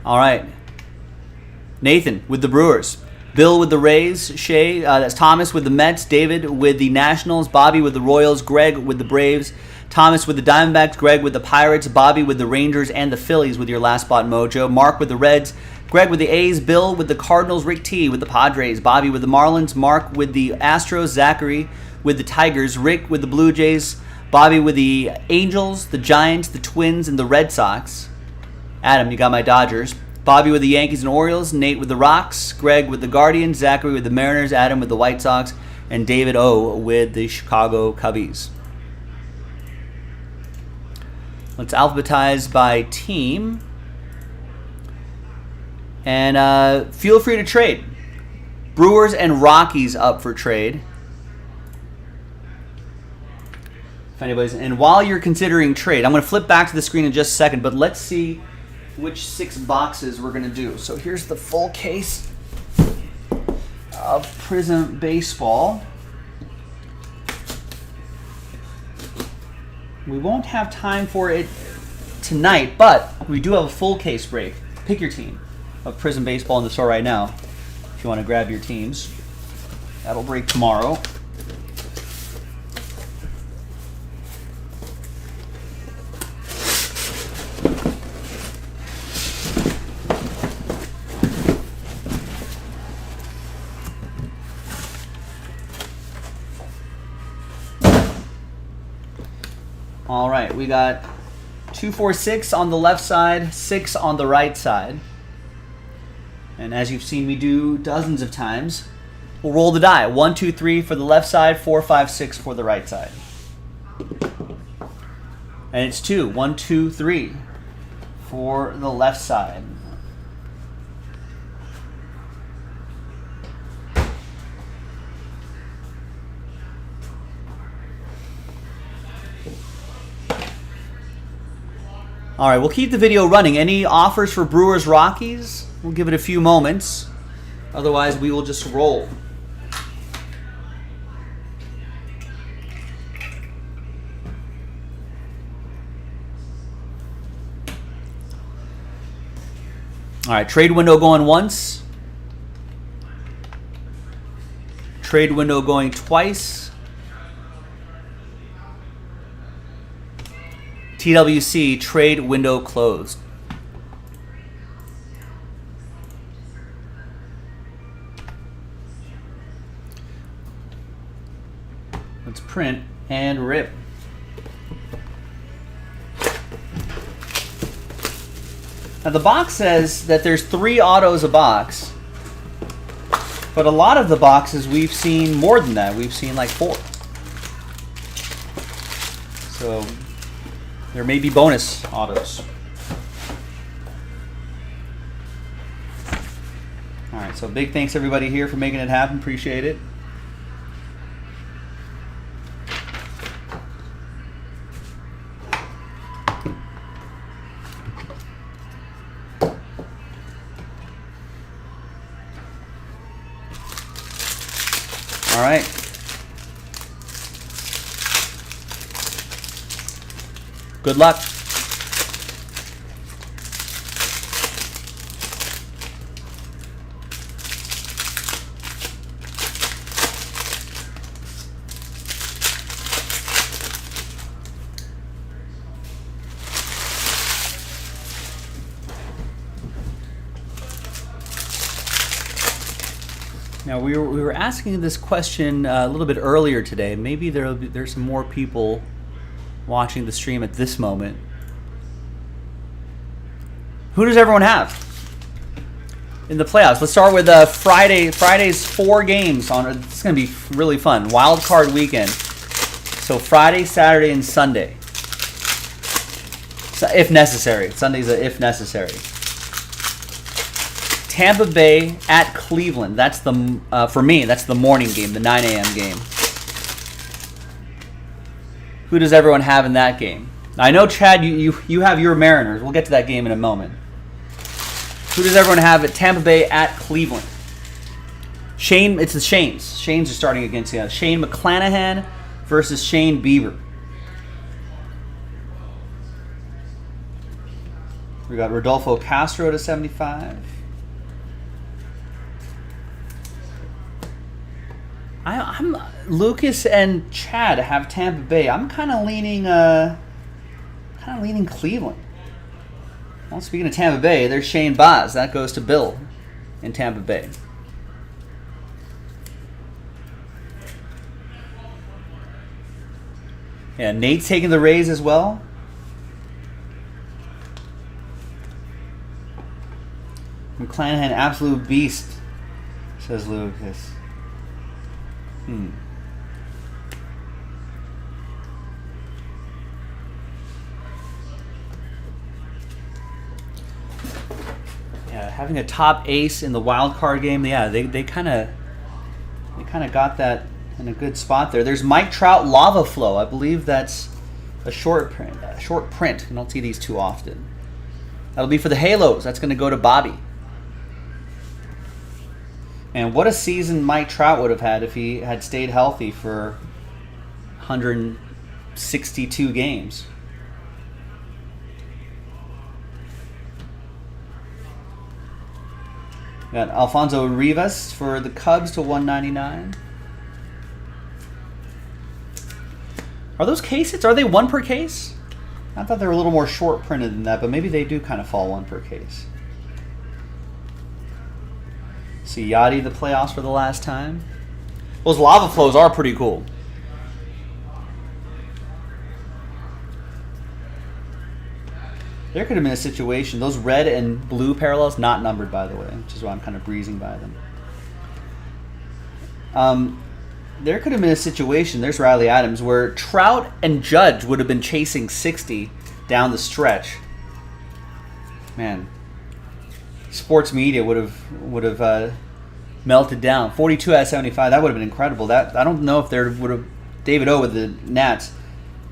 All right. Nathan with the Brewers, Bill with the Rays, Shay, that's Thomas with the Mets, David with the Nationals, Bobby with the Royals, Greg with the Braves, Thomas with the Diamondbacks, Greg with the Pirates, Bobby with the Rangers and the Phillies with your last spot mojo, Mark with the Reds, Greg with the A's, Bill with the Cardinals, Rick T with the Padres, Bobby with the Marlins, Mark with the Astros, Zachary with the Tigers, Rick with the Blue Jays, Bobby with the Angels, the Giants, the Twins, and the Red Sox. Adam, you got my Dodgers. Bobby with the Yankees and Orioles, Nate with the Rocks, Greg with the Guardians, Zachary with the Mariners, Adam with the White Sox, and David O with the Chicago Cubbies. Let's alphabetize by team. And feel free to trade. Brewers and Rockies up for trade. If anybody's, and while you're considering trade, I'm going to flip back to the screen in just a second, but let's see which 6 boxes we're going to do. So here's the full case of Prism Baseball. We won't have time for it tonight, but we do have a full case break. Pick your team of Prism Baseball in the store right now if you want to grab your teams. That'll break tomorrow. All right, we got 2, 4, 6 on the left side, 6 on the right side. And as you've seen me do dozens of times, we'll roll the die. 1, 2, 3 for the left side, 4, 5, 6 for the right side. And it's 2, 1, 2, 3 for the left side. All right, we'll keep the video running. Any offers for Brewers Rockies? We'll give it a few moments. Otherwise, we will just roll. All right, trade window going once. Trade window going twice. TWC, trade window closed. Let's print and rip. Now the box says that there's 3 autos a box, but a lot of the boxes we've seen more than that. We've seen like 4. So there may be bonus autos. All right, so big thanks everybody here for making it happen. Appreciate it. All right. Good luck. Now we were asking this question a little bit earlier today. Maybe there's some more people watching the stream at this moment. Who does everyone have in the playoffs? Let's start with Friday's 4 games. It's going to be really fun. Wild card weekend. So Friday, Saturday, and Sunday. So if necessary. Sunday's a if necessary. Tampa Bay at Cleveland. That's the for me. That's the morning game, the 9 a.m. game. Who does everyone have in that game? I know, Chad, you have your Mariners. We'll get to that game in a moment. Who does everyone have at Tampa Bay at Cleveland? It's the Shanes. Shanes are starting against you. Shane McClanahan versus Shane Bieber. We got Rodolfo Castro to 75. I'm Lucas and Chad have Tampa Bay. I'm kind of leaning Cleveland. Well, speaking of Tampa Bay, there's Shane Baz. That goes to Bill in Tampa Bay. Yeah, Nate's taking the Rays as well. McClanahan, absolute beast, says Lucas. Yeah, having a top ace in the wild card game, yeah, they kind of got that in a good spot there. There's Mike Trout Lava Flow. I believe that's a short print. You don't see these too often. That'll be for the Halos. That's going to go to Bobby. And what a season Mike Trout would have had if he had stayed healthy for 162 games. Got Alfonso Rivas for the Cubs to 199. Are those case hits? Are they one per case? I thought they were a little more short printed than that, but maybe they do kind of fall one per case. See Yachty the playoffs for the last time. Those lava flows are pretty cool. There could have been a situation. Those red and blue parallels, not numbered by the way, which is why I'm kind of breezing by them. There could have been a situation, there's Riley Adams, where Trout and Judge would have been chasing 60 down the stretch. Man, sports media would have melted down. 42 out of 75, that would have been incredible. That I don't know if there would have David O with the Nats.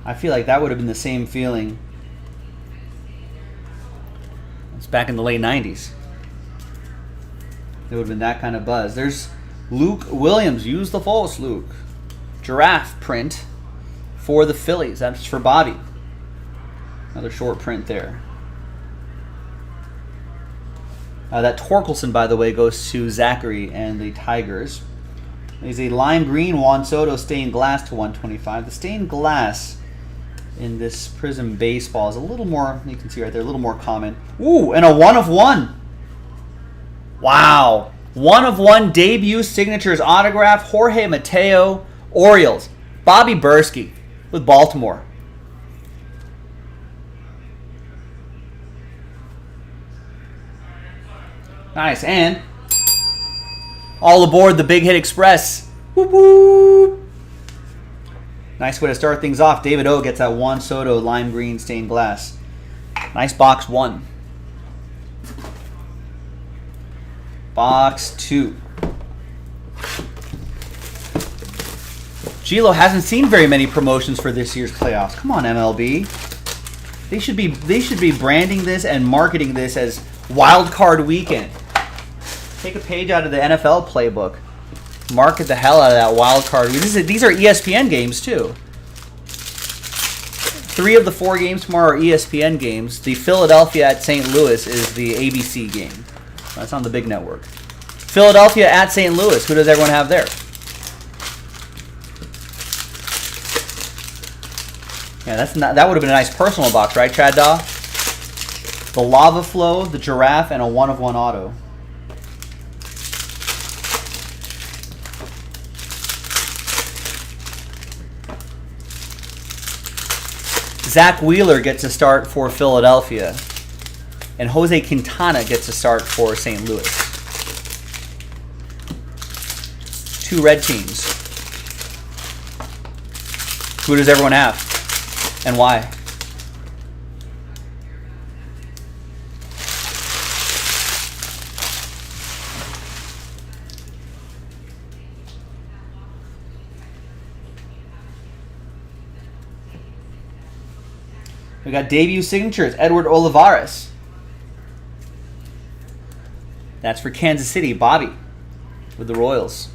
I feel like that would have been the same feeling. It's back in the late 90s. It would have been that kind of buzz. There's Luke Williams. Use the false, Luke. Giraffe print for the Phillies. That's for Bobby. Another short print there. That Torkelson, by the way, goes to Zachary and the Tigers. There's a lime green Juan Soto stained glass to 125. The stained glass in this Prism baseball is a little more, you can see right there, a little more common. Ooh, and a 1/1. Wow. 1/1 debut signatures autograph, Jorge Mateo, Orioles. Bobby Bursky with Baltimore. Nice, and all aboard the Big Hit Express. Whoop whoop. Nice way to start things off. David O gets that Juan Soto lime green stained glass. Nice box one. Box two. Gilo hasn't seen very many promotions for this year's playoffs. Come on, MLB. They should be branding this and marketing this as Wild Card Weekend. Take a page out of the NFL playbook. Market the hell out of that wild card. These are ESPN games too. 3 of the 4 games tomorrow are ESPN games. The Philadelphia at St. Louis is the ABC game. That's on the big network. Philadelphia at St. Louis. Who does everyone have there? Yeah, that would have been a nice personal box, right, Chad Daw? The Lava Flow, the Giraffe, and a 1/1 auto. Zach Wheeler gets a start for Philadelphia, and Jose Quintana gets a start for St. Louis. 2 red teams. Who does everyone have, and why? We got debut signatures, Edward Olivares. That's for Kansas City, Bobby, with the Royals.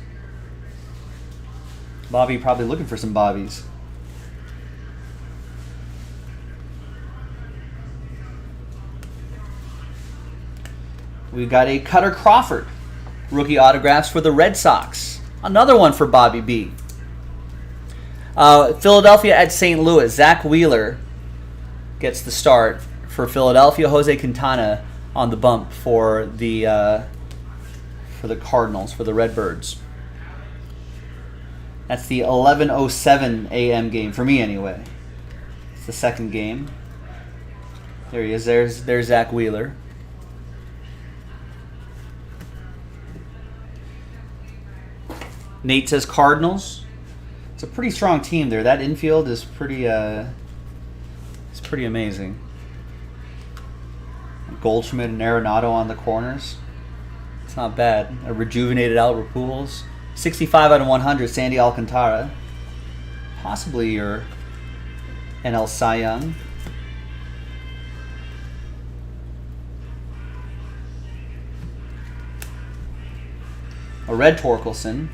Bobby probably looking for some Bobbies. We've got a Cutter Crawford, rookie autographs for the Red Sox. Another one for Bobby B. Philadelphia at St. Louis, Zach Wheeler gets the start for Philadelphia. Jose Quintana on the bump for the Cardinals, for the Redbirds. That's the 11:07 a.m. game for me anyway. It's the second game. There he is. There's Zach Wheeler. Nate says Cardinals. It's a pretty strong team there. That infield is pretty amazing. Goldschmidt and Arenado on the corners. It's not bad. A rejuvenated Albert Pujols. 65 out of 100, Sandy Alcantara. Possibly your NL Cy Young. A red Torkelson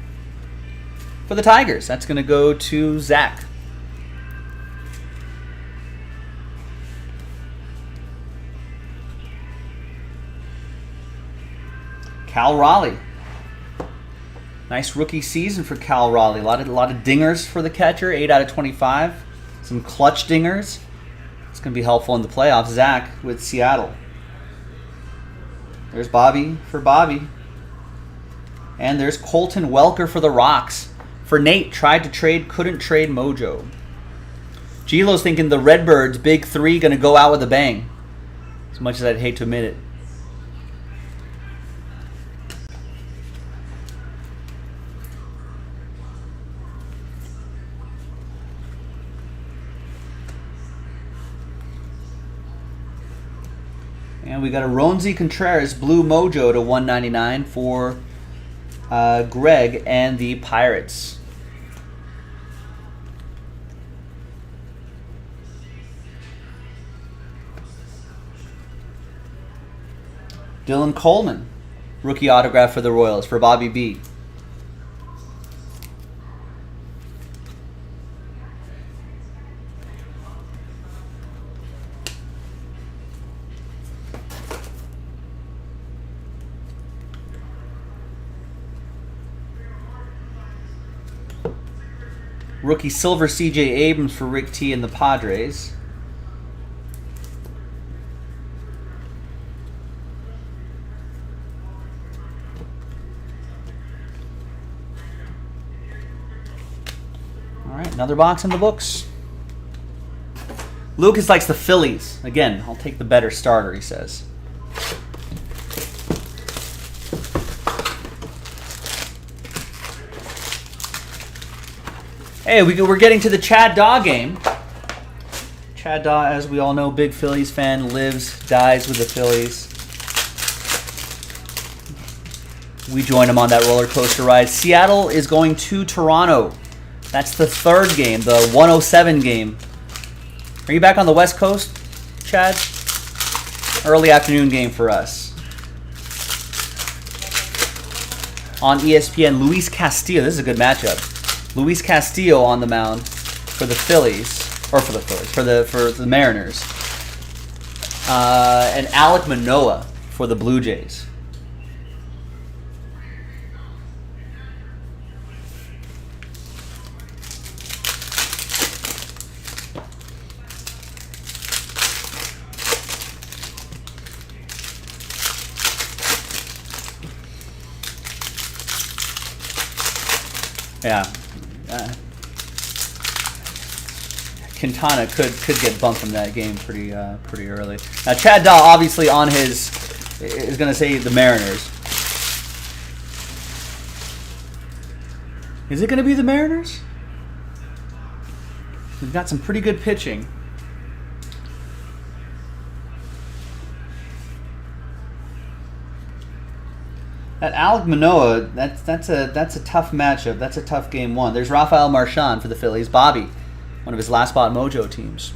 for the Tigers. That's going to go to Zach. Cal Raleigh. Nice rookie season for Cal Raleigh. A lot of dingers for the catcher. 8 out of 25. Some clutch dingers. It's going to be helpful in the playoffs. Zach with Seattle. There's Bobby for Bobby. And there's Colton Welker for the Rocks. For Nate, tried to trade, couldn't trade Mojo. Gilo's thinking the Redbirds, big three, going to go out with a bang. As much as I'd hate to admit it. And we got a Ronzi Contreras Blue Mojo to 199 for Greg and the Pirates. Dylan Coleman, rookie autograph for the Royals for Bobby B. Rookie silver CJ Abrams for Rick T and the Padres. All right, another box in the books. Lucas likes the Phillies. Again, I'll take the better starter, he says. Hey, we're getting to the Chad Daw game. Chad Daw, as we all know, big Phillies fan, lives, dies with the Phillies. We join him on that roller coaster ride. Seattle is going to Toronto. That's the third game, the 107 game. Are you back on the West Coast, Chad? Early afternoon game for us. On ESPN, Luis Castillo. This is a good matchup. Luis Castillo on the mound for the Phillies, or for the Phillies, for the Mariners, and Alek Manoah for the Blue Jays. Yeah. Quintana could get bumped from that game pretty early. Now Chad Daw obviously on his is going to say the Mariners. Is it going to be the Mariners? We've got some pretty good pitching. That Alek Manoah, that's a tough matchup. That's a tough game one. There's Rafael Marchand for the Phillies. Bobby, one of his last spot mojo teams.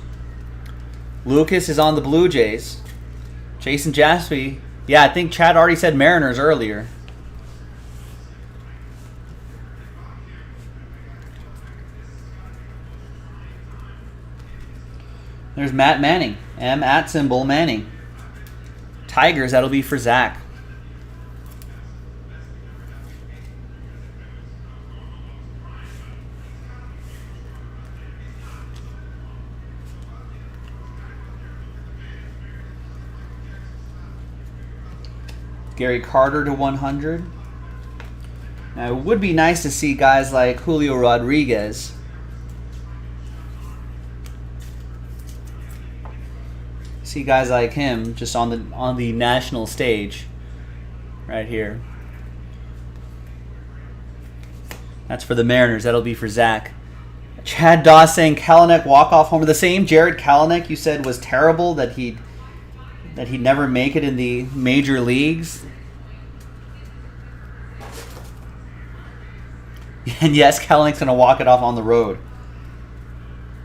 Lucas is on the Blue Jays. Jason Jaspy. Yeah, I think Chad already said Mariners earlier. There's Matt Manning. M at symbol Manning. Tigers, that'll be for Zach. Gary Carter to 100. Now, it would be nice to see guys like Julio Rodriguez. See guys like him just on the national stage right here. That's for the Mariners. That'll be for Zach. Chad Daw saying Kalanick walk-off homer. The same Jared Kalanick you said was terrible, that he that he'd never make it in the major leagues. And yes, Kellenick's going to walk it off on the road.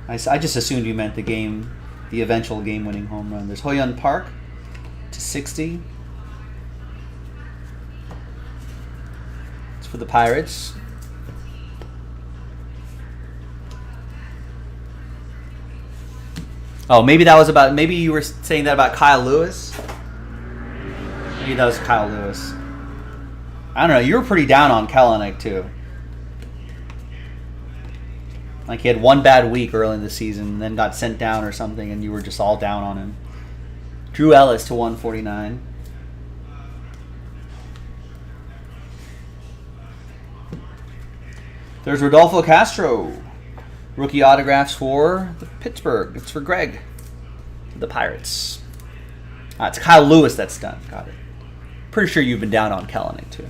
I just assumed you meant the eventual game-winning home run. There's Hoyun Park to 60. It's for the Pirates. Oh, maybe you were saying that about Kyle Lewis? Maybe that was Kyle Lewis. I don't know. You were pretty down on Kellenick, too. Like he had one bad week early in the season and then got sent down or something and you were just all down on him. Drew Ellis to 149. There's Rodolfo Castro. Rookie autographs for the Pittsburgh. It's for Greg. The Pirates. It's Kyle Lewis that's done. Got it. Pretty sure you've been down on Kellenick too.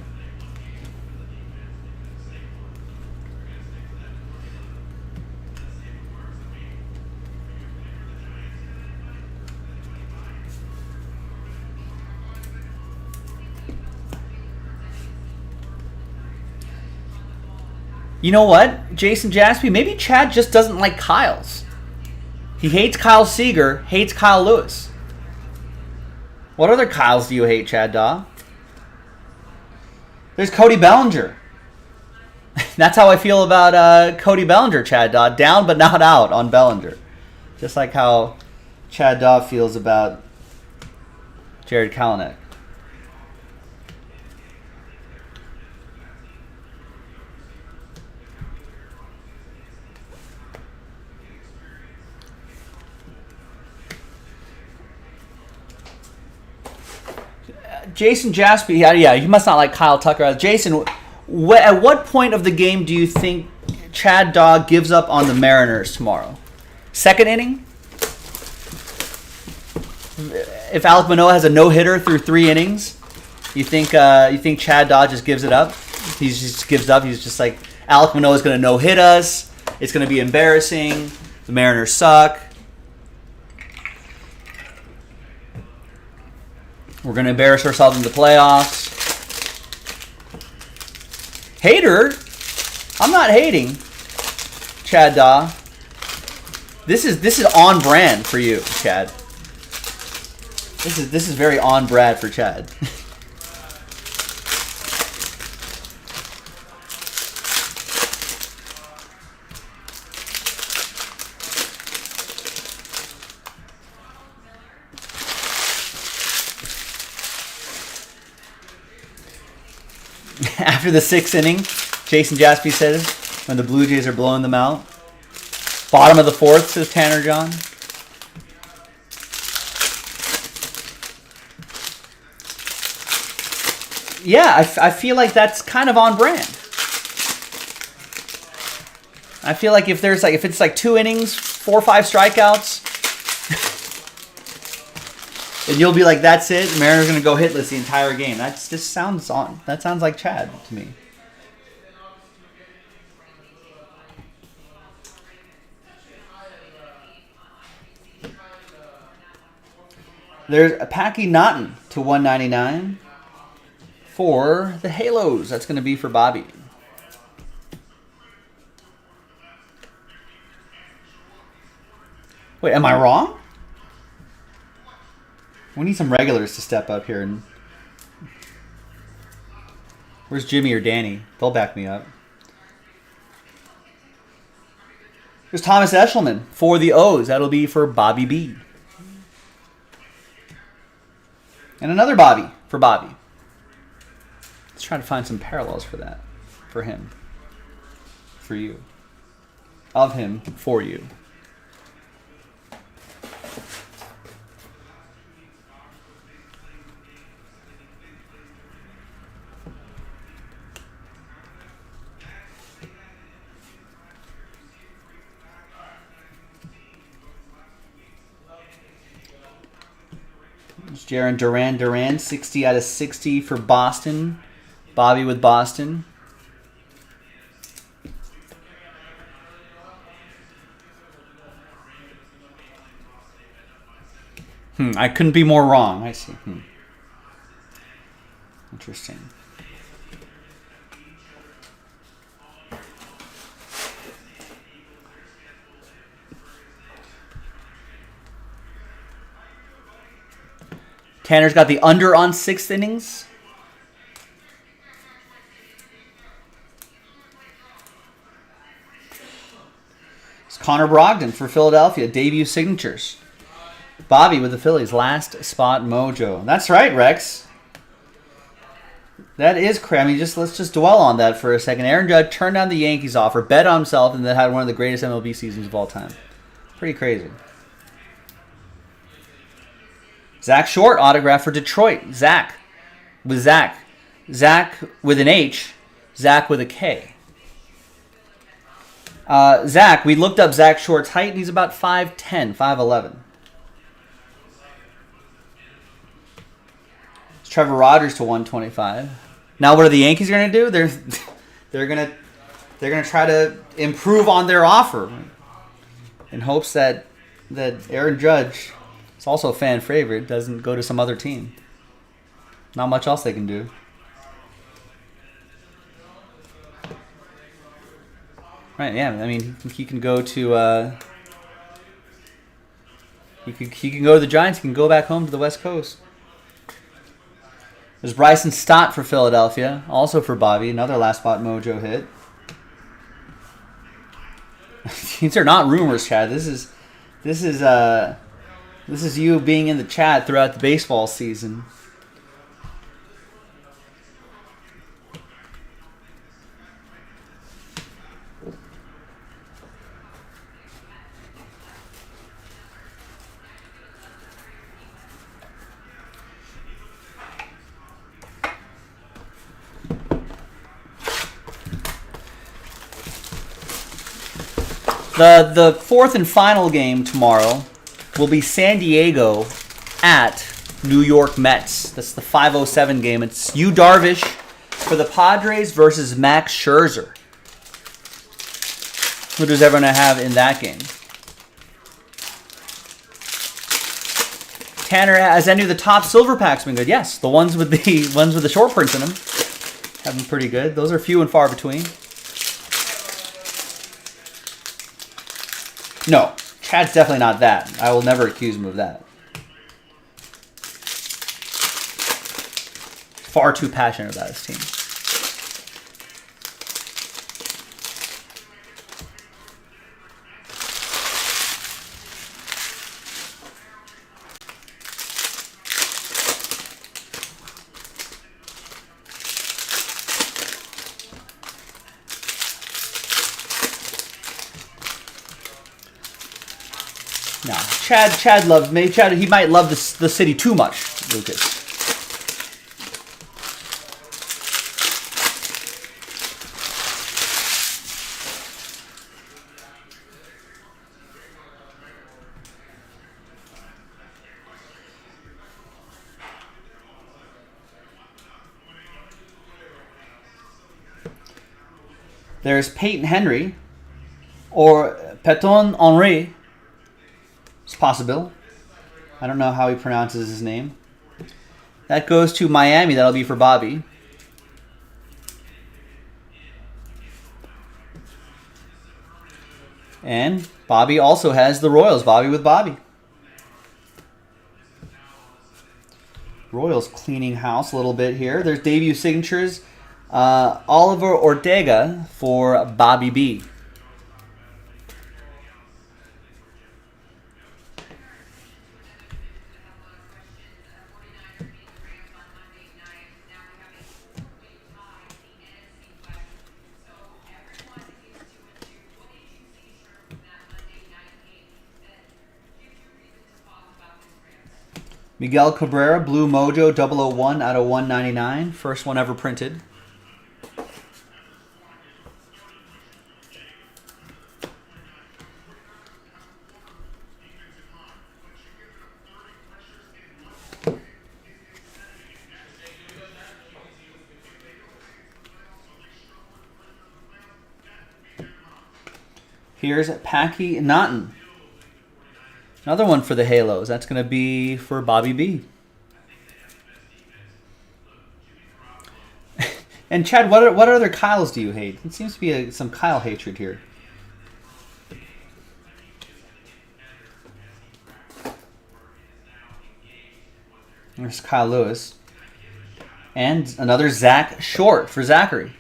You know what, Jason Jaspy? Maybe Chad just doesn't like Kyle's. He hates Kyle Seager, hates Kyle Lewis. What other Kyles do you hate, Chad Daw? There's Cody Bellinger. That's how I feel about Cody Bellinger, Chad Daw. Down but not out on Bellinger. Just like how Chad Daw feels about Jared Kellenick. Jason Jaspy, yeah, he must not like Kyle Tucker. Jason, at what point of the game do you think Chad Daw gives up on the Mariners tomorrow? Second inning? If Alek Manoah has a no-hitter through 3 innings, you think Chad Daw just gives it up? He just gives up. He's just like, Alek Manoah is going to no-hit us. It's going to be embarrassing. The Mariners suck. We're going to embarrass ourselves in the playoffs. Hater? I'm not hating, Chad Daw. This is on brand for you, Chad. This is very on brand for Chad. After the 6th inning, Jason Jaspy says, when the Blue Jays are blowing them out. Bottom of the 4th, says Tanner John. Yeah, I feel like that's kind of on brand. I feel like if it's like 2 innings, 4 or 5 strikeouts, and you'll be like, that's it. The Mariners are going to go hitless the entire game. That sounds like Chad to me. There's a Packy Naughton to 199 for the Halos. That's going to be for Bobby. Wait, am I wrong? We need some regulars to step up here. And where's Jimmy or Danny? They'll back me up. There's Thomas Eshelman for the O's. That'll be for Bobby B. And another Bobby for Bobby. Let's try to find some parallels for that. For him. For you. Of him. For you. Jaron Duran, 60 out of 60 for Boston. Bobby with Boston. I couldn't be more wrong. I see. Interesting. Tanner's got the under on 6th innings. It's Connor Brogdon for Philadelphia. Debut signatures. Bobby with the Phillies. Last spot mojo. That's right, Rex. That is crazy. I mean, let's just dwell on that for a second. Aaron Judge turned down the Yankees offer, bet on himself, and then had one of the greatest MLB seasons of all time. Pretty crazy. Zach Short, autograph for Detroit. Zach with Zach. Zach with an H. Zach with a K. Zach, we looked up Zach Short's height, and he's about 5'10", 5'11". It's Trevor Rogers to 125. Now, what are the Yankees going to do? They're going to try to improve on their offer in hopes that Aaron Judge, it's also a fan favorite, doesn't go to some other team. Not much else they can do. Right, yeah. I mean, he can go to he can go to the Giants. He can go back home to the West Coast. There's Bryson Stott for Philadelphia, also for Bobby. Another last spot mojo hit. These are not rumors, Chad. This is you being in the chat throughout the baseball season. The fourth and final game tomorrow will be San Diego at New York Mets. That's the 5:07 game. It's Yu Darvish for the Padres versus Max Scherzer. Who does everyone have in that game? Tanner, has any of the top silver packs been good? Yes, the ones with the short prints in them have been pretty good. Those are few and far between. No, Chad's definitely not that. I will never accuse him of that. Far too passionate about his team. No, Chad loves me. He might love the city too much, Lucas. There's Peyton Henry or Peton Henry. It's possible. I don't know how he pronounces his name. That goes to Miami. That'll be for Bobby. And Bobby also has the Royals. Bobby with Bobby. Royals cleaning house a little bit here. There's debut signatures. Oliver Ortega for Bobby B. Miguel Cabrera, Blue Mojo 001 out of 199. First one ever printed. Here's Packy Naughton. Another one for the Halos. That's going to be for Bobby B. And Chad, what other Kyles do you hate? It seems to be some Kyle hatred here. There's Kyle Lewis. And another Zach Short for Zachary.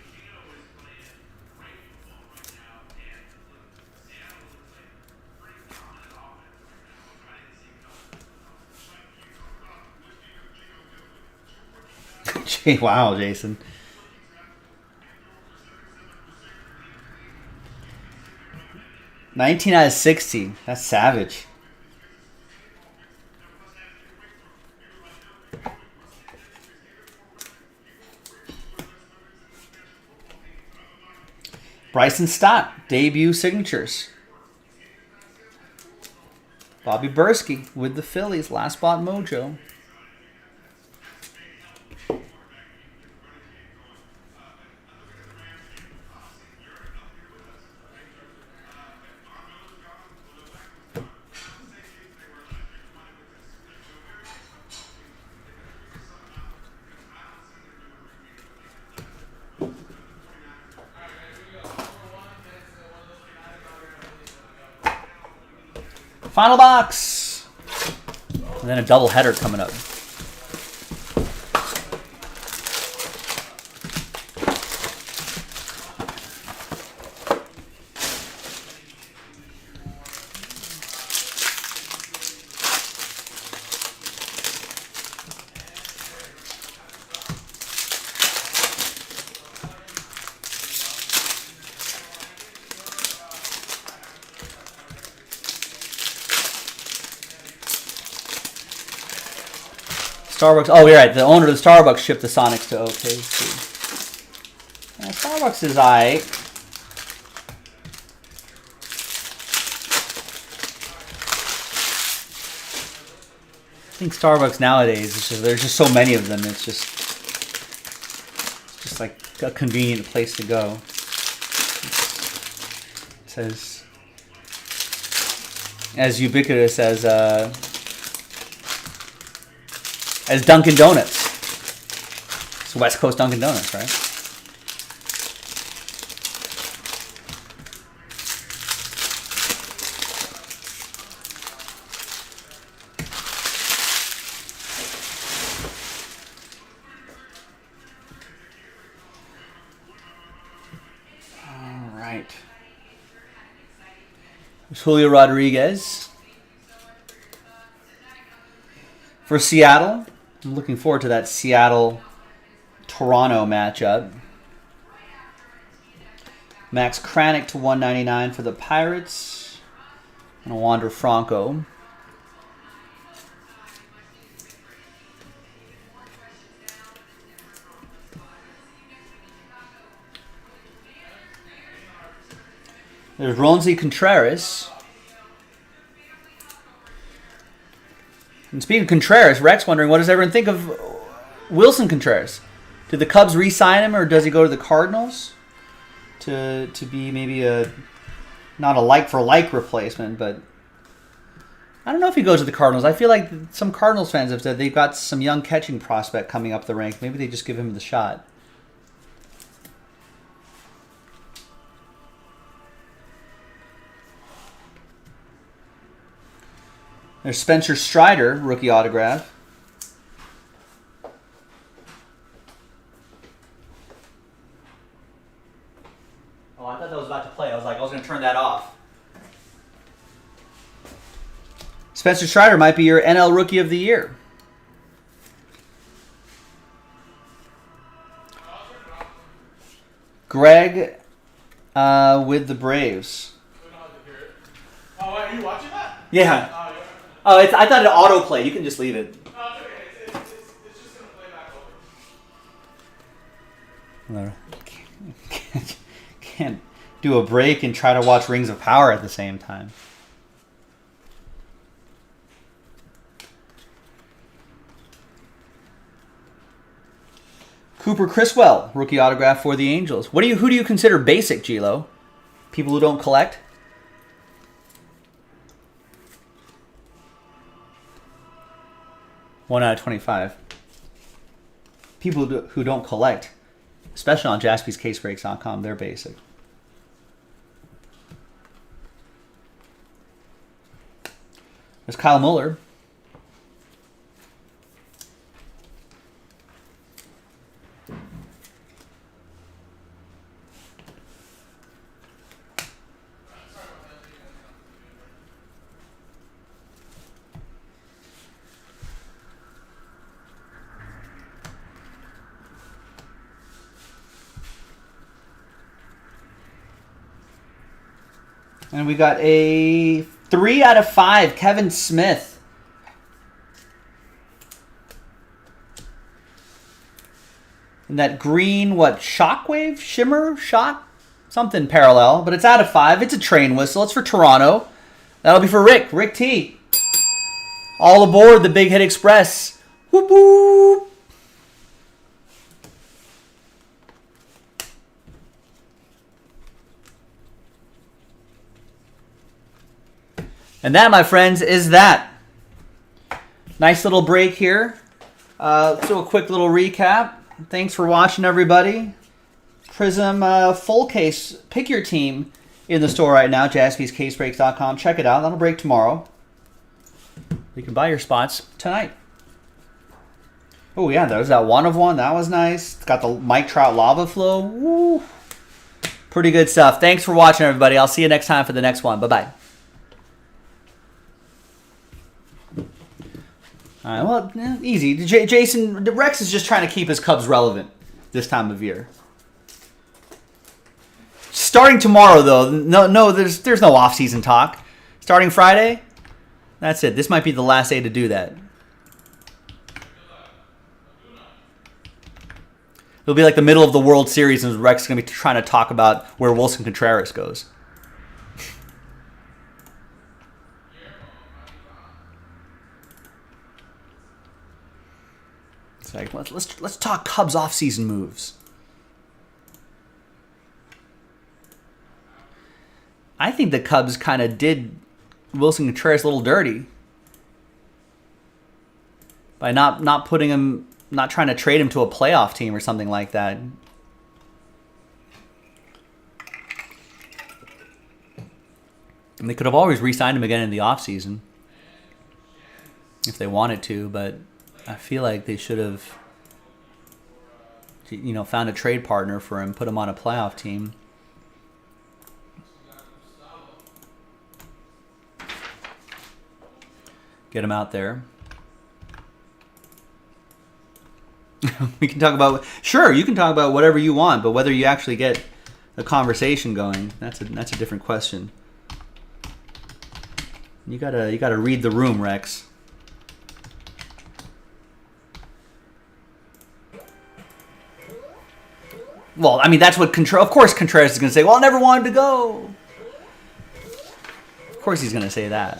Wow, Jason. $19 out of $60. That's savage. Bryson Stott, debut signatures. Bobby Bursky with the Phillies, last spot mojo. Final box. And then a double header coming up. Starbucks. Oh, you're right. The owner of the Starbucks shipped the Sonics to OKC. Yeah, Starbucks is aight. I think Starbucks nowadays, there's just so many of them. It's just like a convenient place to go. It says as ubiquitous as Dunkin' Donuts. It's West Coast Dunkin' Donuts, right? All right. There's Julio Rodriguez for Seattle. I'm looking forward to that Seattle-Toronto matchup. Max Kranick to 199 for the Pirates. And a Wander Franco. There's Ronzi Contreras. And speaking of Contreras, Rex wondering, what does everyone think of Wilson Contreras? Did the Cubs re-sign him, or does he go to the Cardinals to be maybe not a like-for-like replacement? But I don't know if he goes to the Cardinals. I feel like some Cardinals fans have said they've got some young catching prospect coming up the ranks. Maybe they just give him the shot. There's Spencer Strider, rookie autograph. Oh, I thought that was about to play. I was going to turn that off. Spencer Strider might be your NL Rookie of the Year. Greg with the Braves. Oh, are you watching that? Yeah. Oh, I thought it autoplay. You can just leave it. no, it's okay. It's just going to play back over. Can't do a break and try to watch Rings of Power at the same time. Cooper Criswell, rookie autograph for the Angels. Who do you consider basic, Gilo? People who don't collect? 1 out of 25. People who don't collect, especially on jaspyscasebreaks.com, they're basic. There's Kyle Muller. And we got a 3 out of 5, Kevin Smith. And that green, what, shockwave? Shimmer? Shot? Something parallel, but it's out of 5. It's a train whistle. It's for Toronto. That'll be for Rick. Rick T. All aboard the Big Hit Express. Whoop whoop. And that, my friends, is that. Nice little break here. Let's do a quick little recap. Thanks for watching, everybody. Prism full case. Pick your team in the store right now, jaspyscasebreaks.com. Check it out. That'll break tomorrow. You can buy your spots tonight. Oh, yeah, there's that 1 of 1. That was nice. It's got the Mike Trout lava flow. Woo. Pretty good stuff. Thanks for watching, everybody. I'll see you next time for the next one. Bye-bye. All right, well, easy. Jason, Rex is just trying to keep his Cubs relevant this time of year. Starting tomorrow, though, no, there's no off-season talk. Starting Friday, that's it. This might be the last day to do that. It'll be like the middle of the World Series, and Rex is going to be trying to talk about where Wilson Contreras goes. It's like, let's talk Cubs off-season moves. I think the Cubs kind of did Wilson Contreras a little dirty by not putting him, not trying to trade him to a playoff team or something like that. And they could have always re-signed him again in the offseason if they wanted to, but I feel like they should have, found a trade partner for him, put him on a playoff team. Get him out there. We can talk about, sure, you can talk about whatever you want, but whether you actually get a conversation going, that's a different question. You gotta read the room, Rex. Well, I mean, that's what Contreras... Of course Contreras is going to say, well, I never wanted to go. Of course he's going to say that.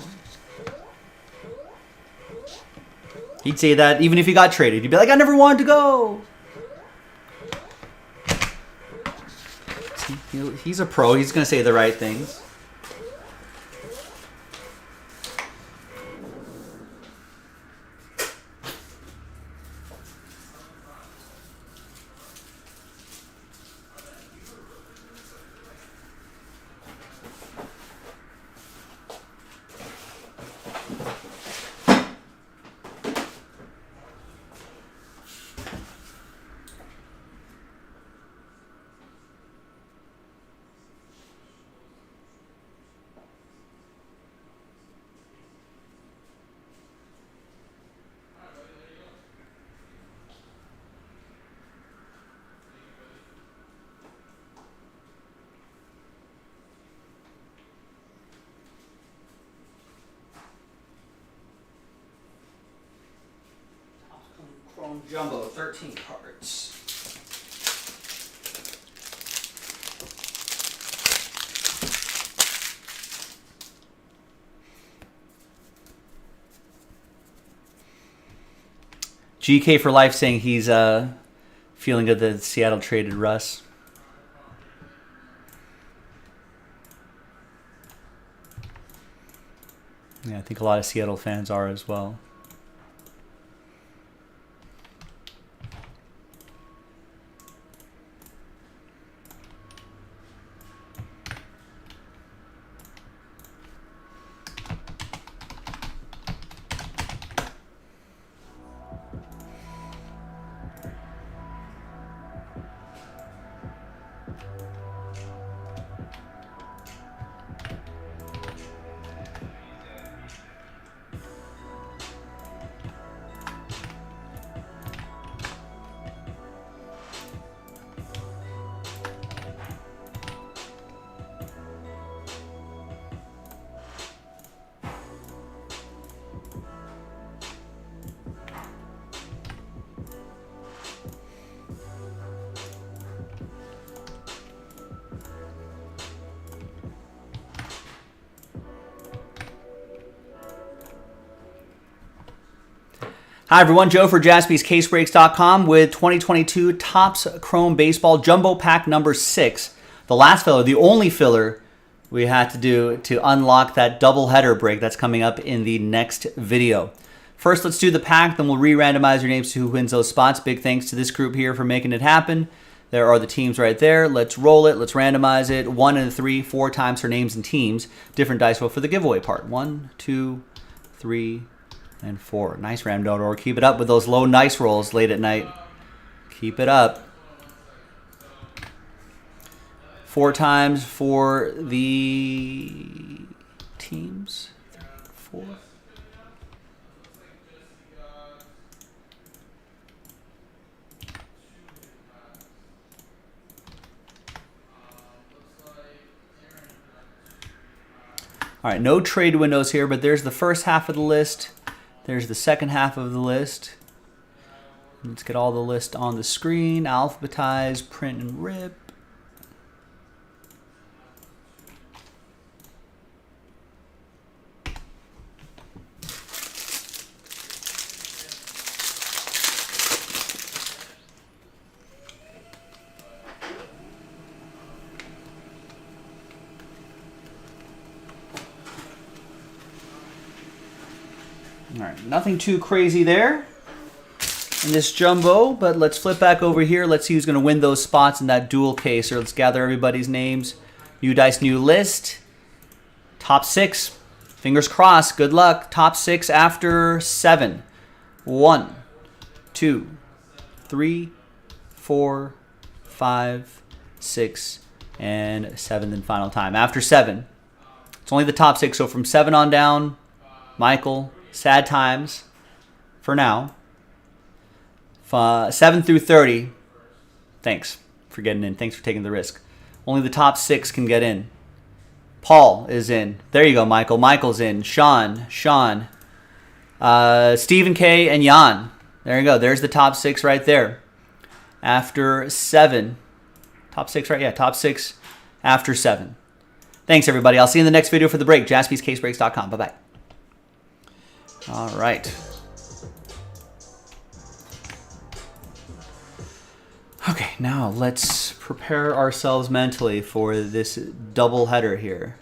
He'd say that even if he got traded. He'd be like, I never wanted to go. He's a pro. He's going to say the right things. Chrome Jumbo, 13 cards. GK for life saying he's feeling good that Seattle traded Russ. Yeah, I think a lot of Seattle fans are as well. Hi everyone, Joe for jaspyscasebreaks.com with 2022 Topps Chrome Baseball Jumbo Pack number 6. The last filler, the only filler we had to do to unlock that doubleheader break that's coming up in the next video. First, let's do the pack, then we'll re-randomize your names to who wins those spots. Big thanks to this group here for making it happen. There are the teams right there. Let's roll it. Let's randomize it. 1 and 3, 4 times for names and teams. Different dice roll for the giveaway part. 1, 2, 3, and 4. Nice random or keep it up with those low nice rolls late at night. Keep it up. 4 times for the teams. 3, 4. All right, no trade windows here, but there's the first half of the list. There's the second half of the list. Let's get all the list on the screen. Alphabetize, print, and rip. All right, nothing too crazy there in this jumbo, but let's flip back over here. Let's see who's going to win those spots in that dual case. Or let's gather everybody's names. New dice, new list. Top 6. Fingers crossed. Good luck. Top 6 after 7. 1, 2, 3, 4, 5, 6, and 7. Then final time. After 7. It's only the top 6, so from 7 on down, Michael. Sad times for now. 7 through 30. Thanks for getting in. Thanks for taking the risk. Only the top 6 can get in. Paul is in. There you go, Michael. Michael's in. Sean, Stephen K, and Jan. There you go. There's the top 6 right there. After 7. Top 6, right? Yeah, top 6 after 7. Thanks, everybody. I'll see you in the next video for the break. jaspyscasebreaks.com. Bye-bye. All right. Okay, now let's prepare ourselves mentally for this double header here.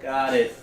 Got it.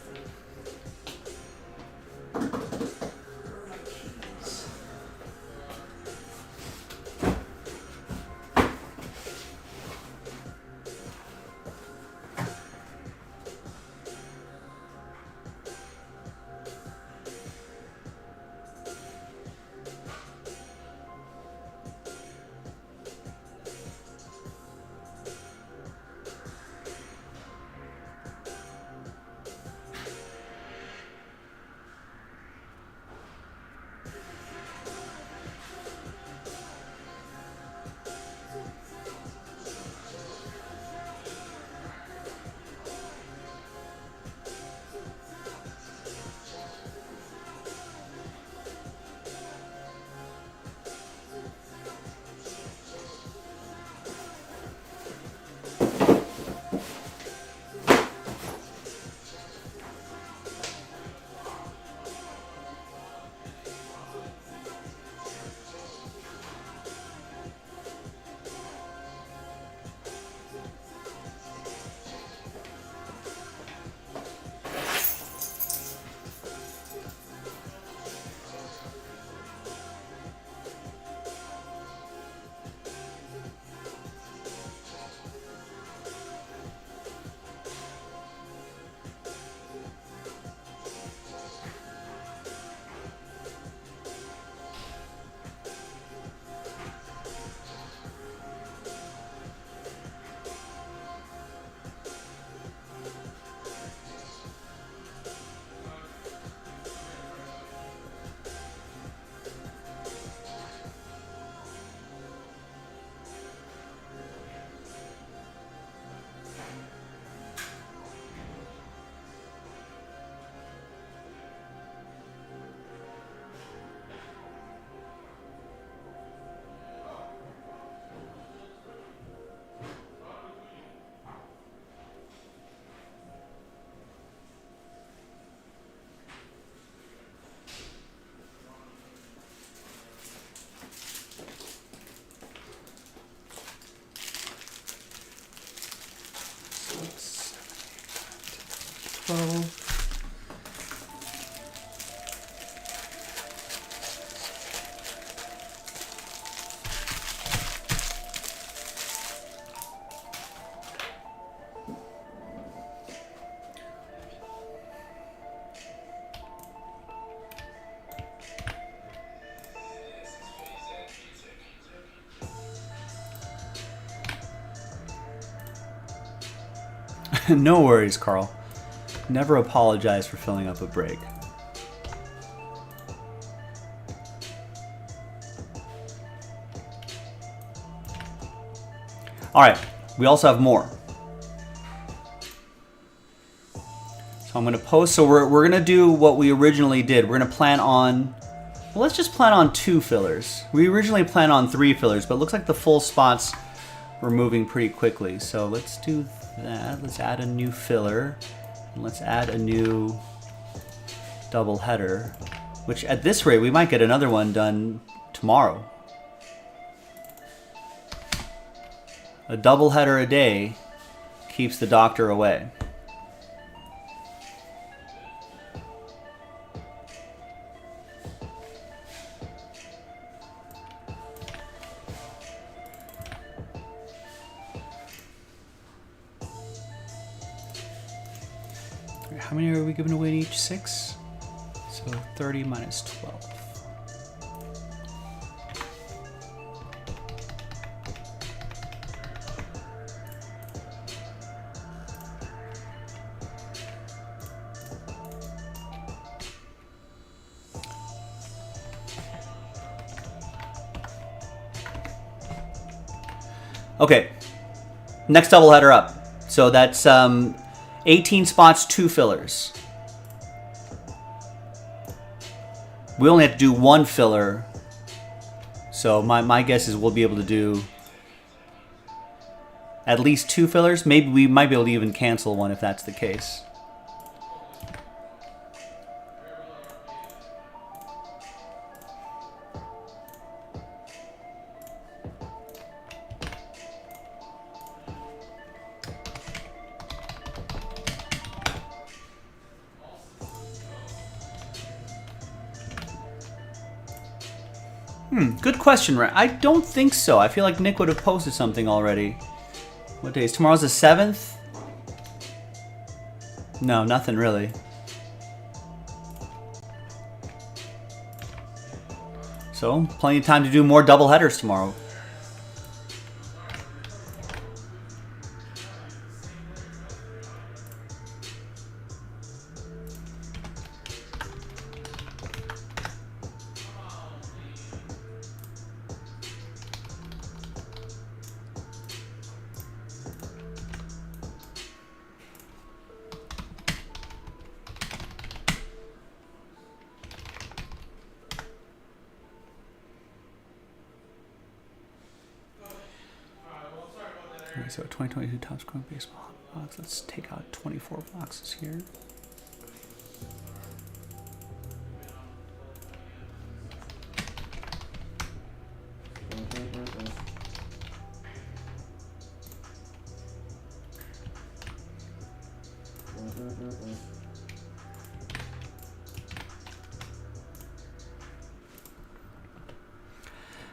No worries, Carl. Never apologize for filling up a break. All right, we also have more. So I'm going to post. So we're going to do what we originally did. We're going to plan on, well, let's just plan on 2 fillers. We originally planned on 3 fillers, but it looks like the full spots were moving pretty quickly. So let's do that. Let's add a new filler. And let's add a new double header, which at this rate, we might get another one done tomorrow. A double header a day keeps the doctor away. How many are we giving away each? 6? So 30 minus 12. Okay, next doubleheader up. So that's 18 spots, 2 fillers. We only have to do 1 filler. So my guess is we'll be able to do at least 2 fillers. Maybe we might be able to even cancel one if that's the case. Good question, Ryan. I don't think so. I feel like Nick would have posted something already. What day is tomorrow's the 7th? No, nothing really. So, plenty of time to do more double headers tomorrow. Alright, so 2022 Topps Chrome Baseball box. Let's take out 24 boxes here.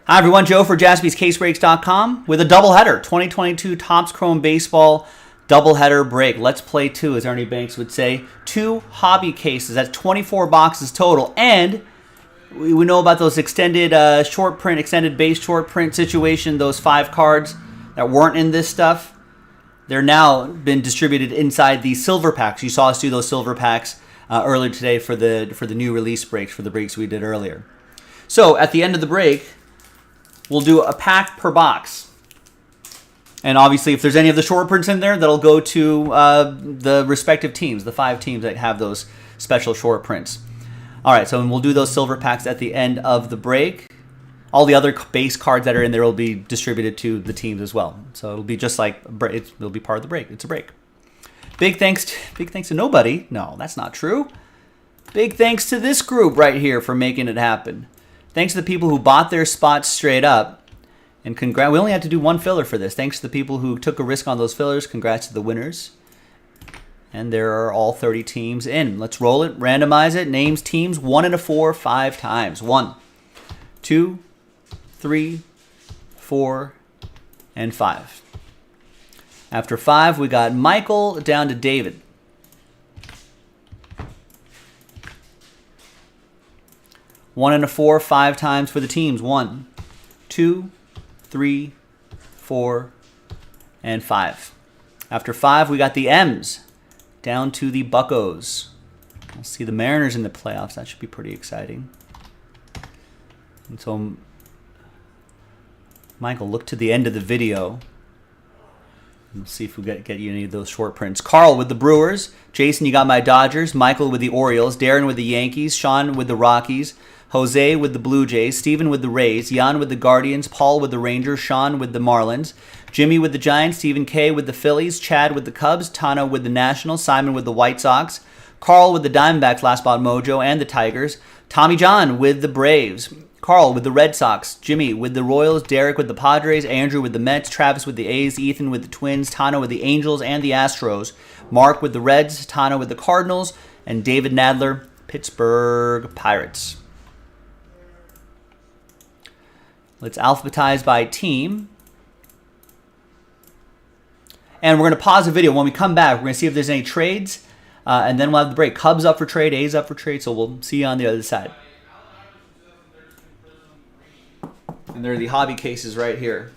Hi everyone, Joe for jaspyscasebreaks.com with a doubleheader, 2022 Topps Chrome Baseball doubleheader break. Let's play two, as Ernie Banks would say. 2 hobby cases. That's 24 boxes total. And we know about those extended short print, extended base short print situation, those 5 cards that weren't in this stuff. They're now been distributed inside the silver packs. You saw us do those silver packs earlier today for the new release breaks, for the breaks we did earlier. So at the end of the break, we'll do a pack per box. And obviously, if there's any of the short prints in there, that'll go to the respective teams, the 5 teams that have those special short prints. All right, so we'll do those silver packs at the end of the break. All the other base cards that are in there will be distributed to the teams as well. So it'll be just like, it'll be part of the break. It's a break. Big thanks to nobody. No, that's not true. Big thanks to this group right here for making it happen. Thanks to the people who bought their spots straight up. And we only had to do 1 filler for this. Thanks to the people who took a risk on those fillers. Congrats to the winners. And there are all 30 teams in. Let's roll it, randomize it. Names, teams, 1 and a 4, 5 times. 1, 2, 3, 4, and 5. After 5, we got Michael down to David. 1 and a 4, 5 times for the teams. 1, 2, 3, 4, and 5. After 5, we got the M's down to the Buccos. We'll see the Mariners in the playoffs. That should be pretty exciting. And so, Michael, look to the end of the video. We'll see if we get you any of those short prints. Carl with the Brewers. Jason, you got my Dodgers. Michael with the Orioles. Darren with the Yankees. Sean with the Rockies. Jose with the Blue Jays, Steven with the Rays, Jan with the Guardians, Paul with the Rangers, Sean with the Marlins, Jimmy with the Giants, Stephen K with the Phillies, Chad with the Cubs, Tano with the Nationals, Simon with the White Sox, Carl with the Diamondbacks, Last Spot Mojo, and the Tigers, Tommy John with the Braves, Carl with the Red Sox, Jimmy with the Royals, Derek with the Padres, Andrew with the Mets, Travis with the A's, Ethan with the Twins, Tano with the Angels and the Astros, Mark with the Reds, Tano with the Cardinals, and David Nadler, Pittsburgh Pirates. Let's alphabetize by team. And we're going to pause the video. When we come back, we're going to see if there's any trades. And then we'll have the break. Cubs up for trade, A's up for trade. So we'll see you on the other side. And there are the hobby cases right here.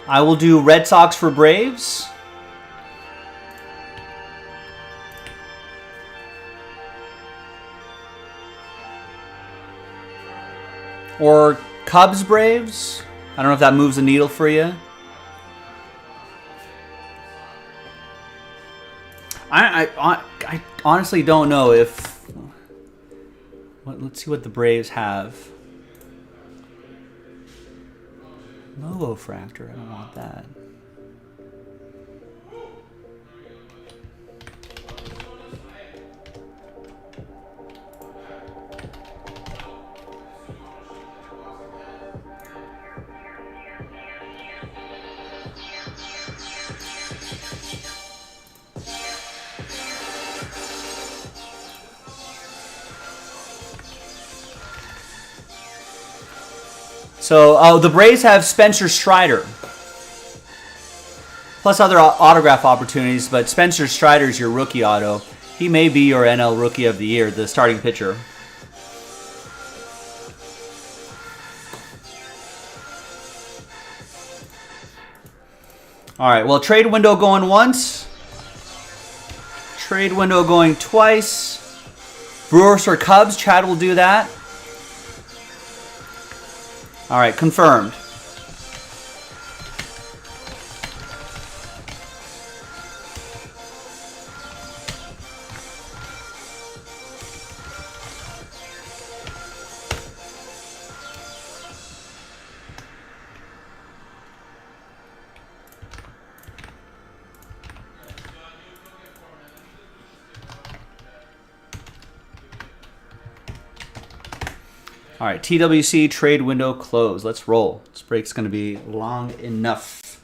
I will do Red Sox for Braves. Or Cubs Braves. I don't know if that moves the needle for you. I honestly don't know if... Let's see what the Braves have. Movo Fractor, I don't want that. So, the Braves have Spencer Strider. Plus other autograph opportunities, but Spencer Strider is your rookie auto. He may be your NL Rookie of the Year, the starting pitcher. All right, well, trade window going once. Trade window going twice. Brewers or Cubs, Chad will do that. All right, confirmed. All right, TWC trade window closed. Let's roll. This break's going to be long enough.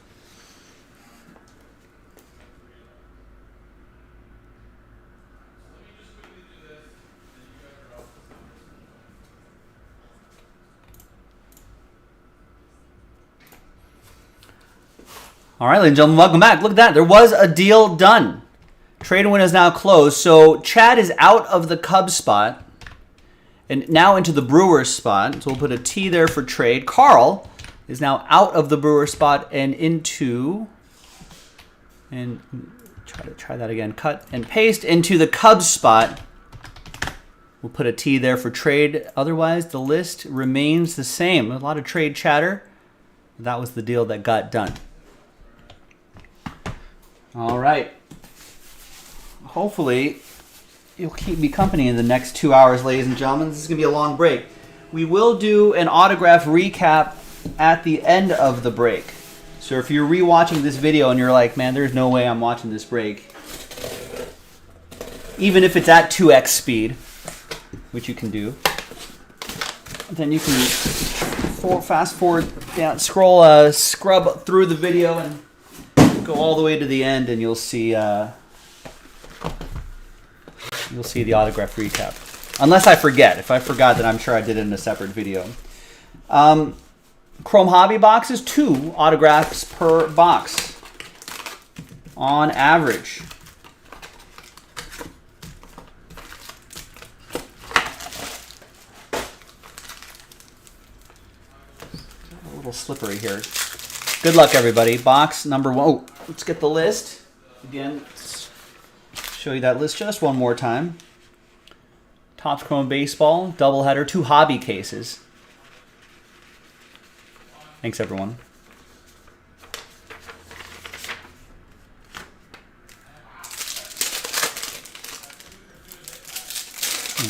All right, ladies and gentlemen, welcome back. Look at that. There was a deal done. Trade window is now closed. So Chad is out of the Cubs spot. And now into the Brewers spot. So we'll put a T there for trade. Carl is now out of the Brewers spot and into, and try that again. Cut and paste into the Cubs spot. We'll put a T there for trade. Otherwise, the list remains the same. A lot of trade chatter. That was the deal that got done. All right. Hopefully, you'll keep me company in the next 2 hours, ladies and gentlemen. This is going to be a long break. We will do an autograph recap at the end of the break. So if you're rewatching this video and you're like, man, there's no way I'm watching this break, even if it's at 2x speed, which you can do, then you can fast forward, down, scroll, scrub through the video and go all the way to the end, and you'll see the autograph recap. Unless I forget. If I forgot, then I'm sure I did it in a separate video. Chrome Hobby boxes, 2 autographs per box on average. A little slippery here. Good luck, everybody. Box number 1. Oh, let's get the list. Again, let's show you that list just one more time. Topps Chrome Baseball, doubleheader, 2 hobby cases. Thanks, everyone.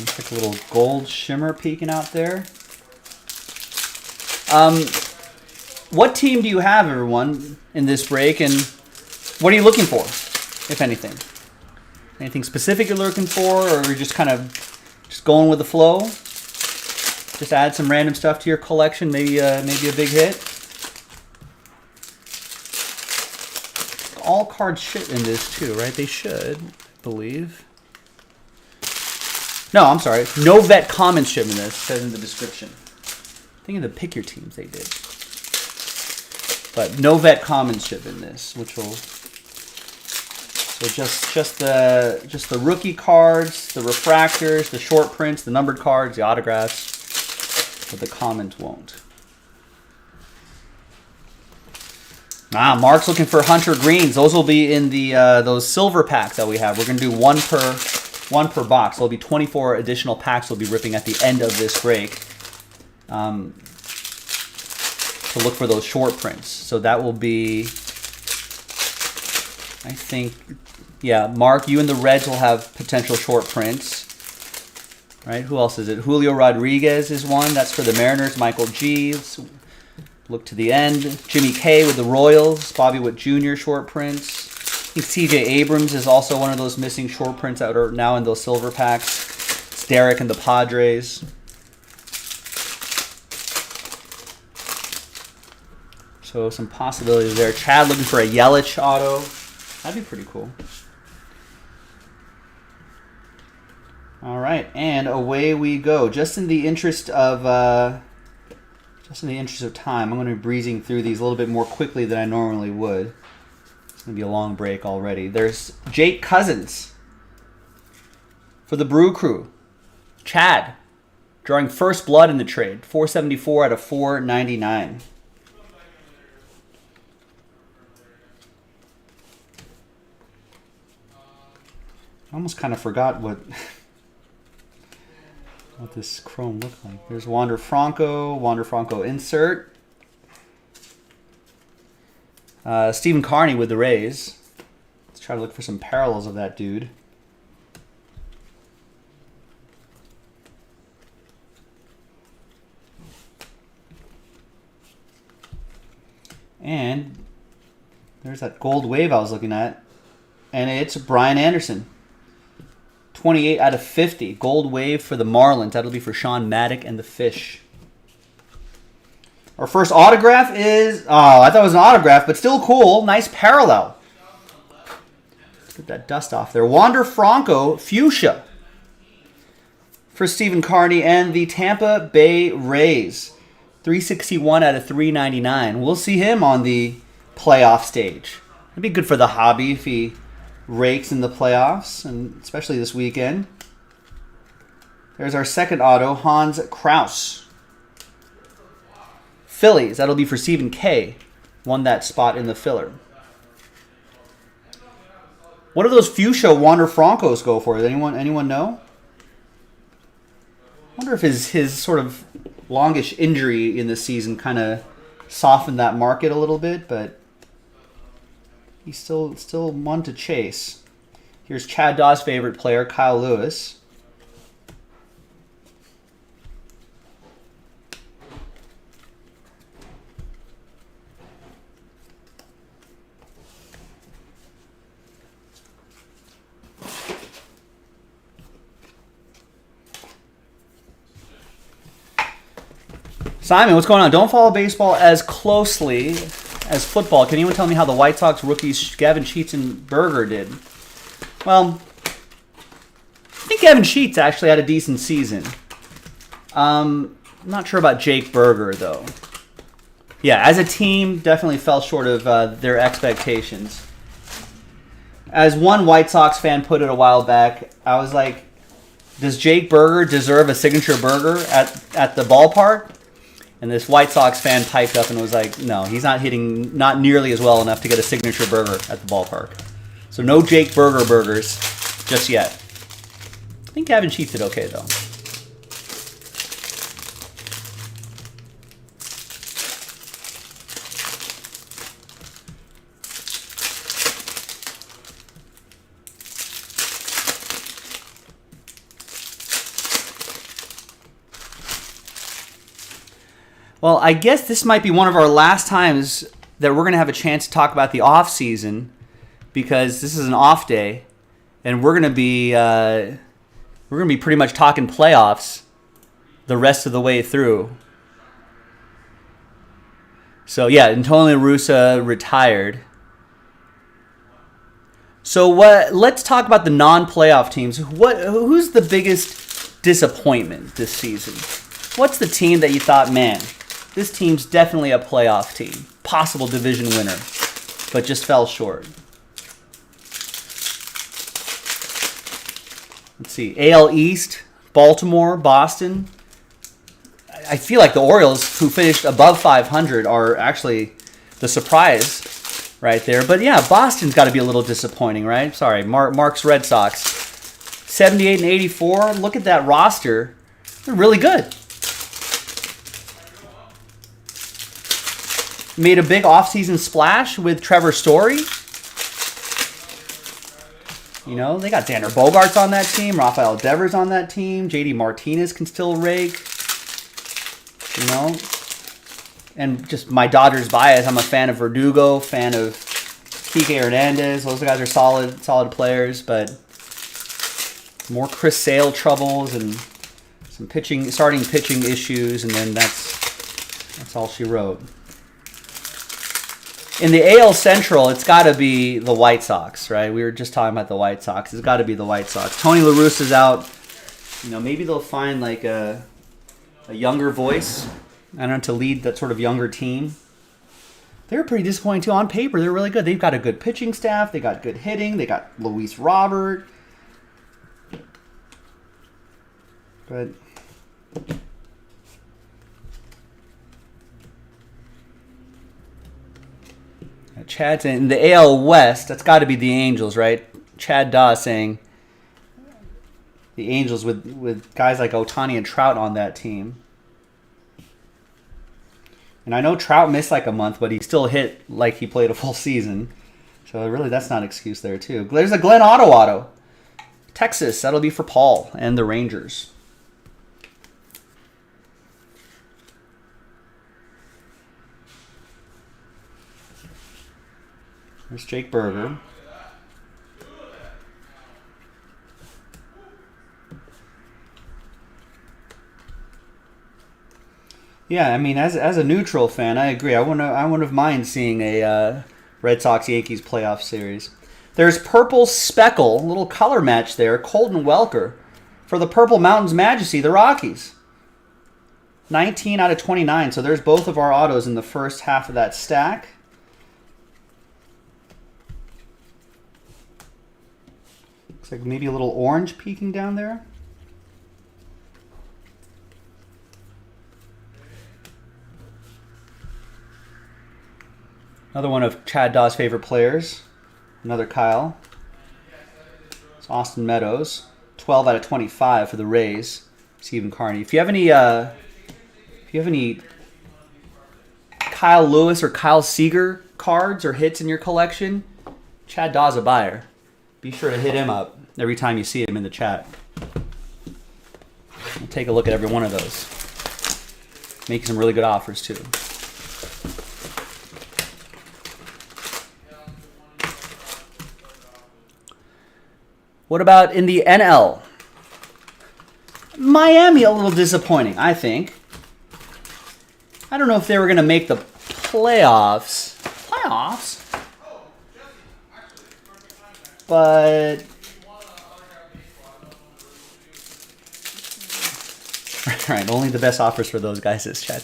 Take a little gold shimmer peeking out there. What team do you have, everyone, in this break, and what are you looking for, if anything? Anything specific you're looking for, or are you just kind of just going with the flow? Just add some random stuff to your collection, maybe a big hit. All cards ship in this too, right? They should, I believe. No, I'm sorry. No vet comments ship in this. It says in the description. Think of the pick your teams they did. But no vet comments ship in this, which will. So just the rookie cards, the refractors, the short prints, the numbered cards, the autographs, but the comments won't. Mark's looking for Hunter Greens. Those will be in the those silver packs that we have. We're gonna do one per box. There'll be 24 additional packs we'll be ripping at the end of this break. To look for those short prints. So that will be, I think, yeah, Mark, you and the Reds will have potential short prints. Right? Who else is it? Julio Rodriguez is one. That's for the Mariners. Michael G. Let's look to the end. Jimmy K with the Royals. Bobby Witt Jr. short prints. I think C.J. Abrams is also one of those missing short prints that are now in those silver packs. It's Derek and the Padres. So some possibilities there. Chad looking for a Yelich auto. That'd be pretty cool. All right, and away we go. Just in the interest of time, I'm going to be breezing through these a little bit more quickly than I normally would. It's going to be a long break already. There's Jake Cousins for the Brew Crew. Chad drawing first blood in the trade. 474 out of 499. I almost kind of forgot what this chrome looked like. There's Wander Franco insert. Stephen Carney with the Rays. Let's try to look for some parallels of that dude. And there's that gold wave I was looking at. And it's Brian Anderson. 28 out of 50. Gold wave for the Marlins. That'll be for Sean Maddock and the Fish. Our first autograph is... Oh, I thought it was an autograph, but still cool. Nice parallel. Let's get that dust off there. Wander Franco Fuchsia for Stephen Carney and the Tampa Bay Rays. 361 out of 399. We'll see him on the playoff stage. That'd be good for the hobby if he rakes in the playoffs, and especially this weekend. There's our second auto, Hans Kraus. Phillies, that'll be for Stephen K. Won that spot in the filler. What do those Fuchsia Wander Francos go for? Does anyone know? I wonder if his sort of longish injury in the season kind of softened that market a little bit, but he's still one to chase. Here's Chad Dawes' favorite player, Kyle Lewis. Simon, what's going on? Don't follow baseball as closely as football. Can anyone tell me how the White Sox rookies Gavin Sheets and Berger did? Well, I think Gavin Sheets actually had a decent season. I'm not sure about Jake Berger, though. Yeah, as a team, definitely fell short of their expectations. As one White Sox fan put it a while back, I was like, does Jake Berger deserve a signature burger at the ballpark? And this White Sox fan piped up and was like, no, he's not hitting not nearly as well enough to get a signature burger at the ballpark. So no Jake Burger burgers just yet. I think Gavin Sheets did okay, though. Well, I guess this might be one of our last times that we're going to have a chance to talk about the off season, because this is an off day, and we're going to be pretty much talking playoffs the rest of the way through. So yeah, Antonio Russa retired. So let's talk about the non-playoff teams. Who's the biggest disappointment this season? What's the team that you thought, man, this team's definitely a playoff team, possible division winner, but just fell short? Let's see. AL East, Baltimore, Boston. I feel like the Orioles, who finished above 500, are actually the surprise right there. But yeah, Boston's got to be a little disappointing, right? Sorry, Mark's Red Sox. 78 and 84. Look at that roster. They're really good. Made a big offseason splash with Trevor Story. You know, they got Xander Bogaerts on that team. Rafael Devers on that team. JD Martinez can still rake. You know. And just my Dodgers bias. I'm a fan of Verdugo, fan of Kike Hernandez. Those guys are solid players, but more Chris Sale troubles and some starting pitching issues, and then that's all she wrote. In the AL Central, it's got to be the White Sox, right? We were just talking about the White Sox. It's got to be the White Sox. Tony La Russa's out. You know, maybe they'll find like a younger voice, I don't know, to lead that sort of younger team. They're pretty disappointing too. On paper, they're really good. They've got a good pitching staff. They got good hitting. They got Luis Robert. But Chad's in the AL West. That's got to be the Angels, right? Chad Daw saying the Angels with guys like Ohtani and Trout on that team. And I know Trout missed like a month, but he still hit like he played a full season. So really, that's not an excuse there too. There's a Glenn auto. Texas, that'll be for Paul and the Rangers. There's Jake Burger. Yeah, I mean, as a neutral fan, I agree. I wouldn't have mind seeing a Red Sox-Yankees playoff series. There's Purple Speckle, a little color match there. Colton Welker for the Purple Mountains Majesty, the Rockies. 19 out of 29. So there's both of our autos in the first half of that stack. Looks like maybe a little orange peeking down there. Another one of Chad Daw's favorite players. Another Kyle. It's Austin Meadows. 12 out of 25 for the Rays. Stephen Carney. If you have any Kyle Lewis or Kyle Seager cards or hits in your collection, Chad Daw's a buyer. Be sure to hit him up every time you see him in the chat. We'll take a look at every one of those. Making some really good offers too. What about in the NL? Miami, a little disappointing, I think. I don't know if they were going to make the playoffs. But right, only the best offers for those guys is Chad.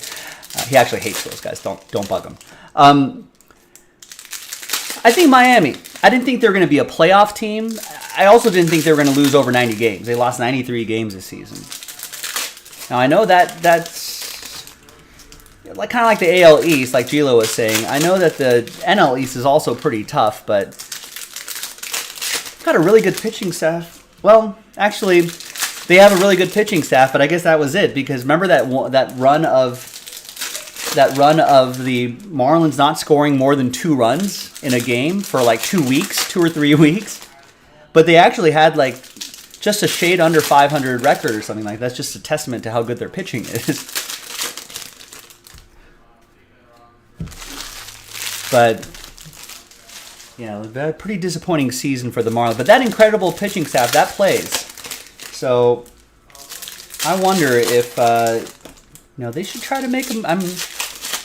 He actually hates those guys. Don't bug him. I think Miami. I didn't think they were going to be a playoff team. I also didn't think they were going to lose over 90 games. They lost 93 games this season. Now I know that's like kind of like the AL East, like Gilo was saying. I know that the NL East is also pretty tough, but got a really good pitching staff. Well, actually, they have a really good pitching staff, but I guess that was it because remember that run of the Marlins not scoring more than 2 runs in a game for like 2 weeks, 2 or 3 weeks, but they actually had like just a shade under 500 record or something like that. That's just a testament to how good their pitching is. But yeah, a pretty disappointing season for the Marlins. But that incredible pitching staff, that plays. So I wonder if they should try to make them.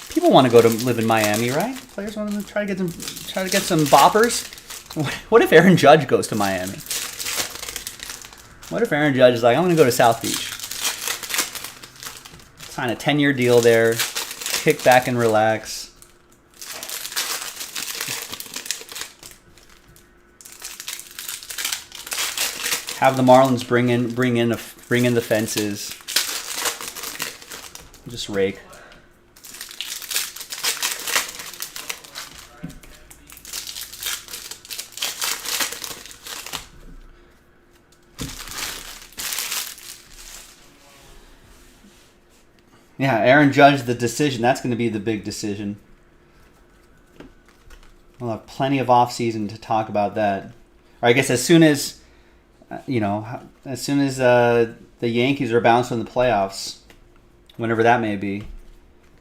People want to go to live in Miami, right? Players want to try to get some boppers. What if Aaron Judge goes to Miami? What if Aaron Judge is like, I'm going to go to South Beach, sign a 10-year deal there, kick back and relax. Have the Marlins bring in the fences. Just rake. Yeah, Aaron Judge, the decision. That's going to be the big decision. We'll have plenty of off-season to talk about that. Or I guess as soon as the Yankees are bounced from the playoffs, whenever that may be,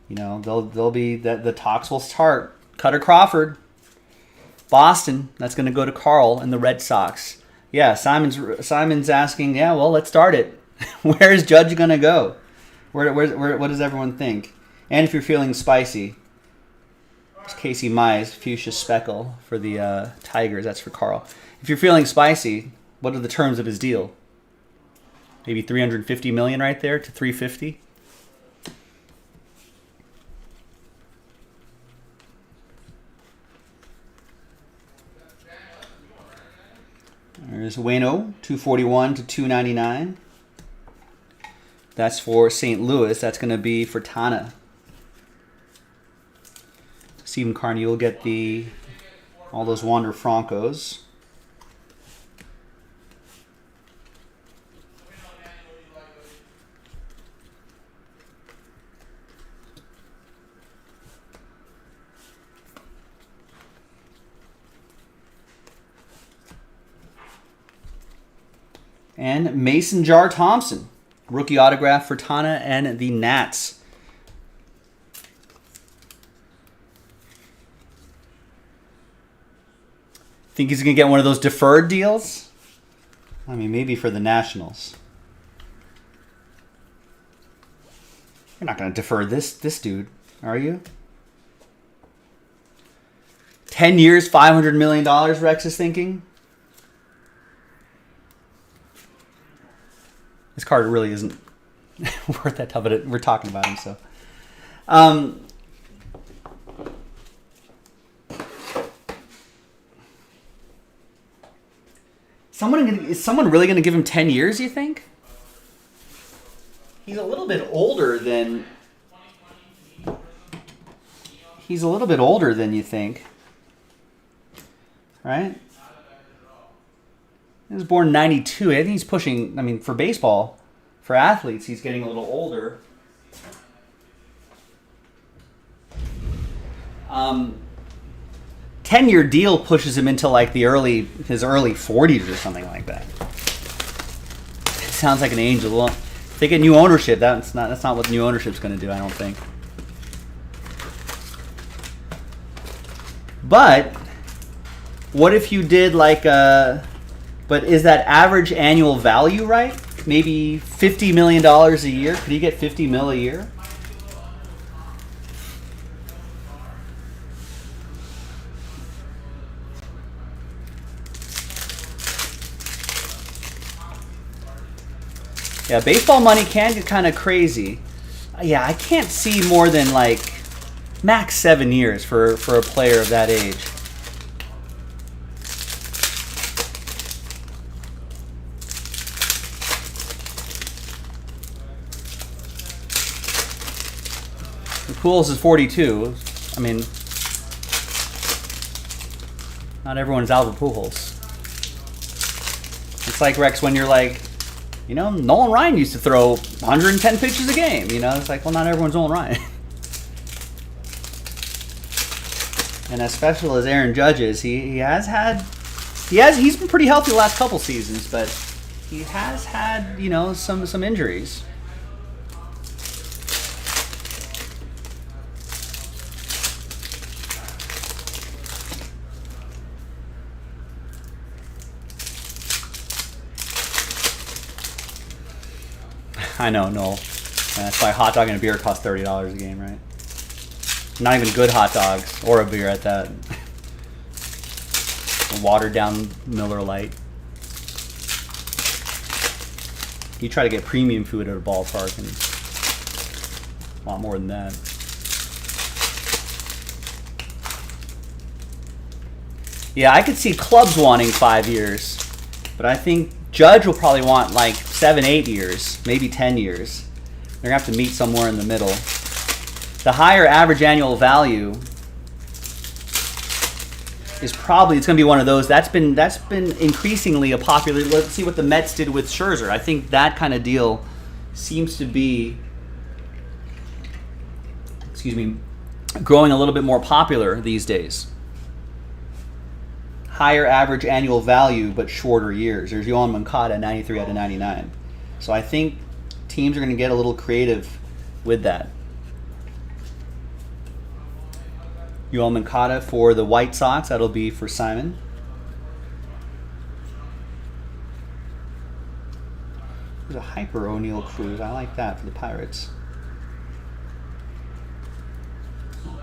they'll be that the talks will start. Cutter Crawford, Boston. That's going to go to Carl and the Red Sox. Yeah, Simon's asking. Yeah, well, let's start it. Where is Judge going to go? Where what does everyone think? And if you're feeling spicy, it's Casey Mize, Fuchsia Speckle for the Tigers. That's for Carl. If you're feeling spicy, what are the terms of his deal? Maybe $350 million right there to $350. There's Waino, $241 to $299. That's for St. Louis. That's going to be for Tana. Stephen Carney will get all those Wander Francos. And Mason Jar Thompson. Rookie autograph for Tana and the Nats. Think he's going to get one of those deferred deals? I mean, maybe for the Nationals. You're not going to defer this dude, are you? 10 years, $500 million, Rex is thinking? This card really isn't worth that tough, but we're talking about him, so. Is someone really going to give him 10 years, you think? He's a little bit older than you think. Right? He was born in 92. I think he's pushing, for baseball, for athletes, he's getting a little older. 10-year deal pushes him into like his early 40s or something like that. It sounds like an angel. Well, if they get new ownership, that's not what new ownership's going to do, I don't think. But what if you did but is that average annual value right? Maybe $50 million a year? Could he get $50 mil a year? Yeah, baseball money can get kind of crazy. Yeah, I can't see more than max 7 years for a player of that age. Pujols is 42. I mean, not everyone's Albert Pujols. It's like, Rex, when you're like, you know, Nolan Ryan used to throw 110 pitches a game. You know, it's like, well, not everyone's Nolan Ryan. And as special as Aaron Judge is, he's been pretty healthy the last couple seasons, but he has had, you know, some injuries. I know, Noel. That's why hot dog and a beer cost $30 a game, right? Not even good hot dogs, or a beer at that. A watered down Miller Lite. You try to get premium food at a ballpark and a lot more than that. Yeah, I could see clubs wanting 5 years, but I think Judge will probably want like 7, 8 years, maybe 10 years. They're gonna have to meet somewhere in the middle. The higher average annual value is probably, it's going to be one of those. That's been increasingly a popular. Let's see what the Mets did with Scherzer. I think that kind of deal seems to be, growing a little bit more popular these days. Higher average annual value, but shorter years. There's Yohan Moncada, 93 out of 99. So I think teams are going to get a little creative with that. Yohan Moncada for the White Sox. That'll be for Simon. There's a hyper O'Neal Cruz. I like that for the Pirates.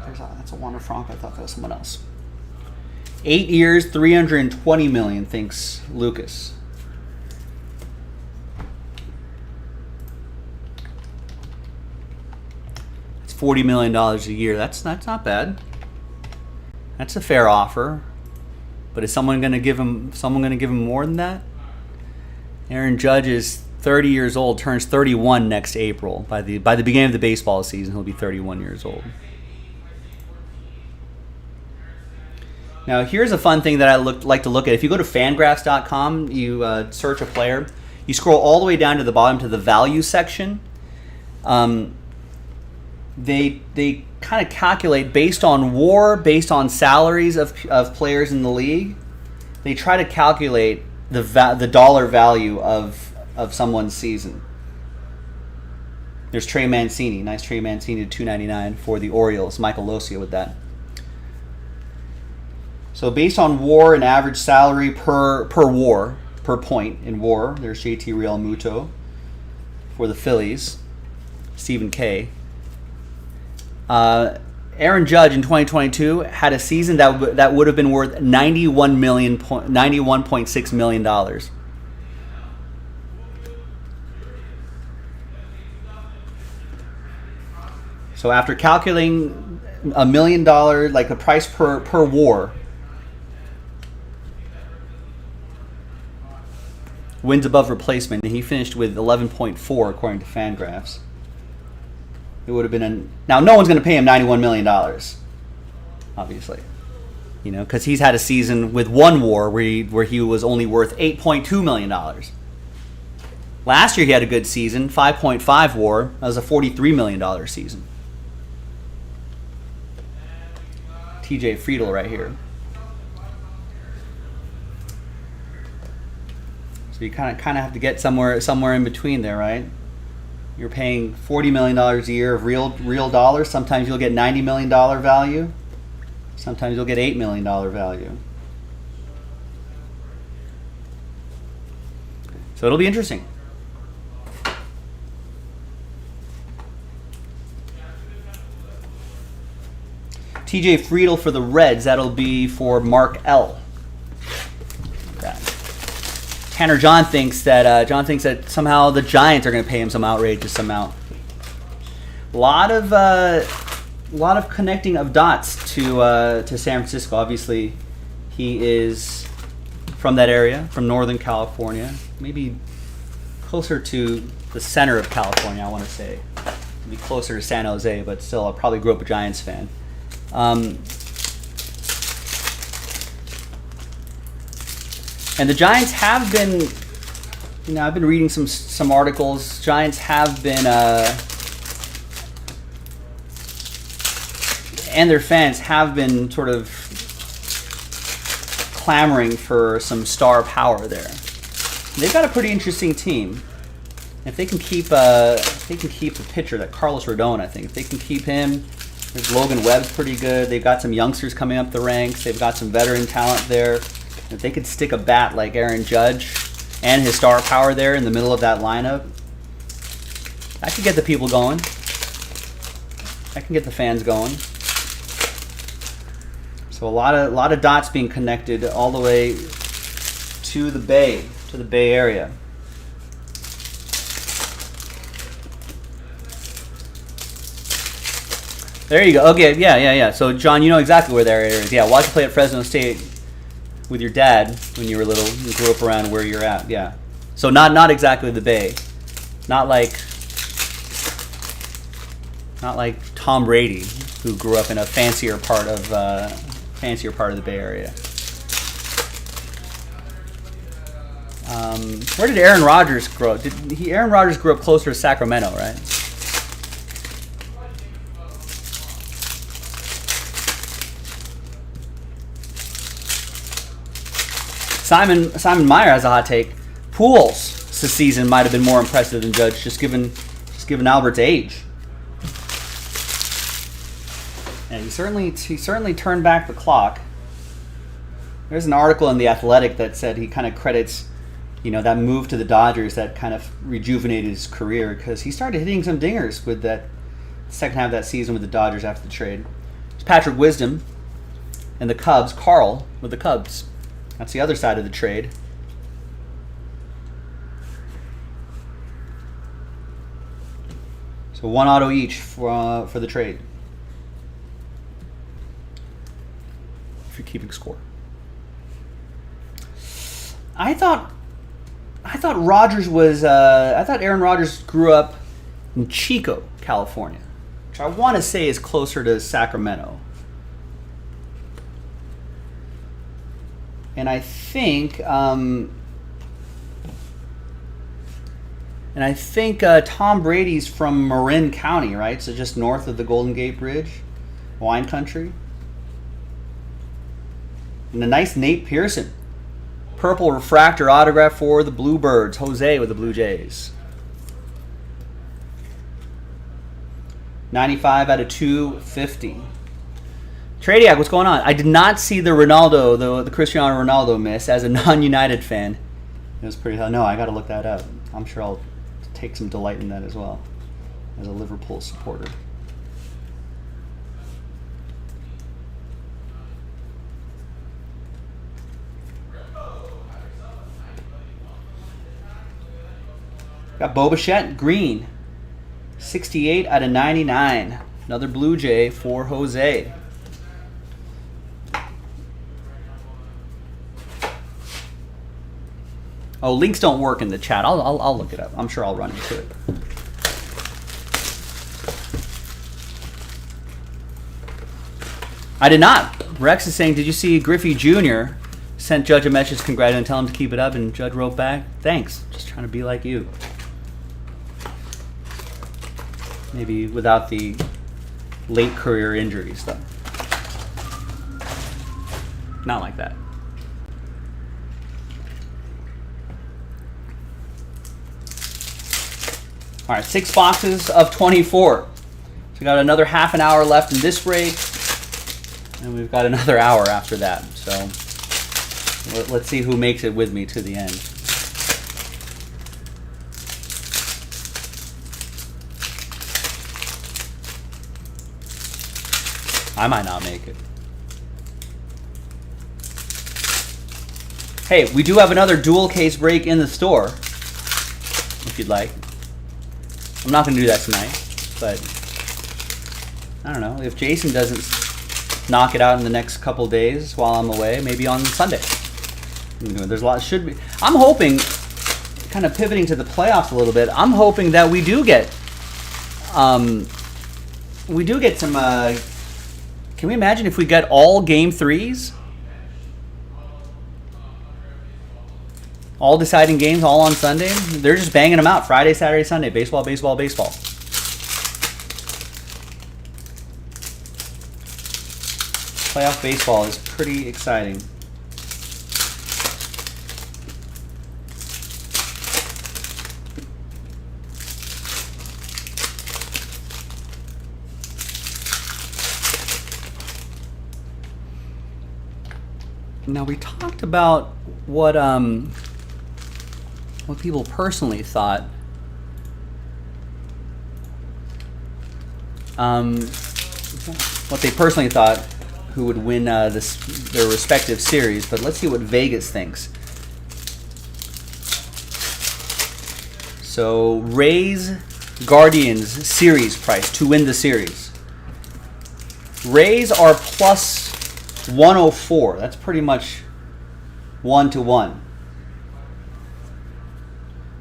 That's a Wander Franco. I thought that was someone else. 8 years, $320 million, thinks Lucas. It's $40 million a year. That's not bad. That's a fair offer. But is someone going to give him more than that? Aaron Judge is 30 years old, turns 31 next April. By the beginning of the baseball season, he'll be 31 years old. Now, here's a fun thing that I like to look at. If you go to Fangraphs.com, you search a player, you scroll all the way down to the bottom to the value section. They kind of calculate based on WAR, based on salaries of players in the league. They try to calculate the dollar value of someone's season. There's Trey Mancini, nice Trey Mancini, $2.99 for the Orioles. Michael Locia with that. So based on WAR and average salary per WAR, per point in WAR, there's JT Realmuto for the Phillies, Stephen K. Aaron Judge in 2022 had a season that would have been worth $91.6 million. So after calculating $1 million, like the price per WAR, wins above replacement, and he finished with 11.4 according to Fangraphs. It would have been now no one's going to pay him $91 million, obviously, because he's had a season with one WAR where he was only worth $8.2 million. Last year he had a good season, 5.5 WAR. That was a $43 million season. TJ Friedl right here. So you kind of have to get somewhere in between there, right? You're paying $40 million a year of real dollars. Sometimes you'll get $90 million value. Sometimes you'll get $8 million value. So it'll be interesting. TJ Friedl for the Reds. That'll be for Mark L. Tanner John thinks that somehow the Giants are going to pay him some outrageous amount. A lot of connecting of dots to San Francisco. Obviously, he is from that area, from Northern California, maybe closer to the center of California, I want to say. be closer to San Jose, but still, I probably grew up a Giants fan. And the Giants have been, you know, I've been reading some articles. Giants have been, and their fans have been sort of clamoring for some star power there. They've got a pretty interesting team. If they can keep a pitcher, that Carlos Rodon, I think, if they can keep him, there's Logan Webb's pretty good. They've got some youngsters coming up the ranks. They've got some veteran talent there. If they could stick a bat like Aaron Judge and his star power there in the middle of that lineup, that could get the people going. That can get the fans going. So a lot of dots being connected all the way to the Bay Area. There you go. Okay, yeah. So John, you know exactly where that area is. Yeah, watch you play at Fresno State with your dad when you were little. You grew up around where you're at. Yeah. So not exactly the Bay. Not like Tom Brady, who grew up in a fancier part of the Bay Area. Where did Aaron Rodgers grow up? Aaron Rodgers grew up closer to Sacramento, right? Simon Meyer has a hot take. Pujols this season might have been more impressive than Judge, just given Albert's age. And he certainly turned back the clock. There's an article in The Athletic that said he kind of credits, that move to the Dodgers that kind of rejuvenated his career, because he started hitting some dingers with that second half of that season with the Dodgers after the trade. It's Patrick Wisdom and the Cubs, Carl with the Cubs. That's the other side of the trade. So one auto each for the trade, if you're keeping score. I thought Aaron Rodgers grew up in Chico, California, which I want to say is closer to Sacramento. And I think Tom Brady's from Marin County, right? So just north of the Golden Gate Bridge, wine country. And a nice Nate Pearson, purple refractor autograph for the Bluebirds. Jose with the Blue Jays. 95 out of 250. Tradiac, what's going on? I did not see the Cristiano Ronaldo miss as a non-United fan. It was pretty hell. No, I got to look that up. I'm sure I'll take some delight in that as well, as a Liverpool supporter. Got Bo Bichette, green. 68 out of 99. Another Blue Jay for Jose. Oh, links don't work in the chat. I'll look it up. I'm sure I'll run into it. I did not. Rex is saying, did you see Griffey Jr. sent Judge a message congratulating and tell him to keep it up, and Judge wrote back, thanks. Just trying to be like you. Maybe without the late career injuries, though. Not like that. All right, 6 boxes of 24. So we got another half an hour left in this break, and we've got another hour after that. So let's see who makes it with me to the end. I might not make it. Hey, we do have another dual case break in the store, if you'd like. I'm not going to do that tonight, but I don't know. If Jason doesn't knock it out in the next couple days while I'm away, maybe on Sunday. There's a lot. Should be. I'm hoping, kind of pivoting to the playoffs a little bit. I'm hoping that we do get we do get some. Can we imagine if we get all game 3s? All deciding games, all on Sunday. They're just banging them out Friday, Saturday, Sunday. Baseball, baseball, baseball. Playoff baseball is pretty exciting. Now we talked about what people personally thought. What they personally thought who would win their respective series, but let's see what Vegas thinks. So Rays Guardians series price to win the series. Rays are plus 104. That's pretty much 1-to-1.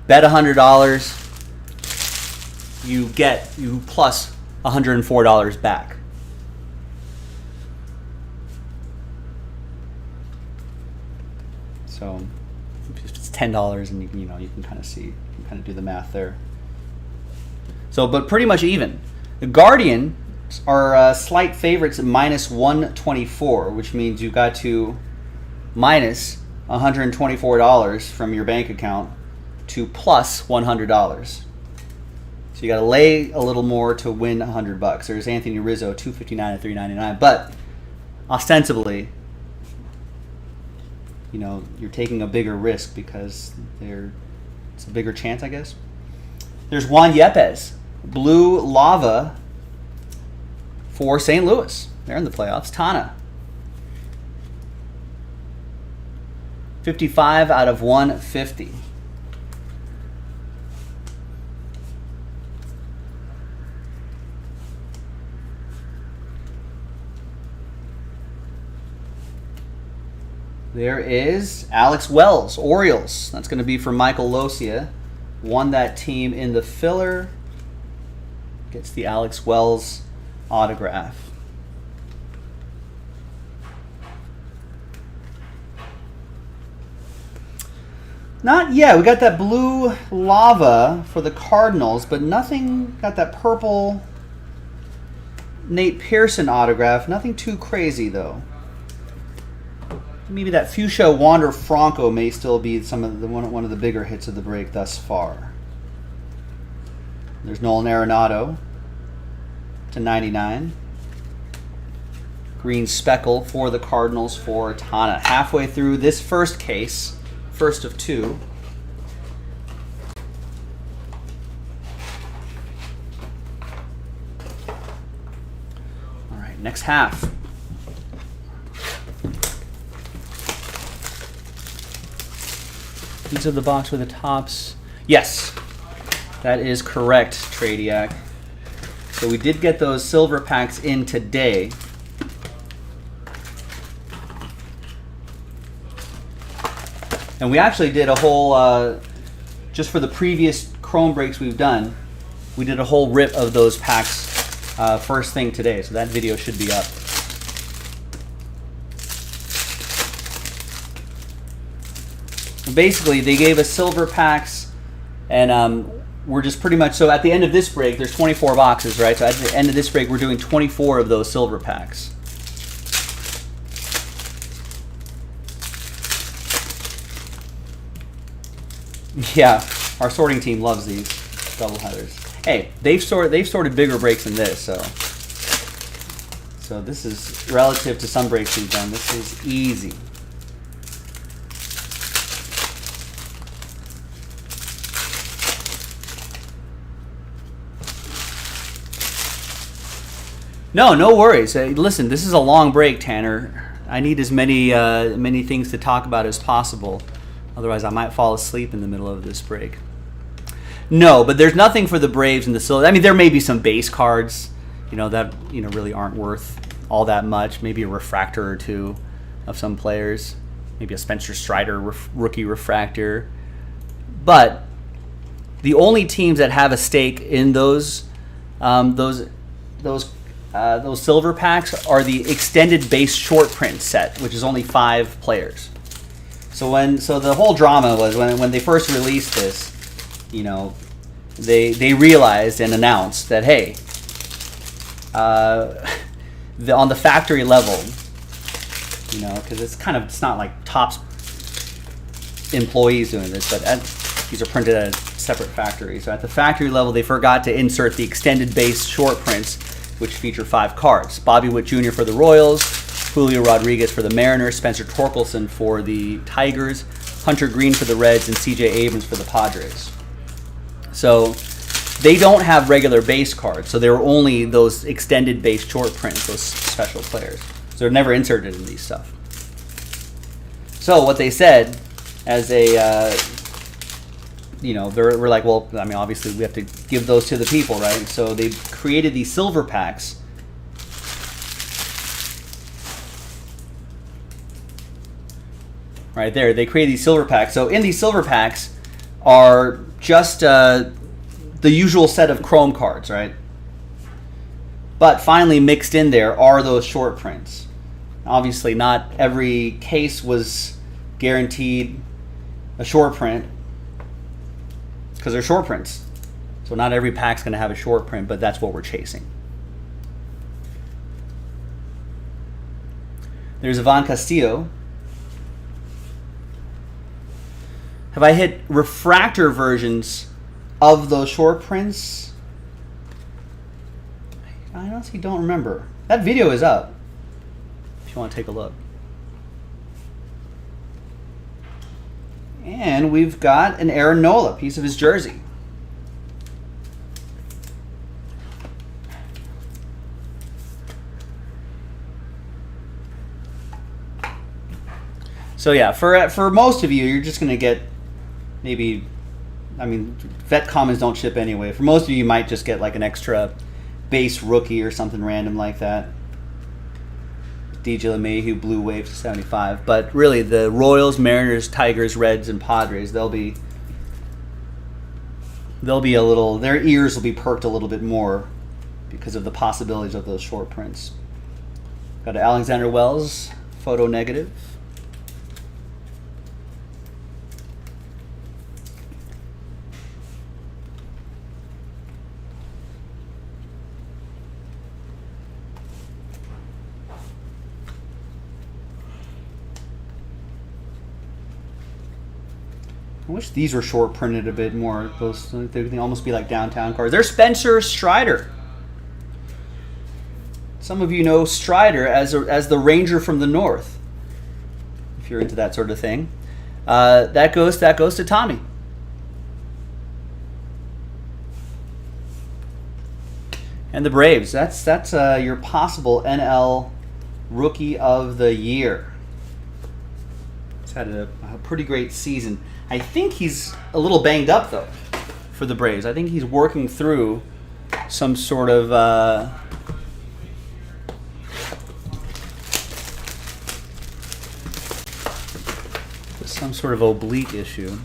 Bet $100. You plus $104 back. So if it's $10, and you can kind of see, you can kind of do the math there. So, but pretty much even. The Guardian are slight favorites at minus 124, which means you got to minus $124 from your bank account to plus $100. So you got to lay a little more to win $100. There's Anthony Rizzo, $259 at $399, but ostensibly, you're taking a bigger risk because it's a bigger chance, I guess. There's Juan Yepes, Blue Lava for St. Louis. They're in the playoffs. Tana. 55 out of 150. There is Alex Wells, Orioles. That's going to be for Michael Losia. Won that team in the filler. Gets the Alex Wells autograph. Not yet. We got that blue lava for the Cardinals, but nothing. Got that purple Nate Pearson autograph. Nothing too crazy though. Maybe that Fuchsia Wander Franco may still be one of the bigger hits of the break thus far. There's Nolan Arenado to 99. Green speckle for the Cardinals for Tana. Halfway through this first case, first of two. All right, next half. These are the box with the tops. Yes, that is correct, Tradiac. So we did get those silver packs in today. And we actually did a whole, just for the previous Chrome breaks we've done, we did a whole rip of those packs first thing today. So that video should be up. Basically, they gave us silver packs, and we're just pretty much, so at the end of this break, there's 24 boxes, right? So at the end of this break, we're doing 24 of those silver packs. Yeah, our sorting team loves these doubleheaders. Hey, they've sorted bigger breaks than this, so this is relative to some breaks we've done. This is easy. No worries. Listen, this is a long break, Tanner. I need as many things to talk about as possible. Otherwise, I might fall asleep in the middle of this break. No, but there's nothing for the Braves and the Silver. I mean, there may be some base cards, that really aren't worth all that much. Maybe a refractor or two of some players. Maybe a Spencer Strider rookie refractor. But the only teams that have a stake in those Those silver packs are the extended base short print set, which is only 5 players. So the whole drama was when they first released this, you know, they realized and announced that, hey, on the factory level, you know, because it's not like Topps employees doing this, but these are printed at a separate factory. So at the factory level, they forgot to insert the extended base short prints, which feature 5 cards. Bobby Witt Jr. for the Royals, Julio Rodriguez for the Mariners, Spencer Torkelson for the Tigers, Hunter Green for the Reds, and C.J. Abrams for the Padres. So they don't have regular base cards, so there were only those extended base short prints, those special players. So they're never inserted in these stuff. So what they said as a, you know, we're like, well, I mean, obviously we have to give those to the people, right? So they created these silver packs. Right there, they created these silver packs. So in these silver packs are just the usual set of Chrome cards, right? But finally mixed in there are those short prints. Obviously, not every case was guaranteed a short print because they're short prints. So not every pack's going to have a short print, but that's what we're chasing. There's Ivan Castillo. Have I hit refractor versions of those short prints? I honestly don't remember. That video is up if you want to take a look. And we've got an Aaron Nola, piece of his jersey. So yeah, for most of you, you're just going to get maybe, I mean, vet commons don't ship anyway. For most of you, you might just get like an extra base rookie or something random like that. DJ LeMahieu, Blue Wave to 75. But really, the Royals, Mariners, Tigers, Reds, and Padres, they'll be a little, their ears will be perked a little bit more because of the possibilities of those short prints. Got an Alexander Wells, photo negative. I wish these were short printed a bit more. Those they can almost be like downtown cards. There's Spencer Strider. Some of you know Strider as the Ranger from the North, if you're into that sort of thing. That goes to Tommy. And the Braves. That's your possible NL Rookie of the Year. He's had a pretty great season. I think he's a little banged up, though, for the Braves. I think he's working through some sort of oblique issue.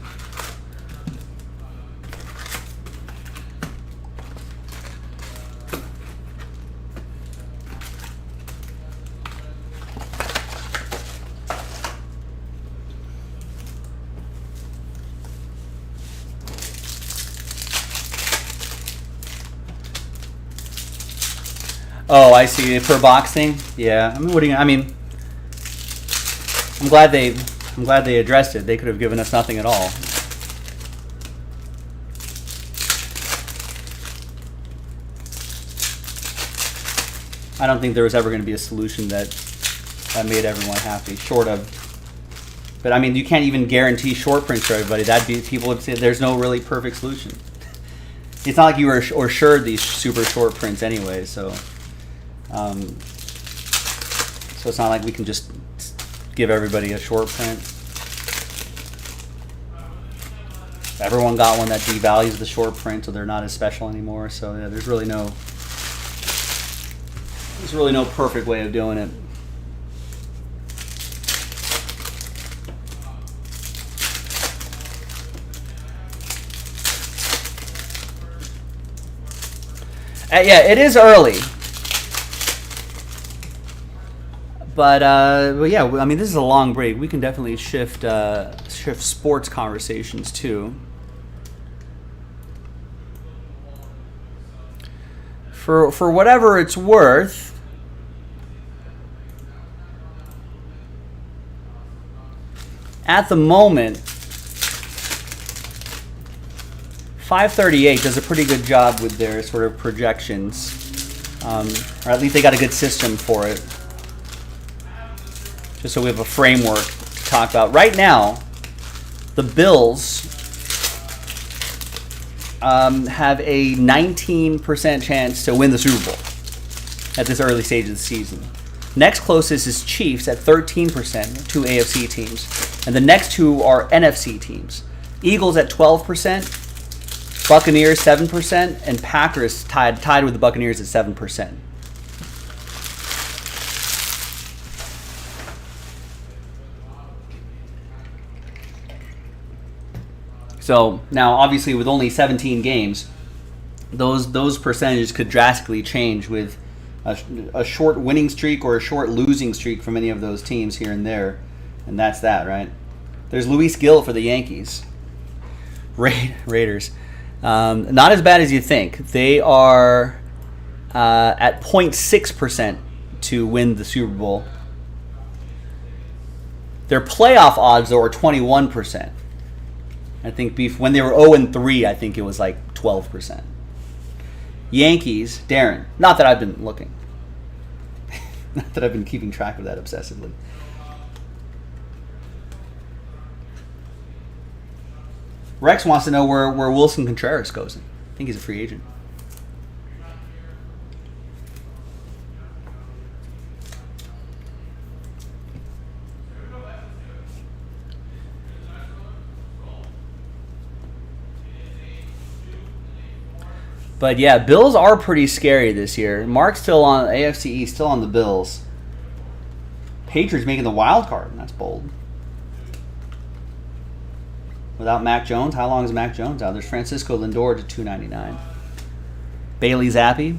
Oh, I see. Per box thing? Yeah. I mean, I'm glad they addressed it. They could have given us nothing at all. I don't think there was ever going to be a solution that made everyone happy, short of. But I mean, you can't even guarantee short prints for everybody. People would say there's no really perfect solution. It's not like you were assured these super short prints anyway, so. So it's not like we can just give everybody a short print. Everyone got one that devalues the short print, so they're not as special anymore. So yeah, there's really no perfect way of doing it. Yeah, it is early. But yeah, I mean, this is a long break. We can definitely shift sports conversations too. For whatever it's worth, at the moment, 538 does a pretty good job with their sort of projections, or at least they got a good system for it. Just so we have a framework to talk about. Right now, the Bills have a 19% chance to win the Super Bowl at this early stage of the season. Next closest is Chiefs at 13%, two AFC teams. And the next two are NFC teams. Eagles at 12%, Buccaneers 7%, and Packers tied with the Buccaneers at 7%. So now, obviously, with only 17 games, those percentages could drastically change with a short winning streak or a short losing streak from any of those teams here and there, and that's that, right? There's Luis Gil for the Yankees, Raiders. Not as bad as you think. They are at 0.6% to win the Super Bowl. Their playoff odds, though, are 21%. I think when they were 0-3, I think it was like 12%. Yankees, Darren. Not that I've been looking. Not that I've been keeping track of that obsessively. Rex wants to know where Wilson Contreras goes. I think he's a free agent. But yeah, Bills are pretty scary this year. Mark's still on AFC East, still on the Bills. Patriots making the wild card. That's bold. Without Mac Jones, how long is Mac Jones out? There's Francisco Lindor to $2.99. Bailey Zappi.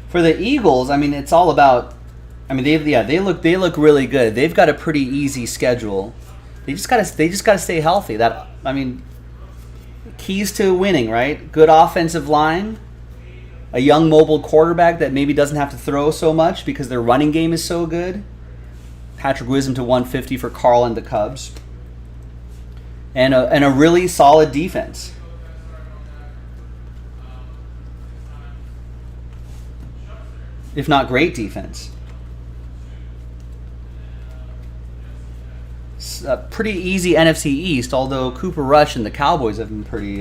For the Eagles, I mean, it's all about. I mean, they look really good. They've got a pretty easy schedule. They just gotta stay healthy. That, I mean, keys to winning, right? Good offensive line, a young mobile quarterback that maybe doesn't have to throw so much because their running game is so good. Patrick Wisdom to 150 for Carl and the Cubs, and a really solid defense. If not great defense. It's a pretty easy NFC East, although Cooper Rush and the Cowboys have been pretty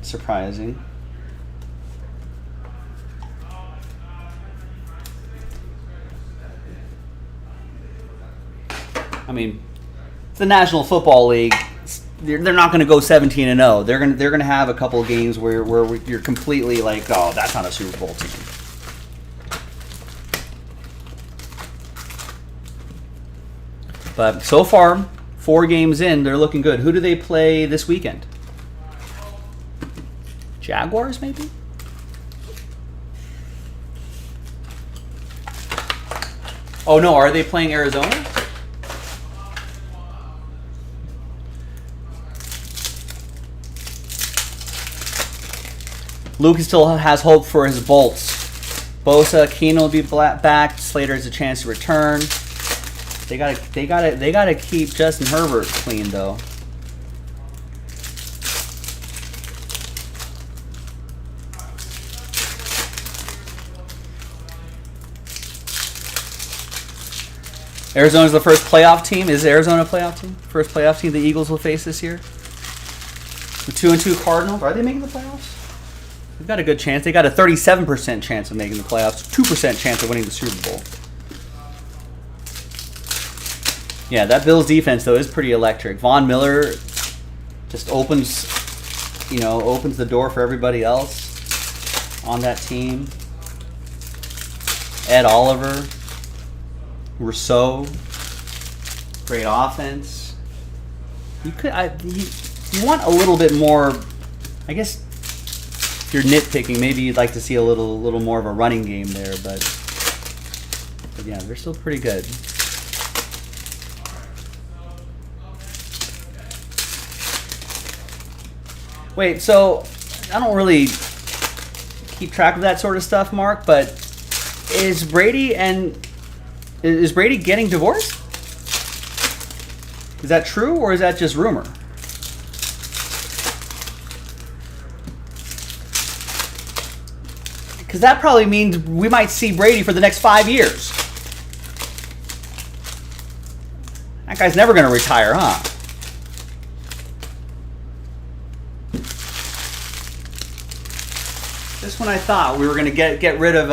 surprising. I mean, it's the National Football League. They're not going to go 17-0. They're going to have a couple of games where you're completely like, oh, that's not a Super Bowl team. But so far, 4 games in, they're looking good. Who do they play this weekend? Jaguars, maybe? Oh no, are they playing Arizona? Lucas still has hope for his Bolts. Bosa, Keenan will be back. Slater has a chance to return. They gotta keep Justin Herbert clean though. Arizona's the first playoff team. Is Arizona a playoff team? First playoff team the Eagles will face this year. The 2-2 Cardinals, are they making the playoffs? They've got a good chance. They got a 37% chance of making the playoffs, 2% chance of winning the Super Bowl. Yeah, that Bills defense though is pretty electric. Von Miller just opens the door for everybody else on that team. Ed Oliver, Rousseau, great offense. You could, you want a little bit more. I guess if you're nitpicking, maybe you'd like to see a little more of a running game there, but yeah, they're still pretty good. Wait, so I don't really keep track of that sort of stuff, Mark, but is Brady getting divorced? Is that true, or is that just rumor? Because that probably means we might see Brady for the next 5 years. That guy's never going to retire, huh? Just when I thought we were going to get rid of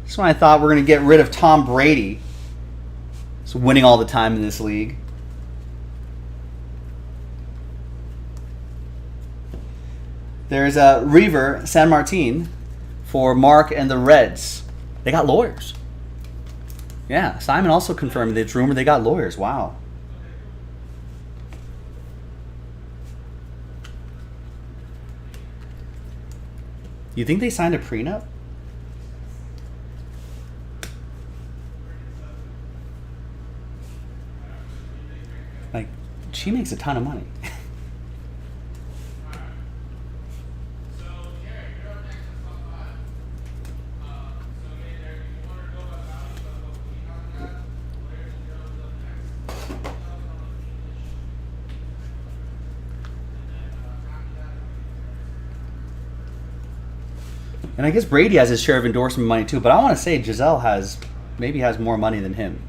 just when I thought we were going to get rid of Tom Brady, who's winning all the time in this league. There's Reaver San Martin for Mark and the Reds. They got lawyers. Yeah, Simon also confirmed that it's rumored they got lawyers. Wow. You think they signed a prenup? Like, she makes a ton of money. And I guess Brady has his share of endorsement money too, but I want to say Giselle maybe has more money than him.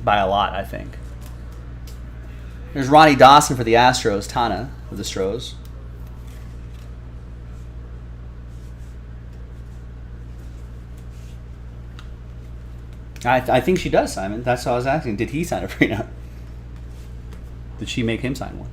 By a lot, I think. There's Ronnie Dawson for the Astros, Tana with the Stros. I think she does, Simon. That's what I was asking. Did he sign a prenup? Did she make him sign one?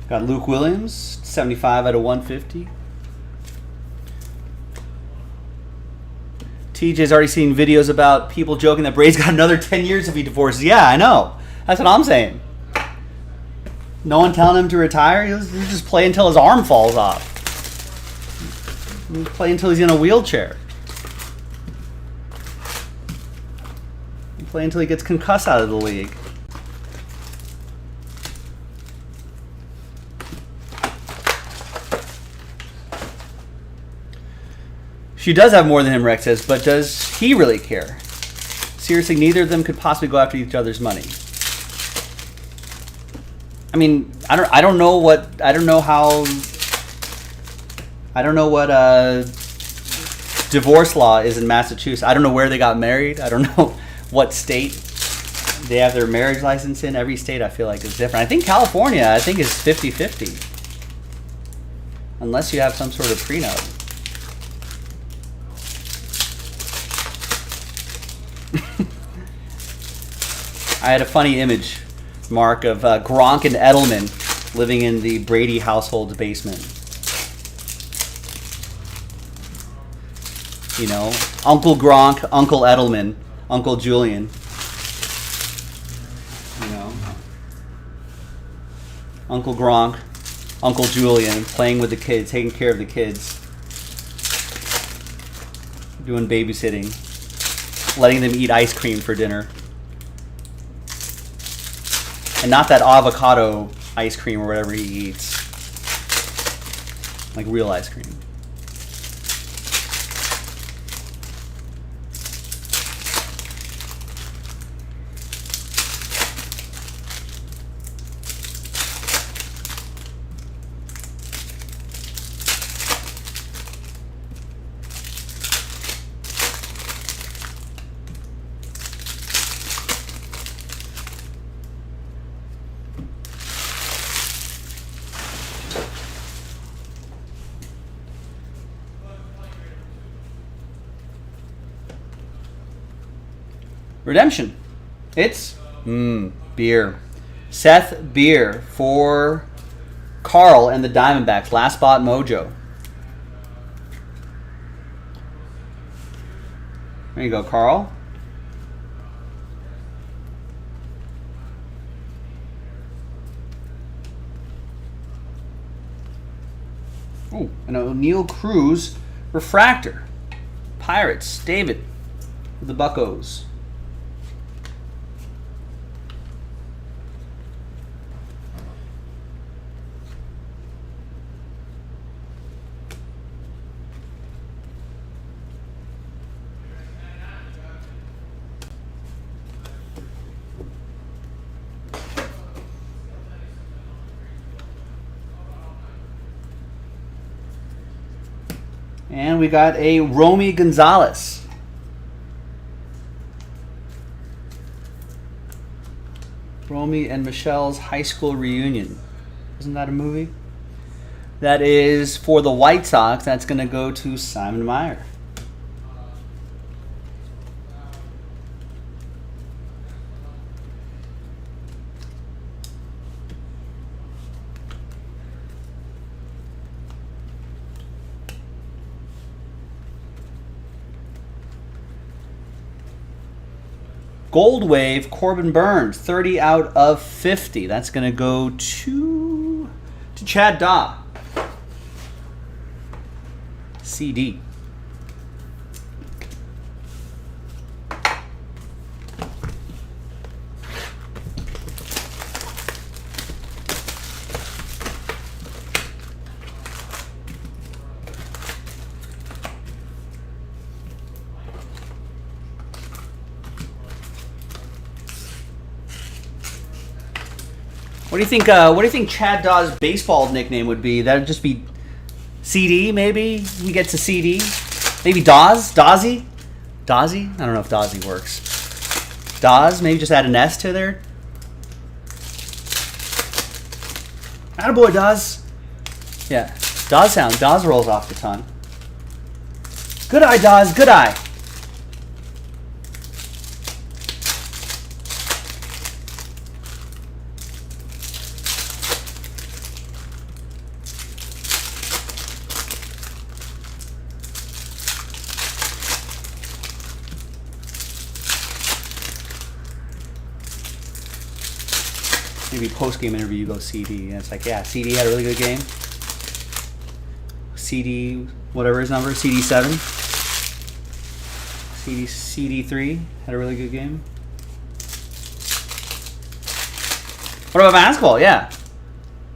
Got Luke Williams, 75 out of 150. TJ's already seen videos about people joking that Brady's got another 10 years if he divorces. Yeah, I know. That's what I'm saying. No one telling him to retire. He'll just play until his arm falls off. He'll play until he's in a wheelchair. He'll play until he gets concussed out of the league. She does have more than him, Rex says, but does he really care? Seriously, neither of them could possibly go after each other's money. I mean, I don't know what divorce law is in Massachusetts. I don't know where they got married. I don't know what state they have their marriage license in. Every state I feel like is different. I think California, is 50-50. Unless you have some sort of prenup. I had a funny image, Mark, of Gronk and Edelman living in the Brady household's basement. You know, Uncle Gronk, Uncle Edelman, Uncle Julian. You know, Uncle Gronk, Uncle Julian playing with the kids, taking care of the kids, doing babysitting, letting them eat ice cream for dinner. And not that avocado ice cream or whatever he eats. Like real ice cream. Redemption. It's Beer. Seth Beer for Carl and the Diamondbacks. Last spot mojo. There you go, Carl. Oh, an O'Neal Cruz refractor. Pirates. David for the Buccos. And we got a Romy Gonzalez. Romy and Michelle's high school reunion. Isn't that a movie? That is for the White Sox. That's going to go to Simon Meyer. Gold Wave, Corbin Burns, 30 out of 50. That's going to go to Chad Daw. CD. What do you think? What do you think Chad Daw's baseball nickname would be? That'd just be CD, maybe. He gets a CD. Maybe Dawes, Dawsy, Dawsy. I don't know if Dawsy works. Dawes, maybe just add an S to there. Attaboy, Dawes. Yeah, Dawes sounds. Dawes rolls off the tongue. Good eye, Dawes. Good eye. Maybe post-game interview, you go CD. And it's like, yeah, CD had a really good game. CD, whatever his number, CD7. CD3 had a really good game. What about basketball? Yeah.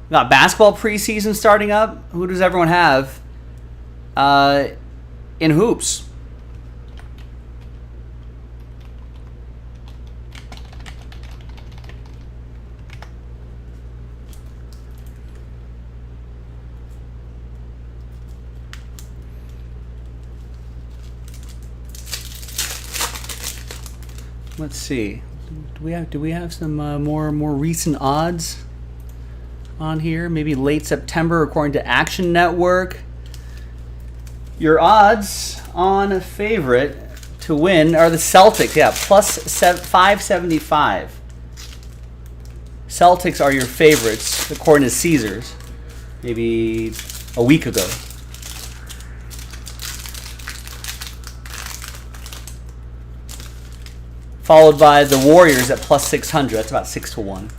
We got basketball preseason starting up. Who does everyone have in hoops? Let's see. Do we have some more recent odds on here? Maybe late September, according to Action Network. Your odds on a favorite to win are the Celtics. Yeah, plus 575. Celtics are your favorites, according to Caesars. Maybe a week ago. Followed by the Warriors at plus 600. That's about 6-1.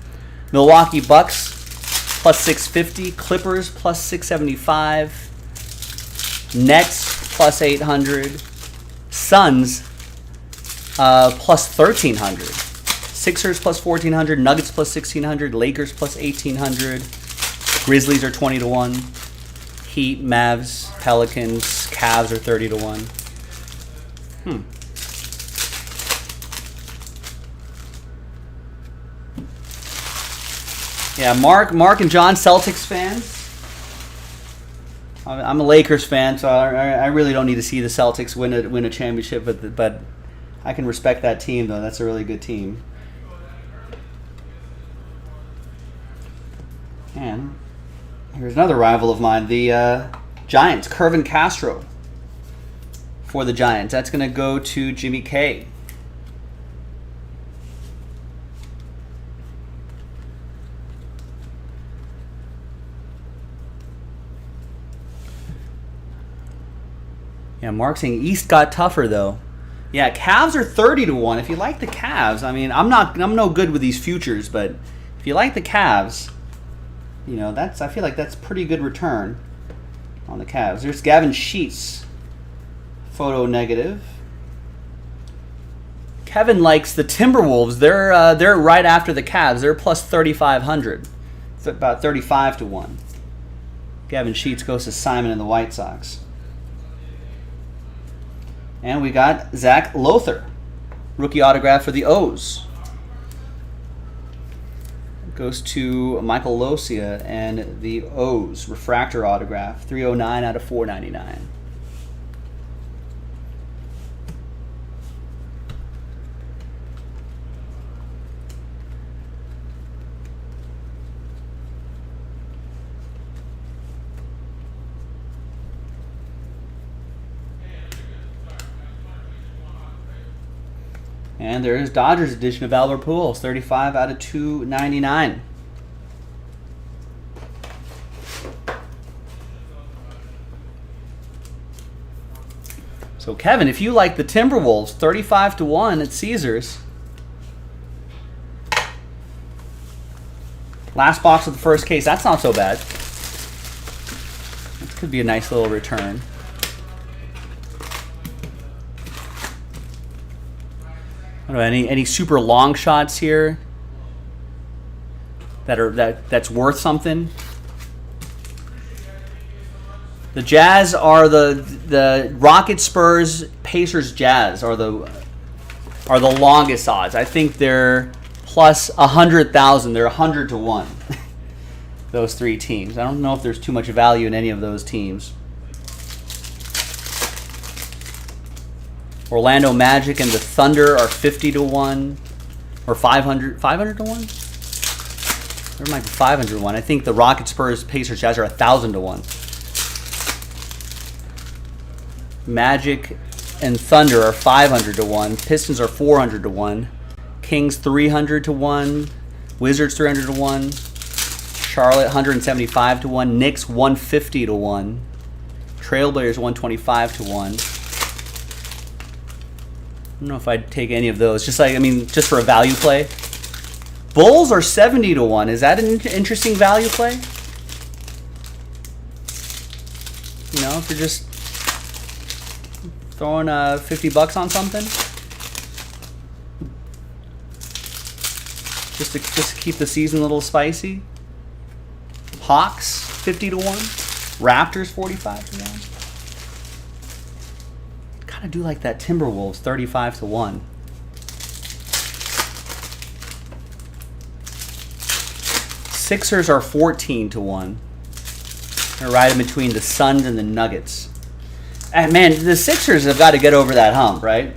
Milwaukee Bucks plus 650. Clippers plus 675. Nets plus 800. Suns plus 1300. Sixers plus 1400. Nuggets plus 1600. Lakers plus 1800. Grizzlies are 20-1. Heat, Mavs, Pelicans, Cavs are 30-1. Yeah, Mark and John, Celtics fans. I'm a Lakers fan, so I really don't need to see the Celtics win a championship, but I can respect that team, though. That's a really good team. And here's another rival of mine, the Giants. Kervin Castro for the Giants. That's going to go to Jimmy K. Yeah, Mark saying East got tougher though. Yeah, Cavs are 30 to 1. If you like the Cavs, I mean, I'm no good with these futures, but if you like the Cavs, you know, I feel like that's pretty good return on the Cavs. There's Gavin Sheets, photo negative. Kevin likes the Timberwolves. They're right after the Cavs. They're plus 3,500. It's about 35 to 1. Gavin Sheets goes to Simon and the White Sox. And we got Zach Lothar, rookie autograph for the O's. Goes to Michael Losia and the O's, refractor autograph, 309 out of 499. And there is Dodgers edition of Albert Pujols, 35 out of 299. So Kevin, if you like the Timberwolves, 35 to 1 at Caesars. Last box of the first case, that's not so bad. This could be a nice little return. I don't know, any super long shots here that's worth something? The Jazz are the Rockets, Spurs, Pacers, Jazz are the longest odds. I think they're plus 100,000. They're 100 to 1. Those three teams. I don't know if there's too much value in any of those teams. Orlando Magic and the Thunder are 50 to 1 or 500 to 1. There might be 500 to 1. I think the Rockets, Spurs, Pacers, Jazz are 1,000 to 1. Magic and Thunder are 500 to 1. Pistons are 400 to 1. Kings 300 to 1. Wizards 300 to 1. Charlotte 175 to 1. Knicks 150 to 1. Trailblazers 125 to 1. I don't know if I'd take any of those. Just for a value play. Bulls are 70 to 1. Is that an interesting value play? You know, if you're just throwing $50 on something, just to keep the season a little spicy. Hawks 50 to 1. Raptors 45 to 1. I do like that Timberwolves 35 to 1. Sixers are 14 to 1. They're right in between the Suns and the Nuggets. And man, the Sixers have got to get over that hump, right?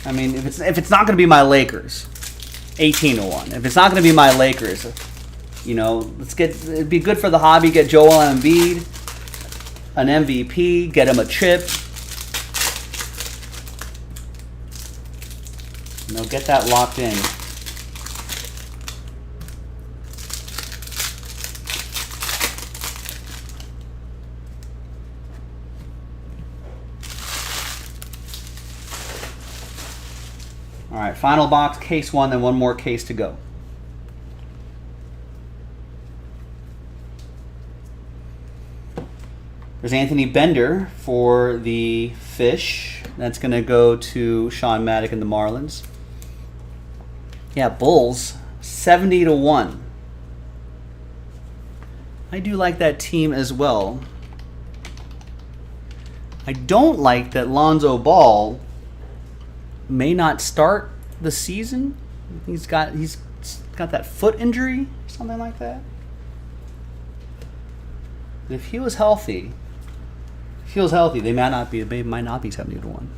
I mean, if it's not going to be my Lakers, 18 to 1. If it's not going to be my Lakers, you know, it'd be good for the hobby. Get Joel Embiid, an MVP, get him a chip. You know, get that locked in. All right, final box, case 1, then one more case to go. There's Anthony Bender for the Fish. That's going to go to Sean Maddock and the Marlins. Yeah, Bulls, 70 to 1. I do like that team as well. I don't like that Lonzo Ball may not start the season. He's got that foot injury, something like that. If he was healthy, they might not be 70 to 1.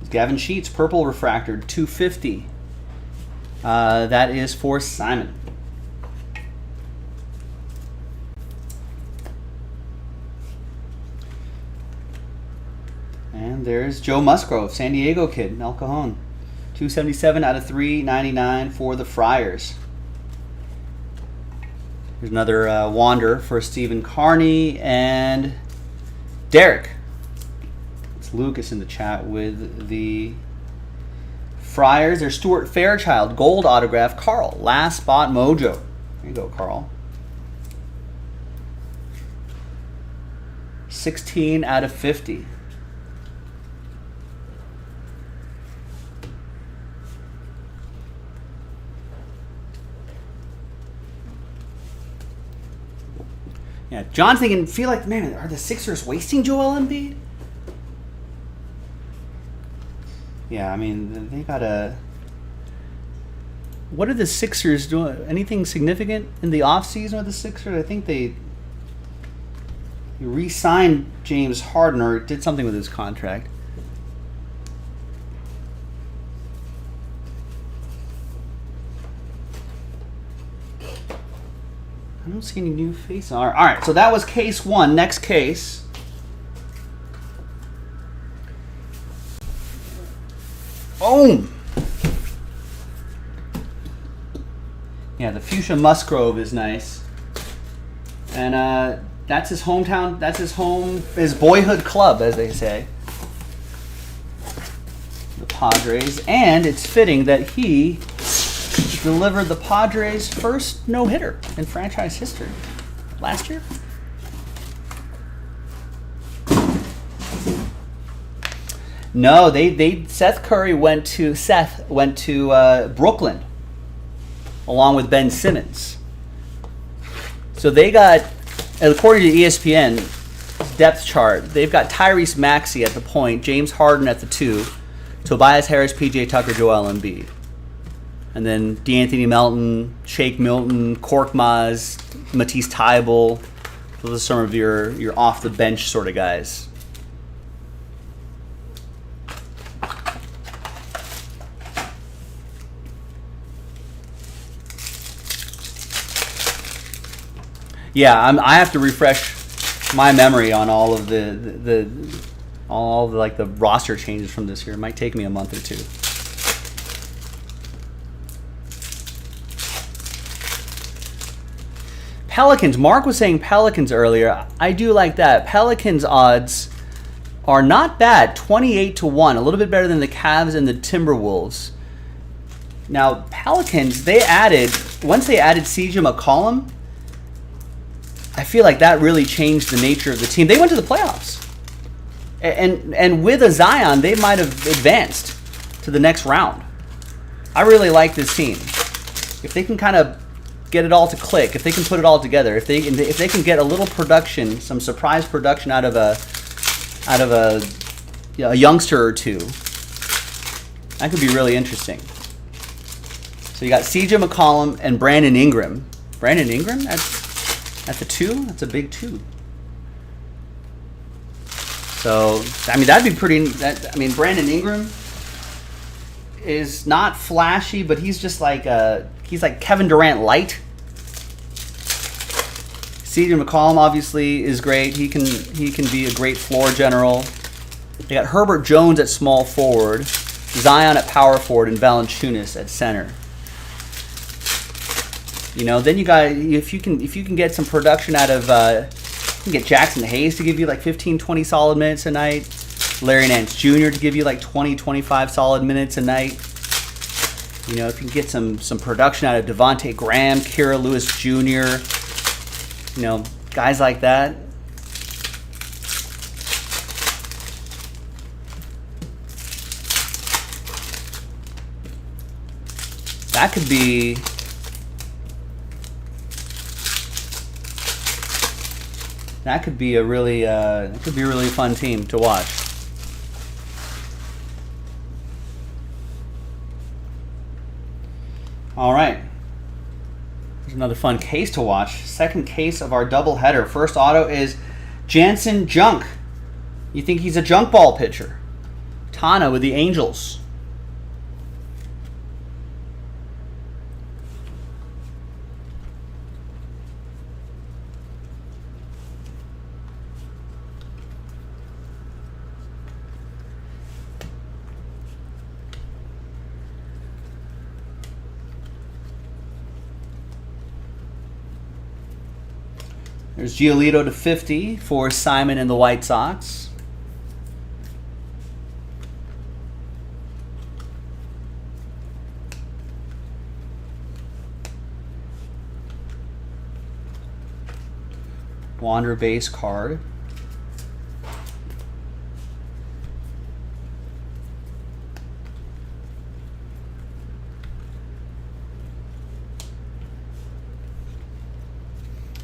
Gavin Sheets, purple refractor, 250. That is for Simon. And there's Joe Musgrove, San Diego kid, El Cajon. 277 out of 399 for the Friars. There's another Wander for Stephen Carney and Derek. It's Lucas in the chat with the Friars. There's Stuart Fairchild, gold autograph. Carl, last spot mojo. There you go, Carl. 16 out of 50. Yeah, John's thinking, feel like, man, are the Sixers wasting Joel Embiid? Yeah, I mean, they got a... What are the Sixers doing? Anything significant in the offseason with the Sixers? I think they re-signed James Harden or did something with his contract. I don't see any new faces. All right, so that was case one. Next case. Boom! Yeah, the Fuchsia Musgrove is nice. And that's his hometown, that's his boyhood club, as they say. The Padres. And it's fitting that he delivered the Padres' first no-hitter in franchise history last year. No, Seth went to Brooklyn along with Ben Simmons. So they got, according to ESPN depth chart, they've got Tyrese Maxey at the point, James Harden at the 2, Tobias Harris, PJ Tucker, Joel Embiid. And then DeAnthony Melton, Shake Milton, Korkmaz, Matisse Thybulle. Those are some of your off the bench sort of guys. Yeah, I have to refresh my memory on all of the roster changes from this year. It might take me a month or two. Pelicans. Mark was saying Pelicans earlier. I do like that. Pelicans odds are not bad. 28-1. A little bit better than the Cavs and the Timberwolves. Now, Pelicans, once they added CJ McCollum, I feel like that really changed the nature of the team. They went to the playoffs. And with a Zion, they might have advanced to the next round. I really like this team. If they can kind of get it all to click, if they can put it all together, if they can get a little production, some surprise production out of a youngster or two, that could be really interesting. So you got CJ McCollum and Brandon Ingram. Brandon Ingram at the 2? That's a big 2. So, I mean, that'd be pretty... Brandon Ingram is not flashy, but he's just like he's like Kevin Durant light. CJ McCollum obviously is great. He can be a great floor general. They got Herbert Jones at small forward, Zion at power forward, and Valanciunas at center. You know, then you got, if you can get some production out of, you can get Jackson Hayes to give you like 15, 20 solid minutes a night. Larry Nance Jr. to give you like 20, 25 solid minutes a night. You know, if you can get some production out of Devontae Graham, Kira Lewis Jr., you know, guys like that. That could be... That could be a really fun team to watch. All right. There's another fun case to watch. Second case of our doubleheader. First auto is Jansen Junk. You think he's a junk ball pitcher? Tana with the Angels. There's Giolito to 50 for Simon and the White Sox. Wander base card.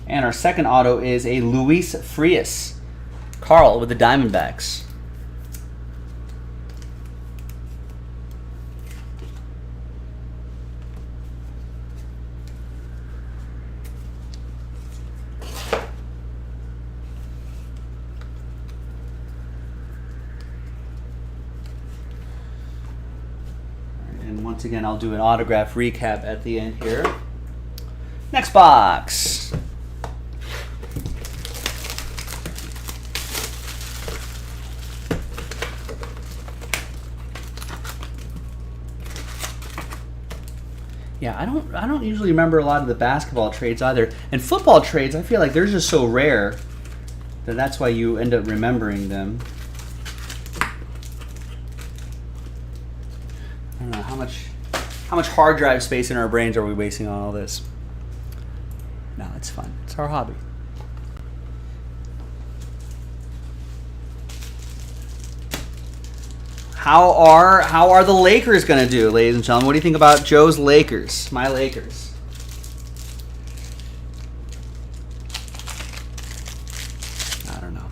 And our second auto is a Luis Frias. Carl with the Diamondbacks. And once again, I'll do an autograph recap at the end here. Next box. Yeah, I don't usually remember a lot of the basketball trades either. And football trades, I feel like they're just so rare that that's why you end up remembering them. I don't know how much hard drive space in our brains are we wasting on all this. No, it's fun. It's our hobby. How are the Lakers going to do, ladies and gentlemen? What do you think about Joe's Lakers? My Lakers. I don't know.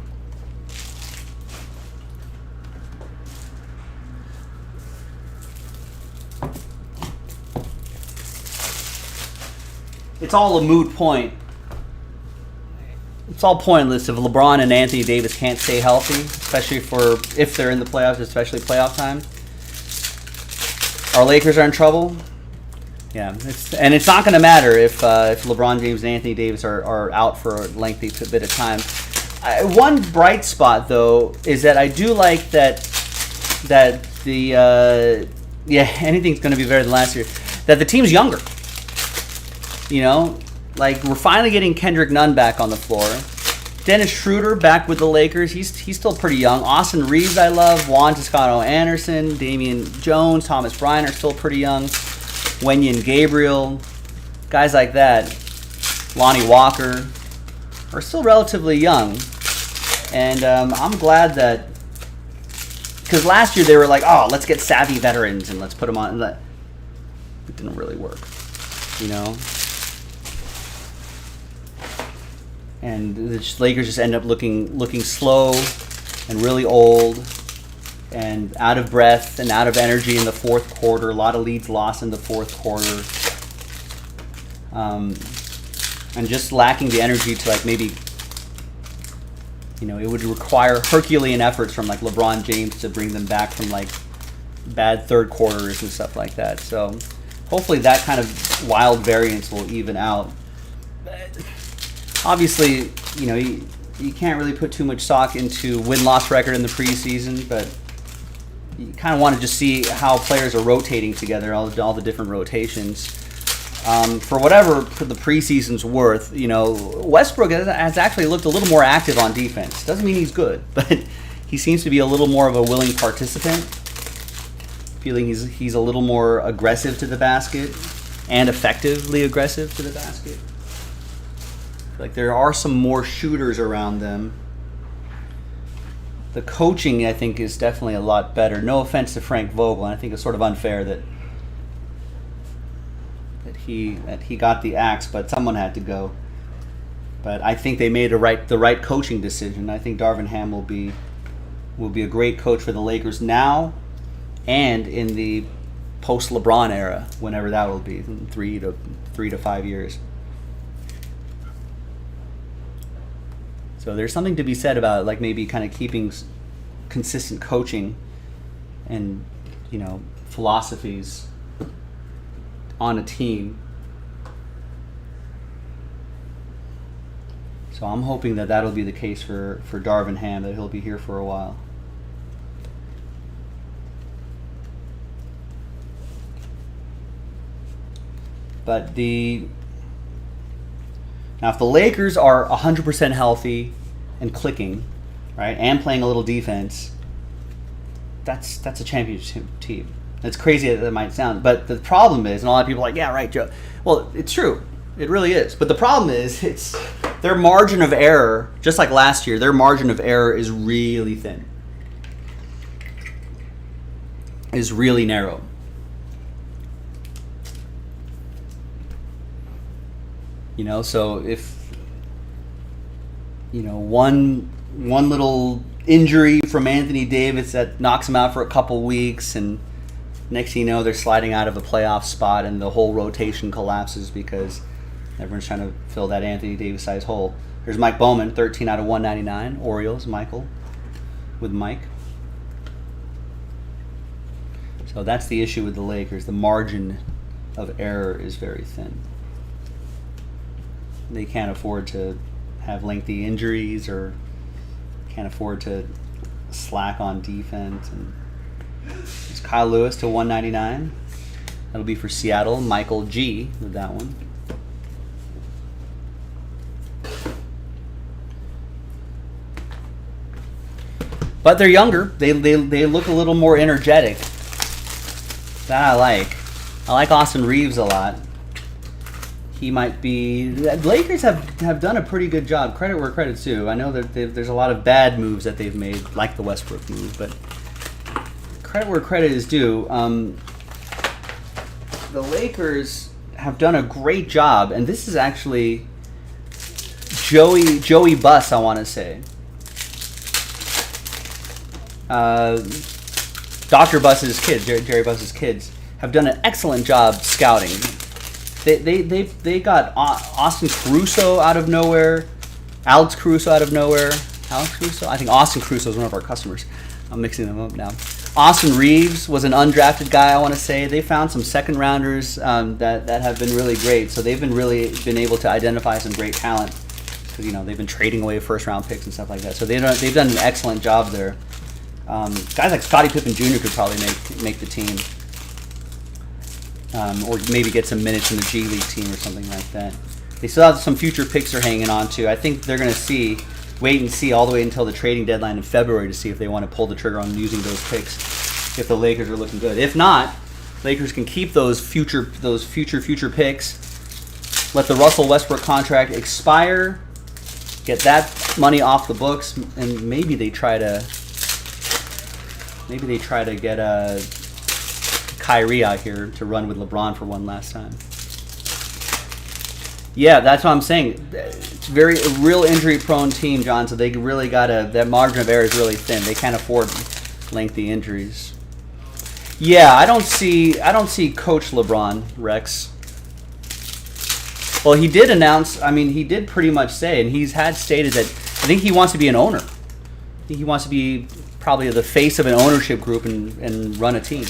It's all a moot point. It's all pointless if LeBron and Anthony Davis can't stay healthy, especially if they're in the playoffs, especially playoff time. Our Lakers are in trouble. Yeah, it's not going to matter if LeBron James and Anthony Davis are out for a lengthy bit of time. One bright spot though is that I do like that the anything's going to be better than last year. That the team's younger. You know. Like, we're finally getting Kendrick Nunn back on the floor. Dennis Schroeder back with the Lakers. He's still pretty young. Austin Reeves I love. Juan Toscano-Anderson. Damian Jones. Thomas Bryant are still pretty young. Wenyen Gabriel. Guys like that. Lonnie Walker are still relatively young. And I'm glad that... Because last year they were like, oh, let's get savvy veterans and let's put them on. It didn't really work. You know? And the Lakers just end up looking slow and really old and out of breath and out of energy in the fourth quarter. A lot of leads lost in the fourth quarter. And just lacking the energy to, like, maybe, you know, it would require Herculean efforts from, like, LeBron James to bring them back from, like, bad third quarters and stuff like that. So hopefully that kind of wild variance will even out. Obviously, you know, you can't really put too much stock into win-loss record in the preseason, but you kind of want to just see how players are rotating together, all the different rotations. For the preseason's worth, you know, Westbrook has actually looked a little more active on defense. Doesn't mean he's good, but he seems to be a little more of a willing participant. Feeling he's a little more aggressive to the basket and effectively aggressive to the basket. Like, there are some more shooters around them. The coaching, I think, is definitely a lot better. No offense to Frank Vogel, and I think it's sort of unfair that he got the axe, but someone had to go. But I think they made the right coaching decision. I think Darvin Ham will be a great coach for the Lakers now and in the post LeBron era, whenever that will be, in 3 to 5 years. So there's something to be said about, like, maybe kind of keeping consistent coaching and, you know, philosophies on a team. So I'm hoping that that'll be the case for Darvin Ham, that he'll be here for a while. But the Now, if the Lakers are 100% healthy and clicking, right, and playing a little defense, that's a championship team. It's crazy as that might sound, but the problem is, and a lot of people are like, yeah, right, Joe. Well, it's true. It really is. But the problem is, it's their margin of error, just like last year, their margin of error is really thin. Is really narrow. You know, so if one little injury from Anthony Davis that knocks him out for a couple weeks, and next thing you know, they're sliding out of a playoff spot, and the whole rotation collapses because everyone's trying to fill that Anthony Davis size hole. There's Mike Bowman, 13 out of 199. Orioles, Michael, with Mike. So that's the issue with the Lakers. The margin of error is very thin. They can't afford to have lengthy injuries or can't afford to slack on defense. And it's Kyle Lewis to 199. That'll be for Seattle. Michael G with that one. But they're younger. They look a little more energetic. That I like. I like Austin Reeves a lot. He might be... The Lakers have done a pretty good job. Credit where credit's due. I know that there's a lot of bad moves that they've made, like the Westbrook move, but credit where credit is due. The Lakers have done a great job, and this is actually Joey Buss, I want to say. Dr. Buss's kids, Jerry Buss's kids, have done an excellent job scouting. They got Austin Caruso out of nowhere, Alex Caruso out of nowhere. Alex Caruso? I think Austin Caruso is one of our customers. I'm mixing them up now. Austin Reeves was an undrafted guy, I want to say. They found some second rounders that have been really great. So they've been able to identify some great talent because they've been trading away first round picks and stuff like that. So they've done an excellent job there. Guys like Scottie Pippen Jr. could probably make the team. Or maybe get some minutes in the G League team or something like that. They still have some future picks they're hanging on to. I think they're going to wait and see all the way until the trading deadline in February to see if they want to pull the trigger on using those picks if the Lakers are looking good. If not, Lakers can keep those future picks, let the Russell Westbrook contract expire, get that money off the books, and maybe they try to get a Kyrie out here to run with LeBron for one last time. Yeah, that's what I'm saying. It's a real injury-prone team, John. So they really that margin of error is really thin. They can't afford lengthy injuries. Yeah, I don't see Coach LeBron, Rex. Well, he did announce. I mean, he did pretty much say, and he's had stated that I think he wants to be an owner. I think he wants to be probably the face of an ownership group and run a team.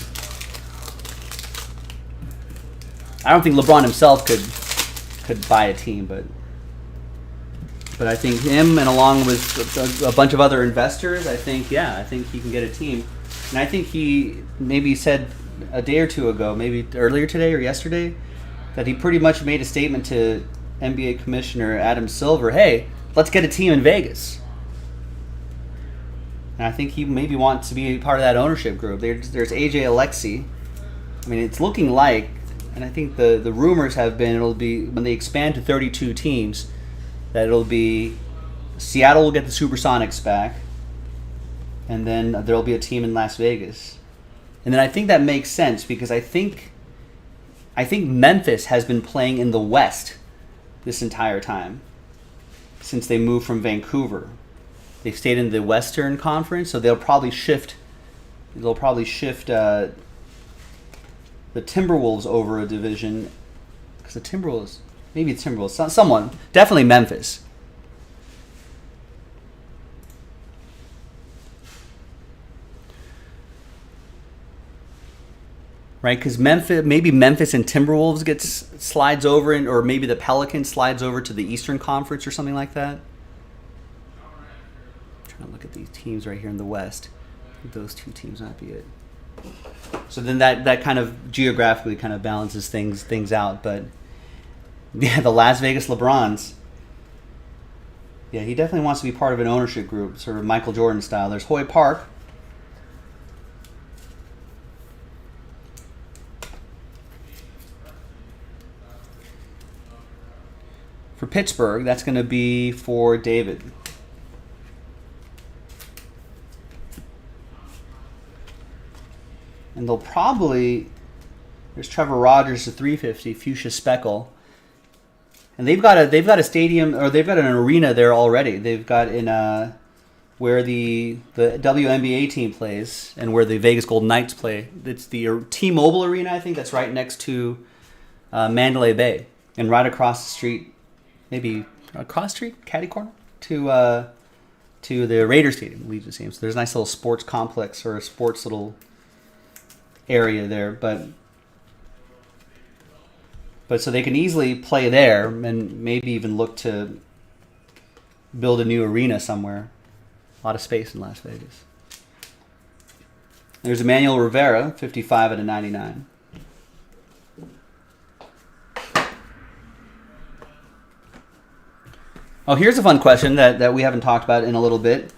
I don't think LeBron himself could buy a team, but I think him and along with a bunch of other investors, I think he can get a team. And I think he maybe said a day or two ago, maybe earlier today or yesterday, that he pretty much made a statement to NBA Commissioner Adam Silver, hey, let's get a team in Vegas. And I think he maybe wants to be part of that ownership group. There's AJ Alexi. I mean, it's looking like, and I think the rumors have been it'll be, when they expand to 32 teams, that it'll be Seattle will get the Supersonics back, and then there'll be a team in Las Vegas. And then I think that makes sense because I think Memphis has been playing in the West this entire time since they moved from Vancouver. They've stayed in the Western Conference, so they'll probably shift the Timberwolves over a division, because the Timberwolves, someone, definitely Memphis. Right, because maybe Memphis and Timberwolves slides over, or maybe the Pelicans slides over to the Eastern Conference or something like that. I'm trying to look at these teams right here in the West. I think those two teams might be it. So then that kind of geographically kind of balances things out. But yeah, the Las Vegas LeBrons, Yeah, he definitely wants to be part of an ownership group, sort of Michael Jordan style. There's Hoy Park. For Pittsburgh, that's going to be for David. And they'll probably... There's Trevor Rogers to 350, Fuchsia Speckle. And they've got a stadium, or they've got an arena there already. They've got in where the WNBA team plays and where the Vegas Golden Knights play. It's the T-Mobile Arena, I think, that's right next to Mandalay Bay. And right across the street, maybe across the street, catty corner, to the Raiders Stadium, Legion Stadium. So there's a nice little sports complex or a sports little area there, but so they can easily play there and maybe even look to build a new arena somewhere. A lot of space in Las Vegas. There's Emmanuel Rivera, 55 out of 99. Oh, here's a fun question that we haven't talked about in a little bit.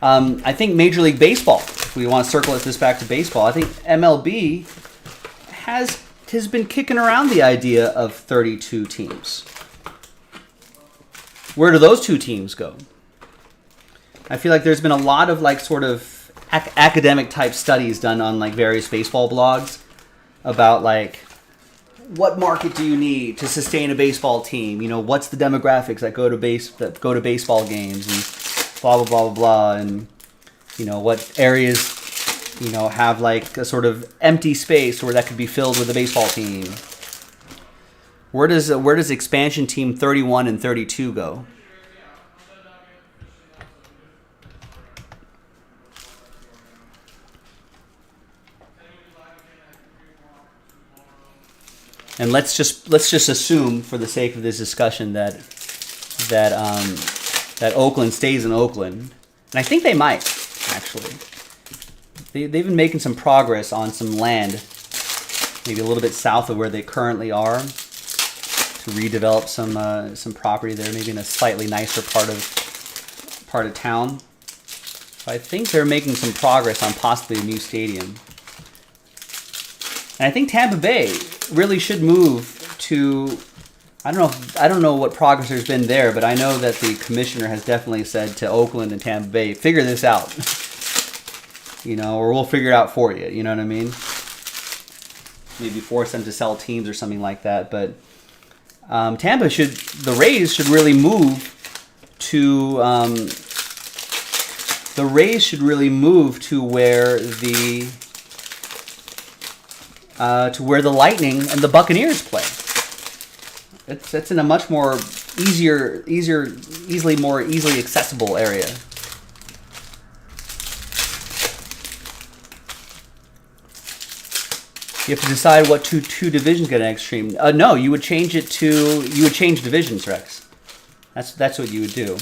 I think Major League Baseball, if we want to circle this back to baseball, I think MLB has been kicking around the idea of 32 teams. Where do those two teams go? I feel like there's been a lot of like sort of academic type studies done on like various baseball blogs about like what market do you need to sustain a baseball team? You know, what's the demographics that go to baseball games and blah blah blah blah blah, and you know what areas have like a sort of empty space where that could be filled with a baseball team. Where does expansion team 31 and 32 go? And let's just assume, for the sake of this discussion, that Oakland stays in Oakland, and I think they might actually. They've been making some progress on some land, maybe a little bit south of where they currently are, to redevelop some property there, maybe in a slightly nicer part of town. So I think they're making some progress on possibly a new stadium. And I think Tampa Bay really should move to. I don't know what progress there's been there, but I know that the commissioner has definitely said to Oakland and Tampa Bay, figure this out. Or we'll figure it out for you. You know what I mean? Maybe force them to sell teams or something like that. But the Rays should really move to where the Lightning and the Buccaneers play. It's in a much more easily accessible area. You have to decide what two divisions get an extreme. No, you would change divisions, Rex. That's what you would do.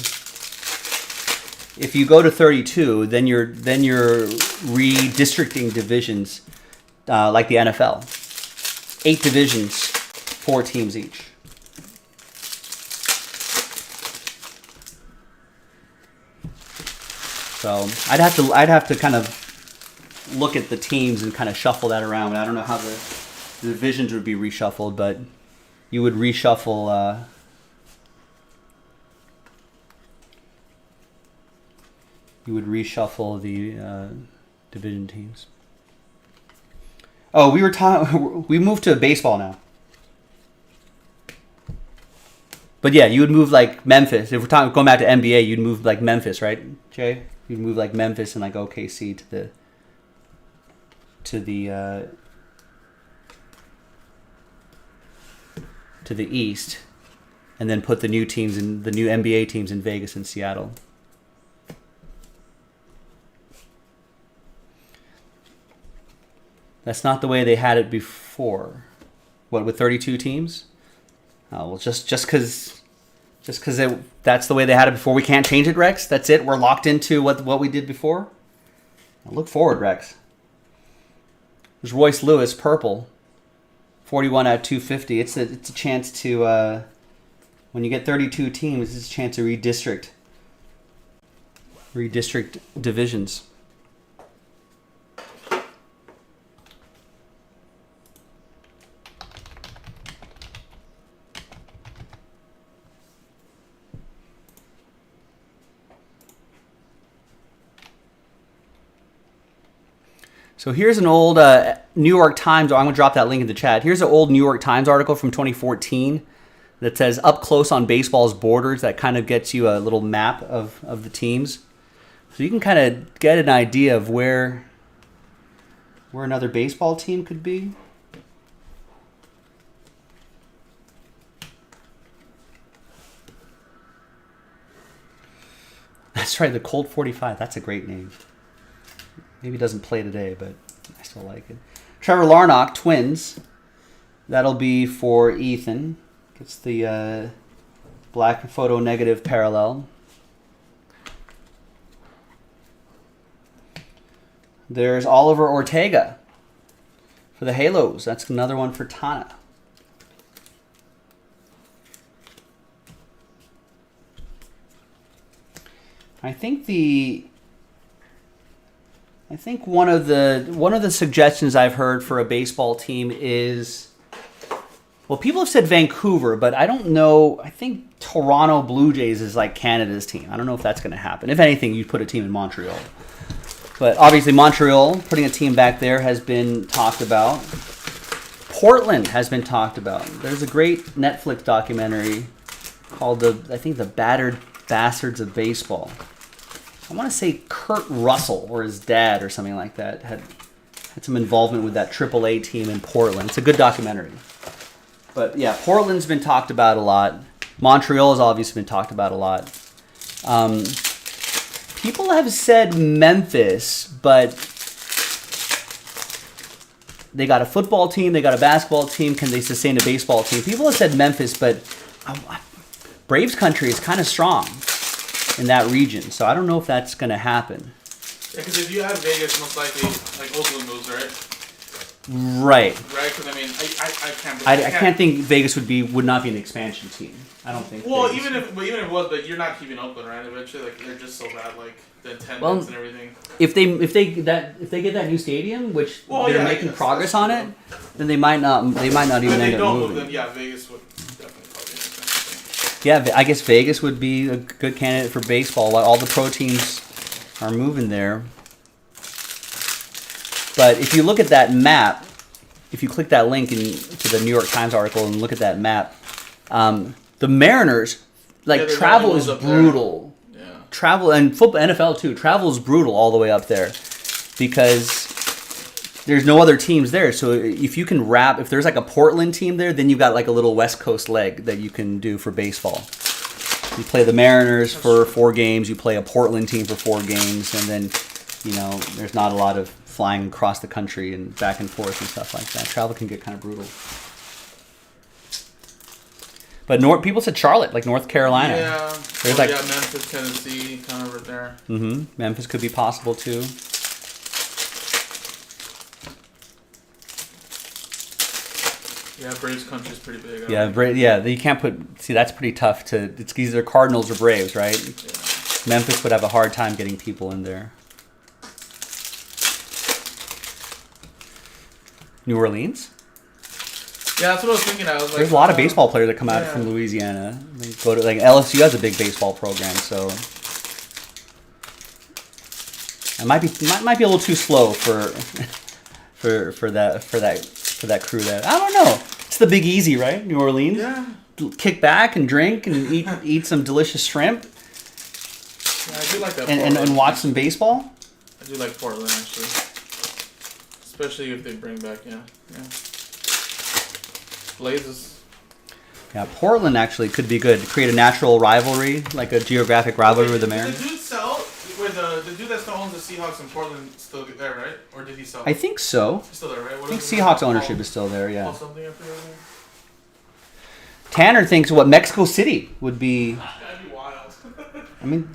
If you go to 32, then you're redistricting divisions like the NFL. 8 divisions, 4 teams each. So I'd have to kind of look at the teams and kind of shuffle that around. I don't know how the divisions would be reshuffled, but you would reshuffle. The division teams. Oh, we moved to baseball now. But yeah, you would move like Memphis. If we're going back to NBA, you'd move like Memphis, right, Jay? You'd move like Memphis and like OKC to the east, and then put the new NBA teams in Vegas and Seattle. That's not the way they had it before. What, with 32 teams? Oh, well, just because that's the way they had it before, we can't change it, Rex? That's it? We're locked into what we did before? Now look forward, Rex. There's Royce Lewis, purple. 41 out of 250. It's a chance to, when you get 32 teams, it's a chance to redistrict redistrict divisions. So here's an old New York Times. I'm going to drop that link in the chat. Here's an old New York Times article from 2014 that says up close on baseball's borders. That kind of gets you a little map of the teams. So you can kind of get an idea of where another baseball team could be. That's right, the Colt 45. That's a great name. Maybe he doesn't play today, but I still like it. Trevor Larnach, Twins. That'll be for Ethan. Gets the black photo negative parallel. There's Oliver Ortega for the Halos. That's another one for Tana. I think one of the suggestions I've heard for a baseball team is, well, people have said Vancouver, but I don't know. I think Toronto Blue Jays is like Canada's team. I don't know if that's going to happen. If anything, you'd put a team in Montreal. But obviously Montreal, putting a team back there, has been talked about. Portland has been talked about. There's a great Netflix documentary called the Battered Bastards of Baseball. I want to say Kurt Russell or his dad or something like that had some involvement with that AAA team in Portland. It's a good documentary. But yeah, Portland's been talked about a lot. Montreal has obviously been talked about a lot. People have said Memphis, but they got a football team, they got a basketball team. Can they sustain a baseball team? People have said Memphis, but Braves country is kind of strong in that region, so I don't know if that's going to happen. Yeah, because if you have Vegas, most likely, like Oakland moves, right? Right. Right, because I mean, I can't think Vegas would not be an expansion team. I don't think. Well, Vegas. even if it was, but you're not keeping Oakland, right? Eventually, like they're just so bad, like the attendance and everything. If they get that new stadium, which they're making progress on it, then they might not even end up moving. If they don't move, then yeah, Vegas would definitely probably be an expensive thing. Yeah, I guess Vegas would be a good candidate for baseball. While all the pro teams are moving there. But if you look at that map, if you click that link to the New York Times article and look at that map, the Mariners, travel is brutal. Yeah. Travel, and football, NFL too, travel is brutal all the way up there because there's no other teams there. So if you can if there's like a Portland team there, then you've got like a little West Coast leg that you can do for baseball. You play the Mariners for 4 games, you play a Portland team for 4 games, and then, there's not a lot of flying across the country and back and forth and stuff like that. Travel can get kind of brutal. But people said Charlotte, like North Carolina. Yeah. There's Memphis, Tennessee, kind of right there. Mm-hmm. Memphis could be possible too. Yeah, Braves country's pretty big. You can't put. See, that's pretty tough to. It's either Cardinals or Braves, right? Yeah. Memphis would have a hard time getting people in there. New Orleans. Yeah, that's what I was thinking. There's a lot of baseball players that come out from Louisiana. They go to LSU has a big baseball program, so it might be a little too slow for that crew there. I don't know. It's the Big Easy, right? New Orleans. Yeah. Kick back and drink and eat some delicious shrimp. Yeah, I do like that. And watch some baseball. I do like Portland actually, especially if they bring back Blazes. Yeah, Portland actually could be good. Create a natural rivalry, like a geographic rivalry with the Mariners. Did the dude sell? The dude that still owns the Seahawks in Portland still there, right? Or did he sell? I think so. He's still there, right? I think Seahawks ownership is still there, yeah. Something I forget. Tanner thinks Mexico City would be. That'd be wild. I mean,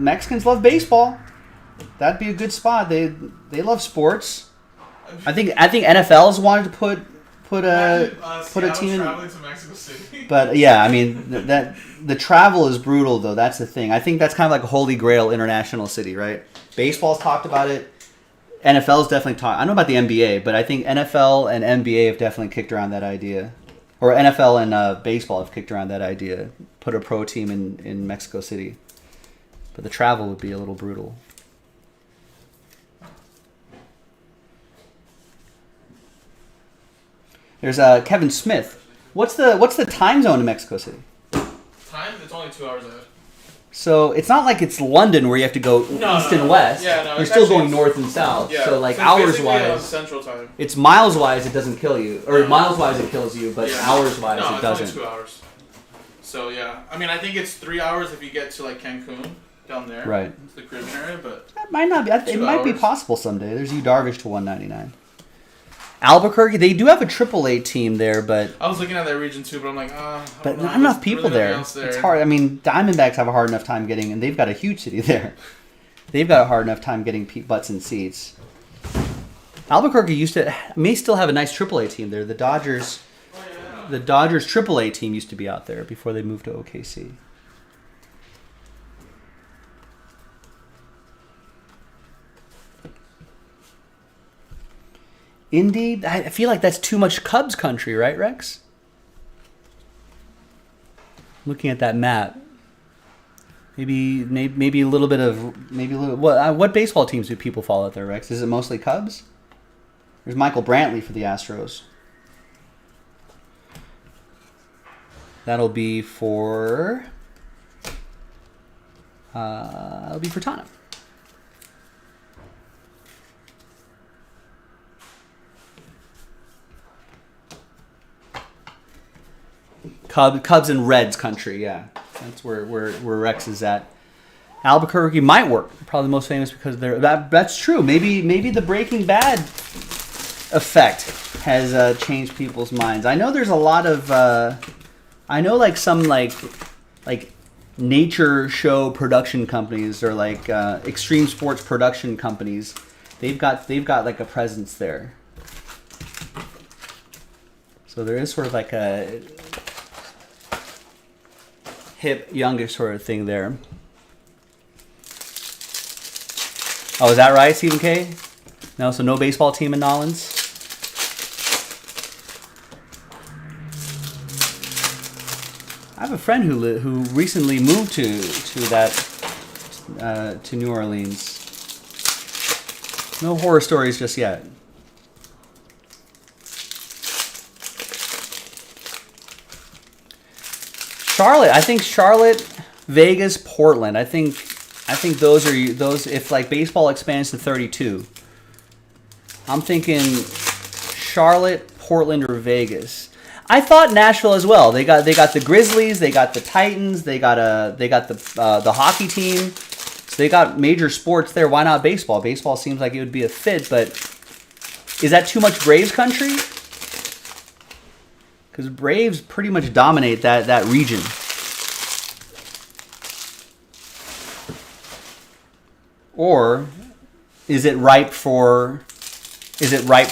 Mexicans love baseball. That'd be a good spot. They love sports. I think NFL's wanted to put put Imagine, a Seattle team in. traveling to Mexico City. But yeah, I mean that the travel is brutal though. That's the thing. I think that's kind of like a holy grail international city, right? Baseball's talked about it. NFL's definitely talked. I don't know about the NBA, but I think NFL and NBA have definitely kicked around that idea, or NFL and baseball have kicked around that idea. Put a pro team in Mexico City, but the travel would be a little brutal. There's Kevin Smith. What's the time zone in Mexico City? Time? It's only 2 hours ahead. So it's not like it's London where you have to go east and west. Yeah, no, You're it's still actually- going north and south. Yeah. So like it's hours basically on wise, Central Time. it's miles wise it doesn't kill you, or No. miles wise it kills you, but Yeah. hours wise No, it it's doesn't. only 2 hours. So yeah, I mean, I think it's 3 hours if you get to like Cancun down there, Right. the Caribbean area. But That might not be. It 2 might be hours. possible someday. There's Darvish to 199. Albuquerque, they do have a AAA team there, but I was looking at that region too, but I'm like, I but don't know, not enough there's people really there. nothing else there. It's hard. I mean, Diamondbacks have a hard enough time getting, and they've got a huge city there. They've got a hard enough time getting butts in seats. Albuquerque may still have a nice AAA team there. The Dodgers AAA team used to be out there before they moved to OKC. Indy, I feel like that's too much Cubs country, right, Rex? Looking at that map, maybe a little bit of what baseball teams do people follow out there, Rex? Is it mostly Cubs? There's Michael Brantley for the Astros. That'll be for Tana. Cubs and Reds country, yeah. That's where Rex is at. Albuquerque might work. Probably most famous because that's true. Maybe the Breaking Bad effect has changed people's minds. I know there's a lot of I know like some like nature show production companies or like extreme sports production companies. They've got like a presence there. So there is sort of like a hip, youngish sort of thing there. Oh, is that right, Stephen K? No, so no baseball team in Nolans? I have a friend who recently moved to New Orleans. No horror stories just yet. I think Charlotte, Vegas, Portland. I think those if like baseball expands to 32. I'm thinking Charlotte, Portland, or Vegas. I thought Nashville as well. They got the Grizzlies, they got the Titans, they got the hockey team. So they got major sports there. Why not baseball? Baseball seems like it would be a fit, but is that too much Braves country? Because Braves pretty much dominate that region. Or is it ripe for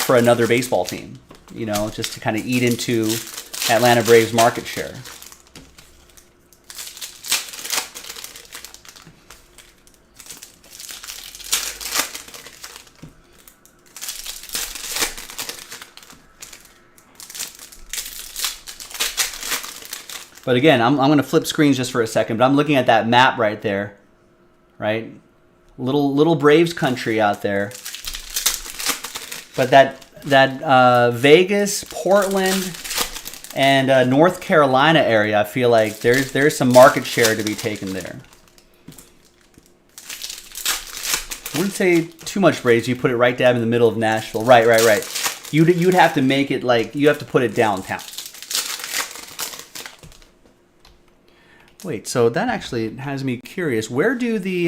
another baseball team? You know, just to kind of eat into Atlanta Braves market share. But again, I'm going to flip screens just for a second. But I'm looking at that map right there, right? Little Braves country out there. But that Vegas, Portland, and North Carolina area, I feel like there's some market share to be taken there. I wouldn't say too much Braves. You put it right dab in the middle of Nashville. Right. You'd have to make it like you have to put it downtown. Wait, so that actually has me curious. Where do the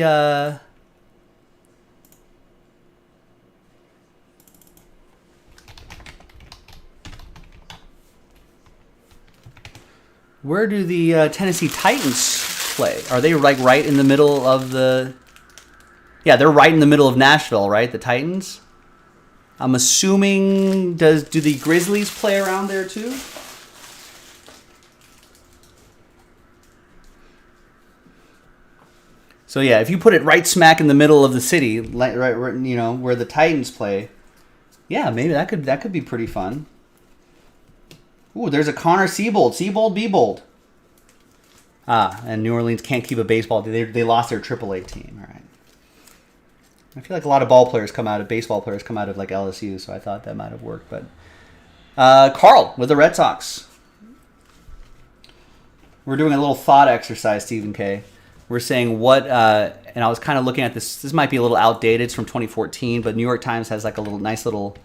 Tennessee Titans play? Are they like right in the middle of the? Yeah, they're right in the middle of Nashville, right? The Titans. I'm assuming, do the Grizzlies play around there too? So yeah, if you put it right smack in the middle of the city, right, you know, where the Titans play, yeah, maybe that could be pretty fun. Ooh, there's a Connor Siebold. Siebold, be bold. And New Orleans can't keep a baseball. They lost their AAA team. All right. I feel like a lot of baseball players come out of like LSU, so I thought that might have worked. But Carl with the Red Sox. We're doing a little thought exercise, Stephen K. We're saying what, and I was kind of looking at this. This might be a little outdated. It's from 2014, but New York Times has like a nice little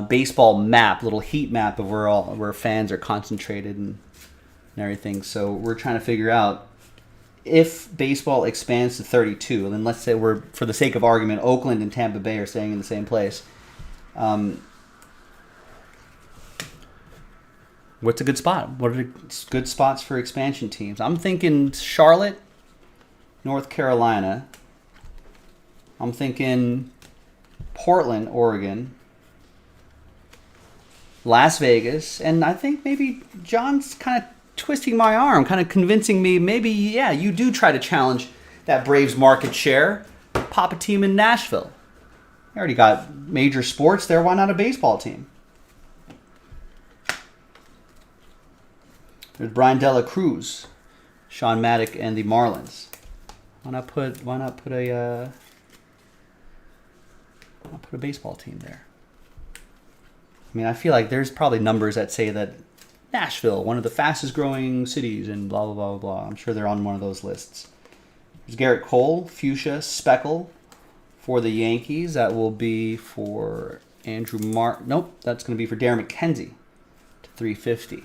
baseball map, little heat map of where fans are concentrated and everything. So we're trying to figure out if baseball expands to 32, and then let's say we're, for the sake of argument, Oakland and Tampa Bay are staying in the same place. What's a good spot? What are the good spots for expansion teams? I'm thinking Charlotte, North Carolina. I'm thinking Portland, Oregon. Las Vegas. And I think maybe John's kind of twisting my arm, kind of convincing me maybe, yeah, you do try to challenge that Braves market share. Pop a team in Nashville. You already got major sports there. Why not a baseball team? There's Brian Dela Cruz, Sean Maddock, and the Marlins. Why not put a baseball team there? I mean, I feel like there's probably numbers that say that Nashville, one of the fastest growing cities, and blah, blah, blah, blah. I'm sure they're on one of those lists. There's Garrett Cole, Fuchsia, Speckle for the Yankees. That will be for Andrew Mark. Nope, that's going to be for Darren McKenzie to 350.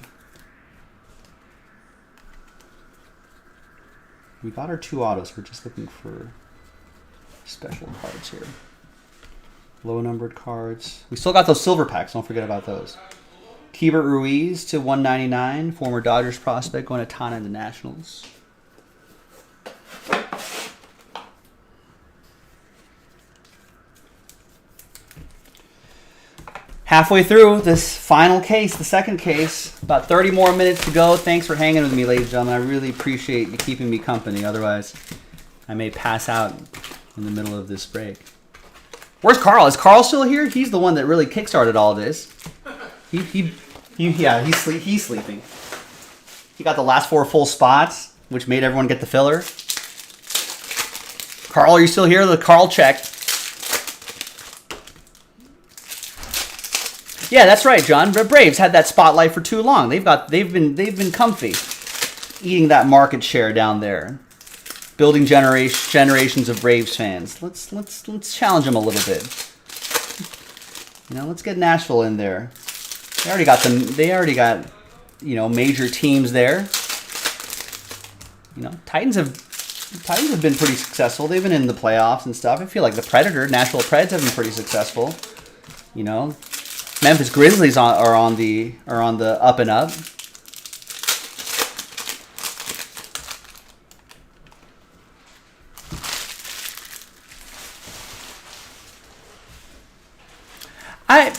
We got our 2 autos. We're just looking for special cards here. Low numbered cards. We still got those silver packs. Don't forget about those. Keibert Ruiz to 199. Former Dodgers prospect going to Tana and the Nationals. Halfway through this final case, the second case. About 30 more minutes to go. Thanks for hanging with me, ladies and gentlemen. I really appreciate you keeping me company. Otherwise, I may pass out in the middle of this break. Where's Carl? Is Carl still here? He's the one that really kickstarted all this. He's sleeping. He got the last 4 full spots, which made everyone get the filler. Carl, are you still here? The Carl check. Yeah, that's right, John. The Braves had that spotlight for too long. They've been comfy, eating that market share down there, building generations of Braves fans. Let's challenge them a little bit. You know, let's get Nashville in there. They already got major teams there. You know, Titans have been pretty successful. They've been in the playoffs and stuff. I feel like the Nashville Preds have been pretty successful. You know, Memphis Grizzlies are on the up and up.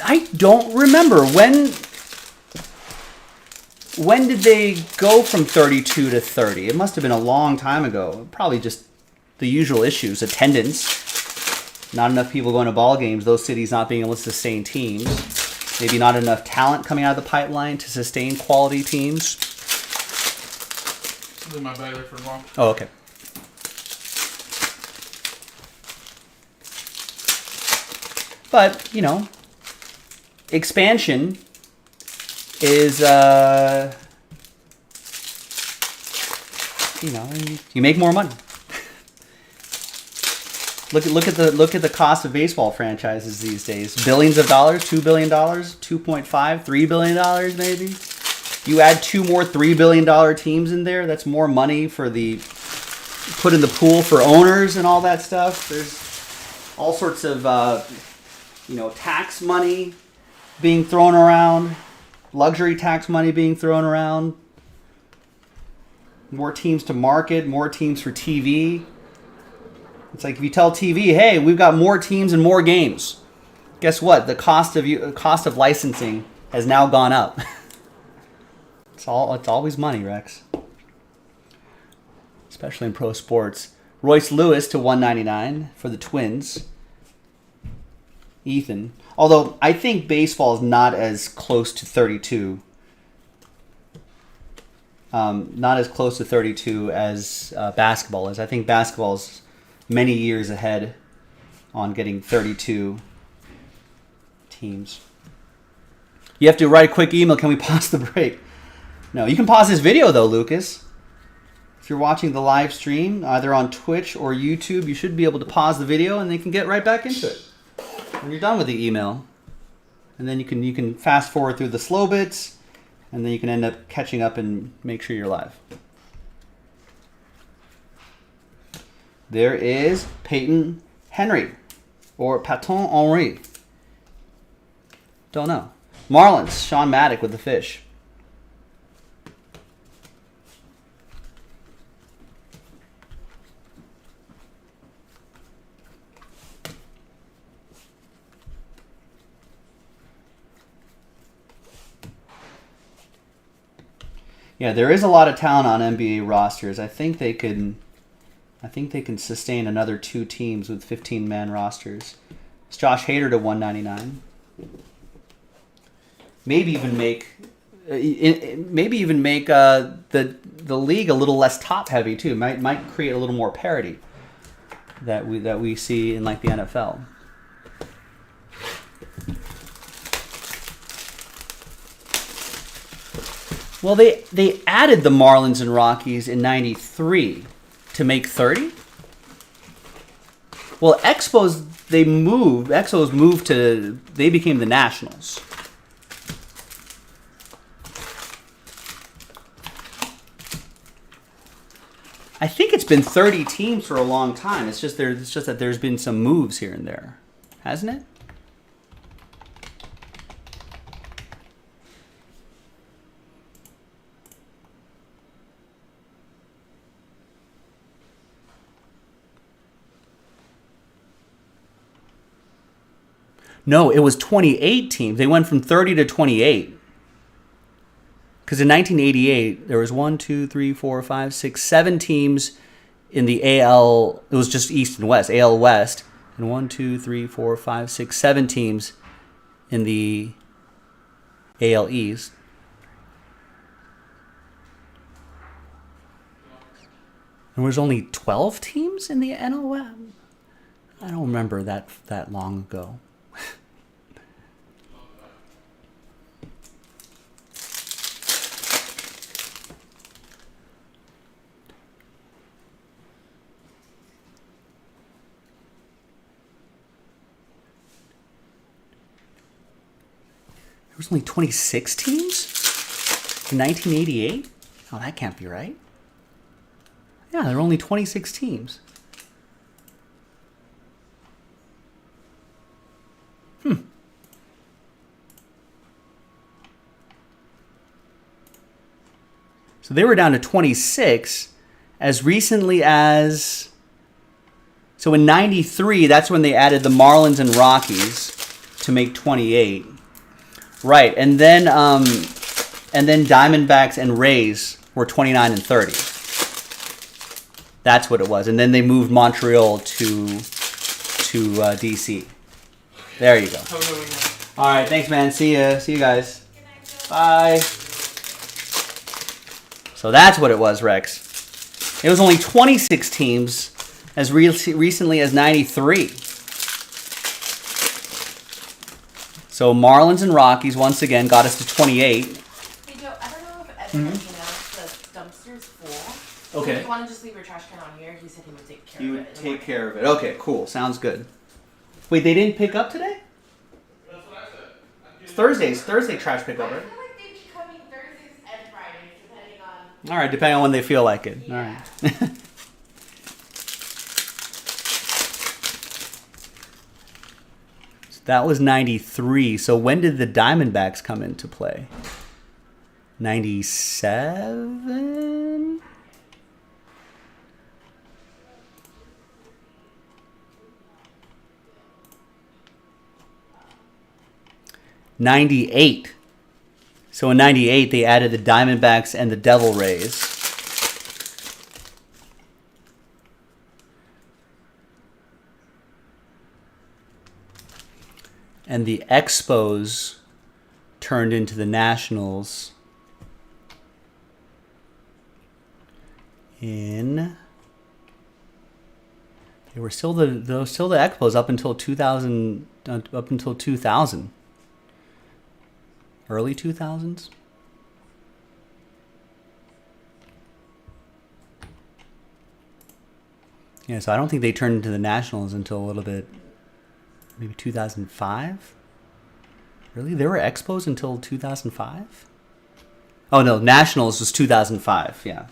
I don't remember when did they go from 32 to 30? It must have been a long time ago. Probably just the usual issues, attendance, not enough people going to ball games, those cities not being able to sustain teams, maybe not enough talent coming out of the pipeline to sustain quality teams. Leave my bag there for a while. Oh, okay. But, you know, expansion is, you make more money. Look at the cost of baseball franchises these days. Billions of dollars, $2 billion, $2.5, $3 billion maybe. You add 2 more $3 billion teams in there, that's more money for put in the pool for owners and all that stuff. There's all sorts of tax money being thrown around, luxury tax money being thrown around, more teams to market, more teams for TV. It's like if you tell TV, hey, we've got more teams and more games. Guess what? The cost of licensing has now gone up. It's always money, Rex. Especially in pro sports. Royce Lewis to 199 for the Twins. Ethan. Although I think baseball is not as close to 32. Not as close to 32 as basketball is. I think basketball is many years ahead on getting 32 teams. You have to write a quick email. Can we pause the break? No, you can pause this video though, Lucas. If you're watching the live stream, either on Twitch or YouTube, you should be able to pause the video and they can get right back into it when you're done with the email. And then you can fast forward through the slow bits, and then you can end up catching up and make sure you're live. There is Peyton Henry or Paton Henry. Don't know. Marlins, Sean Maddock with the fish. Yeah, there is a lot of talent on NBA rosters. I think they can sustain another 2 teams with 15-man rosters. It's Josh Hader to 199. Maybe even make the league a little less top heavy too. Might create a little more parity that we see in like the NFL. Well, they added the Marlins and Rockies in '93 to make 30. Well, Expos moved to, they became the Nationals. I think it's been 30 teams for a long time. It's just that there's been some moves here and there, hasn't it? No, it was 28 teams. They went from 30 to 28. Because in 1988, there was 7 teams in the AL. It was just East and West, AL West. And 7 teams in the AL East. There was only 12 teams in the NL West. I don't remember that long ago. There was only 26 teams in 1988? Oh, that can't be right. Yeah, there were only 26 teams. So they were down to 26 as recently as... So in 93, that's when they added the Marlins and Rockies to make 28. Right, and then Diamondbacks and Rays were 29 and 30. That's what it was. And then they moved Montreal to DC. There you go. All right, thanks, man. See you guys. Bye. So that's what it was, Rex. It was only 26 teams as recently as 93. So Marlins and Rockies, once again, got us to 28. Hey, Joe, I don't know if Evan announced the dumpster's full. Okay. If you want to just leave your trash can on here, he said he would take care You of would it. take care of it. Okay, cool. Sounds good. Wait, they didn't pick up today? That's what I said. It's Thursday trash pickup, right? I feel like they'd be coming Thursdays and Fridays, depending on... All right, depending on when they feel like it. All Yeah. right. That was 93. So when did the Diamondbacks come into play? 97? 98. So in 98, they added the Diamondbacks and the Devil Rays. And the Expos turned into the Nationals in... They were still the Expos up until 2000, early 2000s. Yeah, so I don't think they turned into the Nationals until a little bit, maybe 2005. Really, there were Expos until 2005. Oh no, Nationals was 2005. Yeah.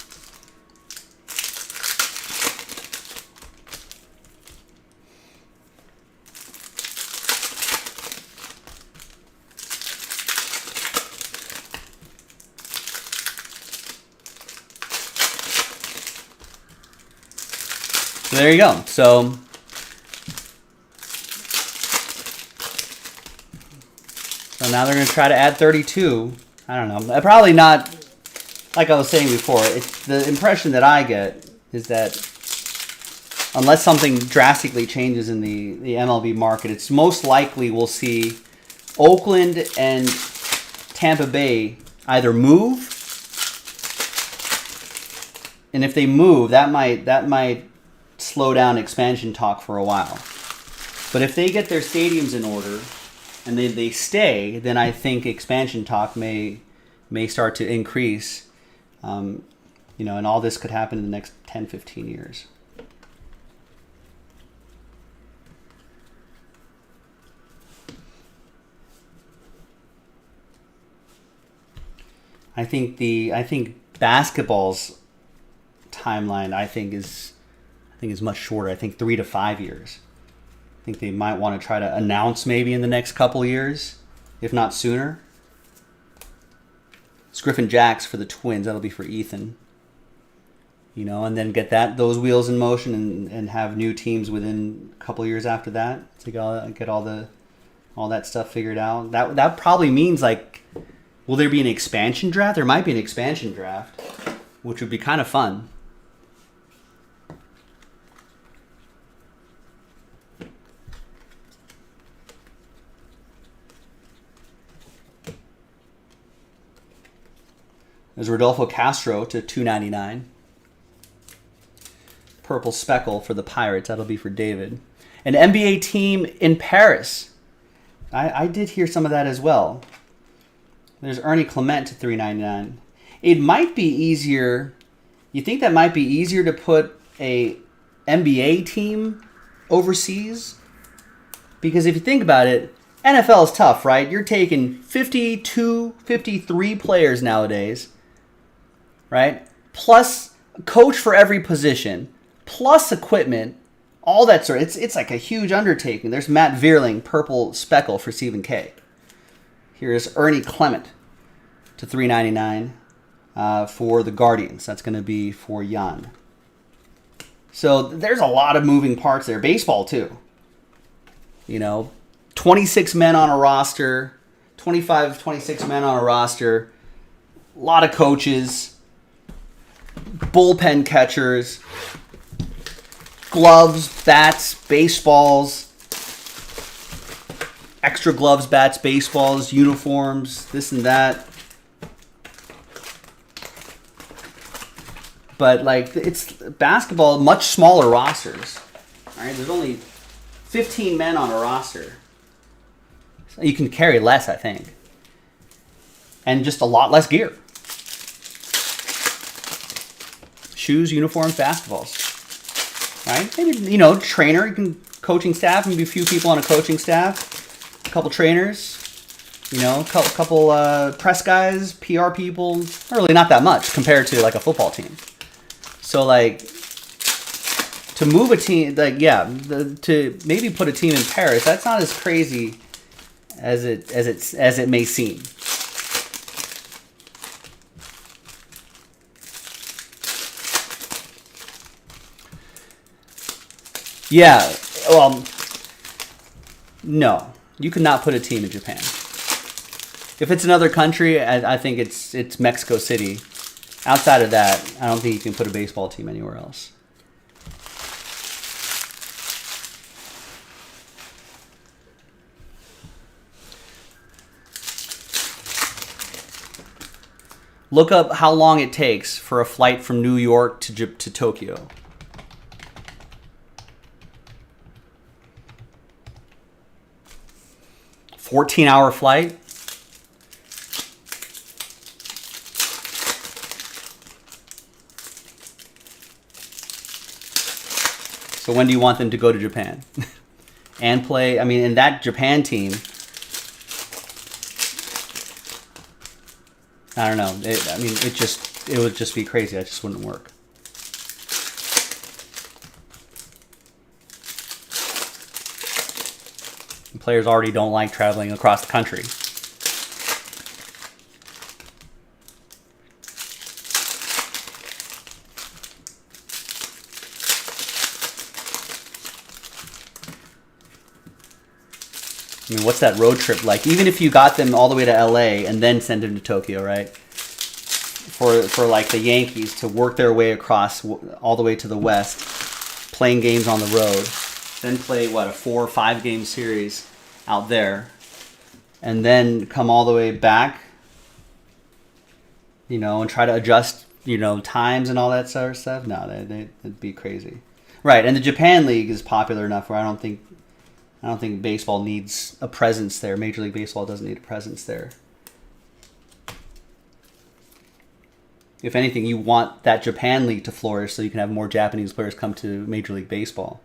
So there you go. So now they're going to try to add 32. I don't know. Probably not, like I was saying before, the impression that I get is that unless something drastically changes in the MLB market, it's most likely we'll see Oakland and Tampa Bay either move, and if they move, that might slow down expansion talk for a while. But if they get their stadiums in order and they stay, then I think expansion talk may start to increase. And all this could happen in the next 10, 15 years. I think basketball's timeline is much shorter. I think 3 to 5 years. I think they might want to try to announce maybe in the next couple years, if not sooner. It's Griffin Jacks for the Twins. That'll be for Ethan. And then get those wheels in motion and have new teams within a couple years after that to get all that stuff figured out. That probably means, like, will there be an expansion draft? There might be an expansion draft, which would be kind of fun. There's Rodolfo Castro to $2.99. Purple speckle for the Pirates. That'll be for David. An NBA team in Paris. I did hear some of that as well. There's Ernie Clement to $3.99. It might be easier. You think that might be easier to put a NBA team overseas? Because if you think about it, NFL is tough, right? You're taking 52, 53 players nowadays, right? Plus a coach for every position, plus equipment, all that sort. It's like a huge undertaking. There's Matt Vierling, purple speckle for Stephen K. Here's Ernie Clement to $3.99 for the Guardians. That's going to be for Jan. So there's a lot of moving parts there. Baseball too. 26 men on a roster, 25, 26 men on a roster, a lot of coaches, bullpen catchers, gloves, bats, baseballs, extra gloves, bats, baseballs, uniforms, this and that. But it's basketball, much smaller rosters. All right, there's only 15 men on a roster. So you can carry less, I think. And just a lot less gear. Shoes, uniforms, basketballs. Right? Maybe, trainer, coaching staff, maybe a few people on a coaching staff, a couple trainers, couple press guys, PR people. Really not that much compared to a football team. So to move a team, to maybe put a team in Paris, that's not as crazy as it may seem. Yeah, well, no, you could not put a team in Japan. If it's another country, I think it's Mexico City. Outside of that, I don't think you can put a baseball team anywhere else. Look up how long it takes for a flight from New York to Tokyo. $14-hour flight. So when do you want them to go to Japan and play? I mean, in that Japan team, I don't know. It would just be crazy. That just wouldn't work. And players already don't like traveling across the country. I mean, what's that road trip like? Even if you got them all the way to LA and then send them to Tokyo, right? For like the Yankees to work their way across all the way to the West, playing games on the road, then play, what, a 4 or 5 game series out there, and then come all the way back, you know, and try to adjust, you know, times and all that sort of stuff. No, it'd be crazy. Right, and the Japan League is popular enough where I don't think baseball needs a presence there. Major League Baseball doesn't need a presence there. If anything, you want that Japan League to flourish so you can have more Japanese players come to Major League Baseball.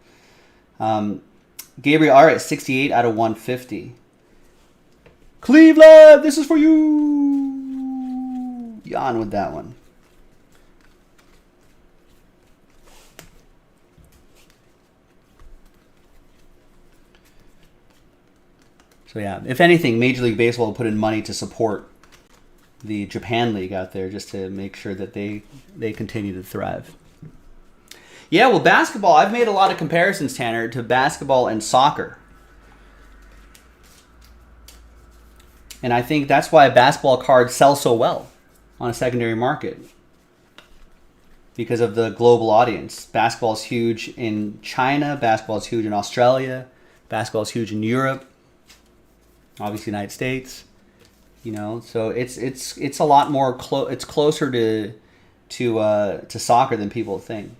Gabriel R. at 68 out of 150. Cleveland, this is for you. Yawn with that one. So yeah, if anything, Major League Baseball will put in money to support the Japan League out there just to make sure that they continue to thrive. Yeah, well, basketball, I've made a lot of comparisons, Tanner, to basketball and soccer. And I think that's why basketball cards sell so well on a secondary market. Because of the global audience. Basketball is huge in China, basketball is huge in Australia, basketball is huge in Europe. Obviously, United States, you know, so it's a lot more it's closer to soccer than people think,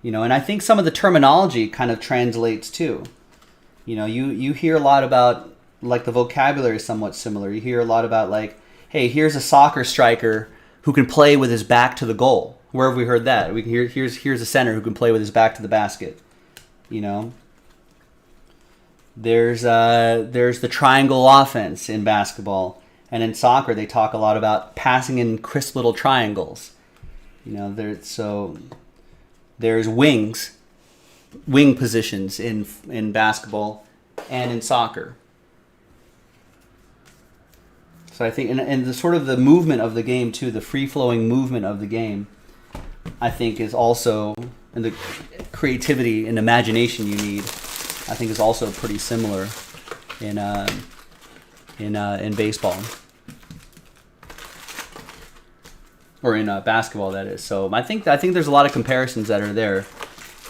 you know, and I think some of the terminology kind of translates too. You know, you hear a lot about, like, the vocabulary is somewhat similar. You hear a lot about, like, hey, here's a soccer striker who can play with his back to the goal. Where have we heard that? We can hear here's a center who can play with his back to the basket, you know. There's the triangle offense in basketball, and in soccer they talk a lot about passing in crisp little triangles. You know, there's wing positions in basketball and in soccer. So I think, and the sort of the movement of the game too, the free-flowing movement of the game, I think is also, and the creativity and imagination you need, I think is also pretty similar in baseball, or in basketball, that is. So I think there's a lot of comparisons that are there,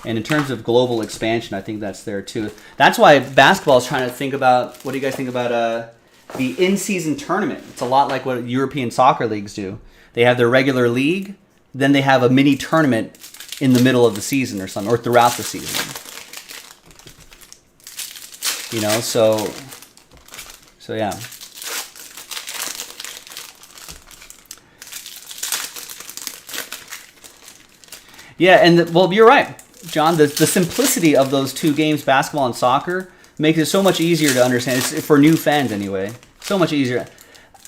and in terms of global expansion, I think that's there too. That's why basketball is trying to think about, what do you guys think about the in-season tournament? It's a lot like what European soccer leagues do. They have their regular league, then they have a mini tournament in the middle of the season or something, or throughout the season. You know, so yeah. Yeah, and well, you're right, John. The simplicity of those two games, basketball and soccer, makes it so much easier to understand. It's for new fans anyway. So much easier.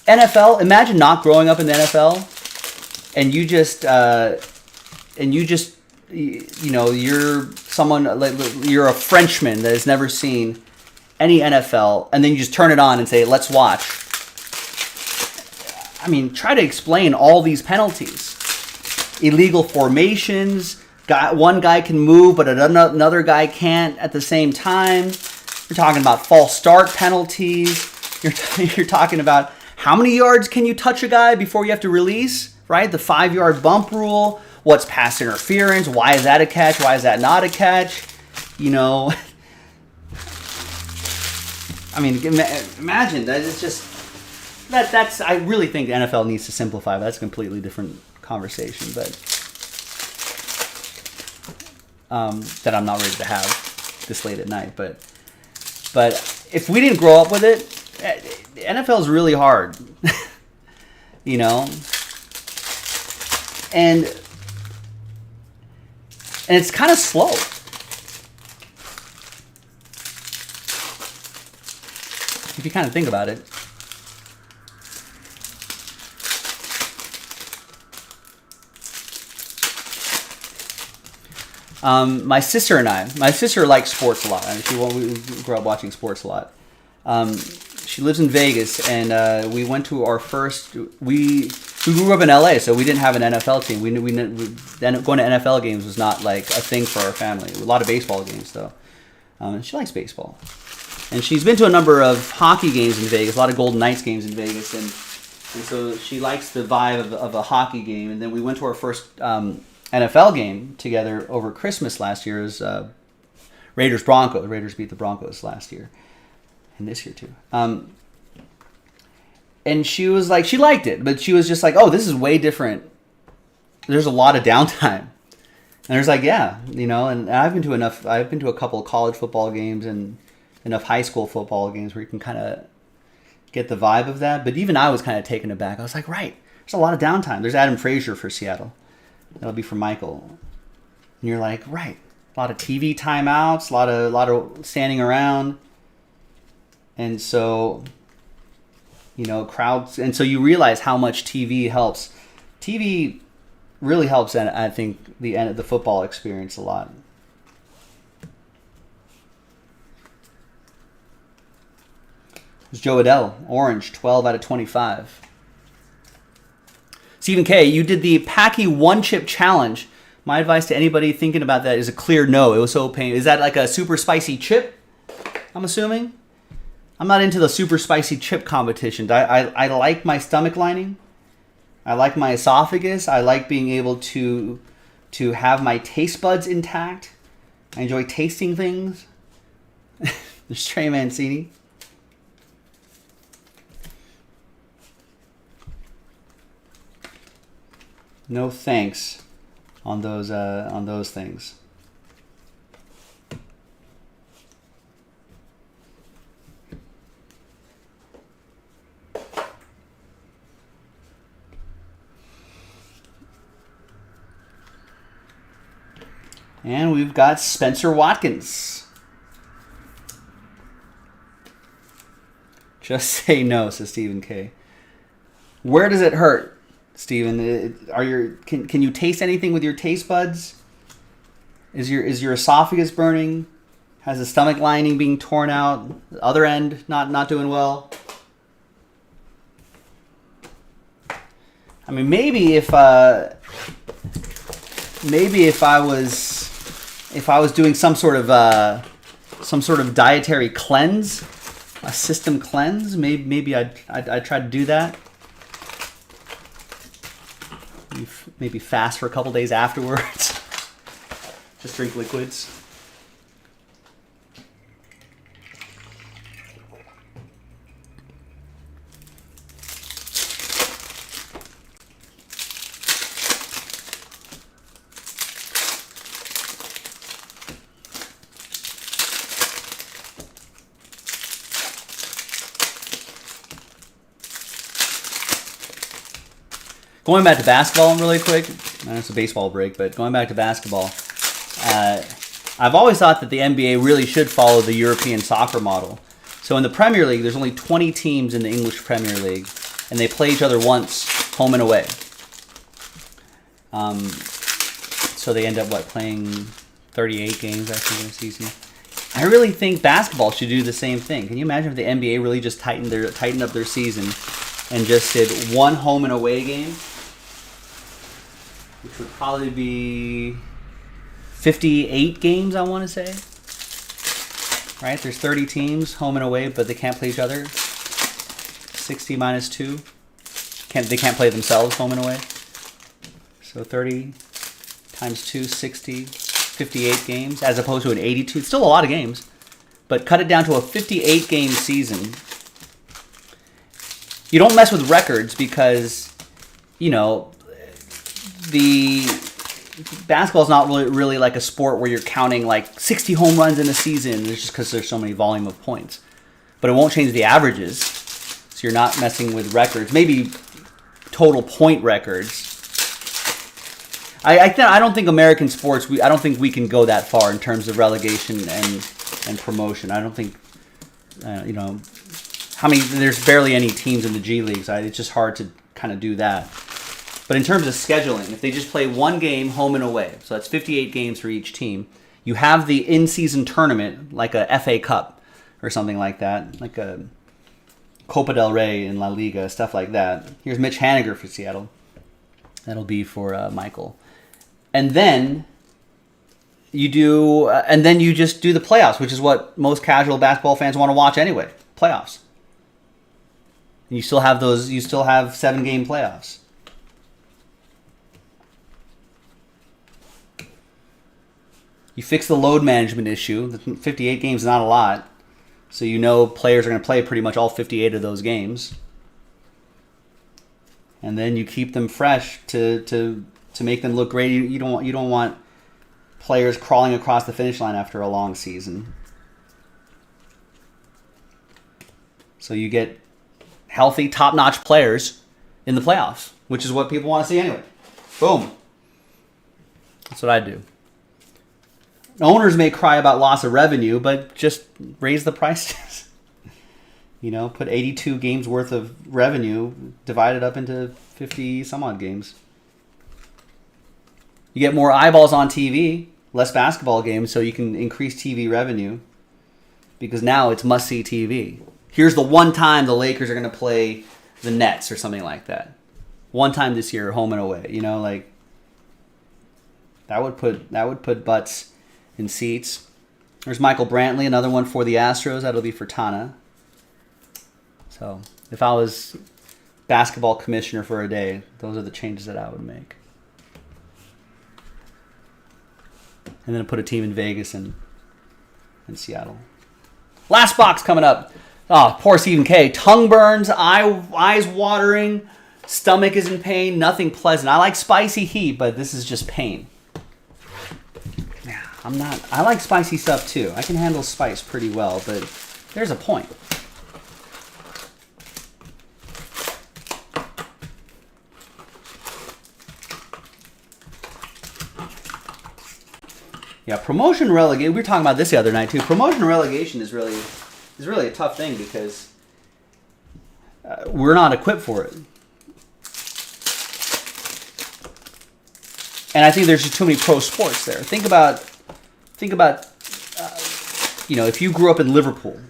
NFL. Imagine not growing up in the NFL, and you know, you're someone like, you're a Frenchman that has never seen any NFL, and then you just turn it on and say, let's watch. I mean, try to explain all these penalties. Illegal formations, one guy can move, but another guy can't at the same time. We're talking about false start penalties, You're talking about how many yards can you touch a guy before you have to release, right? The 5-yard bump rule. What's pass interference? Why is that a catch? Why is that not a catch? You know, I mean, imagine that. It's just that's. I really think the NFL needs to simplify. That's a completely different conversation, but that I'm not ready to have this late at night. But if we didn't grow up with it, the NFL is really hard, you know, and it's kind of slow. If you kind of think about it. My sister likes sports a lot. I mean, we grew up watching sports a lot. She lives in Vegas, and we went to our first. We grew up in LA, so we didn't have an NFL team. Going to NFL games was not like a thing for our family. A lot of baseball games, though. And she likes baseball. And she's been to a number of hockey games in Vegas, a lot of Golden Knights games in Vegas, and so she likes the vibe of a hockey game. And then we went to our first NFL game together over Christmas last year. It was Raiders-Broncos. Raiders beat the Broncos last year, and this year too. And she was like, she liked it, but she was just like, oh, this is way different. There's a lot of downtime. And there's like, yeah, you know, and I've been to a couple of college football games and enough high school football games where you can kind of get the vibe of that. But even I was kind of taken aback. I was like, right, there's a lot of downtime. There's Adam Frazier for Seattle. That'll be for Michael. And you're like, right, a lot of TV timeouts, a lot of standing around. And so, you know, crowds. And so you realize how much TV helps. TV really helps, and I think the football experience a lot. It's Joe Adell, orange, 12 out of 25. Stephen K., you did the Packy one-chip challenge. My advice to anybody thinking about that is a clear no. It was so painful. Is that like a super spicy chip, I'm assuming? I'm not into the super spicy chip competitions. I like my stomach lining. I like my esophagus. I like being able to have my taste buds intact. I enjoy tasting things. There's Trey Mancini. No thanks on those things. And we've got Spencer Watkins. Just say no, says Stephen K. Where does it hurt, Stephen? Can you taste anything with your taste buds? Is your esophagus burning? Has the stomach lining being torn out? The other end not doing well? I mean, maybe if I was doing some sort of dietary cleanse, a system cleanse, maybe I'd try to do that. Maybe fast for a couple days afterwards. Just drink liquids. Going back to basketball really quick, I know it's a baseball break, but going back to basketball, I've always thought that the NBA really should follow the European soccer model. So in the Premier League, there's only 20 teams in the English Premier League, and they play each other once, home and away. So they end up, playing 38 games, I think, in a season. I really think basketball should do the same thing. Can you imagine if the NBA really just tightened up their season and just did one home and away game? Which would probably be 58 games, I want to say. Right? There's 30 teams, home and away, but they can't play each other. 60 minus 2. They can't play themselves home and away. So 30 times 2, 60, 58 games, as opposed to an 82. It's still a lot of games, but cut it down to a 58-game season. You don't mess with records because, you know, the basketball is not really like a sport where you're counting like 60 home runs in a season. It's just because there's so many volume of points. But it won't change the averages, so you're not messing with records. Maybe total point records. I don't think American sports. I don't think we can go that far in terms of relegation and promotion. I don't think you know how many. There's barely any teams in the G Leagues. It's just hard to kind of do that. But in terms of scheduling, if they just play one game home and away, so that's 58 games for each team. You have the in-season tournament like a FA Cup or something like that, like a Copa del Rey in La Liga, stuff like that. Here's Mitch Haniger for Seattle. That'll be for Michael. And then you just do the playoffs, which is what most casual basketball fans want to watch anyway. Playoffs. And you still have 7-game playoffs. You fix the load management issue. The 58 games is not a lot. So you know players are going to play pretty much all 58 of those games. And then you keep them fresh to make them look great. You don't want players crawling across the finish line after a long season. So you get healthy, top-notch players in the playoffs, which is what people want to see anyway. Boom. That's what I do. Owners may cry about loss of revenue, but just raise the prices. You know, put 82 games worth of revenue divided up into 50 some odd games. You get more eyeballs on TV, less basketball games, so you can increase TV revenue because now it's must-see TV. Here's the one time the Lakers are going to play the Nets or something like that. One time this year, home and away. You know, like that would put butts in seats. There's Michael Brantley, another one for the Astros. That'll be for Tana. So if I was basketball commissioner for a day, those are the changes that I would make. And then put a team in Vegas and Seattle. Last box coming up. Oh, poor Stephen K. Tongue burns, eyes watering, stomach is in pain, nothing pleasant. I like spicy heat, but this is just pain. Yeah, I like spicy stuff too. I can handle spice pretty well, but there's a point. Yeah, promotion relegation. We were talking about this the other night too. Promotion relegation is really a tough thing because we're not equipped for it, and I think there's just too many pro sports there. Think about, if you grew up in Liverpool,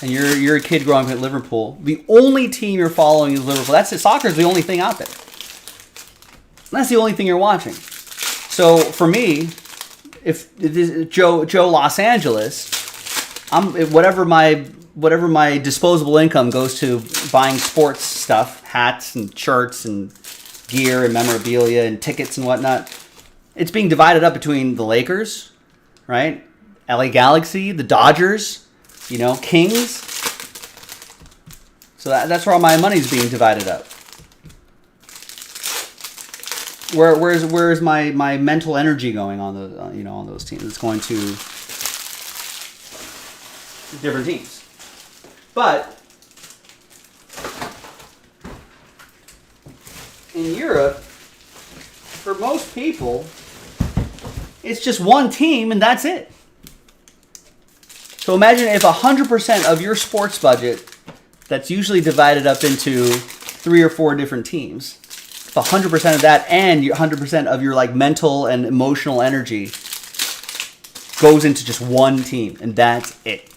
and you're a kid growing up in Liverpool, the only team you're following is Liverpool. That's it. Soccer is the only thing out there. That's the only thing you're watching. So for me, if it is Joe Los Angeles, whatever my disposable income goes to buying sports stuff, hats and shirts and gear and memorabilia and tickets and whatnot. It's being divided up between the Lakers, right? LA Galaxy, the Dodgers, Kings. So that's where all my money's being divided up. Where's my mental energy going on on those teams? It's going to different teams. But in Europe, for most people, it's just one team and that's it. So imagine if 100% of your sports budget, that's usually divided up into 3 or 4 different teams, 100% of that and 100% of your mental and emotional energy goes into just one team, and that's it.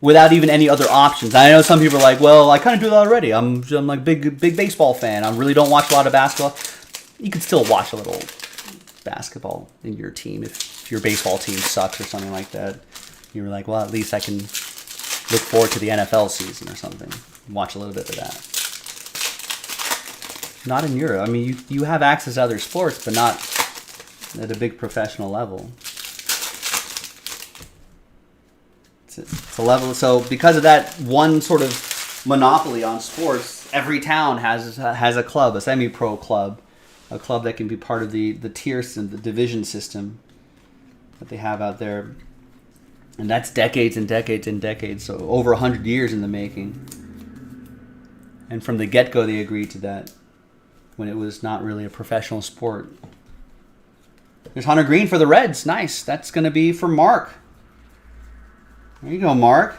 Without even any other options. I know some people are like, well, I kind of do that already. I'm like big baseball fan. I really don't watch a lot of basketball. You can still watch a little basketball in your team if your baseball team sucks or something like that. You were like, well, at least I can look forward to the NFL season or something. Watch a little bit of that. Not in Europe. I mean, you have access to other sports, but not at a big professional level. It's a level. So because of that one sort of monopoly on sports, every town has a club, a semi-pro club, a club that can be part of the tiers and the division system that they have out there. And that's decades and decades and decades, so over 100 years in the making. And from the get-go, they agreed to that when it was not really a professional sport. There's Hunter Green for the Reds. Nice. That's going to be for Mark. There you go, Mark.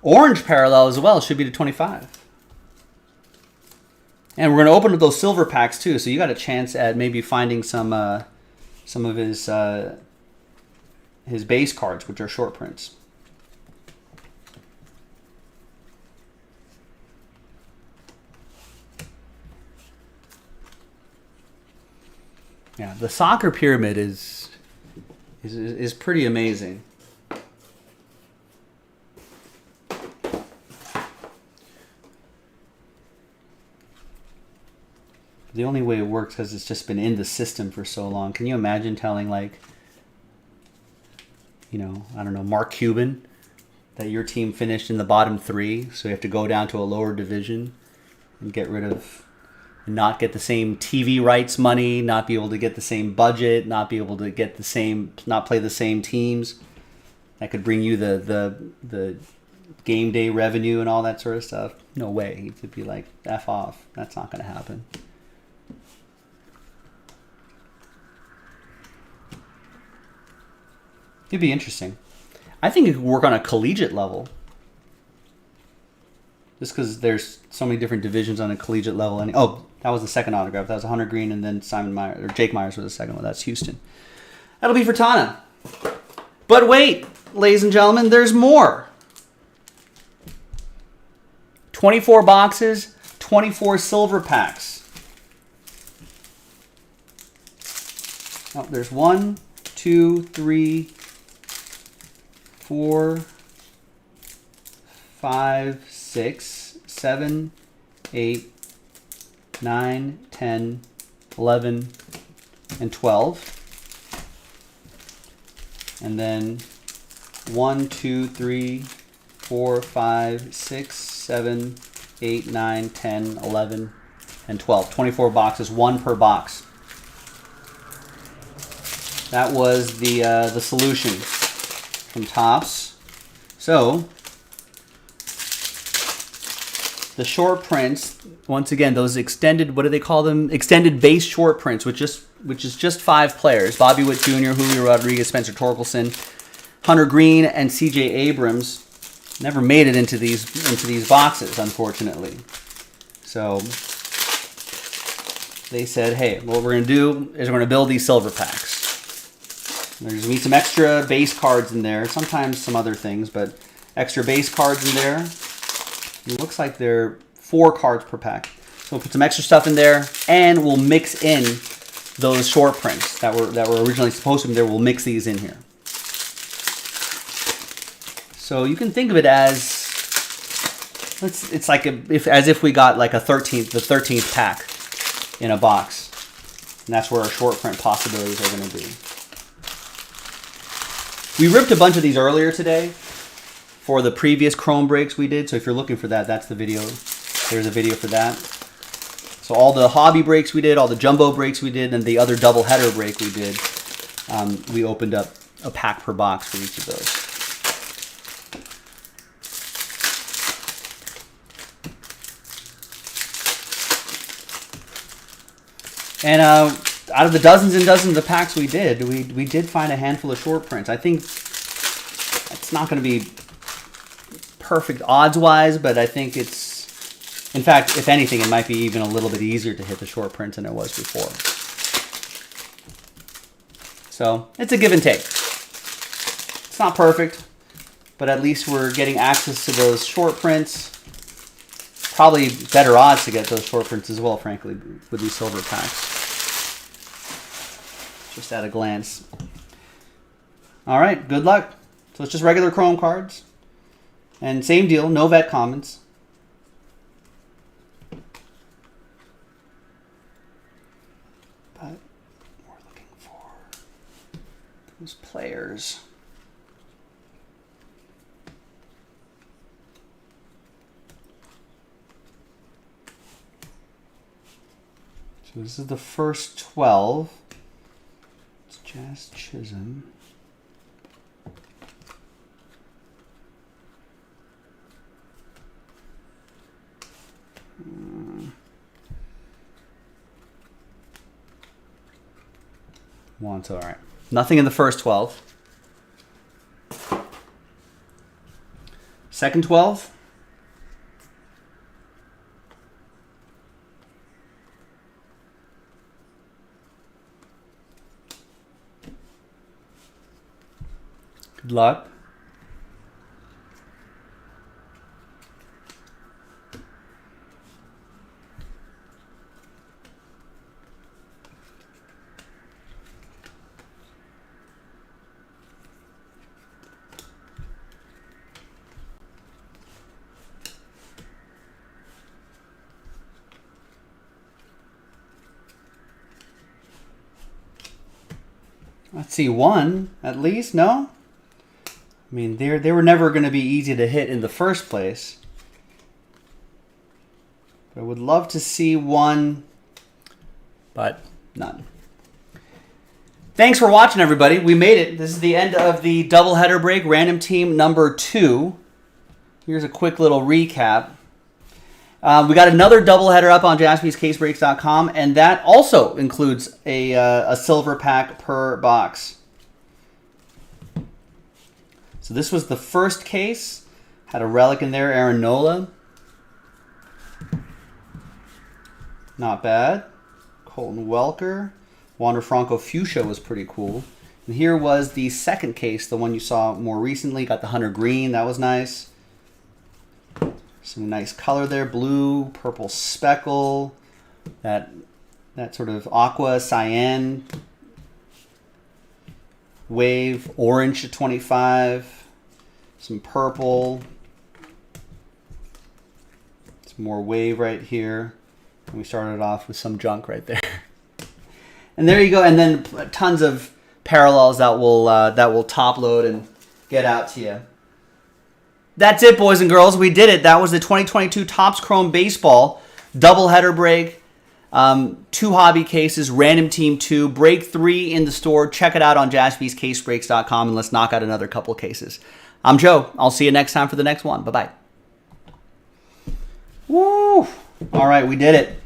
Orange parallel as well. Should be to 25. And we're going to open up those silver packs too, so you got a chance at maybe finding some of his base cards, which are short prints. Yeah, the soccer pyramid is pretty amazing. The only way it works because it's just been in the system for so long. Can you imagine telling, like, you know, I don't know, Mark Cuban, that your team finished in the bottom 3, so you have to go down to a lower division and get rid of, not get the same TV rights money, not be able to get the same budget, not be able to get the same, not play the same teams. That could bring you the game day revenue and all that sort of stuff. No way. He could be like, F off. That's not going to happen. It'd be interesting. I think it could work on a collegiate level. Just because there's so many different divisions on a collegiate level. And oh, that was the second autograph. That was Hunter Green, and then Simon Myers, or Jake Myers was the second one. That's Houston. That'll be for Tana. But wait, ladies and gentlemen, there's more. 24 boxes, 24 silver packs. Oh, there's 1, 2, 3, 4, 5, 6, 7, 8, 9, 10, 11, and 12. And then 1, 2, 3, 4, 5, 6, 7, 8, 9, 10, 11, and 12. 24 boxes, 1 per box. That was the solution from Topps. So the short prints, once again, those extended, what do they call them? Extended base short prints, which is just 5 players. Bobby Witt Jr., Julio Rodriguez, Spencer Torkelson, Hunter Green, and CJ Abrams never made it into these boxes, unfortunately. So they said, hey, what we're going to do is we're going to build these silver packs. There's going to be some extra base cards in there, sometimes some other things, but extra base cards in there. It looks like they're 4 cards per pack. So we'll put some extra stuff in there, and we'll mix in those short prints that were originally supposed to be there. We'll mix these in here. So you can think of it as it's like as if we got like the 13th pack in a box, and that's where our short print possibilities are going to be. We ripped a bunch of these earlier today for the previous Chrome breaks we did. So if you're looking for that, that's the video. There's a video for that. So all the hobby breaks we did, all the jumbo breaks we did, and the other double header break we did, we opened up a pack per box for each of those. And out of the dozens and dozens of packs we did, we did find a handful of short prints. I think it's not going to be perfect odds-wise, but I think it's, in fact, if anything, it might be even a little bit easier to hit the short prints than it was before. So it's a give and take. It's not perfect, but at least we're getting access to those short prints. Probably better odds to get those short prints as well, frankly, with these silver packs. Just at a glance. All right, good luck. Till So it's just regular Chrome cards. And same deal, no vet commons. But we're looking for those players. So this is the first 12. It's Jazz Chisholm. All right. Nothing in the first 12. Second 12. Good luck. Let's see, one at least, no? I mean, they were never going to be easy to hit in the first place. But I would love to see one, but none. Thanks for watching, everybody. We made it. This is the end of the doubleheader break, random team number 2. Here's a quick little recap. We got another doubleheader up on jaspyscasebreaks.com, and that also includes a silver pack per box. So this was the first case. Had a relic in there, Aaron Nola. Not bad. Colton Welker. Wander Franco Fuchsia was pretty cool. And here was the second case, the one you saw more recently. Got the Hunter Green. That was nice. Some nice color there. Blue, purple speckle. That sort of aqua, cyan. Wave, orange to 25. Some purple. Some more wave right here. And we started off with some junk right there. And there you go. And then tons of parallels that will top load and get out to you. That's it, boys and girls. We did it. That was the 2022 Topps Chrome Baseball doubleheader break. 2 hobby cases, random team 2, break 3 in the store. Check it out on jaspyscasebreaks.com, and let's knock out another couple cases. I'm Joe. I'll see you next time for the next one. Bye-bye. Woo! All right, we did it.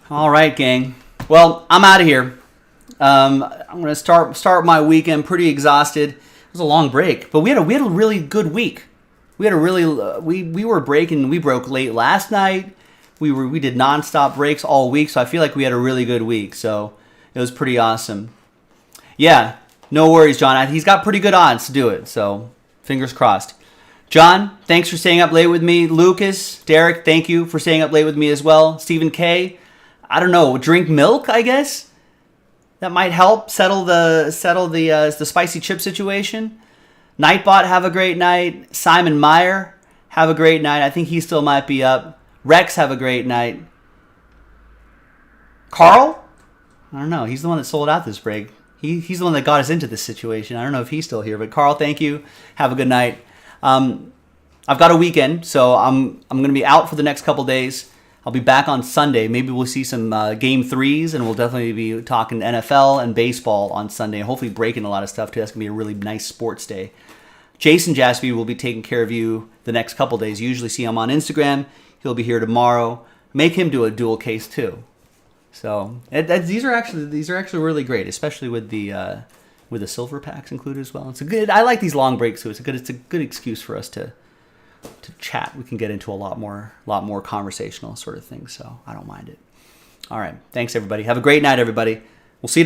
All right, gang. Well, I'm out of here. I'm gonna start my weekend pretty exhausted. It was a long break, but we had a really good week. We had a really we broke late last night. We did nonstop breaks all week, so I feel like we had a really good week. So it was pretty awesome. Yeah, no worries, John. He's got pretty good odds to do it. So fingers crossed. John, thanks for staying up late with me. Lucas, Derek, thank you for staying up late with me as well. Stephen K. I don't know, drink milk, I guess? That might help settle the spicy chip situation. Nightbot, have a great night. Simon Meyer, have a great night. I think he still might be up. Rex, have a great night. Carl? I don't know. He's the one that sold out this break. He's the one that got us into this situation. I don't know if he's still here, but Carl, thank you. Have a good night. I've got a weekend, so I'm going to be out for the next couple days. I'll be back on Sunday. Maybe we'll see some Game 3s, and we'll definitely be talking NFL and baseball on Sunday, and hopefully breaking a lot of stuff, too. That's going to be a really nice sports day. Jason Jaspy will be taking care of you the next couple days. You usually see him on Instagram. He'll be here tomorrow. Make him do a dual case, too. So these are actually really great, especially with the silver packs included as well. I like these long breaks, too. It's a good excuse for us to chat. We can get into a lot more conversational sort of things, so I don't mind it. All right. Thanks, everybody. Have a great night, everybody. We'll see you tomorrow.